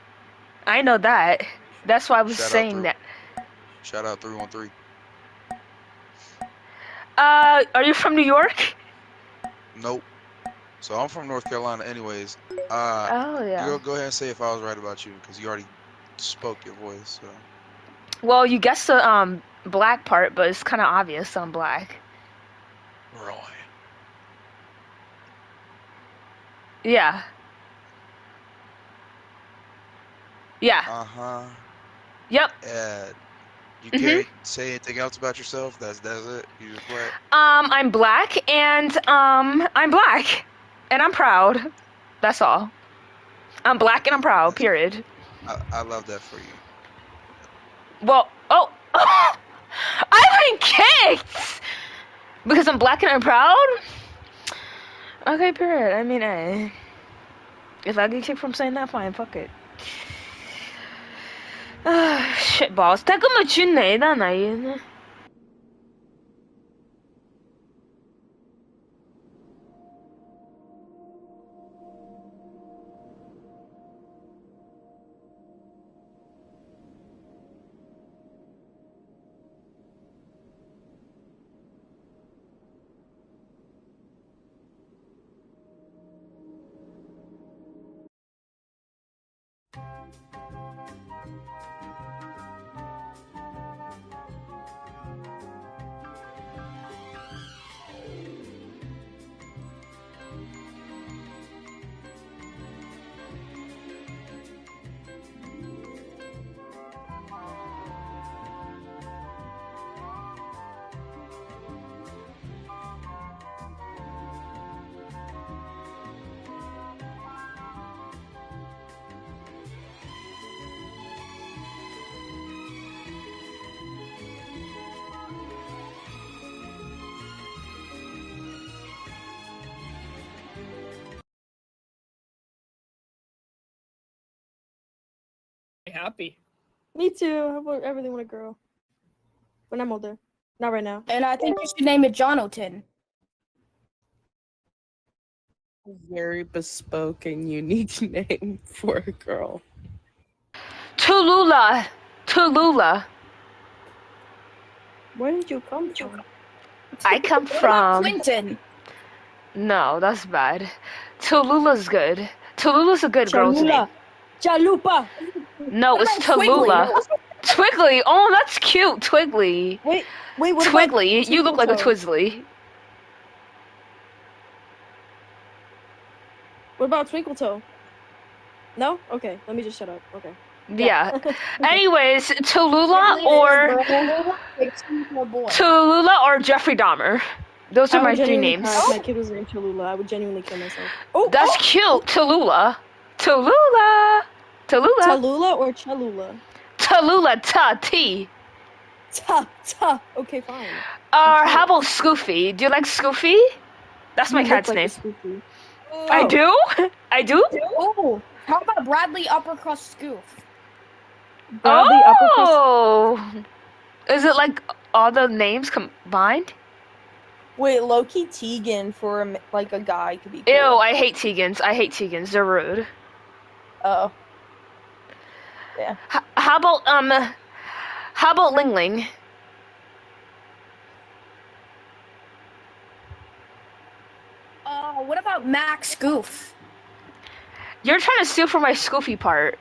I know that. That's why I was saying that. Shout out 313. Are you from New York? Nope. So I'm from North Carolina anyways. Oh, yeah. You go ahead and say if I was right about you, because you already spoke your voice, so. Well, you guessed the black part, but it's kind of obvious I'm black. Right. Yeah. Yeah. Uh-huh. Yep. You can't say anything else about yourself? That's it? You just black? I'm black, and I'm black, and I'm proud. That's all. I'm black and I'm proud, period. I love that for you. Well, I've been kicked! Because I'm black and I'm proud? Okay, period. I mean, hey. If I get kicked from saying that, fine, fuck it. Shit balls. 잠깐만 죽네, 나 나이는. happy. Me too. I really want a girl. When I'm older. Not right now. And I think you should name it Jonathan. Very bespoke and unique name for a girl. Tallulah. Tallulah. Where did you come from? I come What about from. Clinton? No, that's bad. Tallulah's good. Tallulah's a good girl's name. Chalupa. No, What it's about Twiggly? Tallulah. Twiggly. Oh, that's cute. Twiggly. Wait, what Twiggly. about You look like a Twinkle Twizzly. What about Twinkle Toe? No? Okay, let me just shut up. Okay. Yeah. Anyways, Tallulah or Tallulah or Jeffrey Dahmer. Those are I my would three genuinely names. cry if my kid was named Cholula. I would genuinely kill myself. That's cute. Tallulah. Tallulah. Tallulah. Tallulah or Cholula? Tallulah. T. Ta. Okay, fine. How about Scoofy? Do you like Scoofy? That's my You cat's look name. like a Scoofy. I do? I do? Oh, how about Bradley Uppercrust Scoof? Bradley Oh! Is it like all the names combined? Wait, Loki Tegan for like a guy could be cool. Ew, I hate Tegans. I hate Tegans. They're rude. Oh. Yeah. How about Ling Ling? What about Max Scoof? You're trying to steal from my Scoofy part.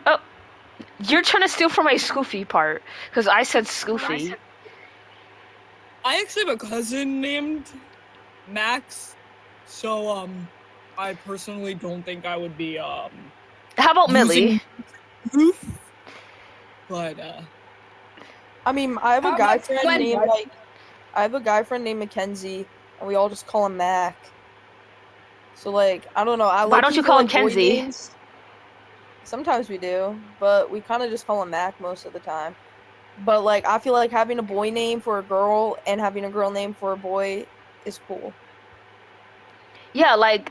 Oh, you're trying to steal from my Scoofy part because I said Scoofy. I actually have a cousin named Max, so I personally don't think I would be How about Millie? But I mean, I have a How guy about friend Glenn? named I have a guy friend named Mackenzie, and we all just call him Mac. So like, I don't know. Why don't you call him Kenzie? Sometimes we do, but we kind of just call him Mac most of the time. But like, I feel like having a boy name for a girl and having a girl name for a boy is cool. Yeah, like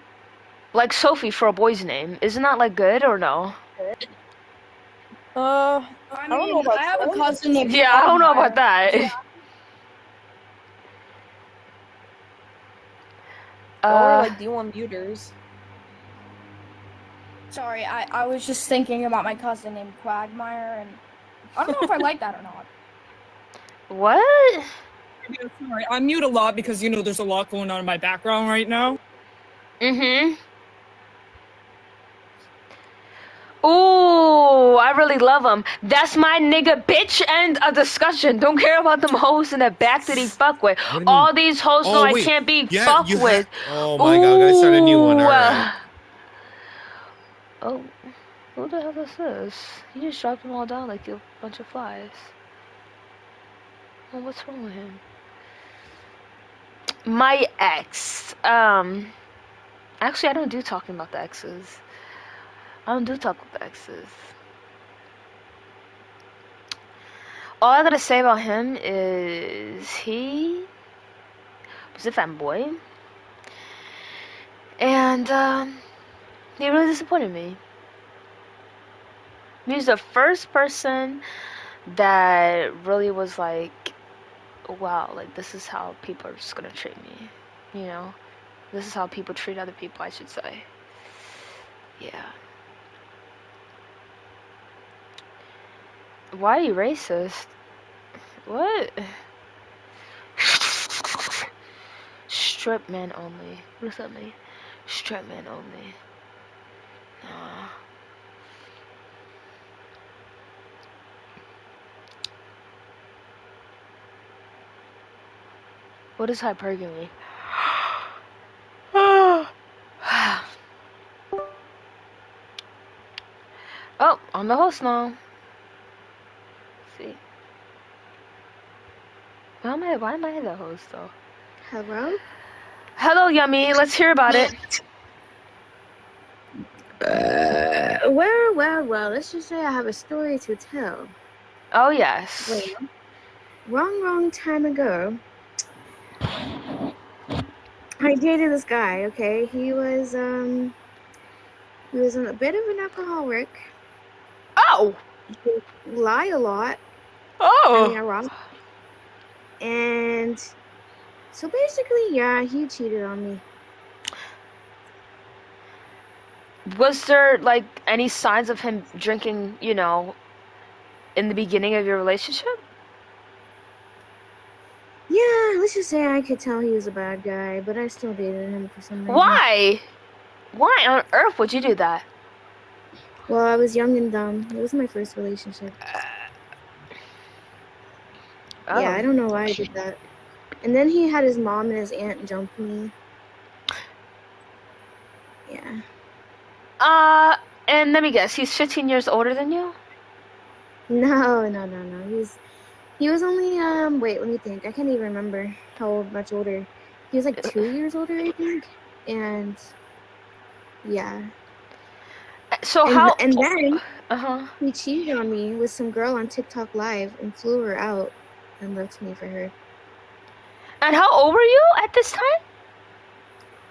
Sophie for a boy's name. Isn't that like good or no? I don't know about I have a that. cousin named Yeah, I don't know about Quagmire. that. Or like, do you want muters? Sorry, I was just thinking about my cousin named Quagmire, and I don't know if I like that or not. What? yeah, sorry, I mute a lot because there's a lot going on in my background right now. Mm-hmm. Ooh, I really love him. That's my nigga, bitch. End of discussion. Don't care about them hoes in the back that he fuck with. What do you All mean? these hoes know Oh, I wait. can't be Yeah, fucked you with. Oh my god, I gotta start a new one. Ooh, Alright. Oh, who the hell is this? You just dropped them all down like a bunch of flies. Well, what's wrong with him? My ex. Actually, I don't do talking about the exes. I don't do talk with the exes. All I gotta say about him is he was a fanboy. And, he really disappointed me. He was the first person that really was like, wow, like this is how people are just gonna treat me. This is how people treat other people, I should say. Yeah. Why are you racist? What? Strip men only. What does that mean? Strip men only. Nah. What is hypergamy? Oh, I'm the host now. Let's see. Why am I the host though? Hello? Hello, Yummy. Let's hear about it. Well, let's just say I have a story to tell. Oh, yes. Wait, wrong time ago, I dated this guy, okay? He was, He was a bit of an alcoholic. Oh! He would lie a lot. Oh! I mean, I robbed. And so basically, yeah, he cheated on me. Was there, like, any signs of him drinking, you know, in the beginning of your relationship? Yeah, let's just say I could tell he was a bad guy, but I still dated him for some reason. Why? Why on earth would you do that? Well, I was young and dumb. It was my first relationship. Yeah, I don't know why I did that. And then he had his mom and his aunt jump me. Yeah. And let me guess, he's 15 years older than you? No. He was only wait, let me think. I can't even remember how much older. He was like 2 years older, I think. And yeah. So and then Uh-huh. he cheated on me with some girl on TikTok Live and flew her out and left me for her. And how old were you at this time?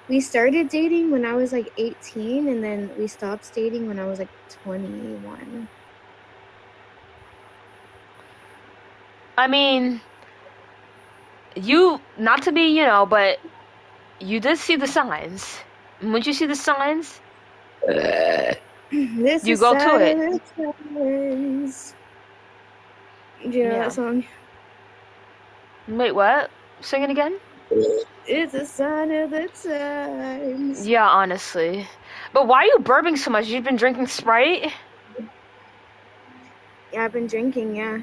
We started dating when I was like 18, and then we stopped dating when I was like 21. I mean, you, not to be, you know, but you did see the signs. Once you see the signs, This you is go to it. Saturday Times. Do you know that song? Wait, what? Sing it again? It's a sign of the times. Yeah, honestly. But why are you burping so much? You've been drinking Sprite? Yeah, I've been drinking, yeah.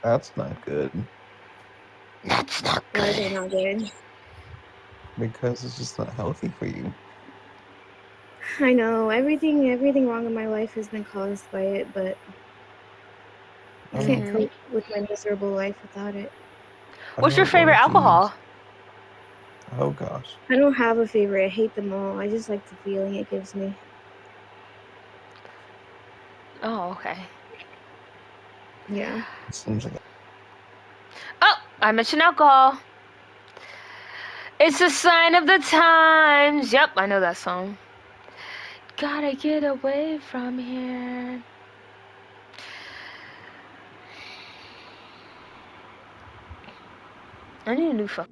That's not good. That's not Why is it not good? Because it's just not healthy for you. I know, everything wrong in my life has been caused by it, but I can't cope with my miserable life without it. What's your favorite alcohol? Oh gosh. I don't have a favorite. I hate them all. I just like the feeling it gives me. Oh, okay. Yeah. Seems like Oh, I mentioned alcohol. It's a sign of the times. Yep, I know that song. Gotta get away from here. I need a new phone.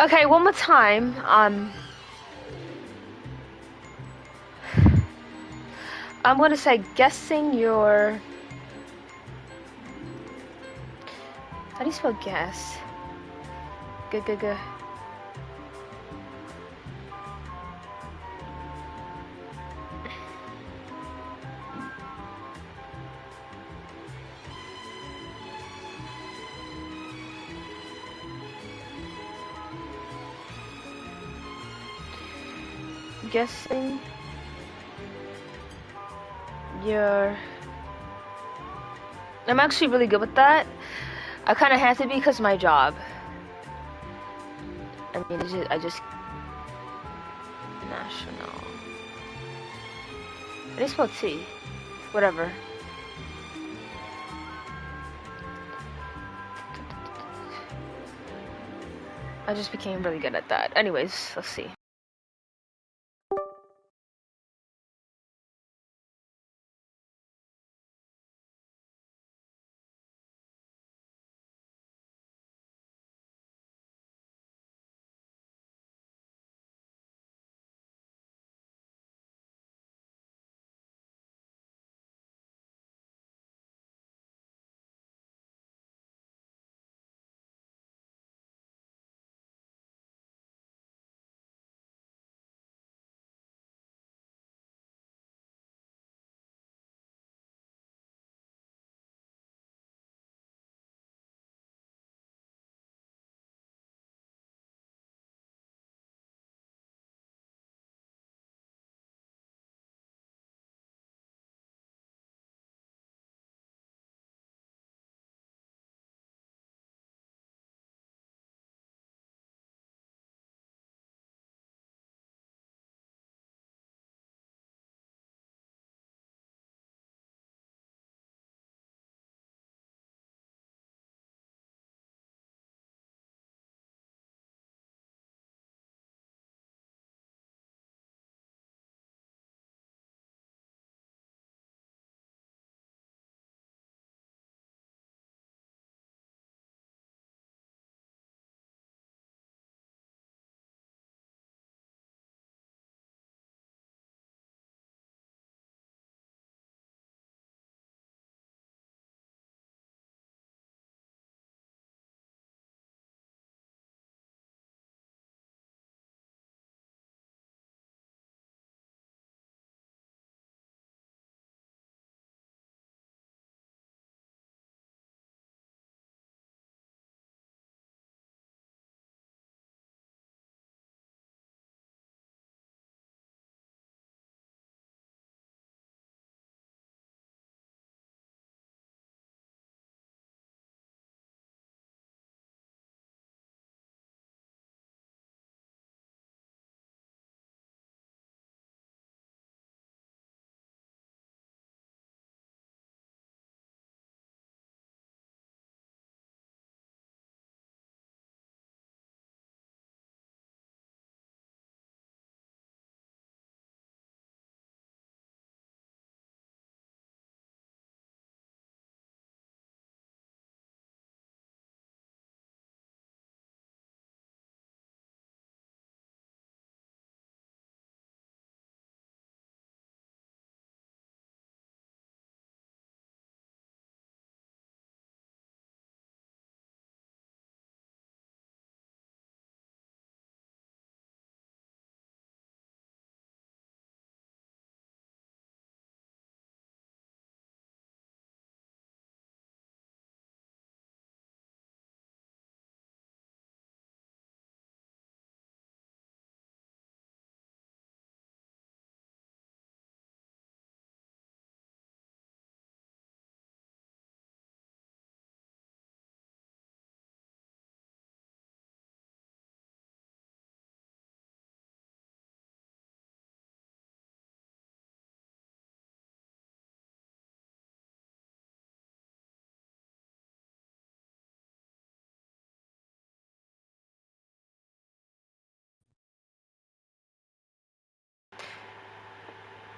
Okay, one more time. I'm gonna say guessing your. How do you spell guess? G. Guessing your. I'm actually really good with that. I kind of have to be because of my job. I mean, I just national. How do you spell T? Whatever. I just became really good at that. Anyways, let's see.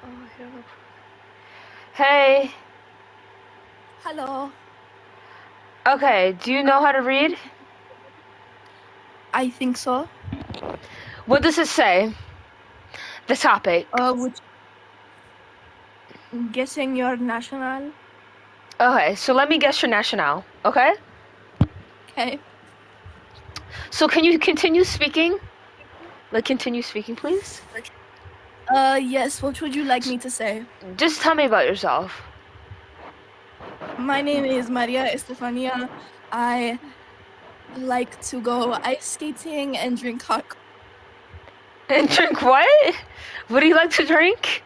Oh, here. Hey. Hello. Okay, do you know how to read? I think so. What does it say? The topic. Which I'm guessing your national. Okay, so let me guess your national, okay? Okay. So can you continue speaking? Like, continue speaking, please? Yes, what would you like me to say? Just tell me about yourself. My name is Maria Estefania. I like to go ice skating and drink hot coffee. And drink what? What do you like to drink?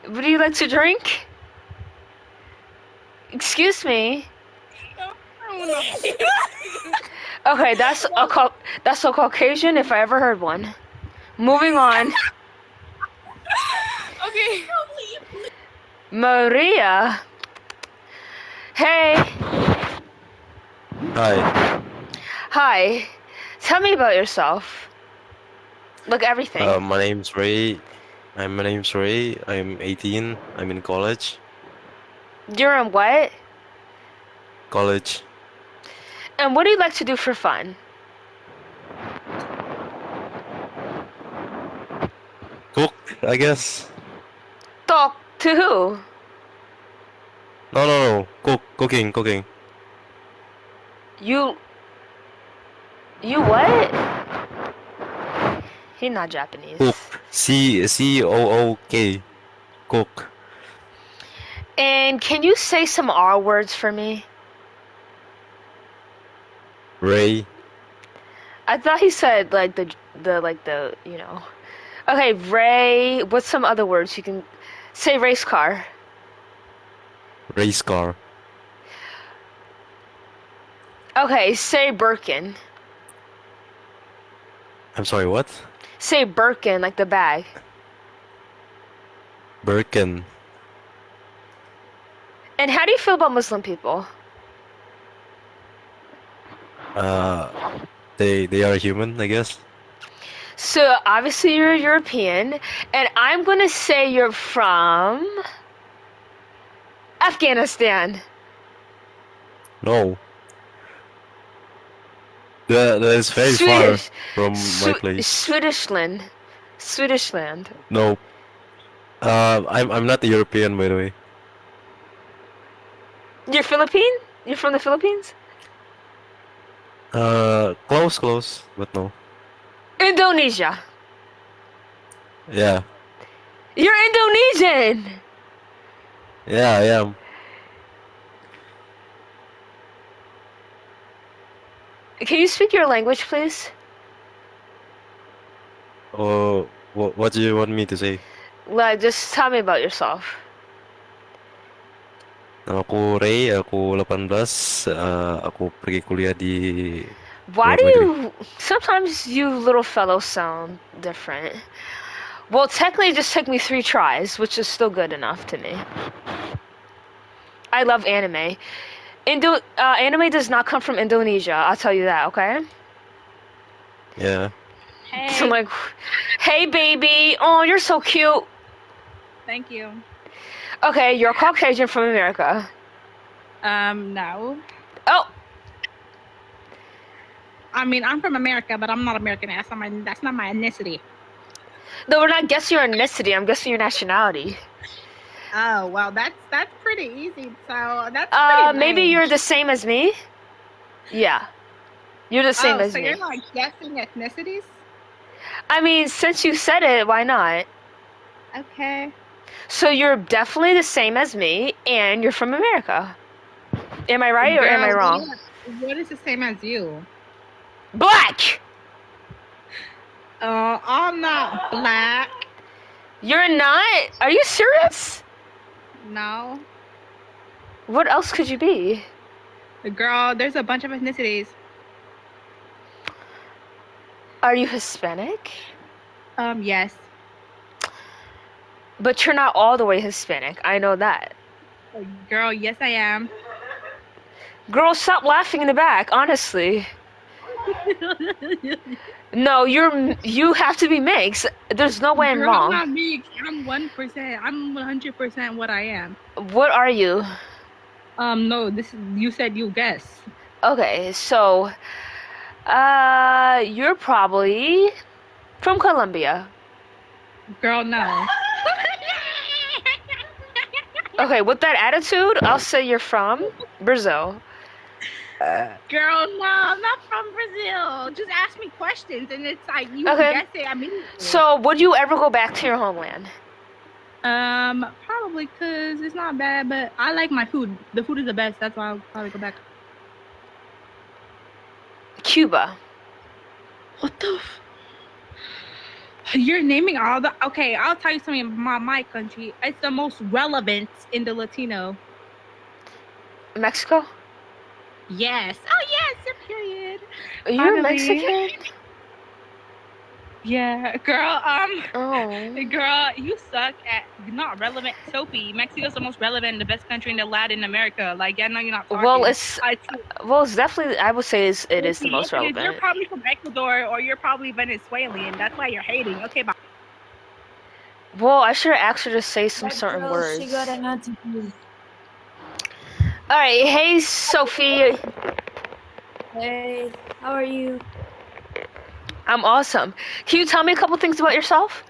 What do you like to drink? Excuse me. Okay, that's a Caucasian if I ever heard one. Moving on. Okay. Maria. Hey. Hi. Hi. Tell me about yourself. Like everything. My name's Ray. My name's Ray. I'm 18. I'm in college. You're in what? College. And what do you like to do for fun? Cook, I guess. Talk to who? No. Cooking. You what? He's not Japanese. Cook. C-O-O-K. Cook. And can you say some R words for me? Ray. I thought he said like the you know. Okay, Ray. What's some other words you can say? Race car. Race car. Okay, say Birkin. I'm sorry, what? Say Birkin, like the bag. Birkin. And how do you feel about Muslim people? They are human, I guess. So obviously you're European, and I'm gonna say you're from Afghanistan. No. That is very far from my place. Swedishland. No. I'm not a European, by the way. You're Philippine? You're from the Philippines? Close, but no. Indonesia. Yeah. You're Indonesian. Yeah, I am. Can you speak your language, please? Oh, what do you want me to say? Like, just tell me about yourself. Nama aku Ray, aku 18, aku pergi kuliah di Why luar do negeri. you... Sometimes you little fellows sound different. Well, technically it just took me 3 tries, which is still good enough to me. I love anime. Anime does not come from Indonesia, I'll tell you that, okay? Yeah. Hey. So I'm like, hey baby, oh, you're so cute. Thank you. Okay, you're Caucasian from America. No. Oh. I mean, I'm from America, but I'm not American. That's not my ethnicity. No, we're not guessing your ethnicity. I'm guessing your nationality. Oh, well, that's pretty easy. So that's pretty maybe lame. you're the same as me. Yeah, you're the same as so me. you're like guessing ethnicities? I mean, since you said it, why not? Okay. So you're definitely the same as me, and you're from America. Am I right or am I Girl, wrong? What is the same as you? Black. I'm not black. You're not? Are you serious? No. What else could you be? Girl, there's a bunch of ethnicities. Are you Hispanic? Yes. But you're not all the way Hispanic. I know that. Girl, yes I am. Girl, stop laughing in the back, honestly. No, you have to be mixed. There's no way I'm Girl, wrong. I'm not mixed. I'm 1%. I'm 100% what I am. What are you? No, you said you guess. Okay, so you're probably from Colombia. Girl, no. Okay, with that attitude, I'll say you're from Brazil. Girl, no, I'm not from Brazil. Just ask me questions, and it's like you Okay. guess it. I mean. So, would you ever go back to your homeland? Probably because it's not bad, but I like my food. The food is the best. That's why I'll probably go back. Cuba. What the? You're naming all the. Okay, I'll tell you something about my country. It's the most relevant in the Latino. Mexico? Yes. Oh yes, period. You're Mexican? Yeah, girl. Oh. Girl, you suck at not relevant. Sophie, Mexico's the most relevant, the best country in the Latin America. Like, I know you're not talking. Well, it's definitely. I would say it is the Sophie, most yes, it is. You're relevant. probably from Ecuador or you're probably Venezuelan. That's why you're hating. Okay, bye. Well, I should have asked her to say some certain Girl, words. she got an attitude. All right, hey Sophie. Hey, how are you? I'm awesome. Can you tell me a couple things about yourself?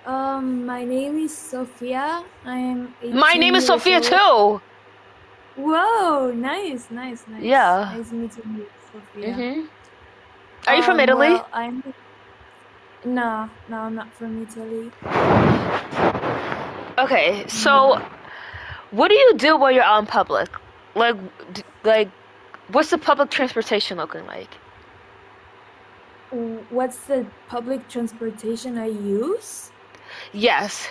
My name is Sophia. I am 18 My name is years Sophia old. too. Whoa, nice. Yeah. Nice meeting you, Sophia. Mhm. Are you from Italy? Well, No, I'm not from Italy. Okay, so what do you do while you're out in public? Like, what's the public transportation looking like? What's the public transportation I use? Yes.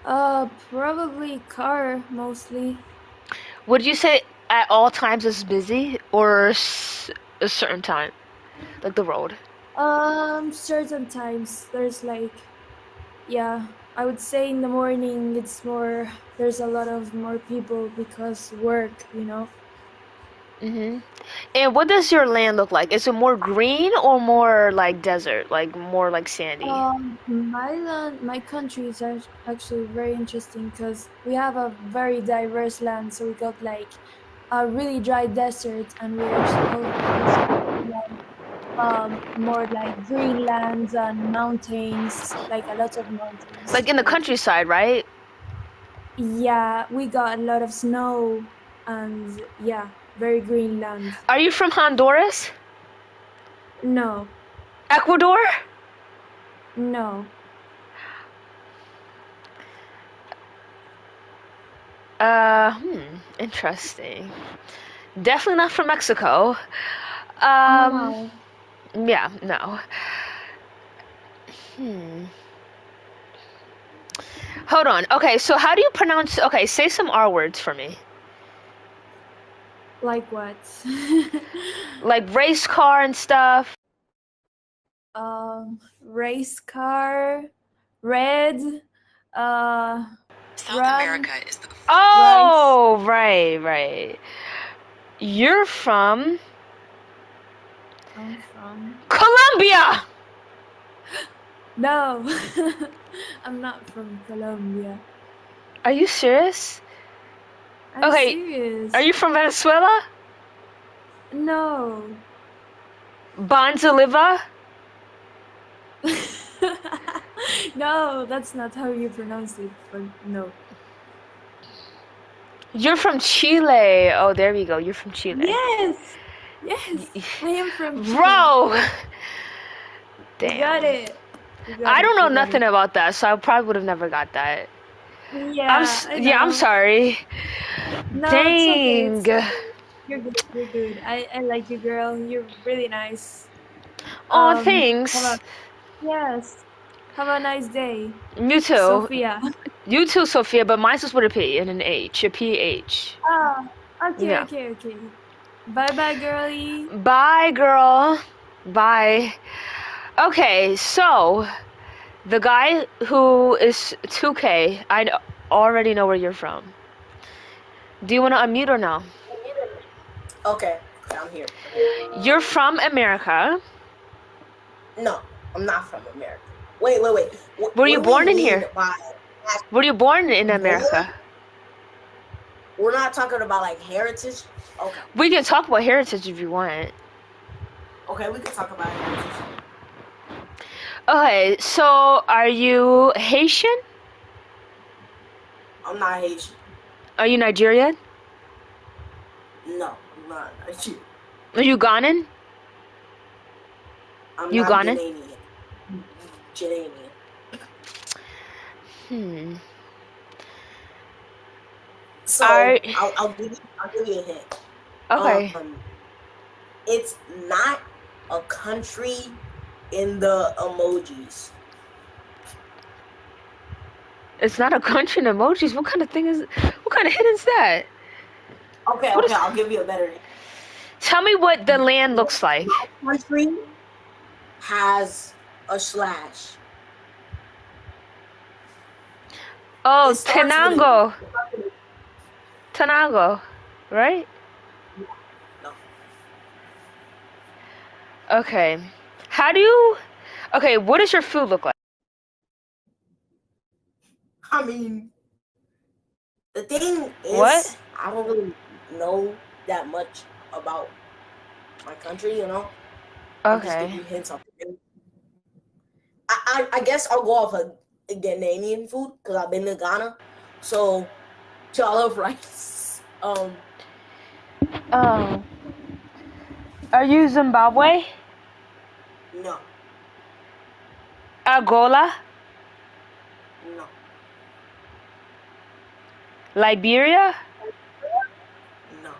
Probably car mostly. Would you say at all times it's busy or a certain time, like the road? Certain times there's like, yeah, I would say in the morning there's a lot of more people because work, you know. Mhm. And what does your land look like? Is it more green or more like desert, like more like sandy? My country is actually very interesting because we have a very diverse land. So we got like a really dry desert, and we actually more like green lands and mountains, like a lot of mountains. Like in the countryside, right? Yeah, we got a lot of snow, and yeah, very green land. Are you from Honduras? No. Ecuador? No. Interesting. Definitely not from Mexico. No. Yeah, no. Hold on. Okay, so how do you pronounce? Okay, say some R words for me. Like what? Like race car and stuff. Race car, red, South America is the Oh, right. You're from I'm from Colombia. No. I'm not from Colombia. Are you serious? I'm Okay. serious. Are you from Venezuela? No. Bonzaliva? No, that's not how you pronounce it, but no. You're from Chile. Oh, there we go. You're from Chile. Yes, I am from Chile. Bro! Damn. You got it. I don't know nothing about that, so I probably would have never got that. Yeah, I'm sorry. No, Dang. It's okay. You're good. I like you, girl. You're really nice. Oh, thanks. Yes. Have a nice day. You too. Sophia. You too, Sophia, but mine's just with a P and an H, a PH. Ah, okay, Yeah. okay. Bye, girlie. Bye, girl. Bye. Okay, so the guy who is 2K, I already know where you're from. Do you want to unmute or no? Okay, I'm here. You're from America. No, I'm not from America. Wait. Were you born in here? Were you born in America? We're not talking about like heritage. Okay. We can talk about heritage if you want. Okay, we can talk about heritage. Okay, so are you Haitian? I'm not Haitian. Are you Nigerian? No, I'm not Nigerian. Are you Ghanaian? I'm You not Ghanaian? Ghanaian. So Are- I'll give you a hint. Okay. It's not a country in the emojis. It's not a country in emojis. What kind of thing is? What kind of hint is that? Okay, What is- I'll give you a better hint. Tell me what the land looks like. My country has a slash. Oh, It starts with a- Tenango. Tenango, right? No. Okay. How do you? Okay, what does your food look like? I mean, the thing is, What? I don't really know that much about my country, you know? I'm just giving Okay. you hints on it. I guess I'll go off of Ghanaian food because I've been to Ghana. So, jollof rice. Are you Zimbabwe? No, Angola? no. Liberia? No.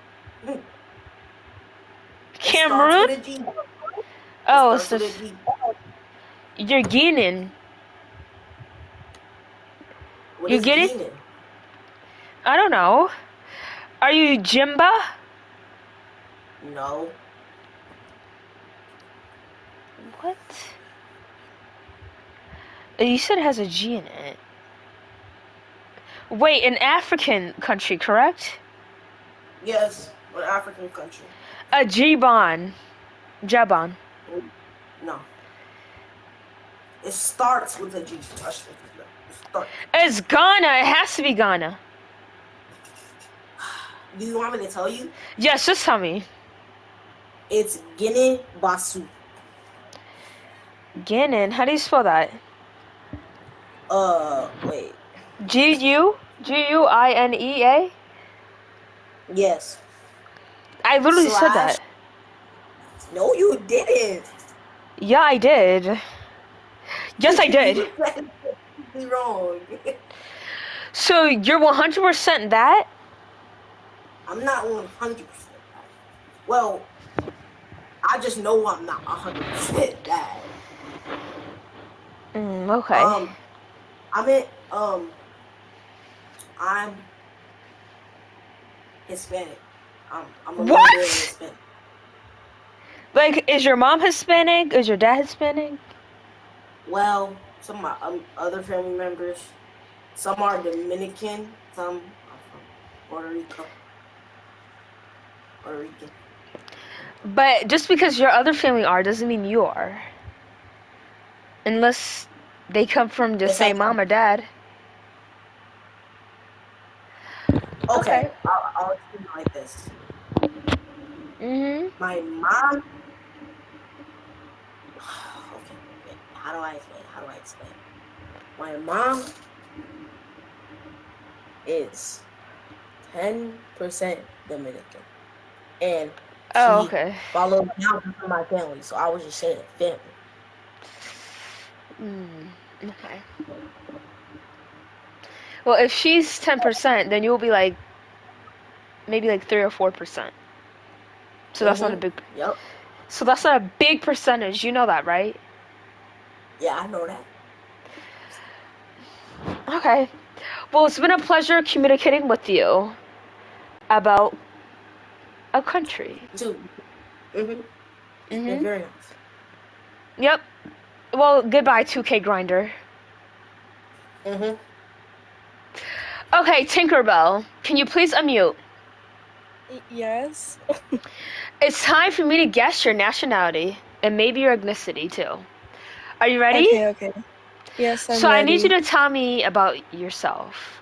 Cameroon? It starts with a G. Oh, It starts so with a G. you're Guinean. What You is get it? Guinean? I don't know. Are you Jimba? No. What? You said it has a G in it. Wait, an African country, correct? Yes, an African country. A Jabon. Jabon. No. It starts with a G. Trust me. It starts. It's Ghana. It has to be Ghana. Do you want me to tell you? Yes, just tell me. It's Guinea-Bissau. Guinean. How do you spell that? Wait. Guinea? Yes. I literally said Slash. that. No, you didn't. Yeah, I did. Yes, I did. You said it wrong. So you're 100% that? I'm not 100% that. Well, I just know I'm not 100% that. Okay. I'm Hispanic. I'm a little What? bit Hispanic. Like, is your mom Hispanic? Is your dad Hispanic? Well, some of my other family members, some are Dominican, some are from Puerto Rico. Puerto Rican. But just because your other family are doesn't mean you are. Unless they come from the same mom or dad. Okay. I'll explain it like this. My mom. Okay. Wait, how do I explain? My mom is 10% Dominican, and she followed down from my family. So I was just saying family. Okay. Well, if she's 10%, then you'll be like maybe like 3 or 4%. So that's not a big. Yep. So that's not a big percentage. You know that, right? Yeah, I know that. Okay. Well, it's been a pleasure communicating with you about a country. Too. It's been very nice. Yep. Well, goodbye, 2K Grinder. Okay, Tinkerbell, can you please unmute? Yes. It's time for me to guess your nationality and maybe your ethnicity too. Are you ready? Okay. Yes, I'm so ready. I need you to tell me about yourself.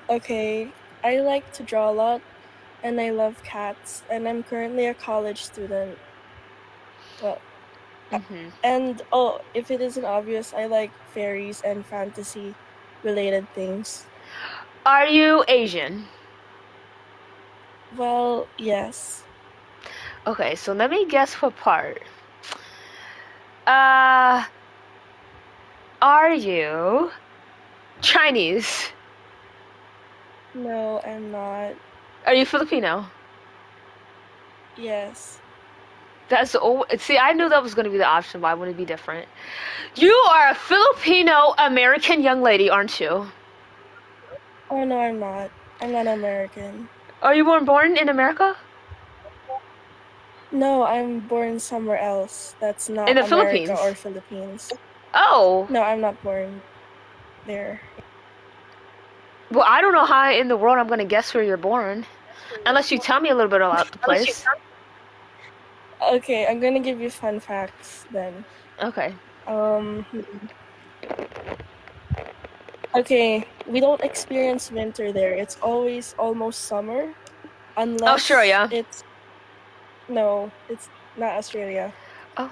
Okay, I like to draw a lot, and I love cats, and I'm currently a college student. Well, and oh, if it isn't obvious, I like fairies and fantasy-related things. Are you Asian? Well, yes. Okay, so let me guess what part. Uh, are you Chinese? No, I'm not. Are you Filipino? Yes. See, I knew that was going to be the option, but I wouldn't be different. You are a Filipino American young lady, aren't you? Oh no, I'm not. I'm not American. Are you born in America? No, I'm born somewhere else. That's not In the America Philippines? or Philippines. Oh. No, I'm not born there. Well, I don't know how in the world I'm going to guess where you're born. Unless you tell me a little bit about the place. Okay, I'm gonna give you fun facts then. Okay. Okay, we don't experience winter there. It's always almost summer. Unless Australia. No, it's not Australia. Oh.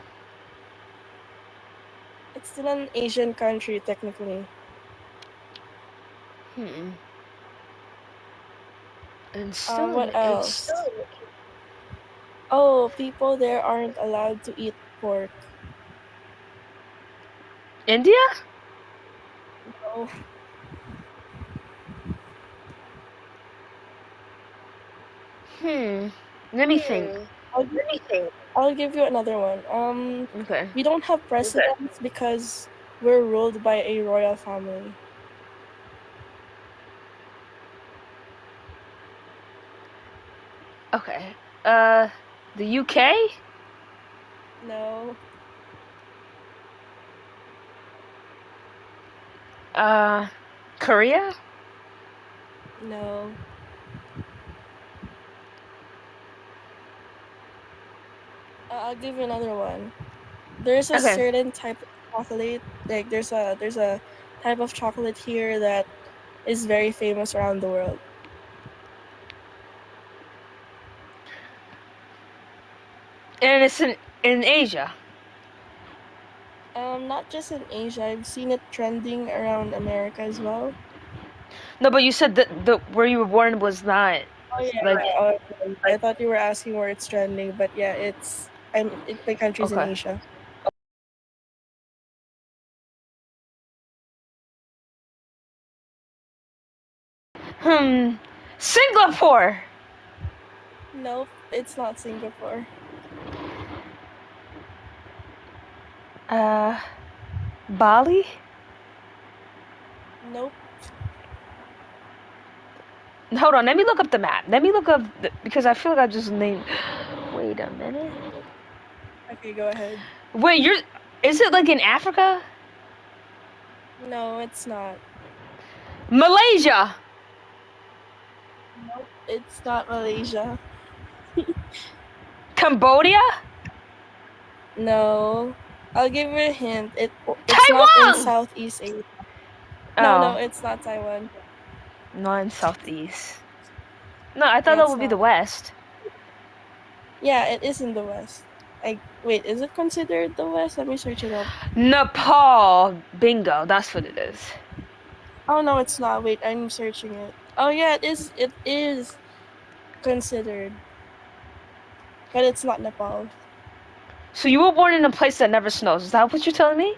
It's still an Asian country, technically. And still What else? Oh, people there aren't allowed to eat pork. India? No. Let me think. I'll give you another one. Okay. We don't have presidents because we're ruled by a royal family. Okay. The UK? No. Korea? No. I'll give you another one. There's a certain type of chocolate. Like there's a type of chocolate here that is very famous around the world. And it's in Asia. Not just in Asia. I've seen it trending around America as well. No, but you said that the where you were born was not. Oh yeah. Like, I thought you were asking where it's trending, but yeah, the country's in Asia. Singapore. Nope, it's not Singapore. Bali? Nope. Hold on, let me look up the map. Let me look up because I feel like I just named. Wait a minute. Okay, go ahead. Wait, is it like in Africa? No, it's not. Malaysia. Nope, it's not Malaysia. Cambodia? No. I'll give you a hint. It's Taiwan! not in Southeast Asia. No, it's not Taiwan. Not in Southeast. No, I thought that would be the West. Yeah, it is in the West. Wait, is it considered the West? Let me search it up. Nepal. Bingo, that's what it is. Oh no, it's not. Wait, I'm searching it. Oh yeah, it is. It is considered, but it's not Nepal. So you were born in a place that never snows. Is that what you're telling me?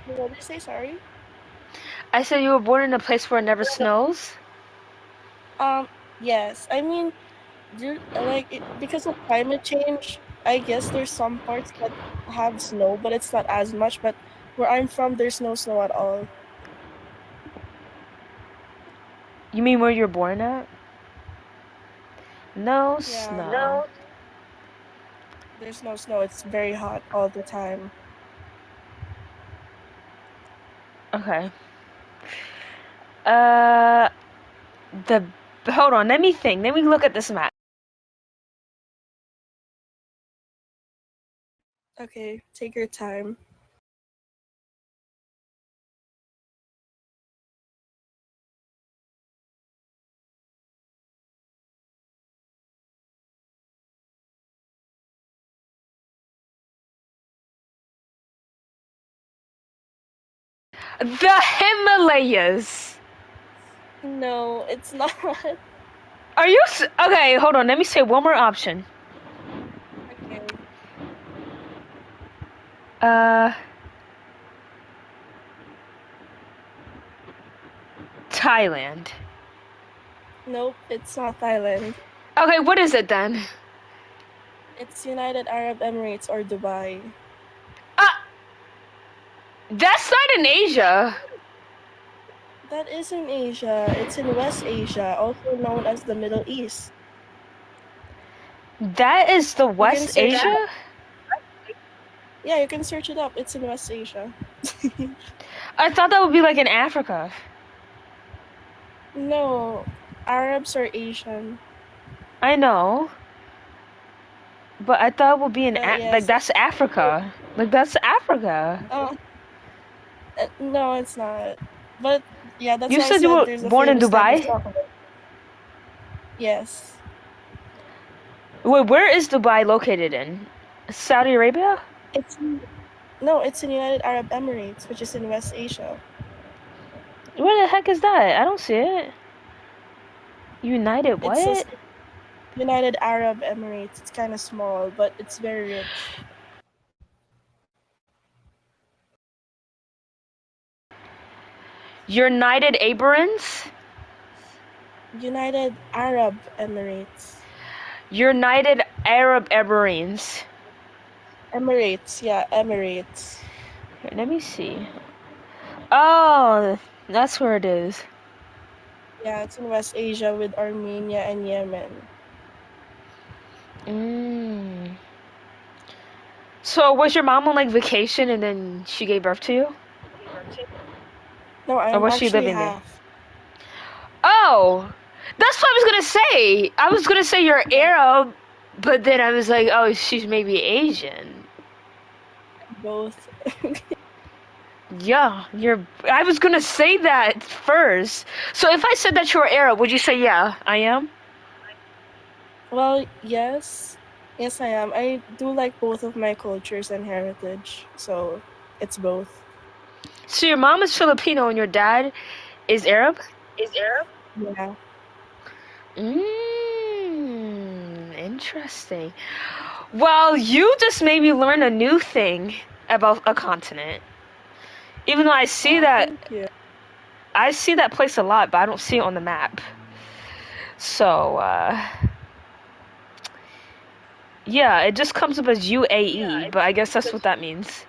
What did you say? Sorry. I said you were born in a place where it never snows. Yes. I mean, because of climate change, I guess there's some parts that have snow, but it's not as much. But where I'm from, there's no snow at all. You mean where you're born at? No snow. No. There's no snow. It's very hot all the time. Okay. Hold on. Let me think. Let me look at this map. Okay, take your time. The Himalayas. No, it's not. Are you okay? Hold on. Let me say one more option. Okay. Thailand. Nope, it's not Thailand. Okay, what is it then? It's United Arab Emirates or Dubai. That's not in Asia. That is in Asia. It's in West Asia, also known as the Middle East. That is the West Asia? Yeah, you can search it up. It's in West Asia. I thought that would be like in Africa. No, Arabs are Asian. I know. But I thought it would be in yes. like that's Africa. Like that's Africa. Oh. No, it's not. But yeah, that's you why said I you were there's a born in famous type of Dubai? chocolate. Yes. Wait, where is Dubai located in? Saudi Arabia? It's in United Arab Emirates, which is in West Asia. Where the heck is that? I don't see it. United what? It says United Arab Emirates. It's kind of small, but it's very rich. United Abrams? United Arab Emirates. United Arab Emirates. Emirates, yeah, Emirates. Here, let me see. Oh, that's where it is. Yeah, it's in West Asia with Armenia and Yemen. So was your mom on like vacation and then she gave birth to you? No, I'm or was she actually living half. there? Oh, that's what I was gonna say. I was gonna say you're Arab, but then I was like, oh, she's maybe Asian. Both. Yeah, I was gonna say that first. So if I said that you were Arab, would you say yeah, I am? Well, yes. Yes, I am. I do like both of my cultures and heritage, so it's both. So your mom is Filipino and your dad is Arab? Yeah. Interesting. Well, you just made me learn a new thing about a continent. Even though I see I see that place a lot, but I don't see it on the map. So, yeah, it just comes up as UAE, but I guess that's what that means.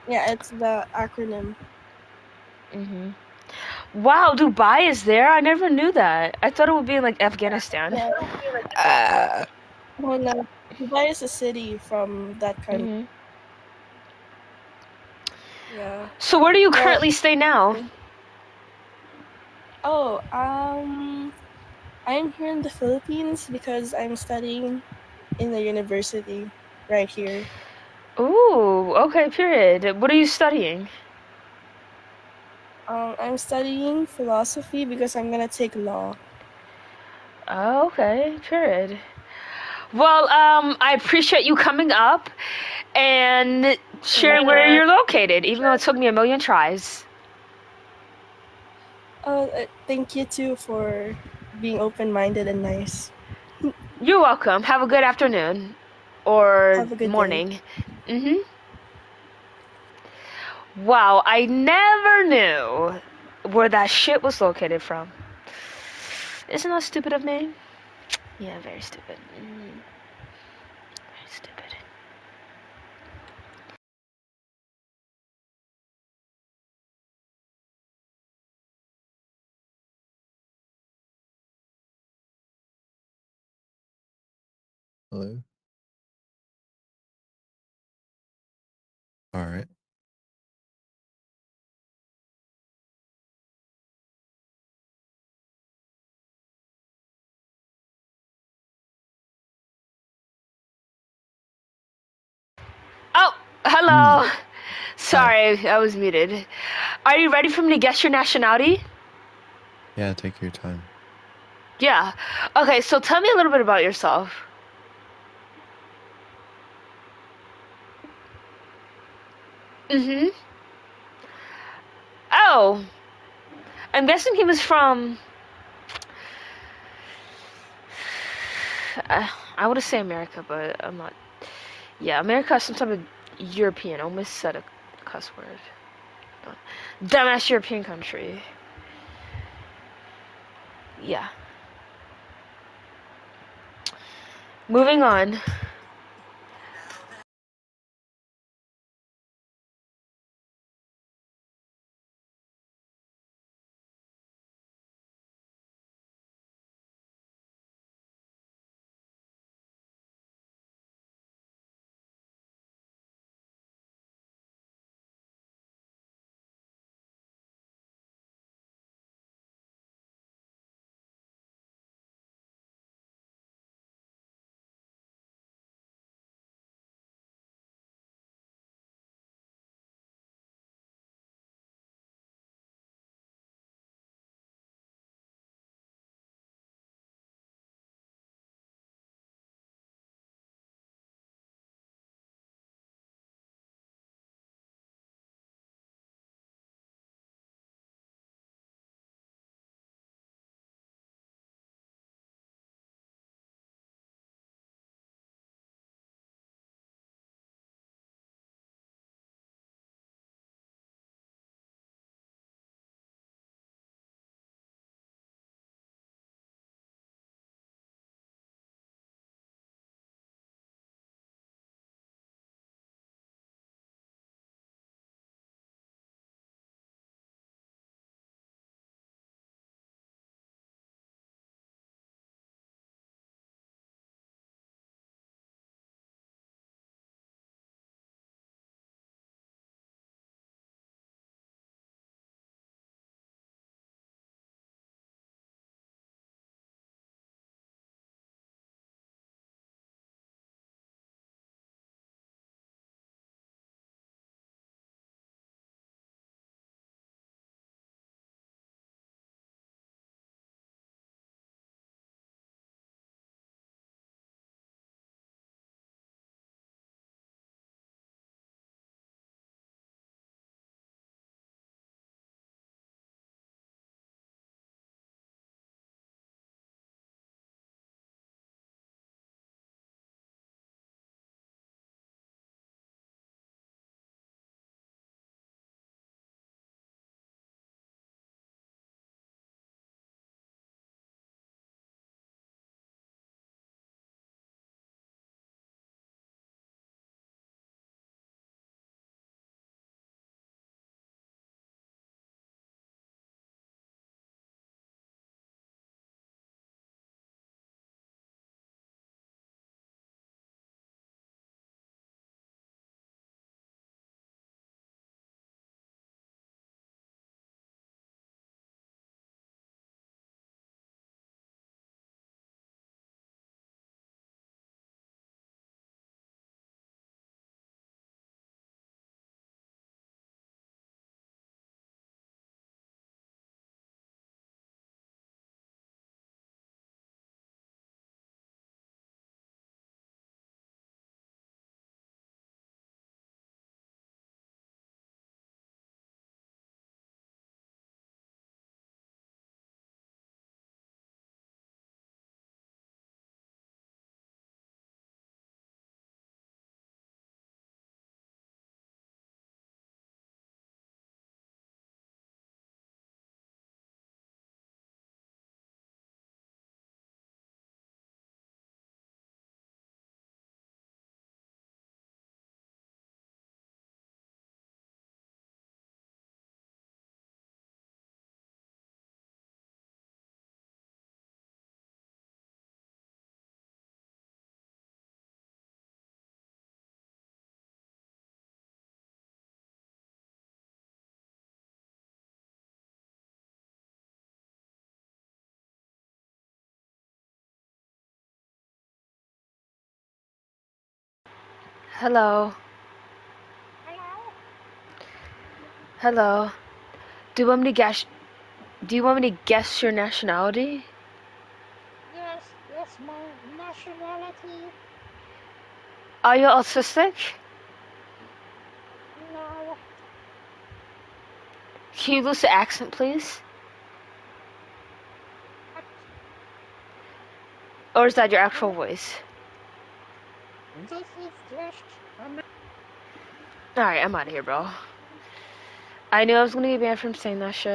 Yeah, it's the acronym. Wow, Dubai is there? I never knew that. I thought it would be in like Afghanistan. Oh no, Dubai is a city from that country. Yeah. So where do you currently stay now? Oh, I'm here in the Philippines because I'm studying in the university right here. Ooh, okay, period. What are you studying? I'm studying philosophy because I'm gonna take law. Oh, okay, period. Well, I appreciate you coming up and sharing where you're located, even though it took me a million tries. Thank you too for being open-minded and nice. You're welcome. Have a good afternoon or Have a good morning. Wow, I never knew where that shit was located from. Isn't that stupid of me? Yeah, very stupid. Very stupid. Hello? All right. Oh, hello. Sorry, I was muted. Are you ready for me to guess your nationality? Yeah, take your time. Yeah. Okay, so tell me a little bit about yourself. Oh, I'm guessing he was from. I would say America, but I'm not. Yeah, America is some type of European. Almost said a cuss word. Dumbass European country. Yeah. Moving on. Hello. Hello. Do you want me to guess? Do you want me to guess your nationality? Yes, my nationality. Are you autistic? No. Can you lose the accent, please? Or is that your actual voice? This is just Alright, I'm out of here, bro. I knew I was gonna get banned from saying that shit.